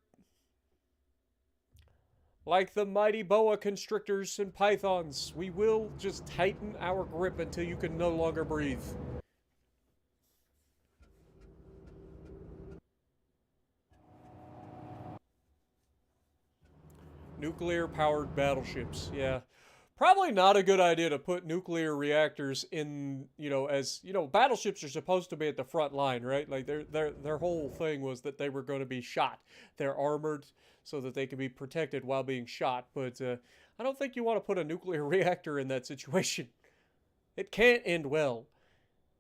Like the mighty boa constrictors and pythons, we will just tighten our grip until you can no longer breathe. Nuclear-powered battleships, yeah. Probably not a good idea to put nuclear reactors in, battleships are supposed to be at the front line, right? Like, their whole thing was that they were going to be shot. They're armored so that they can be protected while being shot, but I don't think you want to put a nuclear reactor in that situation. It can't end well.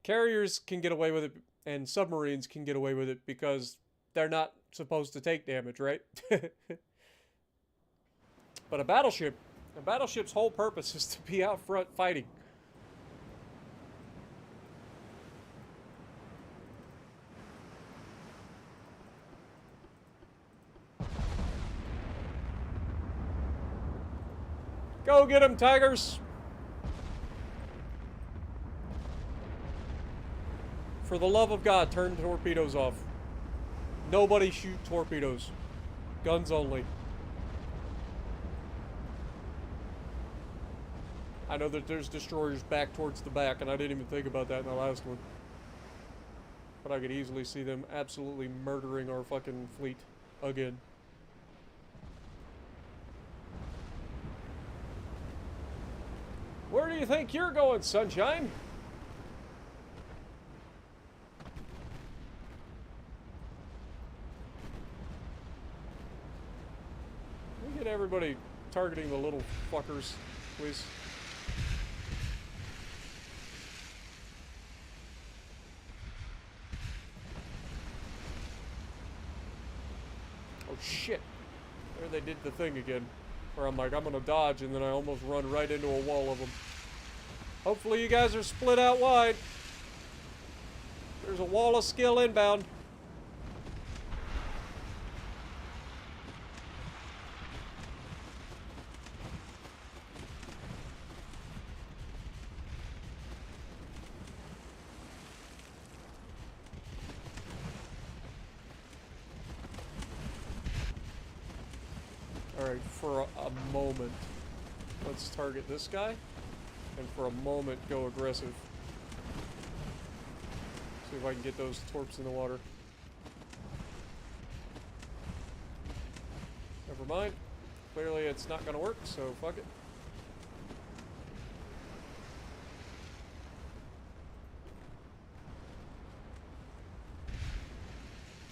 Carriers can get away with it, and submarines can get away with it because they're not supposed to take damage, right? But a battleship's whole purpose is to be out front fighting. Go get 'em, Tigers! For the love of God, turn torpedoes off. Nobody shoot torpedoes. Guns only. I know that there's destroyers back towards the back, and I didn't even think about that in the last one. But I could easily see them absolutely murdering our fucking fleet again. Where do you think you're going, Sunshine? Can we get everybody targeting the little fuckers, please? Oh shit. There they did the thing again. Where I'm like, I'm gonna dodge, and then I almost run right into a wall of them. Hopefully you guys are split out wide. There's a wall of skill inbound. Alright, for a moment, let's target this guy, and for a moment go aggressive. See if I can get those torps in the water. Never mind. Clearly it's not gonna work, so fuck it.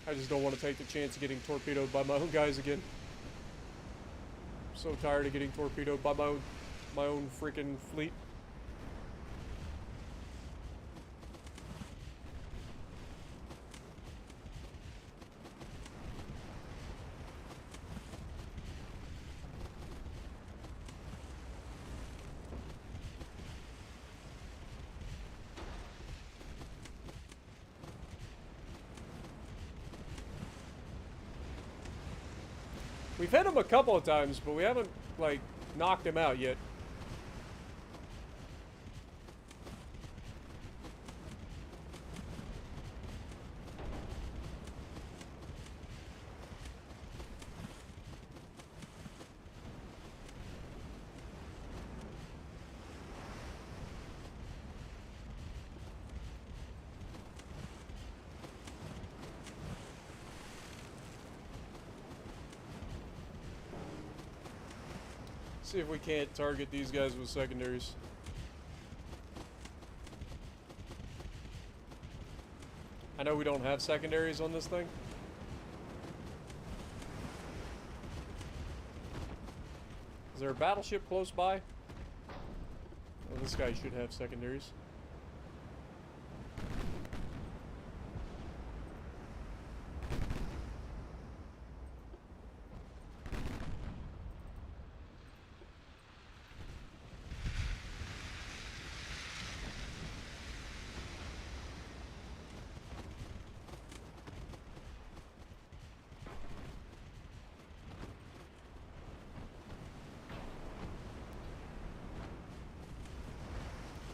I just don't want to take the chance of getting torpedoed by my own guys again. I'm so tired of getting torpedoed by my own freaking fleet. We've hit him a couple of times, but we haven't, like, knocked him out yet. See if we can't target these guys with secondaries. I know we don't have secondaries on this thing. Is there a battleship close by? Well, this guy should have secondaries.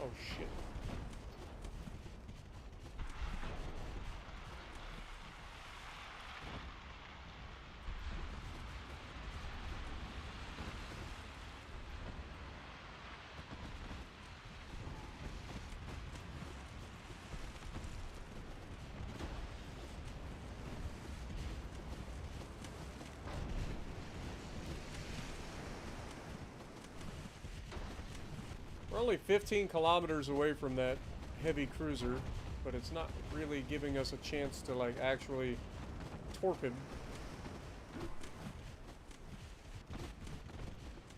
Oh shit. We're only 15 kilometers away from that heavy cruiser, but it's not really giving us a chance to, like, actually torp him.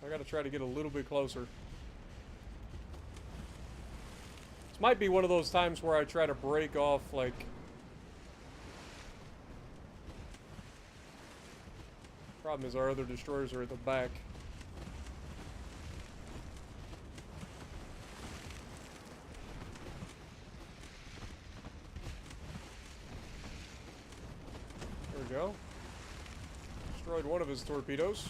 I gotta try to get a little bit closer. This might be one of those times where I try to break off, like... Problem is our other destroyers are at the back. Go. Destroyed one of his torpedoes.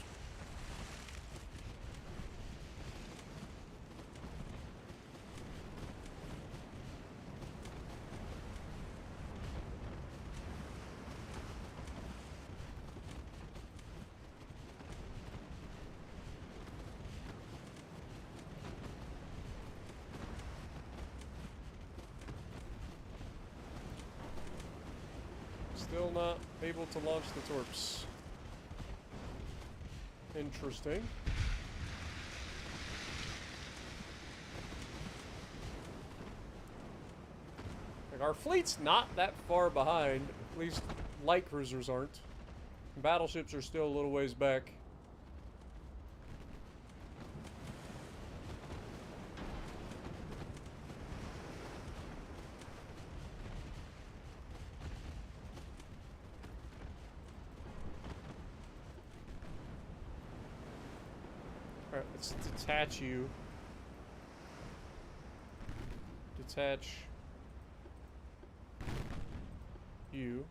Still not able to launch the torps. Interesting. Like, our fleet's not that far behind. At least light cruisers aren't. Battleships are still a little ways back. Alright, let's detach you. Detach you.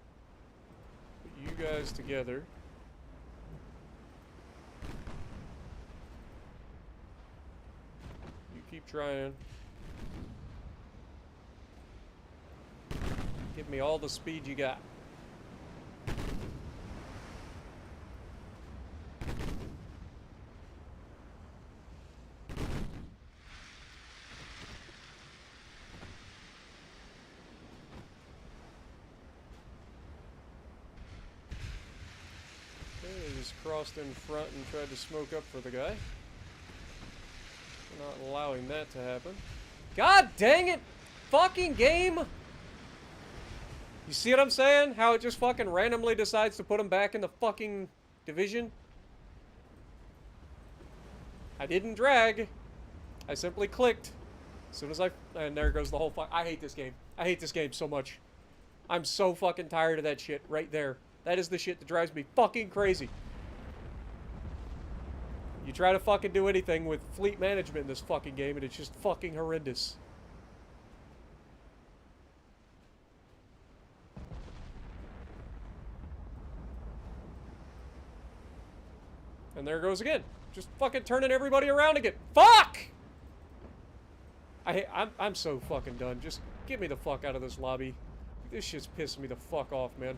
Put you guys together. You keep trying. Give me all the speed you got. guys crossed in front and tried to smoke up for the guy. We're not allowing that to happen. God dang it! Fucking game! You see what I'm saying? How it just fucking randomly decides to put him back in the fucking division? I didn't drag. I simply clicked. As soon as and there goes the whole I hate this game. I hate this game so much. I'm so fucking tired of that shit right there. That is the shit that drives me fucking crazy. You try to fucking do anything with fleet management in this fucking game and it's just fucking horrendous. And there it goes again. Just fucking turning everybody around again. Fuck! I'm so fucking done. Just get me the fuck out of this lobby. This shit's pissing me the fuck off, man.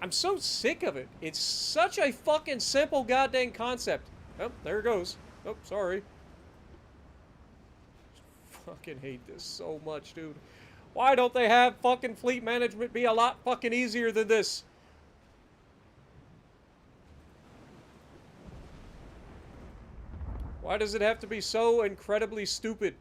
I'm so sick of it. It's such a fucking simple goddamn concept. Oh, there it goes. Oh, sorry. Fucking hate this so much, dude. Why don't they have fucking fleet management be a lot fucking easier than this? Why does it have to be so incredibly stupid?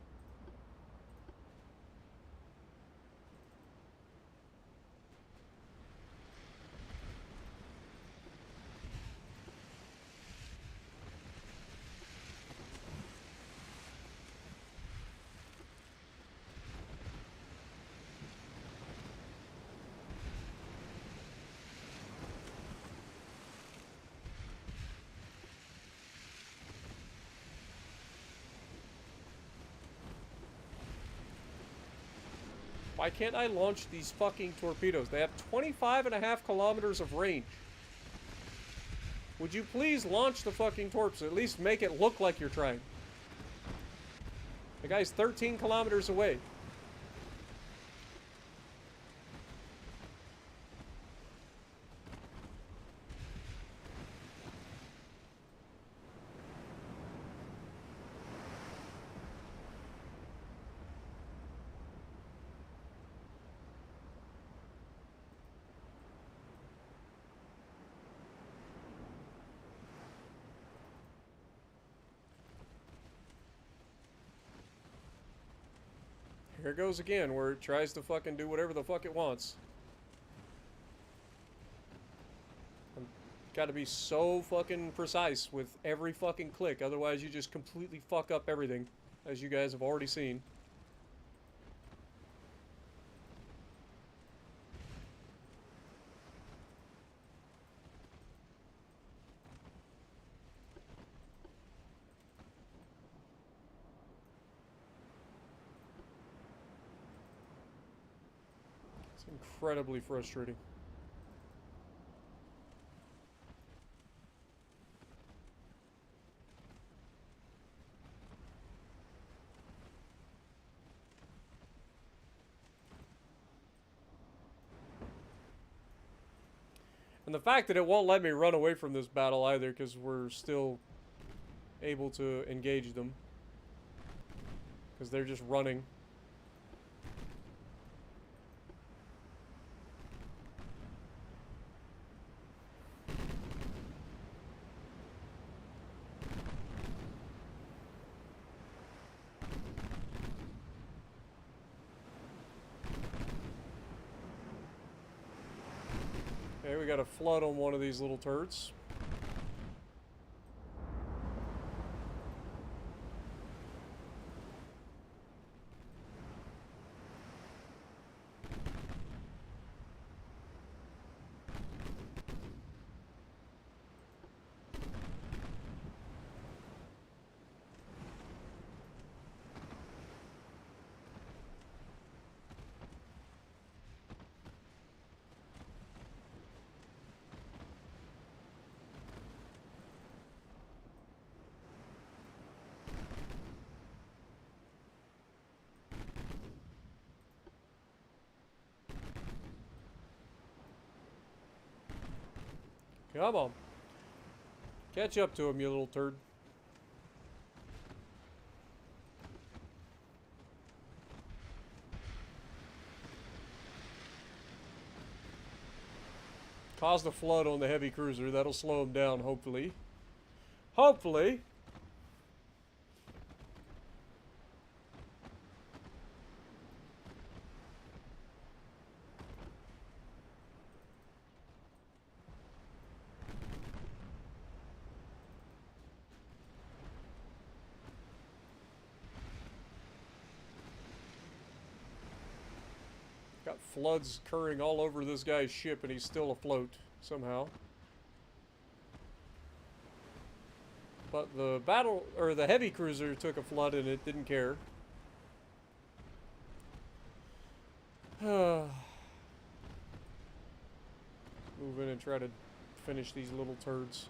Why can't I launch these fucking torpedoes? They have 25.5 kilometers of range. Would you please launch the fucking torps? At least make it look like you're trying. The guy's 13 kilometers away. Here it goes again, where it tries to fucking do whatever the fuck it wants. I've got to be so fucking precise with every fucking click, otherwise you just completely fuck up everything, as you guys have already seen. Incredibly frustrating. And the fact that it won't let me run away from this battle either, because we're still able to engage them. Because they're just running. Okay, we got a flood on one of these little turds. Come on. Catch up to him, you little turd. Caused a flood on the heavy cruiser. That'll slow him down, hopefully. Hopefully. Got floods occurring all over this guy's ship, and he's still afloat somehow. But the heavy cruiser took a flood and it didn't care. Move in and try to finish these little turds.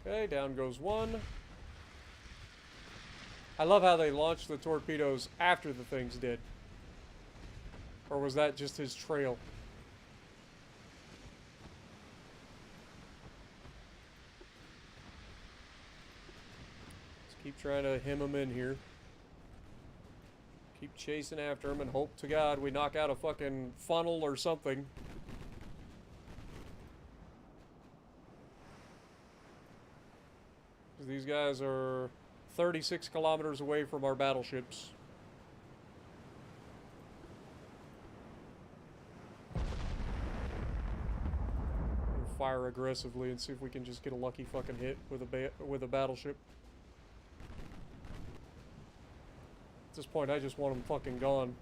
Okay, down goes one. I love how they launched the torpedoes after the thing's dead. Or was that just his trail? Let's keep trying to hem him in here. Keep chasing after him and hope to God we knock out a fucking funnel or something. These guys are 36 kilometers away from our battleships. We'll fire aggressively and see if we can just get a lucky fucking hit with a battleship. At this point, I just want them fucking gone.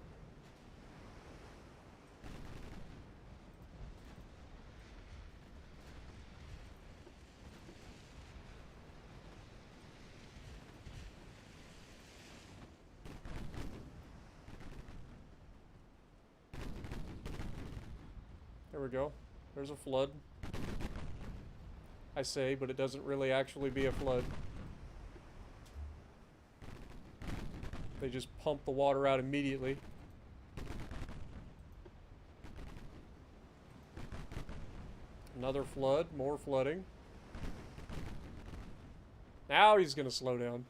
There we go. There's a flood. I say, but it doesn't really actually be a flood. They just pump the water out immediately. Another flood, more flooding. Now he's gonna slow down.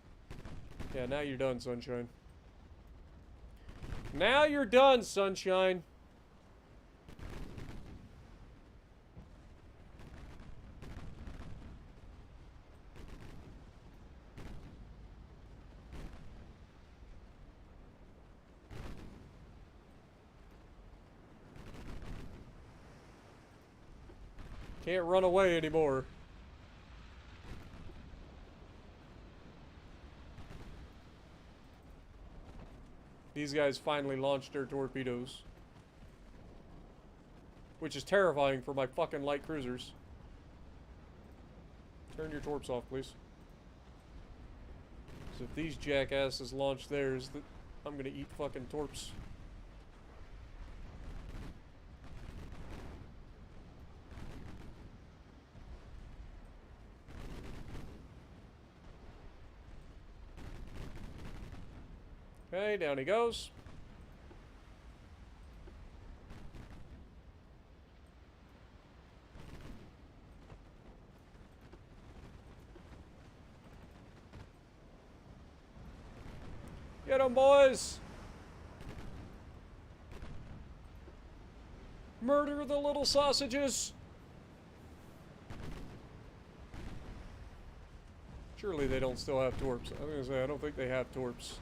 Yeah, now you're done, sunshine. Now you're done, sunshine. Can't run away anymore. These guys finally launched their torpedoes. Which is terrifying for my fucking light cruisers. Turn your torps off, please. So if these jackasses launch theirs, I'm gonna eat fucking torps. Okay, down he goes. Get 'em, boys! Murder the little sausages! Surely they don't still have torps. I was gonna say, I don't think they have torps.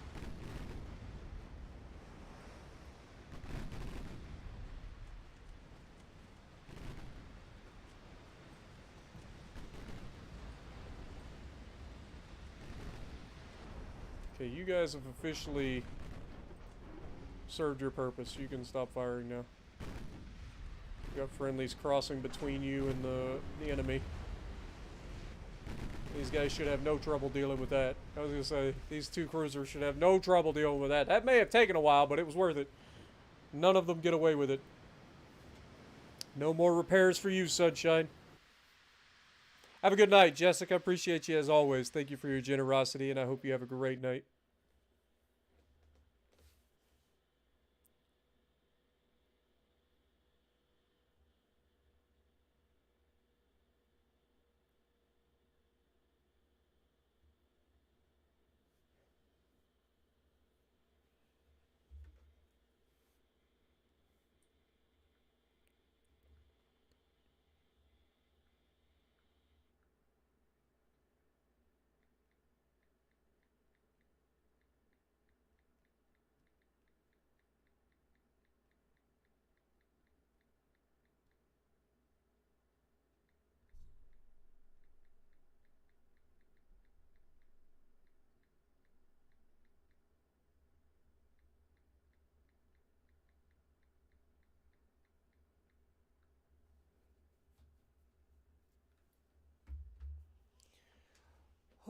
Okay, you guys have officially served your purpose. You can stop firing now. You got friendlies crossing between you and the enemy. These guys should have no trouble dealing with that. I was gonna say, these two cruisers should have no trouble dealing with that. That may have taken a while, but it was worth it. None of them get away with it. No more repairs for you, sunshine. Have a good night, Jessica. Appreciate you as always. Thank you for your generosity, and I hope you have a great night.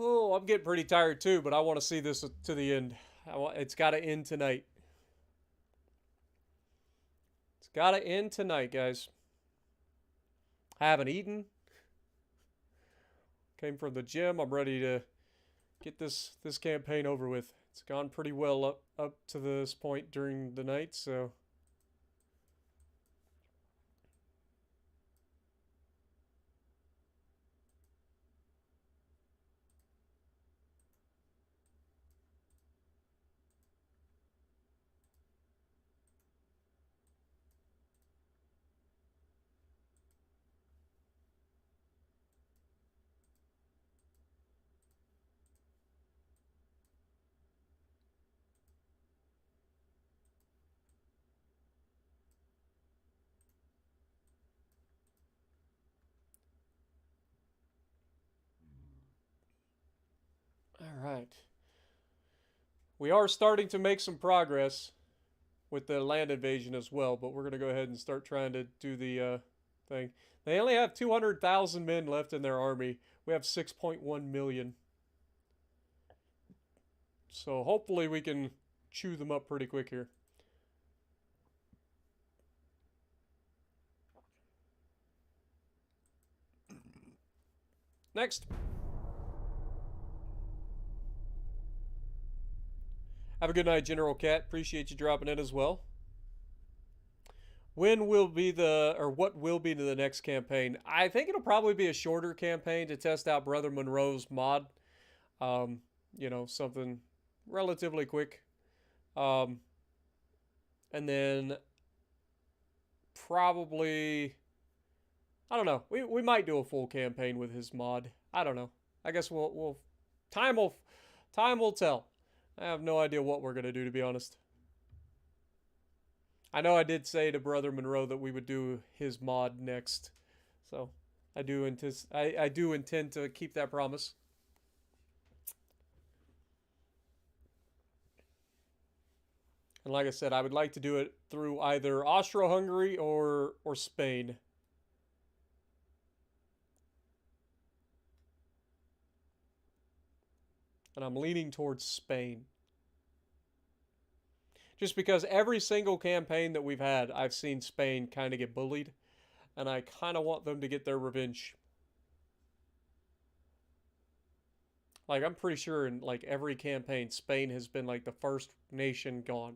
Oh, I'm getting pretty tired too, but I want to see this to the end. It's got to end tonight. It's got to end tonight, guys. I haven't eaten. Came from the gym. I'm ready to get this campaign over with. It's gone pretty well up to this point during the night, so all right. We are starting to make some progress with the land invasion as well, but we're going to go ahead and start trying to do the thing. They only have 200,000 men left in their army. We have 6.1 million. So hopefully we can chew them up pretty quick here. Next. Have a good night, General Cat. Appreciate you dropping in as well. When will be what will be the next campaign? I think it'll probably be a shorter campaign to test out Brother Monroe's mod. You know, something relatively quick. And then probably, I don't know. We might do a full campaign with his mod. I don't know. I guess time will tell. I have no idea what we're gonna do, to be honest. I know I did say to Brother Monroe that we would do his mod next, so I do intend to keep that promise. And like I said, I would like to do it through either Austro-Hungary or Spain. And I'm leaning towards Spain. Just because every single campaign that we've had, I've seen Spain kind of get bullied. And I kind of want them to get their revenge. Like, I'm pretty sure in like every campaign, Spain has been like the first nation gone.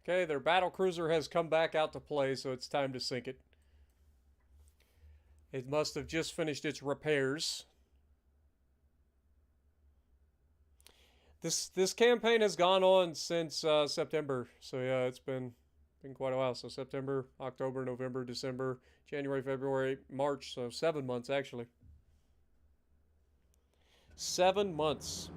Okay, their battle cruiser has come back out to play, so it's time to sink it. It must have just finished its repairs. This campaign has gone on since September, so yeah, it's been quite a while. So September, October, November, December, January, February, March, so 7 months actually. 7 months.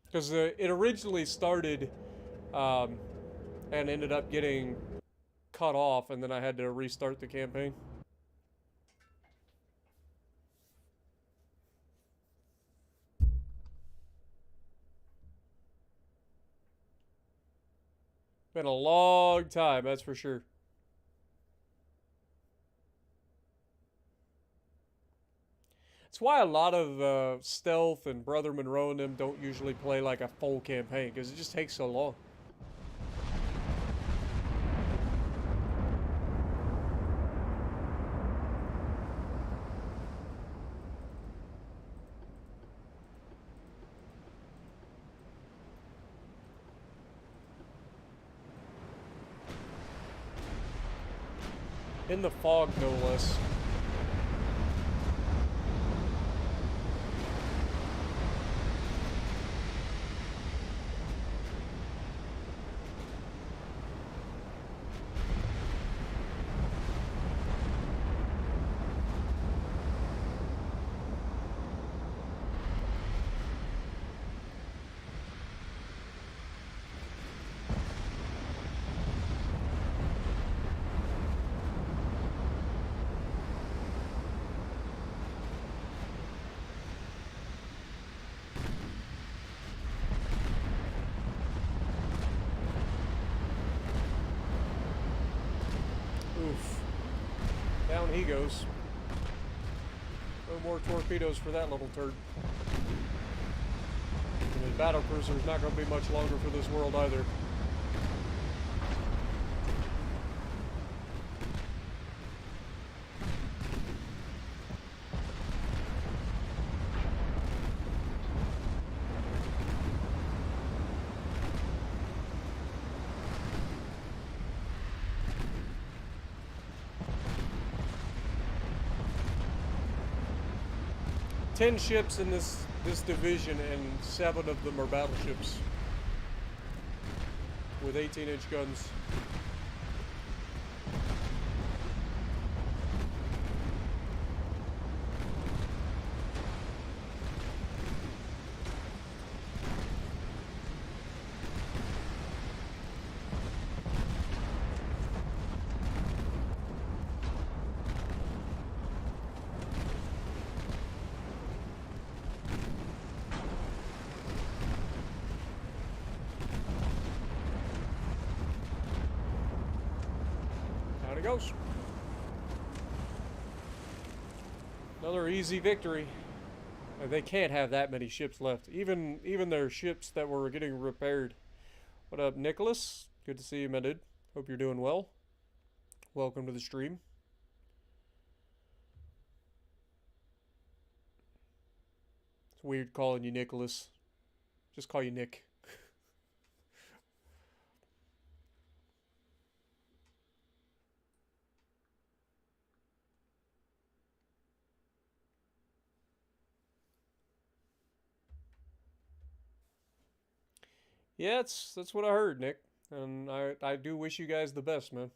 Because it originally started and ended up getting cut off, and then I had to restart the campaign. Been a long time, that's for sure. That's why a lot of Stealth and Brother Monroe and them don't usually play like a full campaign, because it just takes so long. In the fog, no less. Oof. Down he goes. No more torpedoes for that little turd. And his battlecruiser's not going to be much longer for this world either. Ten ships in this division, and 7 of them are battleships with 18-inch guns. Down it goes. Another easy victory. They can't have that many ships left. Even their ships that were getting repaired. What up, Nicholas? Good to see you, my dude. Hope you're doing well. Welcome to the stream. It's weird calling you Nicholas. Just call you Nick. Yeah, that's what I heard, Nick. And I do wish you guys the best, man.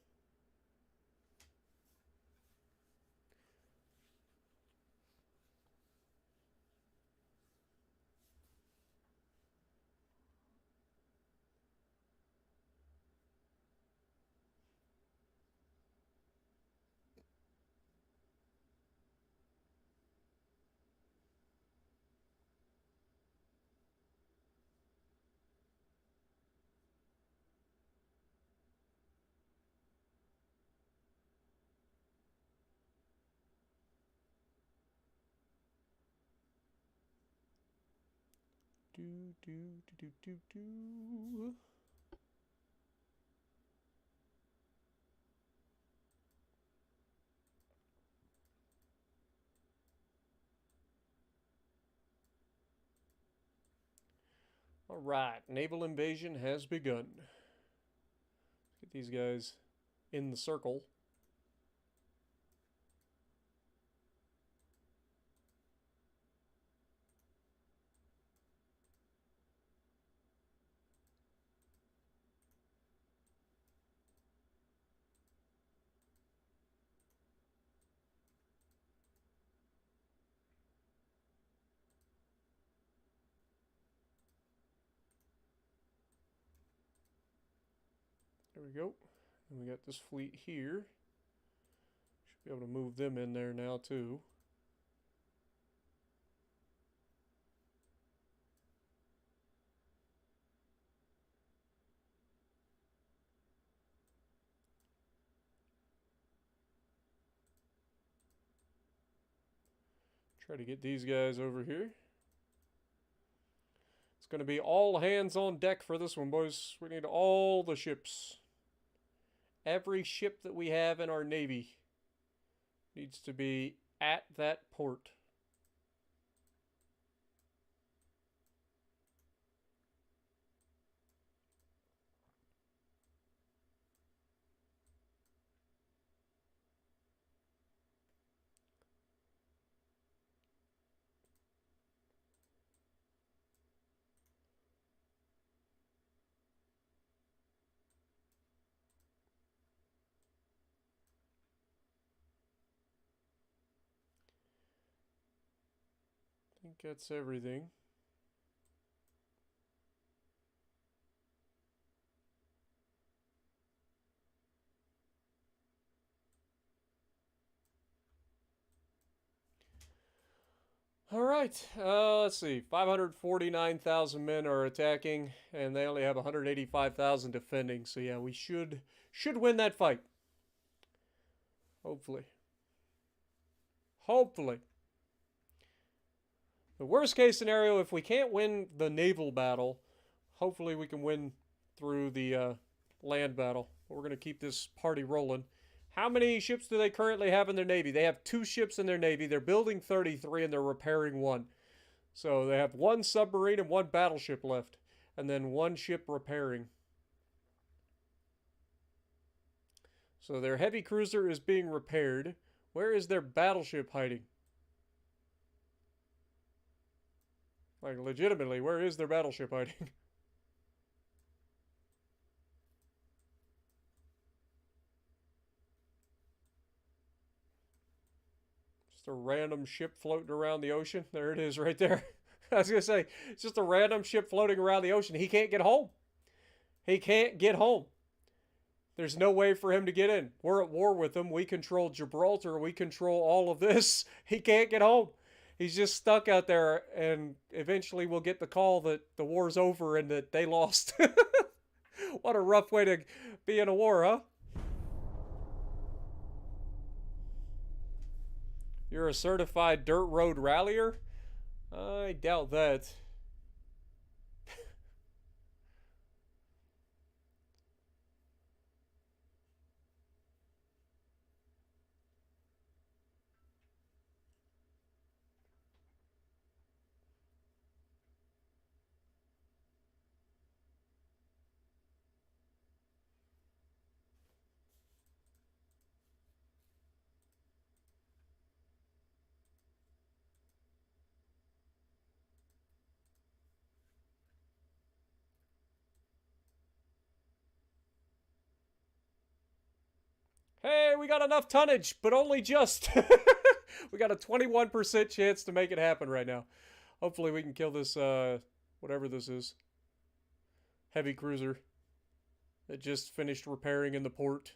Do do do do do do. All right, naval invasion has begun. Let's get these guys in the circle. There we go. And we got this fleet here. Should be able to move them in there now too. Try to get these guys over here. It's going to be all hands on deck for this one, boys. We need all the ships. Every ship that we have in our Navy needs to be at that port. I think that's everything. All right, let's see. 549,000 men are attacking, and they only have 185,000 defending. So yeah, we should win that fight. Hopefully. Hopefully. The worst case scenario, if we can't win the naval battle, hopefully we can win through the land battle. But we're going to keep this party rolling. How many ships do they currently have in their Navy? They have 2 ships in their Navy. They're building 33 and they're repairing 1. So they have 1 submarine and 1 battleship left. And then 1 ship repairing. So their heavy cruiser is being repaired. Where is their battleship hiding? Like, legitimately, where is their battleship hiding? Just a random ship floating around the ocean. There it is right there. I was going to say, it's just a random ship floating around the ocean. He can't get home. He can't get home. There's no way for him to get in. We're at war with him. We control Gibraltar. We control all of this. He can't get home. He's just stuck out there, and eventually we'll get the call that the war's over and that they lost. What a rough way to be in a war, huh? You're a certified dirt road rallier? I doubt that. Hey, we got enough tonnage, but only just. We got a 21% chance to make it happen right now. Hopefully we can kill this, whatever this is. Heavy cruiser that just finished repairing in the port.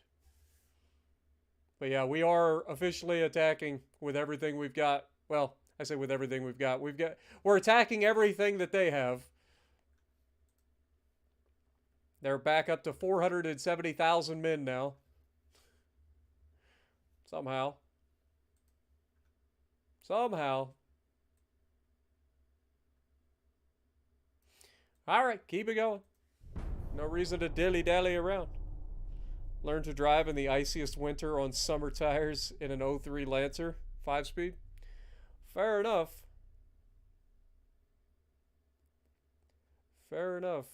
But yeah, we are officially attacking with everything we've got. Well, I say with everything we've got. We're attacking everything that they have. They're back up to 470,000 men now. Somehow. Alright, keep it going. No reason to dilly-dally around. Learn to drive in the iciest winter on summer tires in an 03 Lancer 5-speed. Fair enough. Fair enough.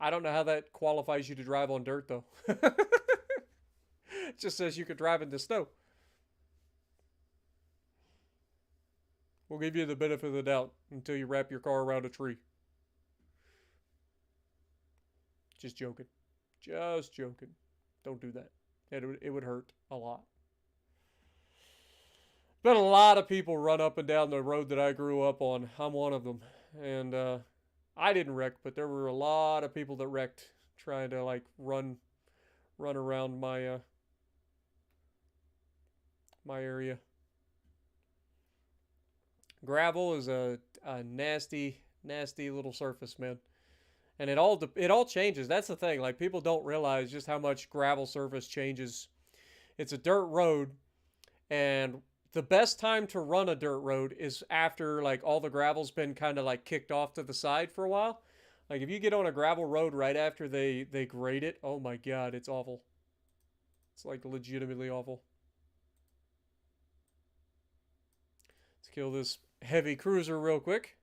I don't know how that qualifies you to drive on dirt, though. It just says you could drive in the snow. We'll give you the benefit of the doubt until you wrap your car around a tree. Just joking. Just joking. Don't do that. It would hurt a lot. But a lot of people run up and down the road that I grew up on. I'm one of them. And I didn't wreck, but there were a lot of people that wrecked trying to like run around my my area. Gravel is a nasty little surface, man. And it all changes. That's the thing. Like people don't realize just how much gravel surface changes. It's a dirt road, and the best time to run a dirt road is after like all the gravel's been kind of like kicked off to the side for a while. Like if you get on a gravel road right after they grade it, oh my god, it's awful. It's like legitimately awful. Let's kill this heavy cruiser real quick.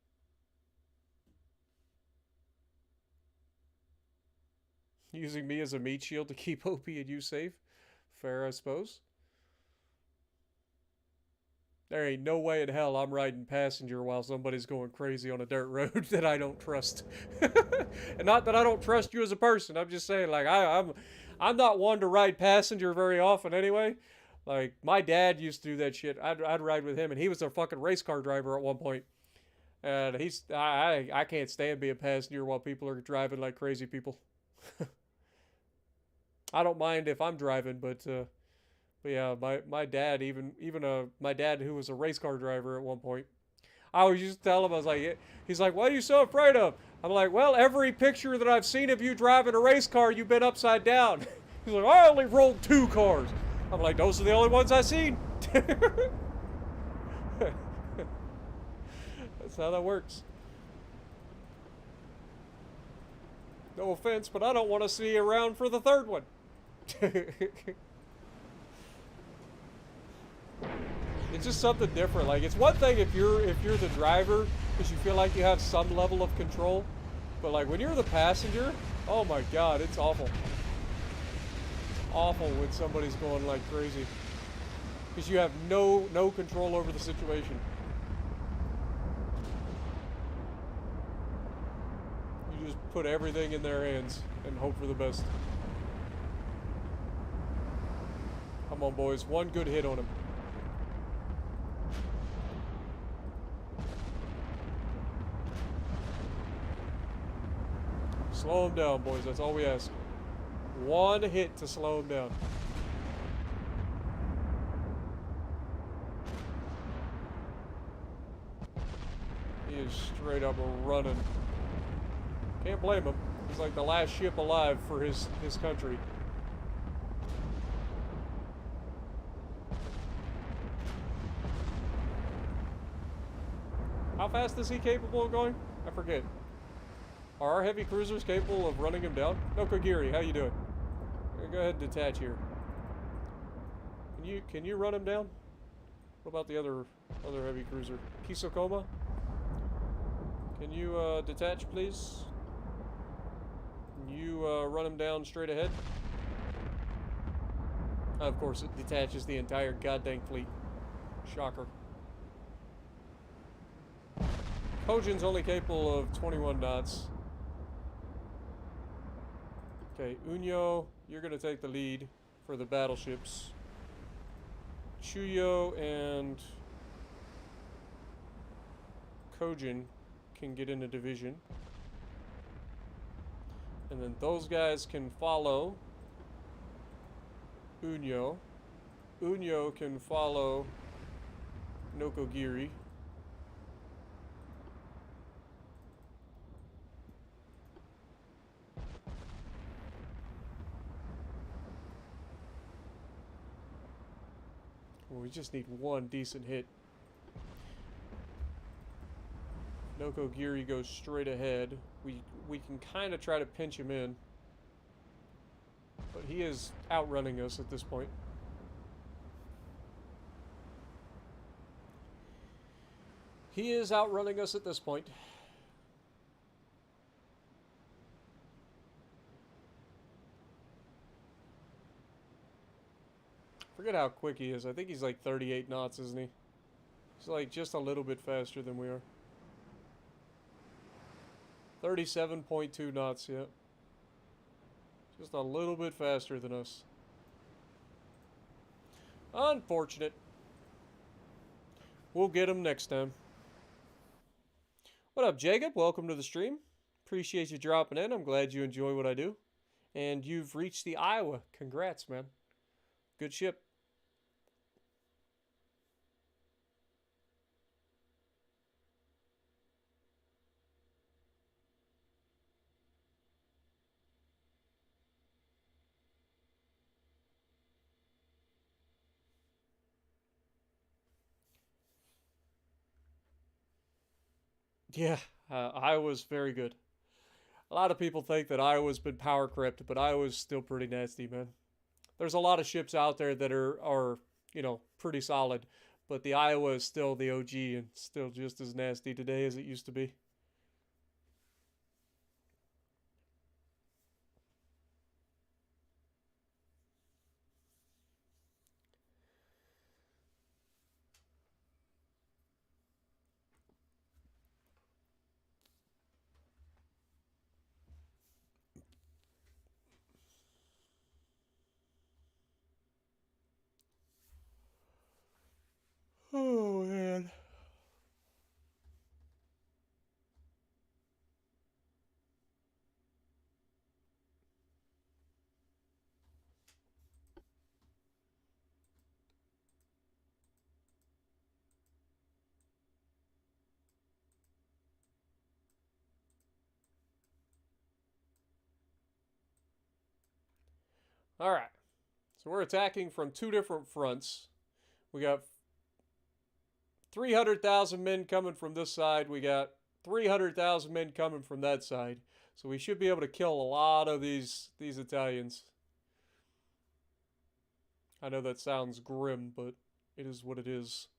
Using me as a meat shield to keep OP and you safe. Fair, I suppose. There ain't no way in hell I'm riding passenger while somebody's going crazy on a dirt road that I don't trust. And not that I don't trust you as a person. I'm just saying, like, I'm not one to ride passenger very often anyway. Like, my dad used to do that shit. I'd ride with him, and he was a fucking race car driver at one point. And I can't stand being passenger while people are driving like crazy people. I don't mind if I'm driving, but yeah, my dad, even my dad who was a race car driver at one point, I always used to tell him, I was like, he's like, what are you so afraid of? I'm like, well, every picture that I've seen of you driving a race car, you've been upside down. He's like, I only rolled 2 cars. I'm like, those are the only ones I've seen. That's how that works. No offense, but I don't want to see you around for the 3rd one. It's just something different. Like, it's one thing if you're the driver because you feel like you have some level of control, but like when you're the passenger, oh my god, it's awful. It's awful when somebody's going like crazy because you have no control over the situation. You just put everything in their hands and hope for the best. Come on, boys. One good hit on him. Slow him down, boys. That's all we ask. One hit to slow him down. He is straight up running. Can't blame him. He's like the last ship alive for his country. How fast is he capable of going? I forget. Are our heavy cruisers capable of running him down? No, Kogiri, how you doing? Go ahead and detach here. Can you run him down? What about the other heavy cruiser? Kisokoma? Can you detach, please? Can you run him down straight ahead? Of course, it detaches the entire goddamn fleet. Shocker. Kojin's only capable of 21 knots. Okay, Unyo, you're going to take the lead for the battleships. Chuyo and Kojin can get in a division. And then those guys can follow Unyo. Unyo can follow Nokogiri. We just need one decent hit. Nokogiri goes straight ahead. We can kind of try to pinch him in. But he is outrunning us at this point. He is outrunning us at this point. Forget how quick he is. I think he's like 38 knots, isn't he? He's like just a little bit faster than we are. 37.2 knots, yeah. Just a little bit faster than us. Unfortunate. We'll get him next time. What up, Jacob? Welcome to the stream. Appreciate you dropping in. I'm glad you enjoy what I do. And you've reached the Iowa. Congrats, man. Good ship. Yeah, Iowa's very good. A lot of people think that Iowa's been power crept, but Iowa's still pretty nasty, man. There's a lot of ships out there that are pretty solid, but the Iowa is still the OG and still just as nasty today as it used to be. Oh man. All right. So we're attacking from two different fronts. We got 300,000 men coming from this side. We got 300,000 men coming from that side. So we should be able to kill a lot of these Italians. I know that sounds grim, but it is what it is.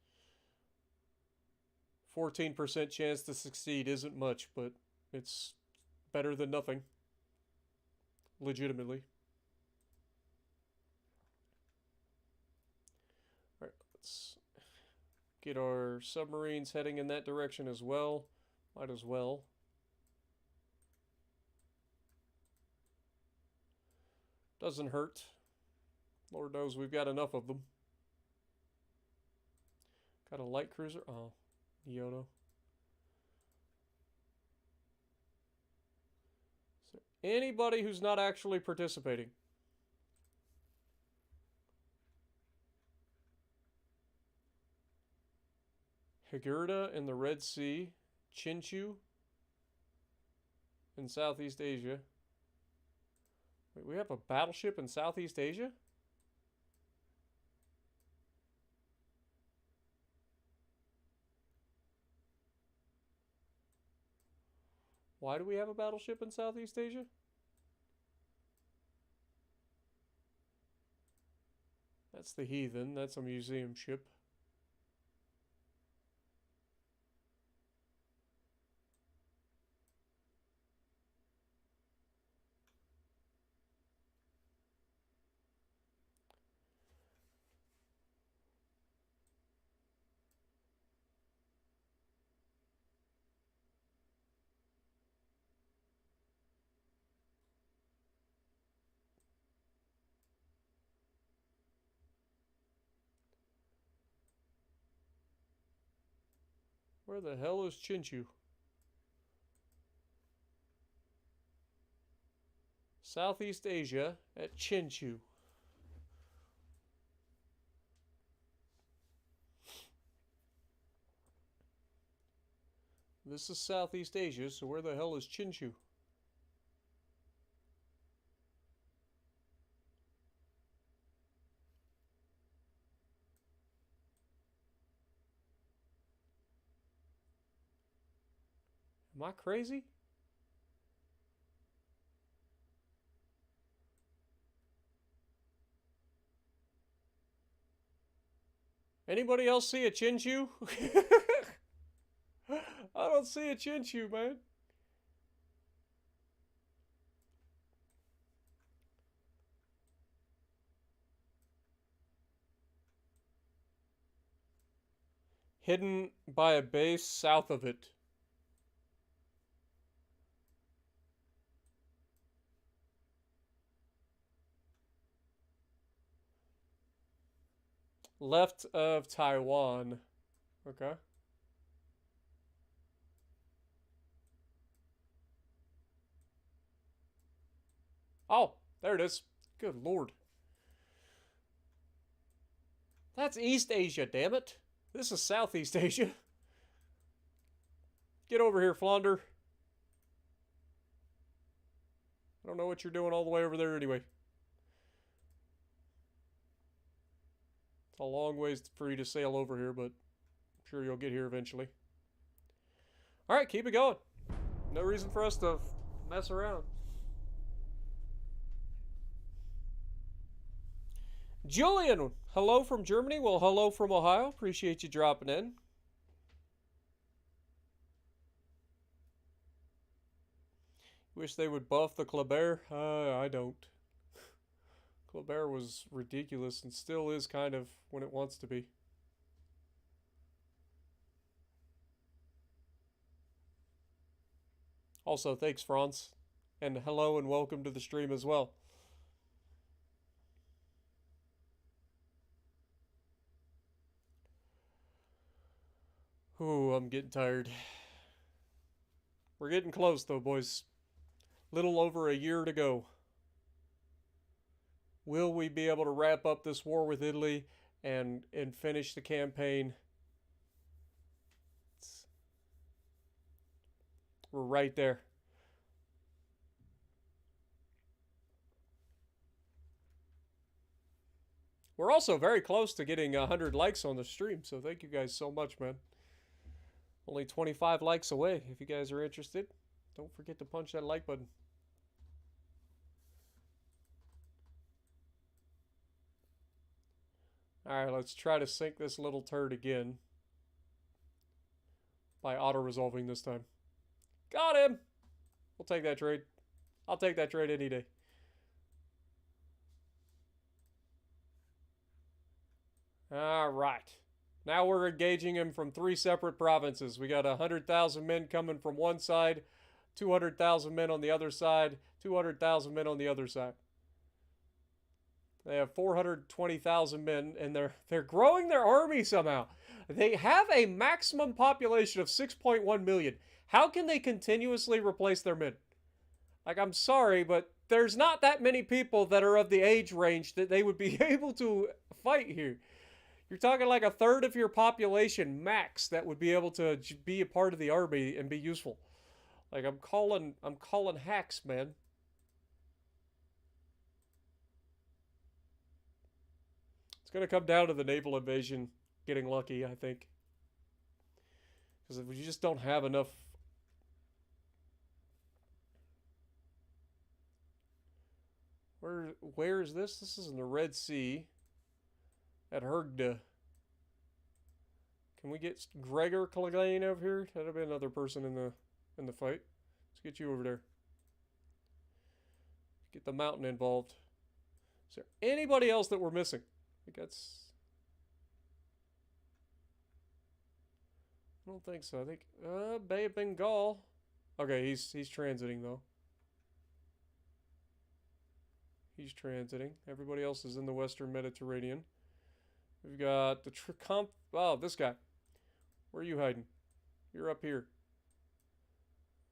14% chance to succeed isn't much, but it's better than nothing. Legitimately. Alright, let's get our submarines heading in that direction as well. Might as well. Doesn't hurt. Lord knows we've got enough of them. Got a light cruiser. Oh, Yodo. Is there anybody who's not actually participating? Hagurda in the Red Sea. Chinchu in Southeast Asia. Wait, we have a battleship in Southeast Asia? Why do we have a battleship in Southeast Asia? That's the Heathen. That's a museum ship. Where the hell is Chinchu? Southeast Asia at Chinchu. This is Southeast Asia, so where the hell is Chinchu? Am I crazy? Anybody else see a Chinchu? I don't see a Chinchu, man. Hidden by a base south of it. Left of Taiwan. Okay. Oh, there it is. Good lord. That's East Asia, damn it. This is Southeast Asia. Get over here, Flounder. I don't know what you're doing all the way over there anyway. It's a long ways for you to sail over here, but I'm sure you'll get here eventually. Alright, keep it going. No reason for us to mess around. Julian, hello from Germany. Well, hello from Ohio. Appreciate you dropping in. Wish they would buff the Kleber. I don't. Kleber was ridiculous and still is kind of when it wants to be. Also, thanks, Franz. And hello and welcome to the stream as well. Ooh, I'm getting tired. We're getting close, though, boys. Little over a year to go. Will we be able to wrap up this war with Italy and finish the campaign? We're right there. We're also very close to getting 100 likes on the stream, so thank you guys so much, man. Only 25 likes away. If you guys are interested, don't forget to punch that like button. Alright, let's try to sink this little turd again. By auto-resolving this time. Got him! We'll take that trade. I'll take that trade any day. Alright. Now we're engaging him from 3 separate provinces. We got 100,000 men coming from one side, 200,000 men on the other side, 200,000 men on the other side. They have 420,000 men, and they're growing their army somehow. They have a maximum population of 6.1 million. How can they continuously replace their men? Like, I'm sorry, but there's not that many people that are of the age range that they would be able to fight here. You're talking like a third of your population max that would be able to be a part of the army and be useful. Like, I'm calling hacks, man. It's going to come down to the naval invasion getting lucky, I think. Because if we just don't have enough... Where is this? This is in the Red Sea. At Hergda. Can we get Gregor Clegane over here? That'll be another person in the fight. Let's get you over there. Get the mountain involved. Is there anybody else that we're missing? I think that's... I don't think so. I think Bay of Bengal. Okay, he's transiting though. He's transiting. Everybody else is in the Western Mediterranean. We've got the oh, this guy. Where are you hiding? You're up here.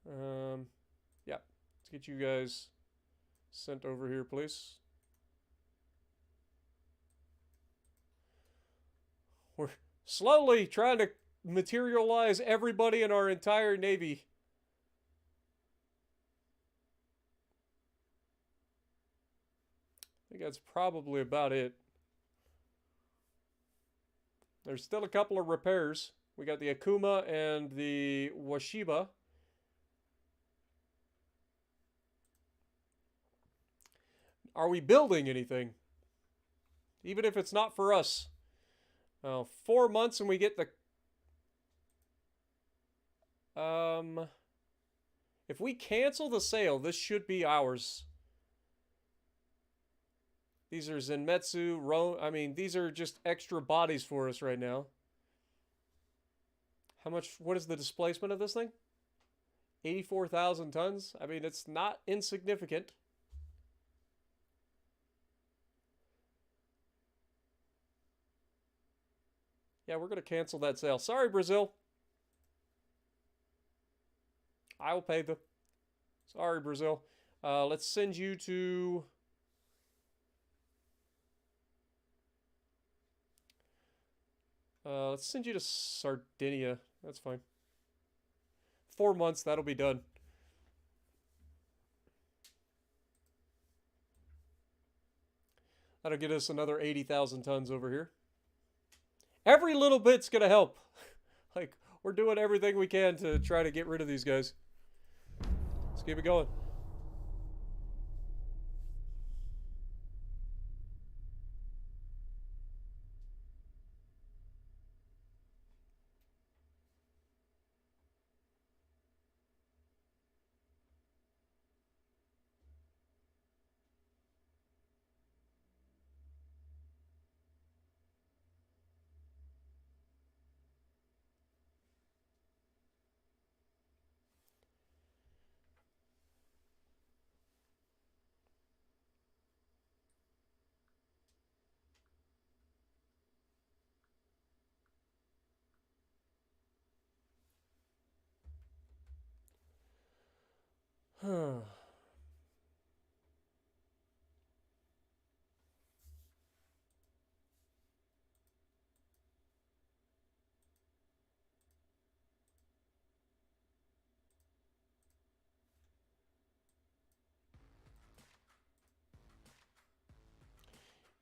Yeah. Let's get you guys sent over here, please. We're slowly trying to materialize everybody in our entire navy. I think that's probably about it. There's still a couple of repairs. We got the Akuma and the Washiba. Are we building anything? Even if it's not for us. 4 months and we get the... If we cancel the sale, this should be ours. These are Zenmetsu, I mean, these are just extra bodies for us right now. How much, what is the displacement of this thing? 84,000 tons? I mean, it's not insignificant. Yeah, we're going to cancel that sale. Sorry, Brazil. I will pay them. Sorry, Brazil. Let's send you to... let's send you to Sardinia. That's fine. 4 months, that'll be done. That'll get us another 80,000 tons over here. Every little bit's gonna help. Like, we're doing everything we can to try to get rid of these guys. Let's keep it going.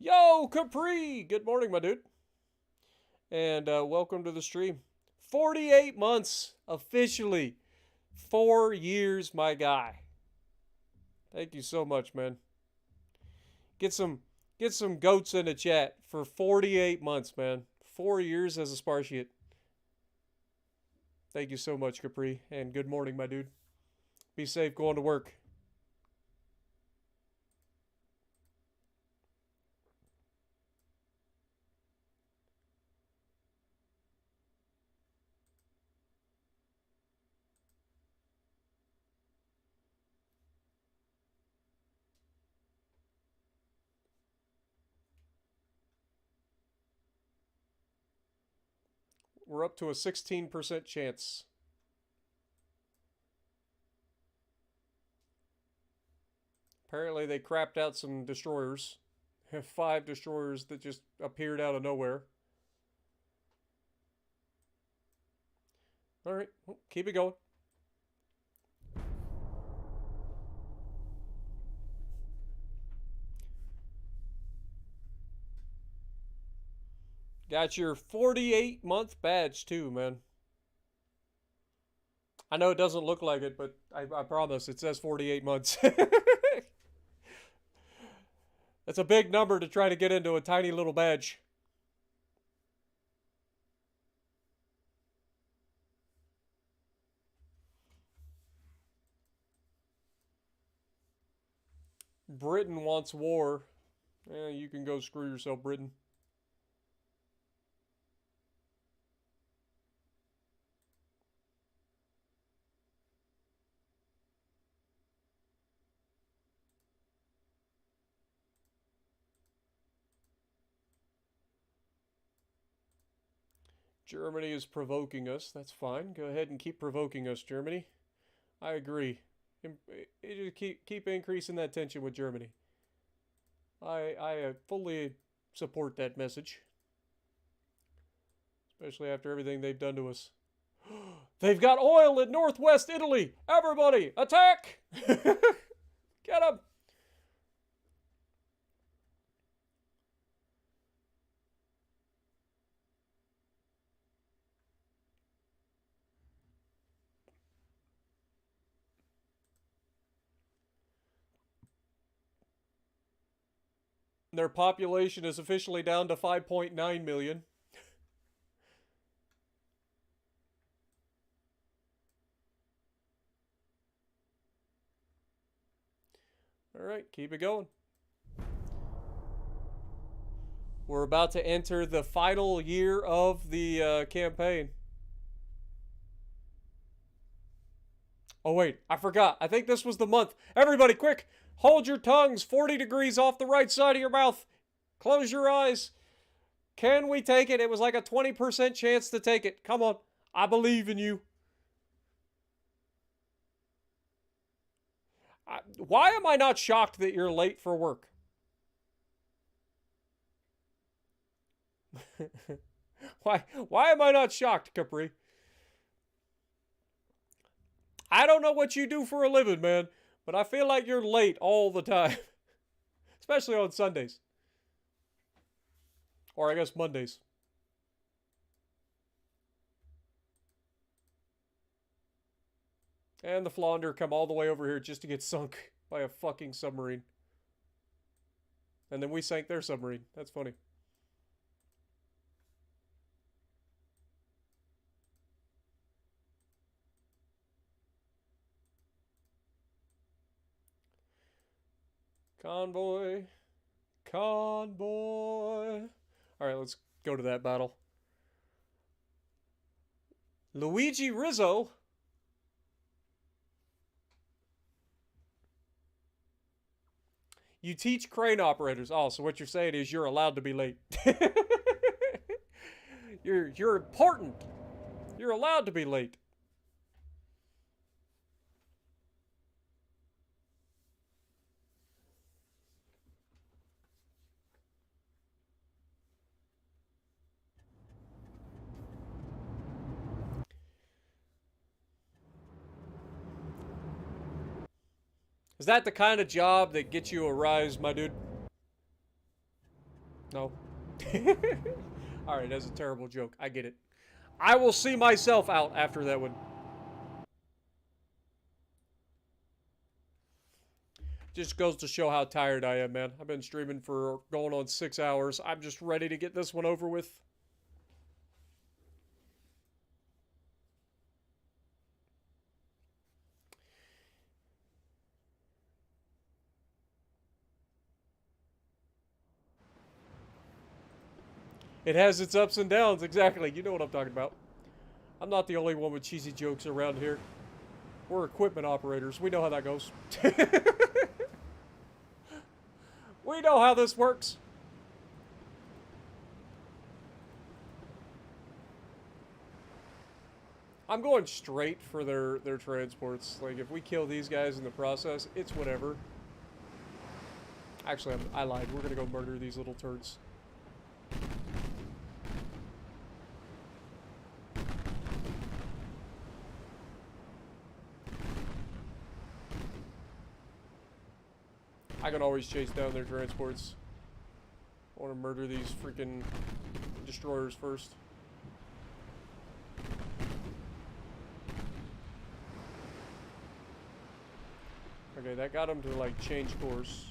Yo, Capri! Good morning, my dude. And welcome to the stream. 48 months, officially. 4 years, my guy. Thank you so much, man. Get some goats in the chat for 48 months, man. 4 years as a Spartiate. Thank you so much, Capri. And good morning, my dude. Be safe going to work. We're up to a 16% chance. Apparently they crapped out some destroyers. Have 5 destroyers that just appeared out of nowhere. Alright, well, keep it going. Got your 48-month badge too, man. I know it doesn't look like it, but I promise it says 48 months. That's a big number to try to get into a tiny little badge. Britain wants war. You can go screw yourself, Britain. Germany is provoking us. That's fine. Go ahead and keep provoking us, Germany. I agree. Keep increasing that tension with Germany. I fully support that message. Especially after everything they've done to us. They've got oil in northwest Italy! Everybody, attack! Get them! Their population is officially down to 5.9 million. All right, keep it going. We're about to enter the final year of the campaign. Oh, wait, I forgot. I think this was the month. Everybody, quick! Hold your tongues 40 degrees off the right side of your mouth. Close your eyes. Can we take it? It was like a 20% chance to take it. Come on. I believe in you. Why am I not shocked that you're late for work? Why am I not shocked, Capri? I don't know what you do for a living, man, but I feel like you're late all the time. Especially on Sundays. Or I guess Mondays. And the Flaunder come all the way over here just to get sunk by a fucking submarine. And then we sank their submarine. That's funny. Convoy. Convoy. Alright, let's go to that battle. Luigi Rizzo. You teach crane operators. Oh, so what you're saying is you're allowed to be late. You're important. You're allowed to be late. Is that the kind of job that gets you a rise, my dude? No. Alright, that's a terrible joke. I get it. I will see myself out after that one. Just goes to show how tired I am, man. I've been streaming for going on 6 hours. I'm just ready to get this one over with. It has its ups and downs, exactly. You know what I'm talking about. I'm not the only one with cheesy jokes around here. We're equipment operators. We know how that goes. We know how this works. I'm going straight for their transports. Like, if we kill these guys in the process, it's whatever. Actually, I lied. We're gonna go murder these little turds. I can always chase down their transports. I want to murder these freaking destroyers first. Okay, that got them to, like, change course.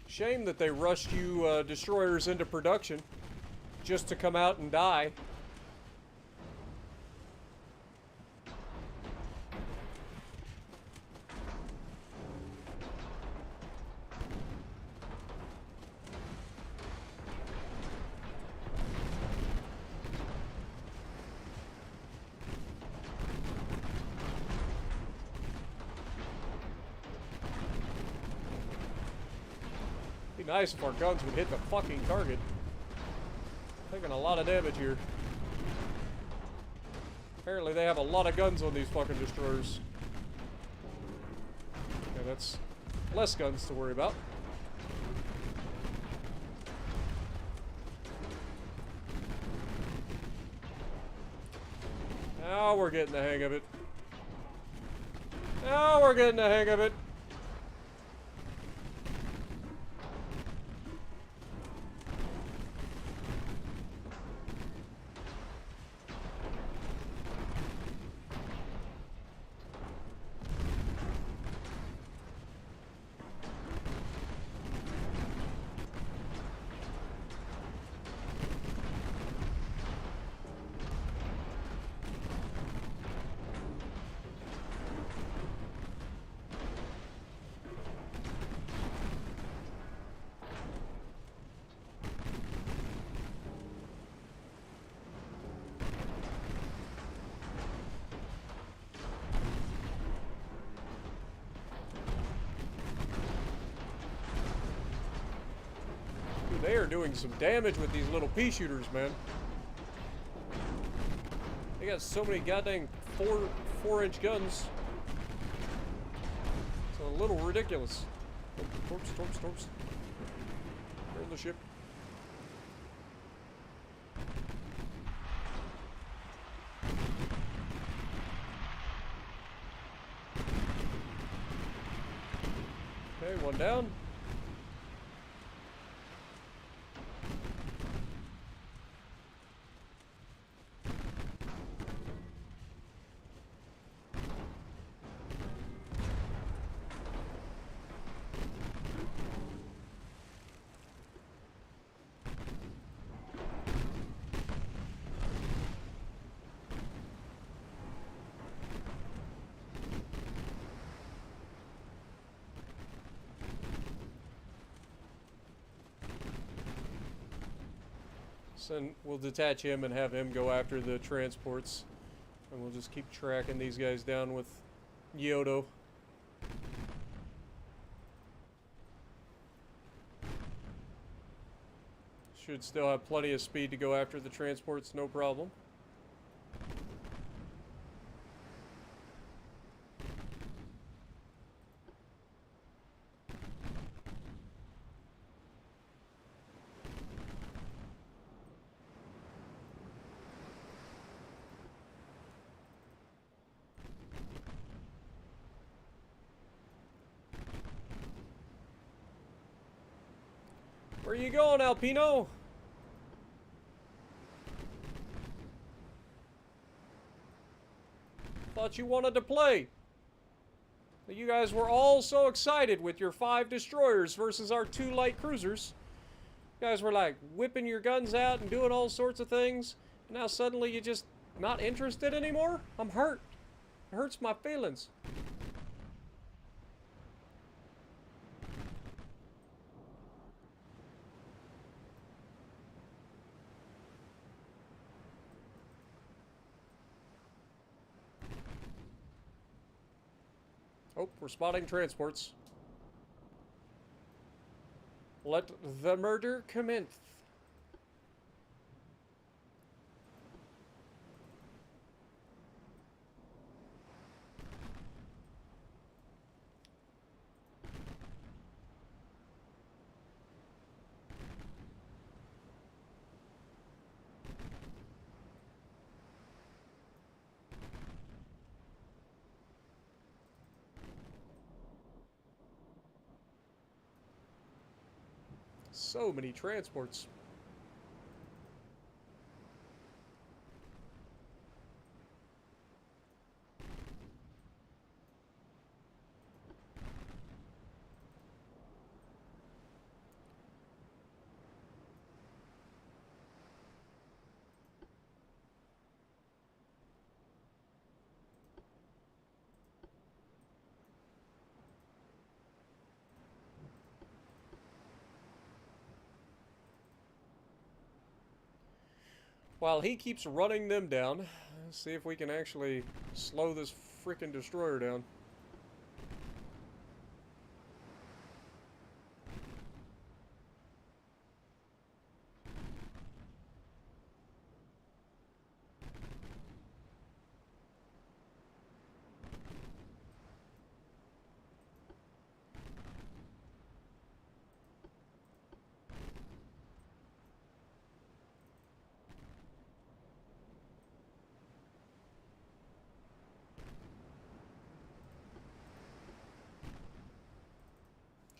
Shame that they rushed you destroyers into production just to come out and die. Be nice if our guns would hit the fucking target. Taking a lot of damage here. Apparently they have a lot of guns on these fucking destroyers. Okay, that's less guns to worry about. Now we're getting the hang of it. Now we're getting the hang of it. they are doing some damage with these little pea shooters, man. They got so many goddamn 4-inch guns. It's a little ridiculous. Oh, torps. Turn the ship. Okay, one down. So we'll detach him and have him go after the transports. And we'll just keep tracking these guys down with Yodo. Should still have plenty of speed to go after the transports, no problem. Where you going, Alpino? Thought you wanted to play. You guys were all so excited with your 5 destroyers versus our 2 light cruisers. You guys were like whipping your guns out and doing all sorts of things. And now suddenly you're just not interested anymore? I'm hurt. It hurts my feelings. Oh, we're spotting transports. Let the murder commence. So many transports. While he keeps running them down, let's see if we can actually slow this freaking destroyer down.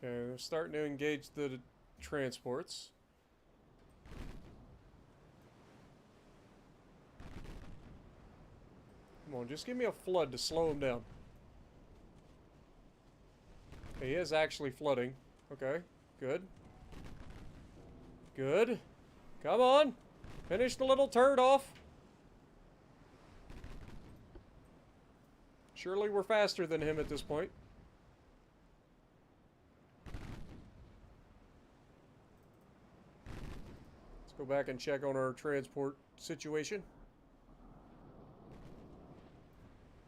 Okay, we're starting to engage the transports. Come on, just give me a flood to slow him down. Okay, he is actually flooding. Okay, good. Good. Come on! Finish the little turd off. Surely we're faster than him at this point. Go back and check on our transport situation.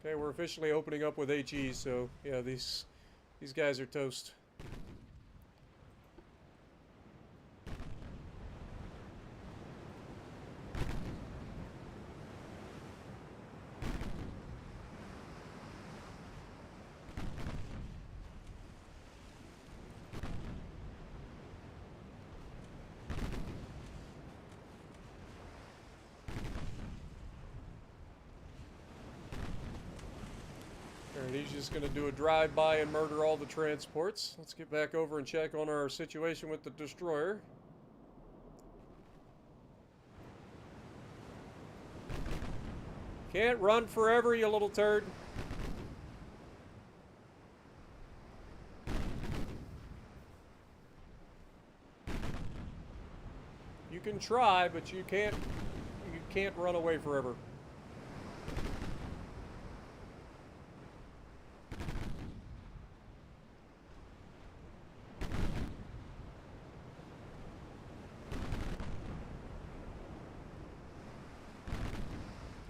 Okay, we're officially opening up with HE, so yeah, these guys are toast. just going to do a drive-by and murder all the transports. Let's get back over and check on our situation with the destroyer. Can't run forever, you little turd. You can try, but you can't run away forever.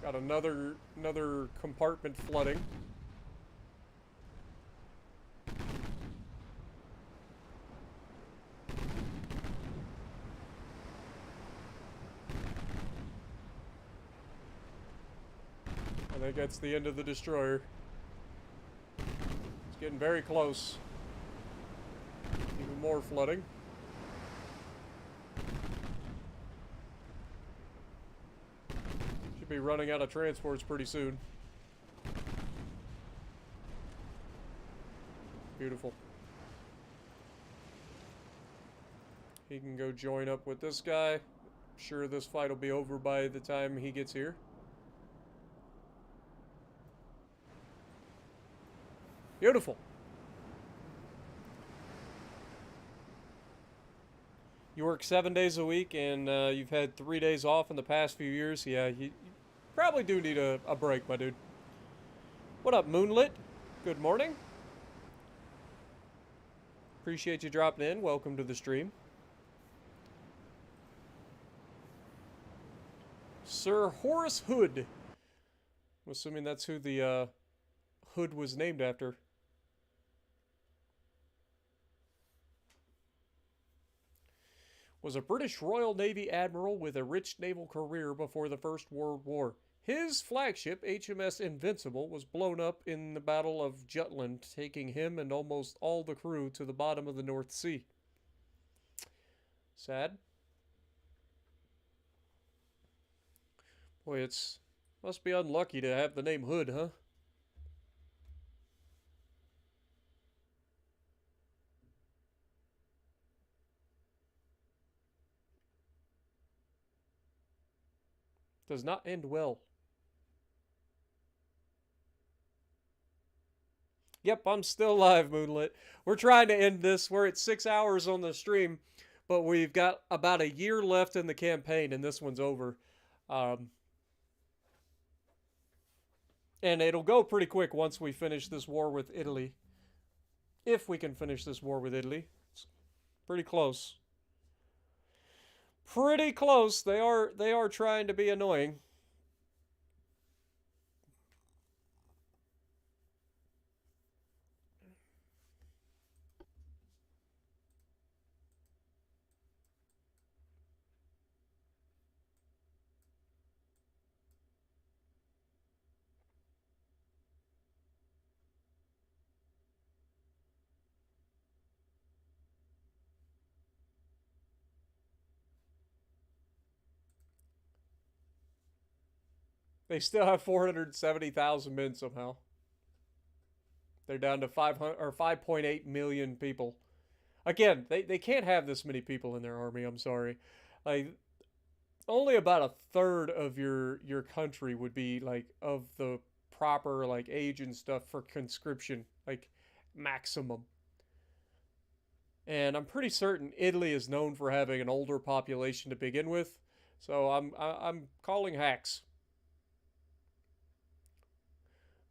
Got another compartment flooding. I think that's the end of the destroyer. It's getting very close. Even more flooding. Should be running out of transports pretty soon. Beautiful. He can go join up with this guy. I'm sure this fight will be over by the time he gets here. Beautiful. You work 7 days a week and you've had 3 days off in the past few years. Yeah, you probably do need a break, my dude. What up, Moonlit? Good morning. Appreciate you dropping in. Welcome to the stream. Sir Horace Hood. I'm assuming that's who the Hood was named after. Was a British Royal Navy admiral with a rich naval career before the First World War. His flagship, HMS Invincible, was blown up in the Battle of Jutland, taking him and almost all the crew to the bottom of the North Sea. Sad. Boy, must be unlucky to have the name Hood, huh? Does not end well. Yep, I'm still live, Moonlit. We're trying to end this. We're at 6 hours on the stream, but we've got about a year left in the campaign, and this one's over. And it'll go pretty quick once we finish this war with Italy. If we can finish this war with Italy. It's pretty close. Pretty close. They are trying to be annoying. They still have 470,000 men somehow. They're down to 5.8 million people. Again, they can't have this many people in their army, I'm sorry. Like, only about a third of your country would be, like, of the proper, like, age and stuff for conscription. Like, maximum. And I'm pretty certain Italy is known for having an older population to begin with. So I'm calling hacks.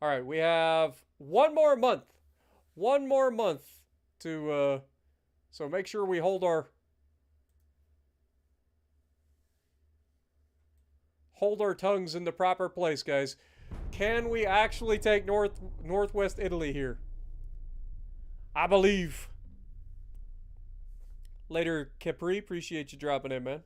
All right, we have one more month. One more month to, so make sure we hold our tongues in the proper place, guys. Can we actually take Northwest Italy here? I believe. Later, Capri, appreciate you dropping in, man.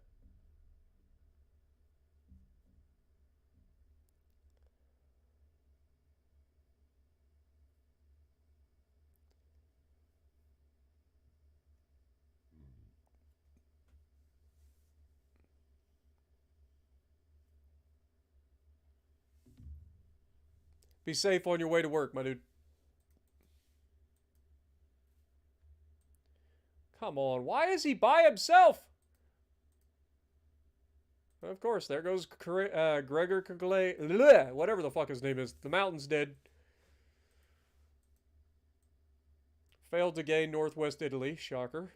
Be safe on your way to work, my dude. Come on, why is he by himself? Of course, there goes Gregor Kagle, whatever the fuck his name is. The mountain's dead. Failed to gain northwest Italy, shocker.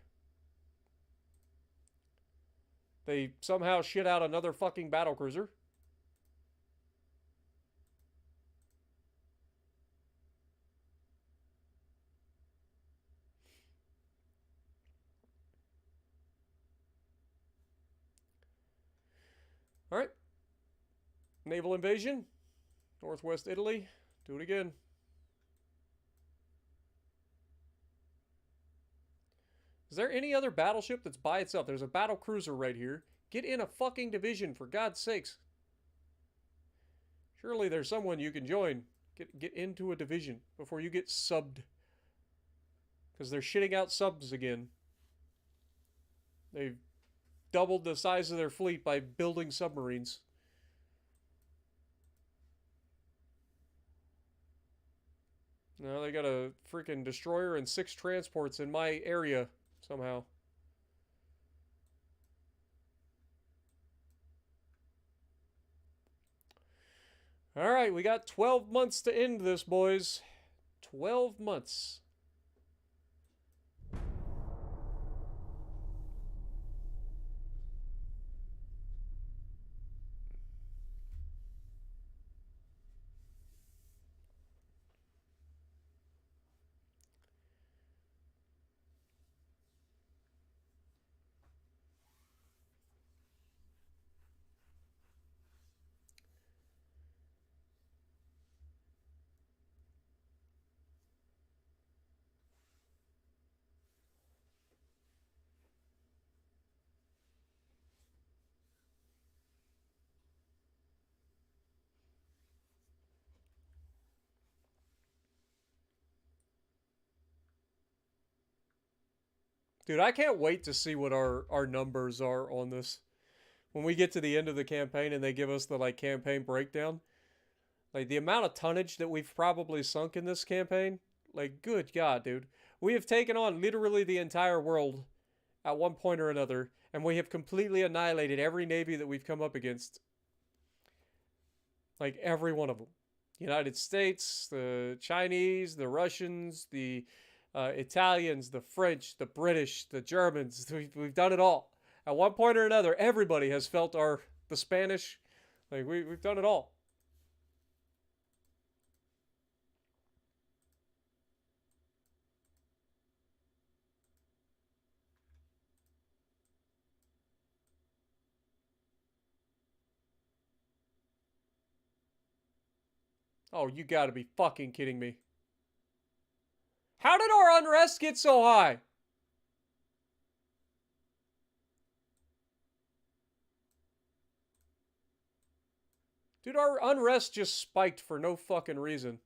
They somehow shit out another fucking battlecruiser. Alright. Naval invasion. Northwest Italy. Do it again. Is there any other battleship that's by itself? There's a battle cruiser right here. Get in a fucking division, for God's sakes. Surely there's someone you can join. Get into a division before you get subbed. Because they're shitting out subs again. They've doubled the size of their fleet by building submarines. Now they got a freaking destroyer and 6 transports in my area somehow. Alright, we got 12 months to end this, boys. 12 months. Dude, I can't wait to see what our numbers are on this. When we get to the end of the campaign and they give us the, like, campaign breakdown. Like, the amount of tonnage that we've probably sunk in this campaign. Like, good God, dude. We have taken on literally the entire world at one point or another. And we have completely annihilated every navy that we've come up against. Like, every one of them. United States, the Chinese, the Russians, the Italians, the French, the British, the Germans. We've done it all. At one point or another, everybody has felt the Spanish. Like, we've done it all. Oh, you gotta be fucking kidding me. How did our unrest get so high? Dude, our unrest just spiked for no fucking reason.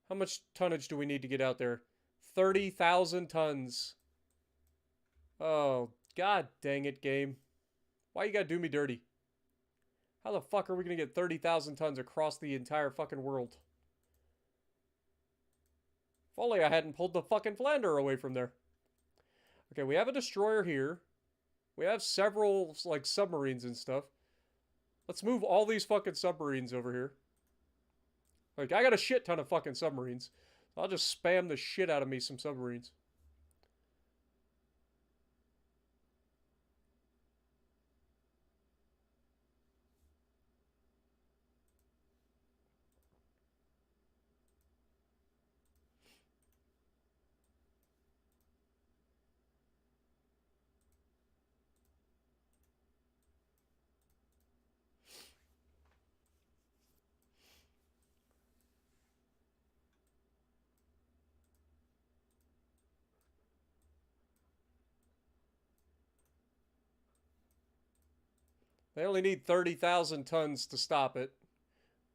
How much tonnage do we need to get out there? 30,000 tons. Oh, god dang it, game. Why you gotta do me dirty? How the fuck are we gonna get 30,000 tons across the entire fucking world? If only I hadn't pulled the fucking Flander away from there. Okay, we have a destroyer here. We have several, like, submarines and stuff. Let's move all these fucking submarines over here. Like, I got a shit ton of fucking submarines. I'll just spam the shit out of me some submarines. They only need 30,000 tons to stop it.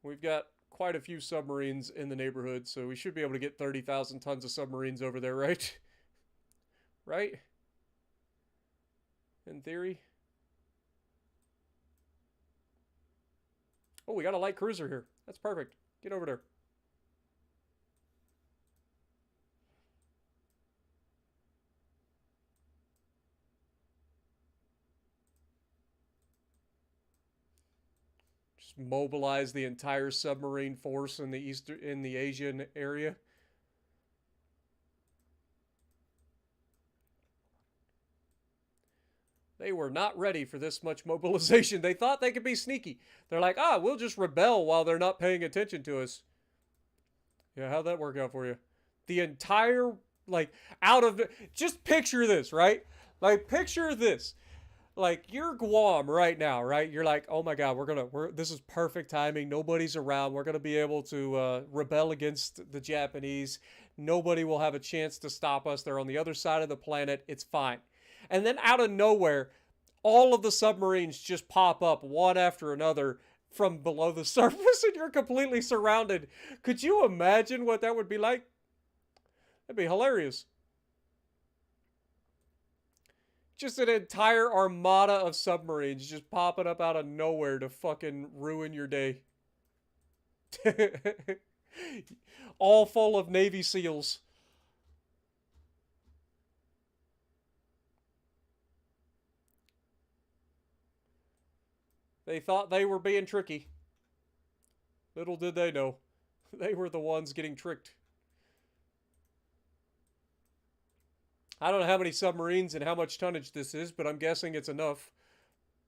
We've got quite a few submarines in the neighborhood, so we should be able to get 30,000 tons of submarines over there, right? Right? In theory. Oh, we got a light cruiser here. That's perfect. Get over there. Just mobilize the entire submarine force in the Asian area. They were not ready for this much mobilization. They thought they could be sneaky. They're like, we'll just rebel while they're not paying attention to us. Yeah, how'd that work out for you? The entire, like, out of the... Just picture this, right? Like, picture this. Like, you're Guam right now, right? You're like, oh my god, this is perfect timing. Nobody's around. We're going to be able to rebel against the Japanese. Nobody will have a chance to stop us. They're on the other side of the planet. It's fine. And then out of nowhere, all of the submarines just pop up one after another from below the surface, and you're completely surrounded. Could you imagine what that would be like? That'd be hilarious. Just an entire armada of submarines just popping up out of nowhere to fucking ruin your day. All full of Navy SEALs. They thought they were being tricky. Little did they know. They were the ones getting tricked. I don't know how many submarines and how much tonnage this is, but I'm guessing it's enough.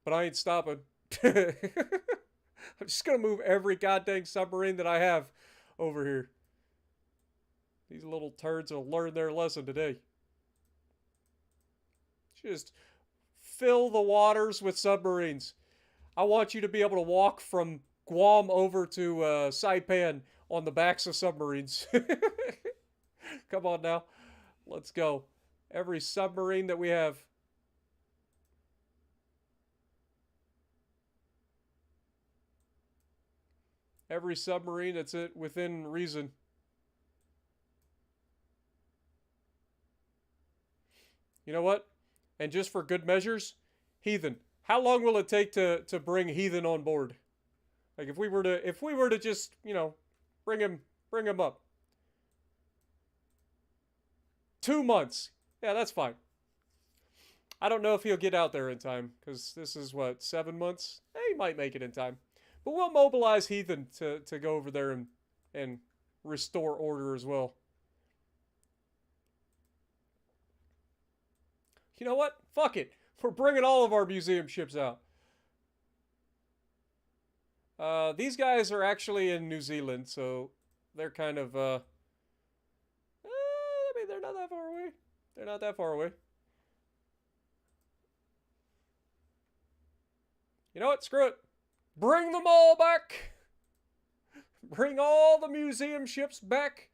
But I ain't stopping. I'm just going to move every goddamn submarine that I have over here. These little turds will learn their lesson today. Just fill the waters with submarines. I want you to be able to walk from Guam over to Saipan on the backs of submarines. Come on now. Let's go. Every submarine that we have. Every submarine that's within reason. You know what? And just for good measures, Heathen. How long will it take to bring Heathen on board? Like if we were to just, you know, bring him up. 2 months. Yeah, that's fine. I don't know if he'll get out there in time, because this is, what, 7 months? He might make it in time. But we'll mobilize Heathen to go over there and restore order as well. You know what? Fuck it. We're bringing all of our museum ships out. These guys are actually in New Zealand, so they're kind of, I mean, they're not that far away. They're not that far away. You know what? Screw it. Bring them all back. Bring all the museum ships back.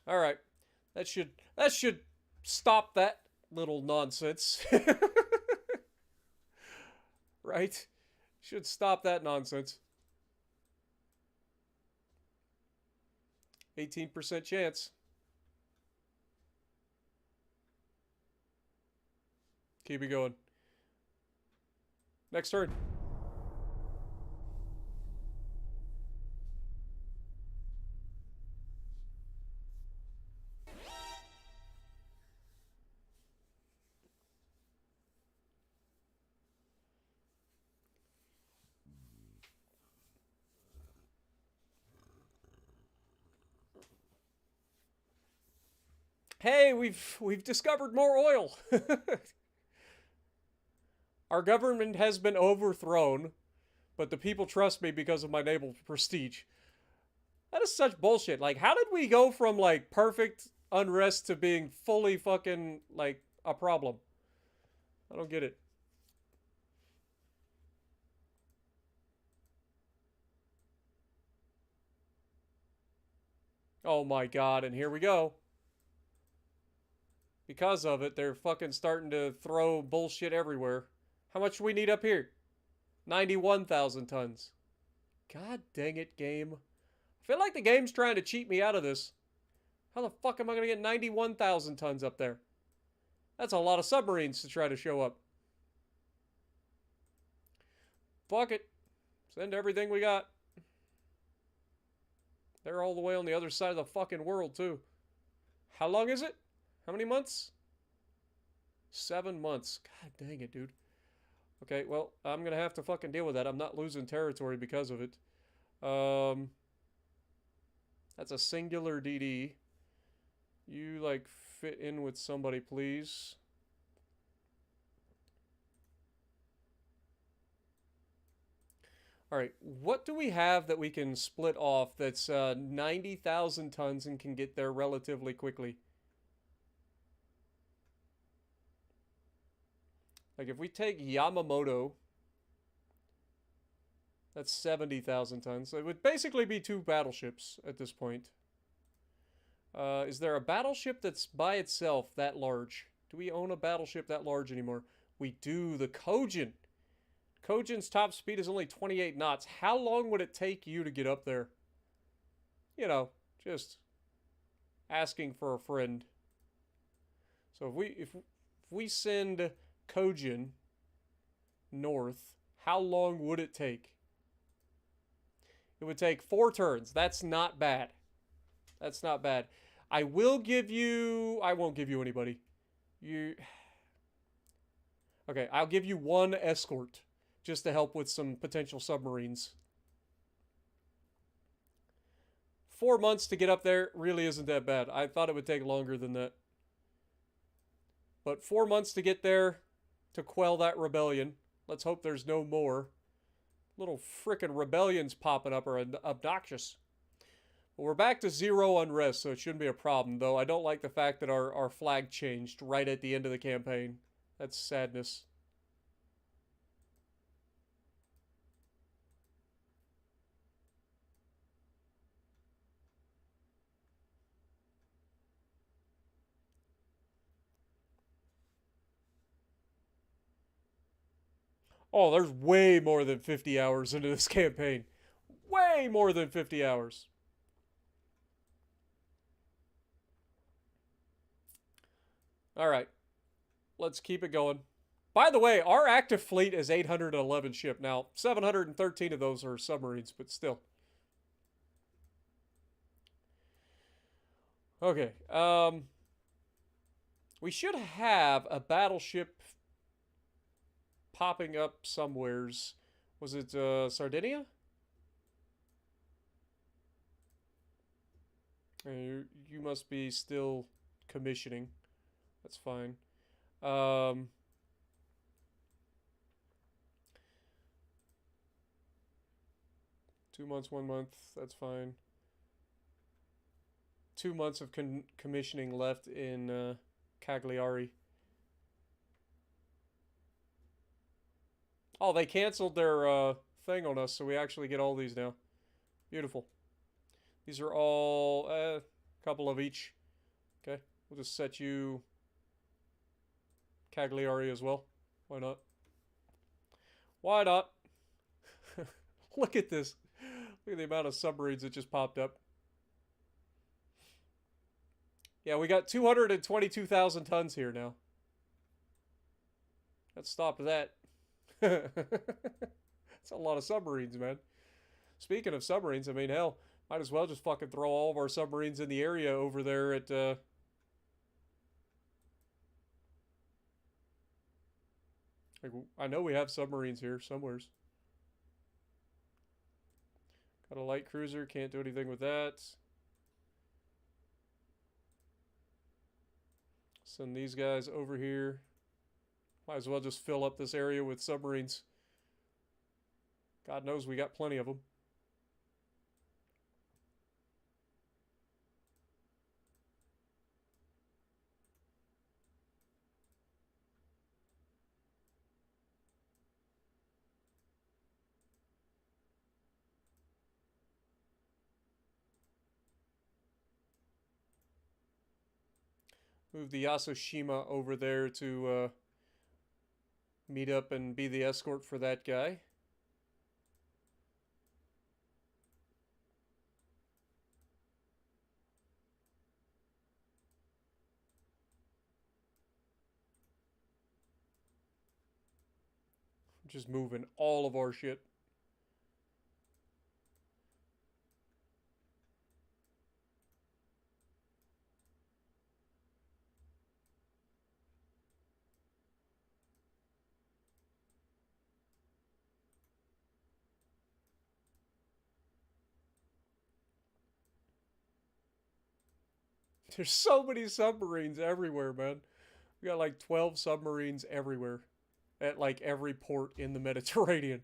All right. That should stop that little nonsense. Right? Should stop that nonsense. 18% chance. Keep it going. Next turn. Hey, we've discovered more oil. Our government has been overthrown, but the people trust me because of my naval prestige. That is such bullshit. Like, how did we go from, like, perfect unrest to being fully fucking, like, a problem? I don't get it. Oh my god, and here we go. Because of it, they're fucking starting to throw bullshit everywhere. How much do we need up here? 91,000 tons. God dang it, game. I feel like the game's trying to cheat me out of this. How the fuck am I going to get 91,000 tons up there? That's a lot of submarines to try to show up. Fuck it. Send everything we got. They're all the way on the other side of the fucking world, too. How long is it? How many months? 7 months. God dang it, dude. Okay, well, I'm going to have to fucking deal with that. I'm not losing territory because of it. That's a singular DD. You, like, fit in with somebody, please. Alright, what do we have that we can split off that's 90,000 tons and can get there relatively quickly? Like, if we take Yamamoto, that's 70,000 tons. So it would basically be 2 battleships at this point. Is there a battleship that's by itself that large? Do we own a battleship that large anymore? We do. The Kojin. Kojin's top speed is only 28 knots. How long would it take you to get up there? You know, just asking for a friend. So if we send Kojin north, how long would it take? It would take 4 turns. That's not bad. That's not bad. I won't give you anybody. Okay, I'll give you 1 escort just to help with some potential submarines. 4 months to get up there really isn't that bad. I thought it would take longer than that. But 4 months to get there to quell that rebellion. Let's hope there's no more. Little frickin' rebellions popping up are obnoxious. But we're back to 0 unrest, so it shouldn't be a problem, though I don't like the fact that our flag changed right at the end of the campaign. That's sadness. Oh, there's way more than 50 hours into this campaign. Way more than 50 hours. Alright. Let's keep it going. By the way, our active fleet is 811 ship. Now, 713 of those are submarines, but still. Okay. We should have a battleship popping up somewheres. Was it Sardinia? You must be still commissioning. That's fine. 2 months, 1 month. That's fine. 2 months of commissioning left in Cagliari. Oh, they canceled their thing on us, so we actually get all these now. Beautiful. These are all a couple of each. Okay, we'll just set you Cagliari as well. Why not? Why not? Look at this. Look at the amount of submarines that just popped up. Yeah, we got 222,000 tons here now. Let's stop that. That's a lot of submarines, man. Speaking of submarines, I mean, hell, might as well just fucking throw all of our submarines in the area over there at, like, I know we have submarines here somewheres. Got a light cruiser, can't do anything with that. Send these guys over here. Might as well just fill up this area with submarines. God knows we got plenty of them. Move the Yasushima over there to meet up and be the escort for that guy. Just moving all of our shit. There's so many submarines everywhere, man. We got like 12 submarines everywhere at like every port in the Mediterranean.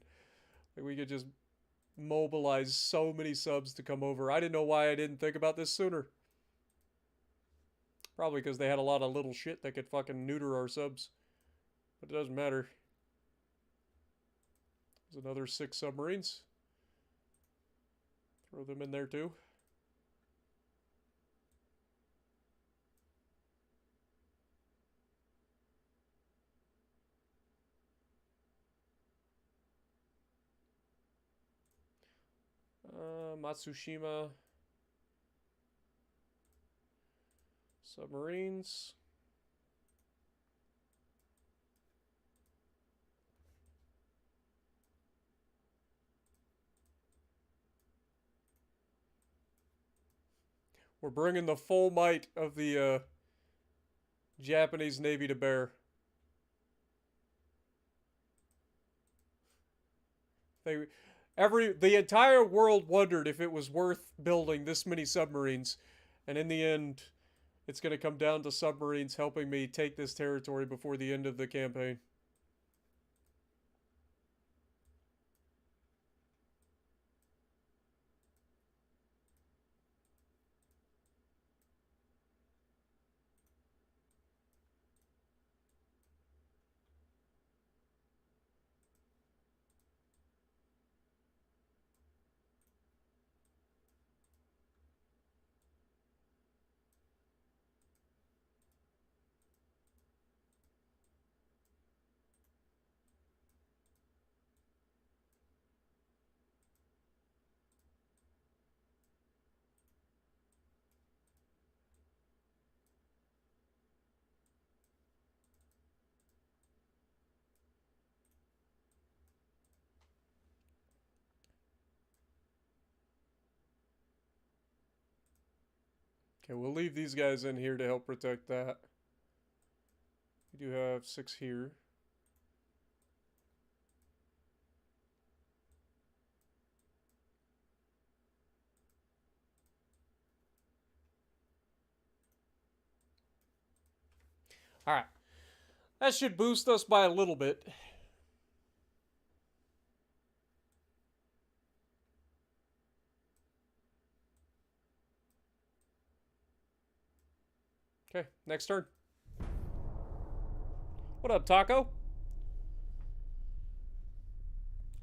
Like we could just mobilize so many subs to come over. I didn't know why I didn't think about this sooner. Probably because they had a lot of little shit that could fucking neuter our subs. But it doesn't matter. There's another 6 submarines. Throw them in there too. Matsushima. Submarines. We're bringing the full might of the Japanese Navy to bear. The entire world wondered if it was worth building this many submarines, and in the end, it's going to come down to submarines helping me take this territory before the end of the campaign. Okay, we'll leave these guys in here to help protect that. We do have 6 here. Alright. That should boost us by a little bit. Okay, next turn. What up, Taco?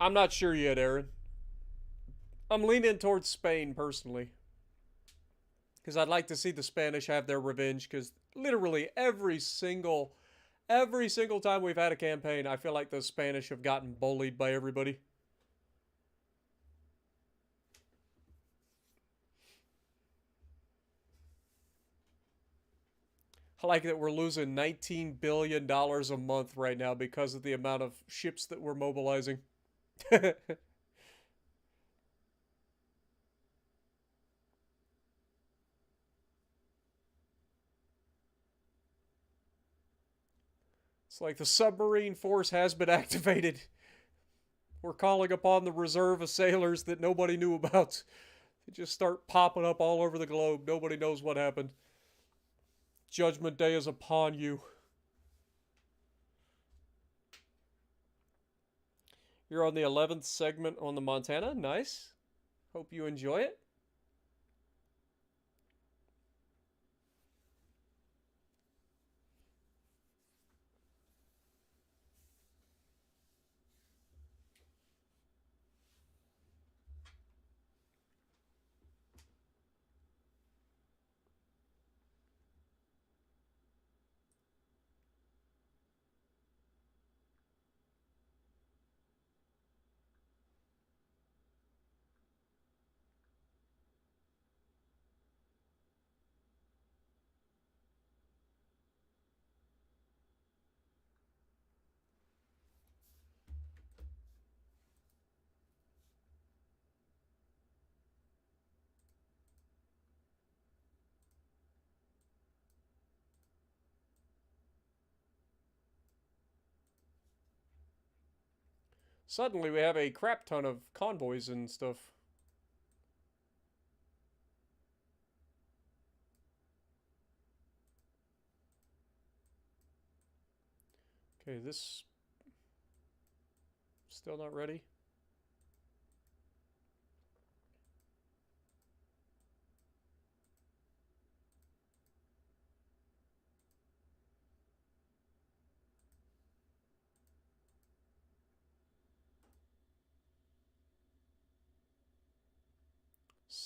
I'm not sure yet, Aaron. I'm leaning towards Spain, personally. Because I'd like to see the Spanish have their revenge, because literally every single time we've had a campaign, I feel like the Spanish have gotten bullied by everybody. I like that we're losing $19 billion a month right now because of the amount of ships that we're mobilizing. It's like the submarine force has been activated. We're calling upon the reserve of sailors that nobody knew about. They just start popping up all over the globe. Nobody knows what happened. Judgment Day is upon you. You're on the 11th segment on the Montana. Nice. Hope you enjoy it. Suddenly we have a crap ton of convoys and stuff. Okay, this still not ready.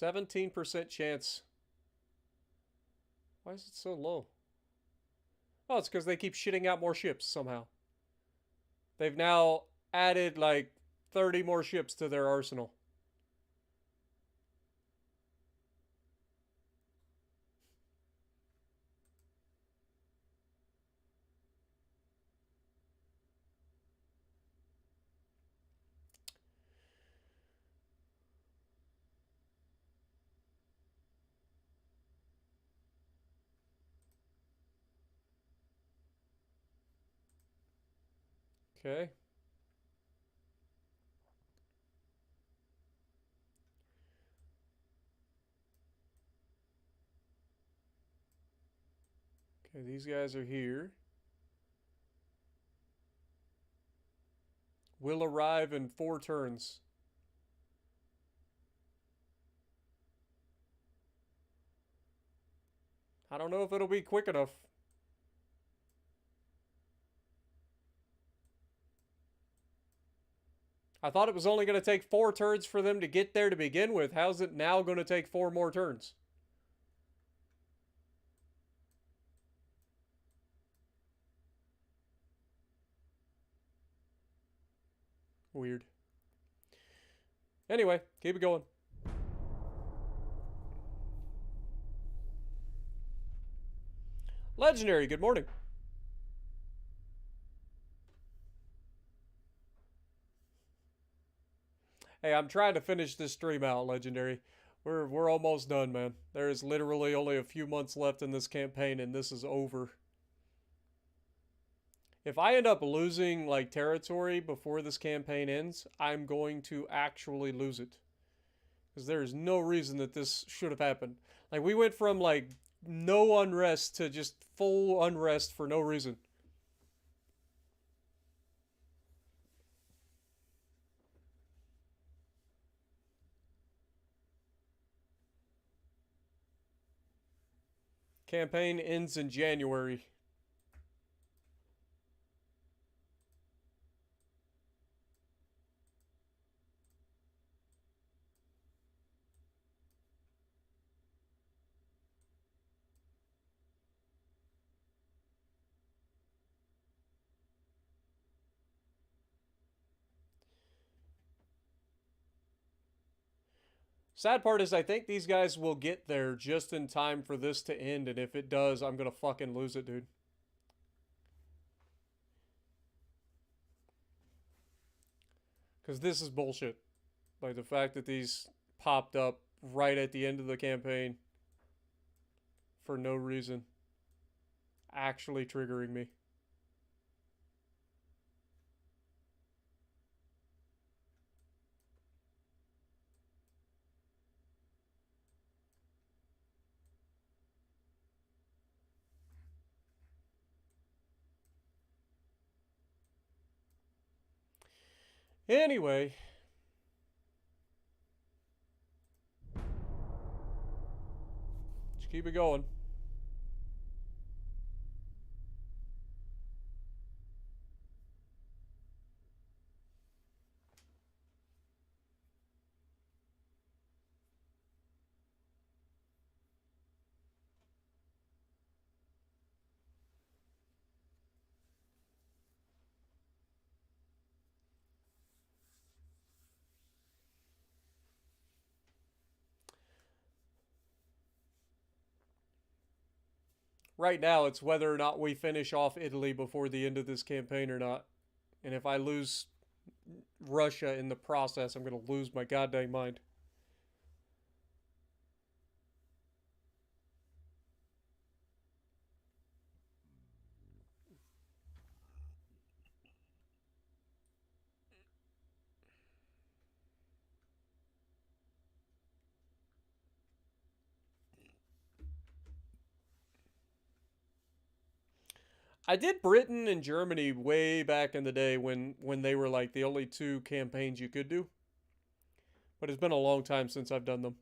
%17 chance. Why is it so low? Oh, it's because they keep shitting out more ships somehow. They've now added like 30 more ships to their arsenal. Okay. Okay, these guys are here. Will arrive in 4 turns. I don't know if it'll be quick enough. I thought it was only going to take 4 turns for them to get there to begin with. How's it now going to take 4 more turns? Weird. Anyway, keep it going. Legendary, good morning. Hey, I'm trying to finish this stream out, Legendary. We're almost done, man. There is literally only a few months left in this campaign, and this is over. If I end up losing, like, territory before this campaign ends, I'm going to actually lose it. Because there is no reason that this should have happened. Like, we went from, like, no unrest to just full unrest for no reason. Campaign ends in January. Sad part is I think these guys will get there just in time for this to end, and if it does, I'm gonna fucking lose it, dude. Because this is bullshit. Like, the fact that these popped up right at the end of the campaign for no reason. Actually triggering me. Anyway. Just keep it going. Right now, it's whether or not we finish off Italy before the end of this campaign or not. And if I lose Russia in the process, I'm going to lose my goddamn mind. I did Britain and Germany way back in the day when they were like the only two campaigns you could do. But it's been a long time since I've done them.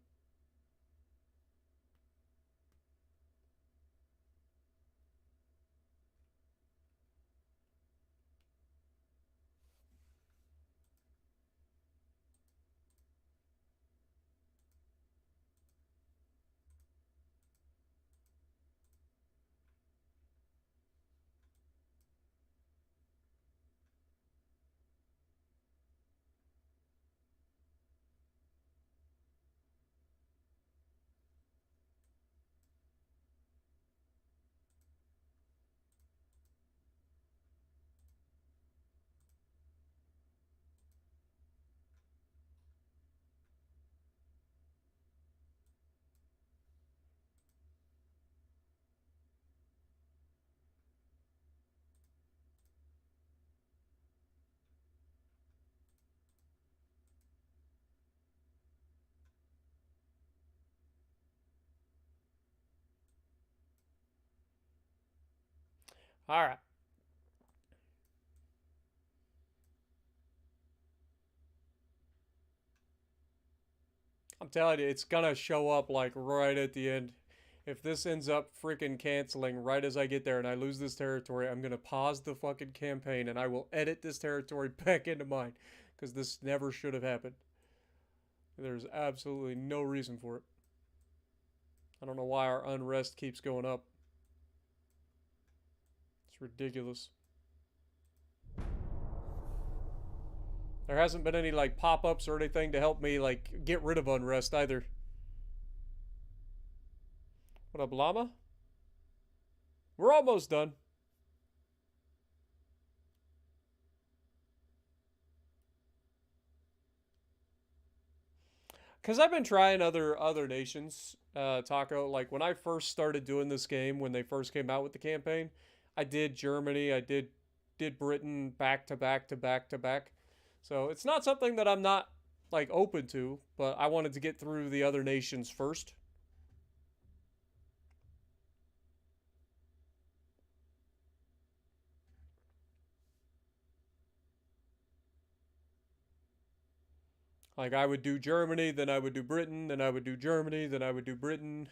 All right. I'm telling you, it's gonna show up like right at the end. If this ends up freaking canceling right as I get there and I lose this territory, I'm gonna pause the fucking campaign and I will edit this territory back into mine. Because this never should have happened. There's absolutely no reason for it. I don't know why our unrest keeps going up. It's ridiculous. There hasn't been any like pop-ups or anything to help me like get rid of unrest either. What up, llama? We're almost done. Because I've been trying other nations, Taco. Like when I first started doing this game, when they first came out with the campaign, I did Germany, I did Britain back to back to back to back. So it's not something that I'm not like open to, but I wanted to get through the other nations first. Like I would do Germany, then I would do Britain, then I would do Germany, then I would do Britain.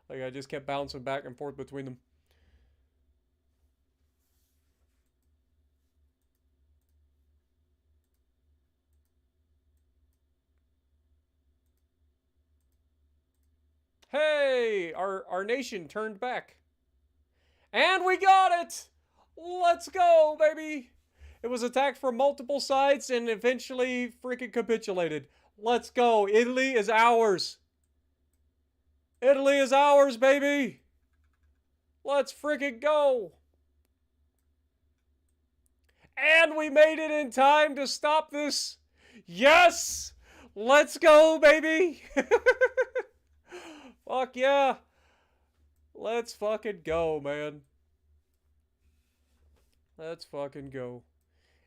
Like I just kept bouncing back and forth between them. Hey, our nation turned back. And we got it! Let's go, baby! It was attacked from multiple sides and eventually freaking capitulated. Let's go. Italy is ours. Italy is ours, baby! Let's freaking go! And we made it in time to stop this. Yes! Let's go, baby! Fuck yeah! Let's fucking go, man. Let's fucking go.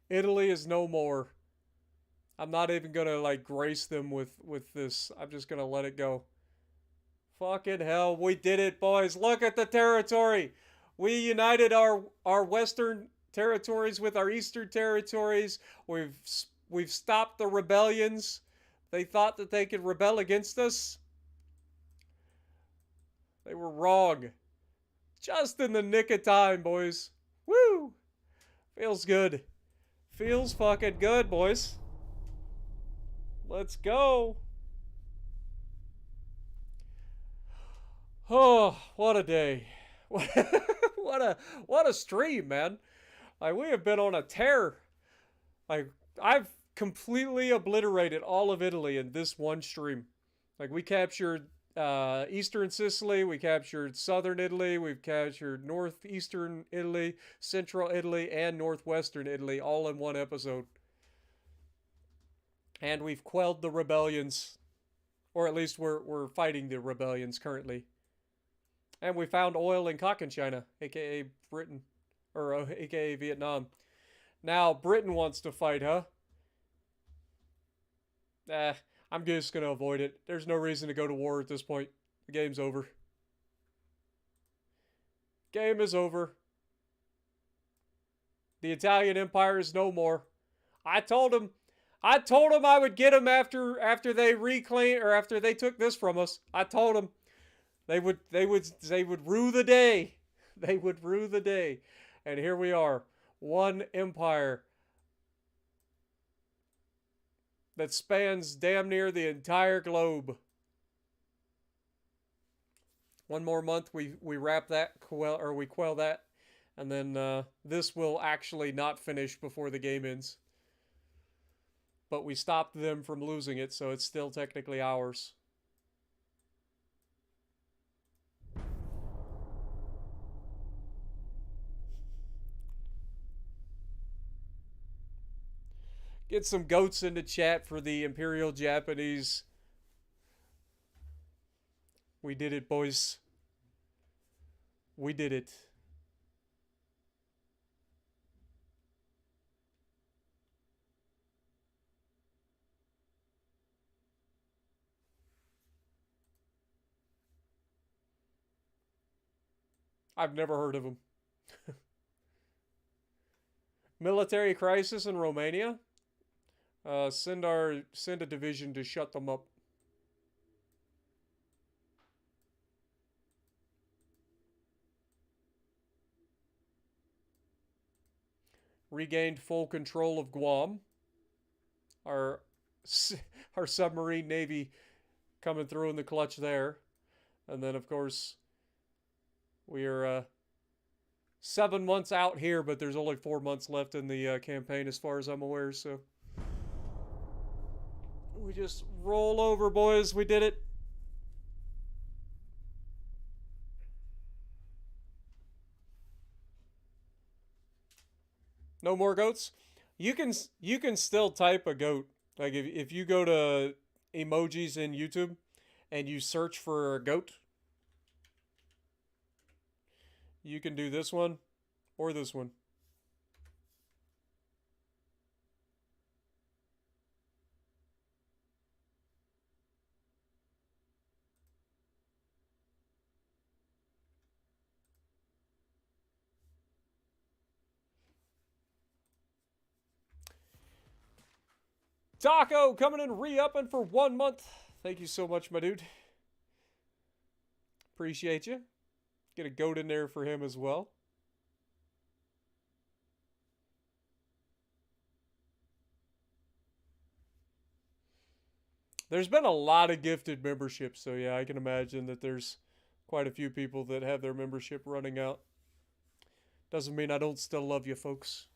Italy is no more. I'm not even gonna like grace them with this. I'm just gonna let it go. Fucking hell, we did it, boys. Look at the territory. We united our western territories with our eastern territories. We've stopped the rebellions. They thought that they could rebel against us. They were wrong. Just in the nick of time, boys. Woo! Feels good. Feels fucking good, boys. Let's go. Oh, what a day. What a stream, man. Like we have been on a tear. Like I've completely obliterated all of Italy in this one stream. Like we captured eastern Sicily, we captured southern Italy, we've captured northeastern Italy, central Italy, and northwestern Italy all in one episode. And we've quelled the rebellions, or at least we're fighting the rebellions currently. And we found oil in Cochinchina, aka Britain, or aka Vietnam. Now Britain wants to fight, huh? I'm just gonna avoid it. There's no reason to go to war at this point. The game's over. Game is over. The Italian Empire is no more. I told him I would get them after they reclaim or after they took this from us. I told them they would rue the day. They would rue the day. And here we are. One empire that spans damn near the entire globe. One more month, we wrap that, we quell that, and then this will actually not finish before the game ends. But we stopped them from losing it, so it's still technically ours. Get some goats into chat for the Imperial Japanese. We did it, boys. We did it. I've never heard of them. Military crisis in Romania. Send a division to shut them up. Regained full control of Guam. Our submarine navy coming through in the clutch there. And then, of course, we are 7 months out here, but there's only 4 months left in the campaign as far as I'm aware, so we just roll over, boys. We did it. No more goats? You can still type a goat. Like if you go to emojis in YouTube and you search for a goat, you can do this one or this one. Taco coming in re-upping for 1 month. Thank you so much, my dude. Appreciate you. Get a goat in there for him as well. There's been a lot of gifted memberships, so yeah, I can imagine that there's quite a few people that have their membership running out. Doesn't mean I don't still love you, folks.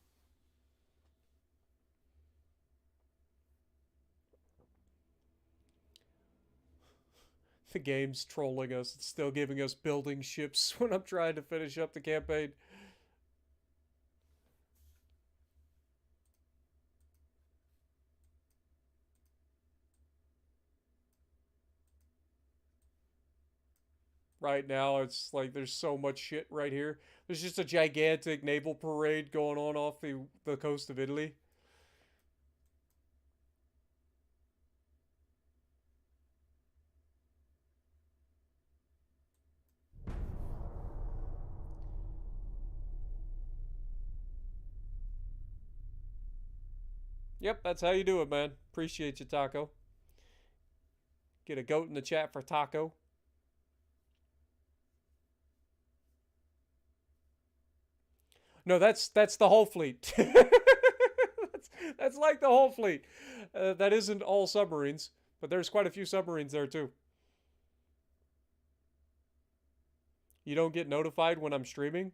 The game's trolling us. It's still giving us building ships when I'm trying to finish up the campaign. Right now, it's like there's so much shit right here. There's just a gigantic naval parade going on off the coast of Italy. Yep, that's how you do it, man. Appreciate you, Taco. Get a goat in the chat for Taco. No, that's the whole fleet. that's like the whole fleet. That isn't all submarines, but there's quite a few submarines there too. You don't get notified when I'm streaming?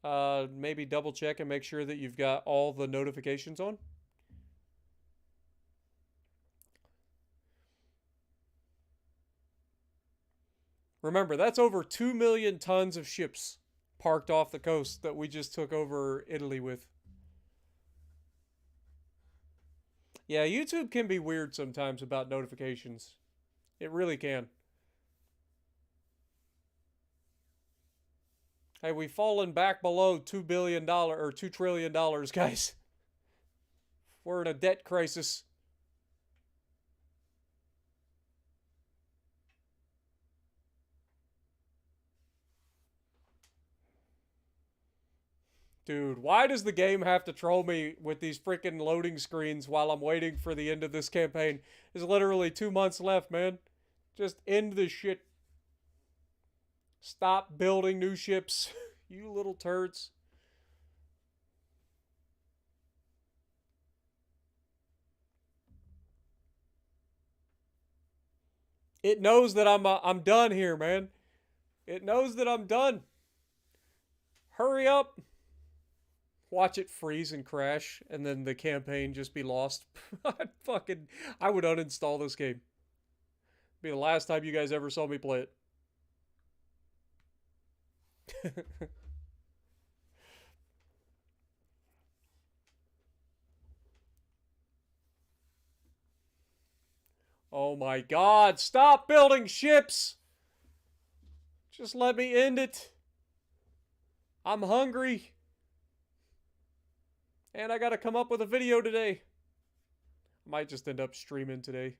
Maybe double check and make sure that you've got all the notifications on. Remember, that's over 2 million tons of ships parked off the coast that we just took over Italy with. Yeah, YouTube can be weird sometimes about notifications. It really can. Hey, we've fallen back below $2 billion or $2 trillion, guys. We're in a debt crisis. Dude, why does the game have to troll me with these freaking loading screens while I'm waiting for the end of this campaign? There's literally 2 months left, man. Just end this shit. Stop building new ships, you little turds. It knows that I'm done here, man. It knows that I'm done. Hurry up. Watch it freeze and crash, and then the campaign just be lost. I would uninstall this game. Be the last time you guys ever saw me play it. Oh my god, stop building ships! Just let me end it. I'm hungry. And I gotta come up with a video today. I might just end up streaming today.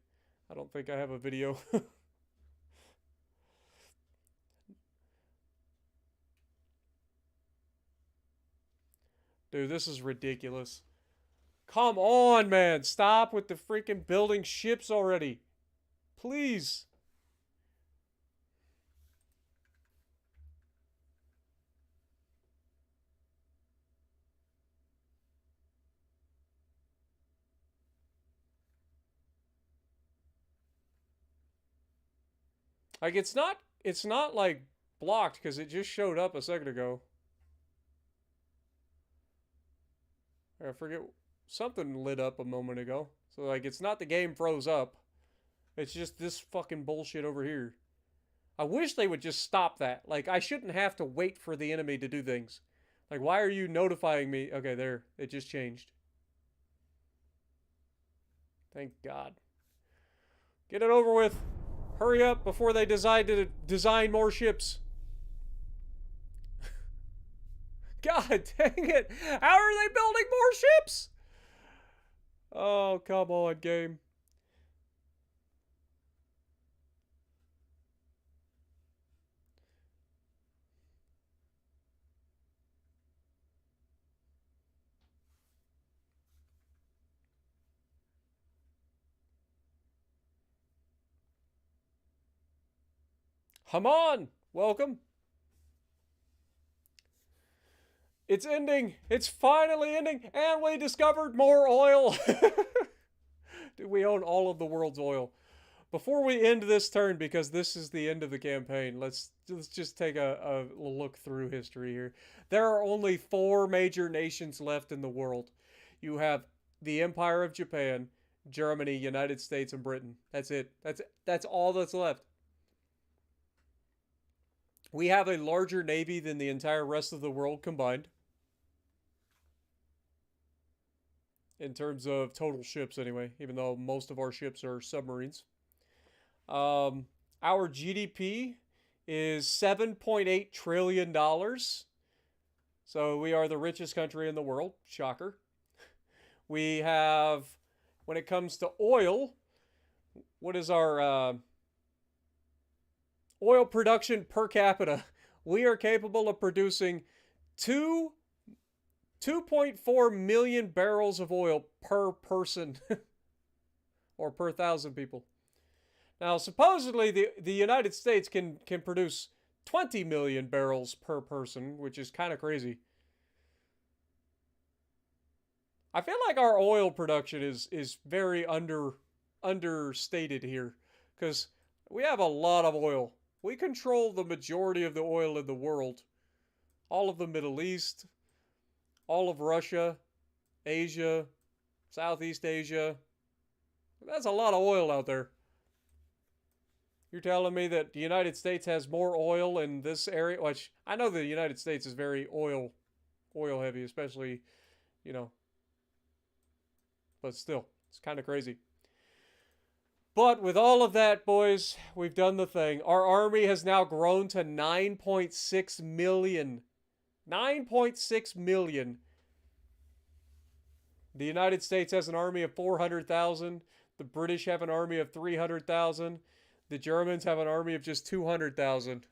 I don't think I have a video. Dude, this is ridiculous. Come on, man. Stop with the freaking building ships already. Please. Like, it's not like blocked because it just showed up a second ago. I forget, something lit up a moment ago. So, like, it's not the game froze up. It's just this fucking bullshit over here. I wish they would just stop that. Like, I shouldn't have to wait for the enemy to do things. Like, why are you notifying me? Okay, there. It just changed. Thank God. Get it over with. Hurry up before they decide to design more ships. God dang it. How are they building more ships? Oh, come on, game. Haman, welcome. It's ending. It's finally ending. And we discovered more oil. Dude, we own all of the world's oil. Before we end this turn, because this is the end of the campaign, let's just take a look through history here. There are only 4 major nations left in the world. You have the Empire of Japan, Germany, United States, and Britain. That's it. That's all that's left. We have a larger navy than the entire rest of the world combined. In terms of total ships, anyway, even though most of our ships are submarines. Our GDP is $7.8 trillion. So we are the richest country in the world. Shocker. We have, when it comes to oil, what is our oil production per capita? We are capable of producing 2.4 million barrels of oil per person. Or per 1,000 people. Now, supposedly, the United States can produce 20 million barrels per person, which is kind of crazy. I feel like our oil production is very understated here. Because we have a lot of oil. We control the majority of the oil in the world. All of the Middle East, all of Russia, Asia, Southeast Asia. That's a lot of oil out there. You're telling me that the United States has more oil in this area? Which, I know the United States is very oil heavy, especially, you know. But still, it's kind of crazy. But with all of that, boys, we've done the thing. Our army has now grown to 9.6 million. 9.6 million. The United States has an army of 400,000. The British have an army of 300,000. The Germans have an army of just 200,000.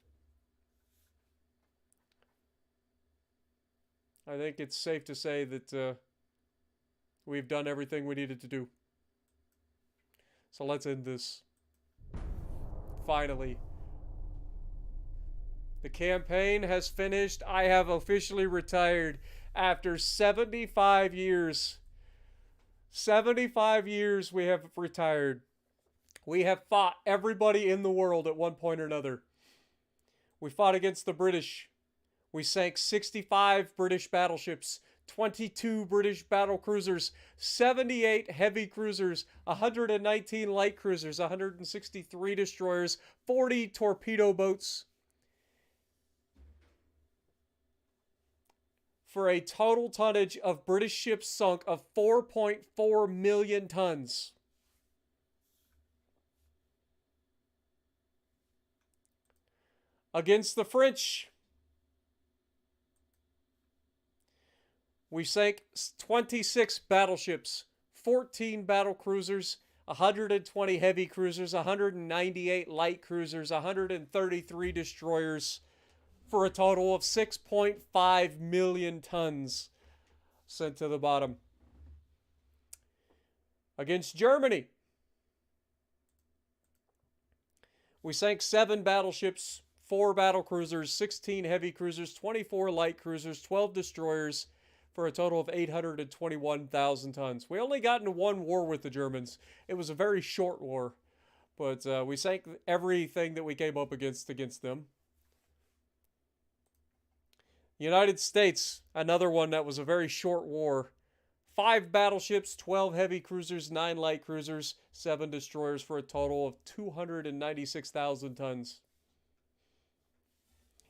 I think it's safe to say that we've done everything we needed to do. So let's end this. Finally. The campaign has finished. I have officially retired after 75 years. 75 years we have retired. We have fought everybody in the world at one point or another. We fought against the British. We sank 65 British battleships, 22 British battle cruisers, 78 heavy cruisers, 119 light cruisers, 163 destroyers, 40 torpedo boats, for a total tonnage of British ships sunk of 4.4 million tons. Against the French, we sank 26 battleships, 14 battle cruisers, 120 heavy cruisers, 198 light cruisers, 133 destroyers, for a total of 6.5 million tons sent to the bottom. Against Germany, we sank 7 battleships, 4 battle cruisers, 16 heavy cruisers, 24 light cruisers, 12 destroyers, for a total of 821,000 tons. We only got into one war with the Germans. It was a very short war, but we sank everything that we came up against them. United States, another one that was a very short war. 5 battleships, 12 heavy cruisers, 9 light cruisers, 7 destroyers, for a total of 296,000 tons.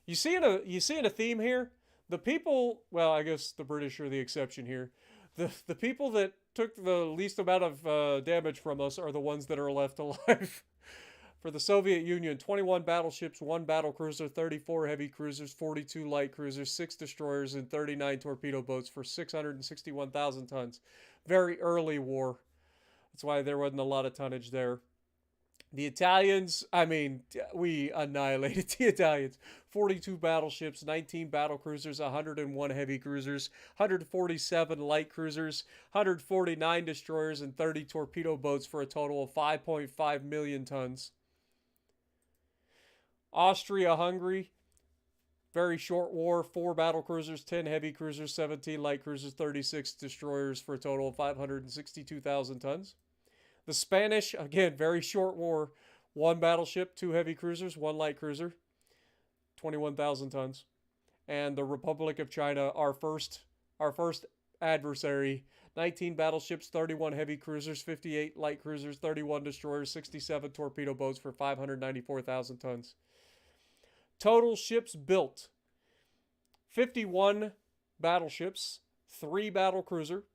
You seeing a theme here? The people, well, I guess the British are the exception here. The people that took the least amount of damage from us are the ones that are left alive. For the Soviet Union, 21 battleships, 1 battle cruiser, 34 heavy cruisers, 42 light cruisers, 6 destroyers, and 39 torpedo boats for 661,000 tons. Very early war. That's why there wasn't a lot of tonnage there. The Italians, I mean, we annihilated the Italians. 42 battleships, 19 battle cruisers, 101 heavy cruisers, 147 light cruisers, 149 destroyers, and 30 torpedo boats for a total of 5.5 million tons. Austria-Hungary, very short war, 4 battle cruisers, 10 heavy cruisers, 17 light cruisers, 36 destroyers for a total of 562,000 tons. The Spanish, again, very short war, 1 battleship, 2 heavy cruisers, 1 light cruiser, 21,000 tons. And the Republic of China, our first adversary, 19 battleships, 31 heavy cruisers, 58 light cruisers, 31 destroyers, 67 torpedo boats for 594,000 tons. Total ships built: 51 battleships, 3 battle cruiser,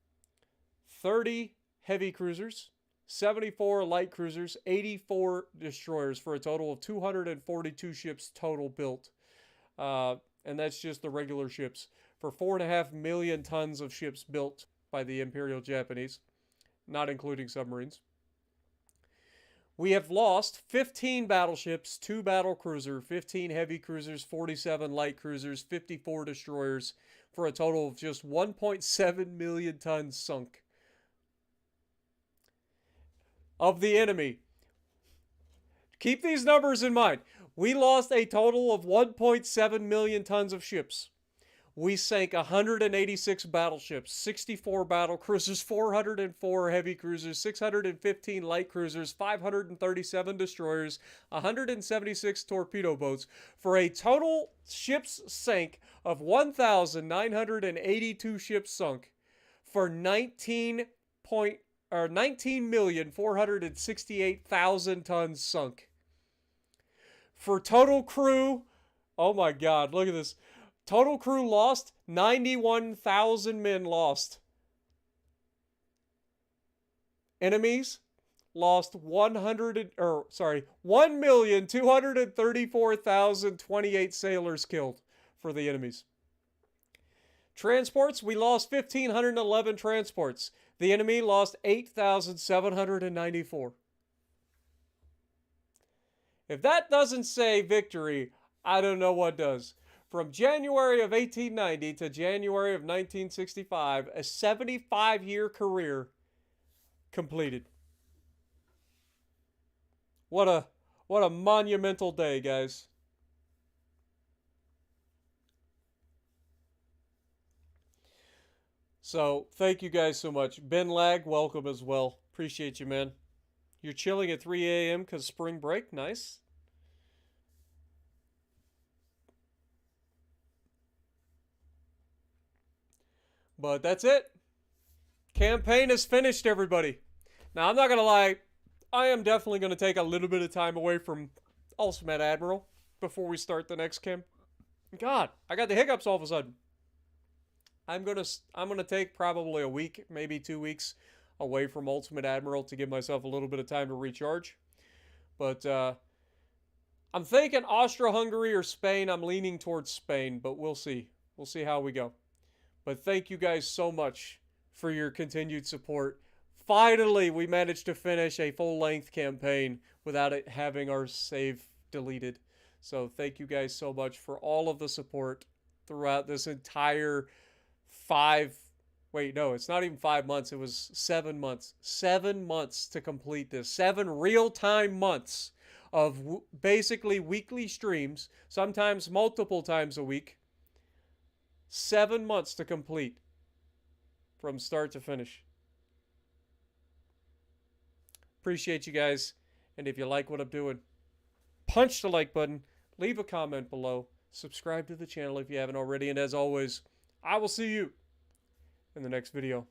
30 heavy cruisers, 74 light cruisers, 84 destroyers, for a total of 242 ships total built. And that's just the regular ships. For 4.5 million tons of ships built by the Imperial Japanese, not including submarines. We have lost 15 battleships, 2 battle cruiser, 15 heavy cruisers, 47 light cruisers, 54 destroyers, for a total of just 1.7 million tons sunk. Of the enemy. Keep these numbers in mind. We lost a total of 1.7 million tons of ships. We sank 186 battleships, 64 battle cruisers, 404 heavy cruisers, 615 light cruisers, 537 destroyers, 176 torpedo boats, for a total ships sank of 1,982 ships sunk, for 19,468,000 tons sunk. For total crew, oh my God, look at this. Total crew lost, 91,000 men lost. Enemies lost 1,234,028 sailors killed for the enemies. Transports, we lost 1,511 transports. The enemy lost 8,794. If that doesn't say victory, I don't know what does. From January of 1890 to January of 1965, a 75-year career completed. What a monumental day, guys. So, thank you guys so much. Ben Lag, welcome as well. Appreciate you, man. You're chilling at 3 a.m. because spring break? Nice. But that's it. Campaign is finished, everybody. Now, I'm not going to lie. I am definitely going to take a little bit of time away from Ultimate Admiral before we start the next camp. God, I got the hiccups all of a sudden. I'm gonna take probably a week, maybe 2 weeks away from Ultimate Admiral to give myself a little bit of time to recharge. But I'm thinking Austria-Hungary or Spain. I'm leaning towards Spain, but we'll see. We'll see how we go. But thank you guys so much for your continued support. Finally, we managed to finish a full-length campaign without it having our save deleted. So thank you guys so much for all of the support throughout this entire it's not even 5 months. It was 7 months. 7 months to complete this. 7 real-time months of basically weekly streams, sometimes multiple times a week. 7 months to complete from start to finish. Appreciate you guys. And if you like what I'm doing, punch the like button, leave a comment below, subscribe to the channel if you haven't already, and as always, I will see you in the next video.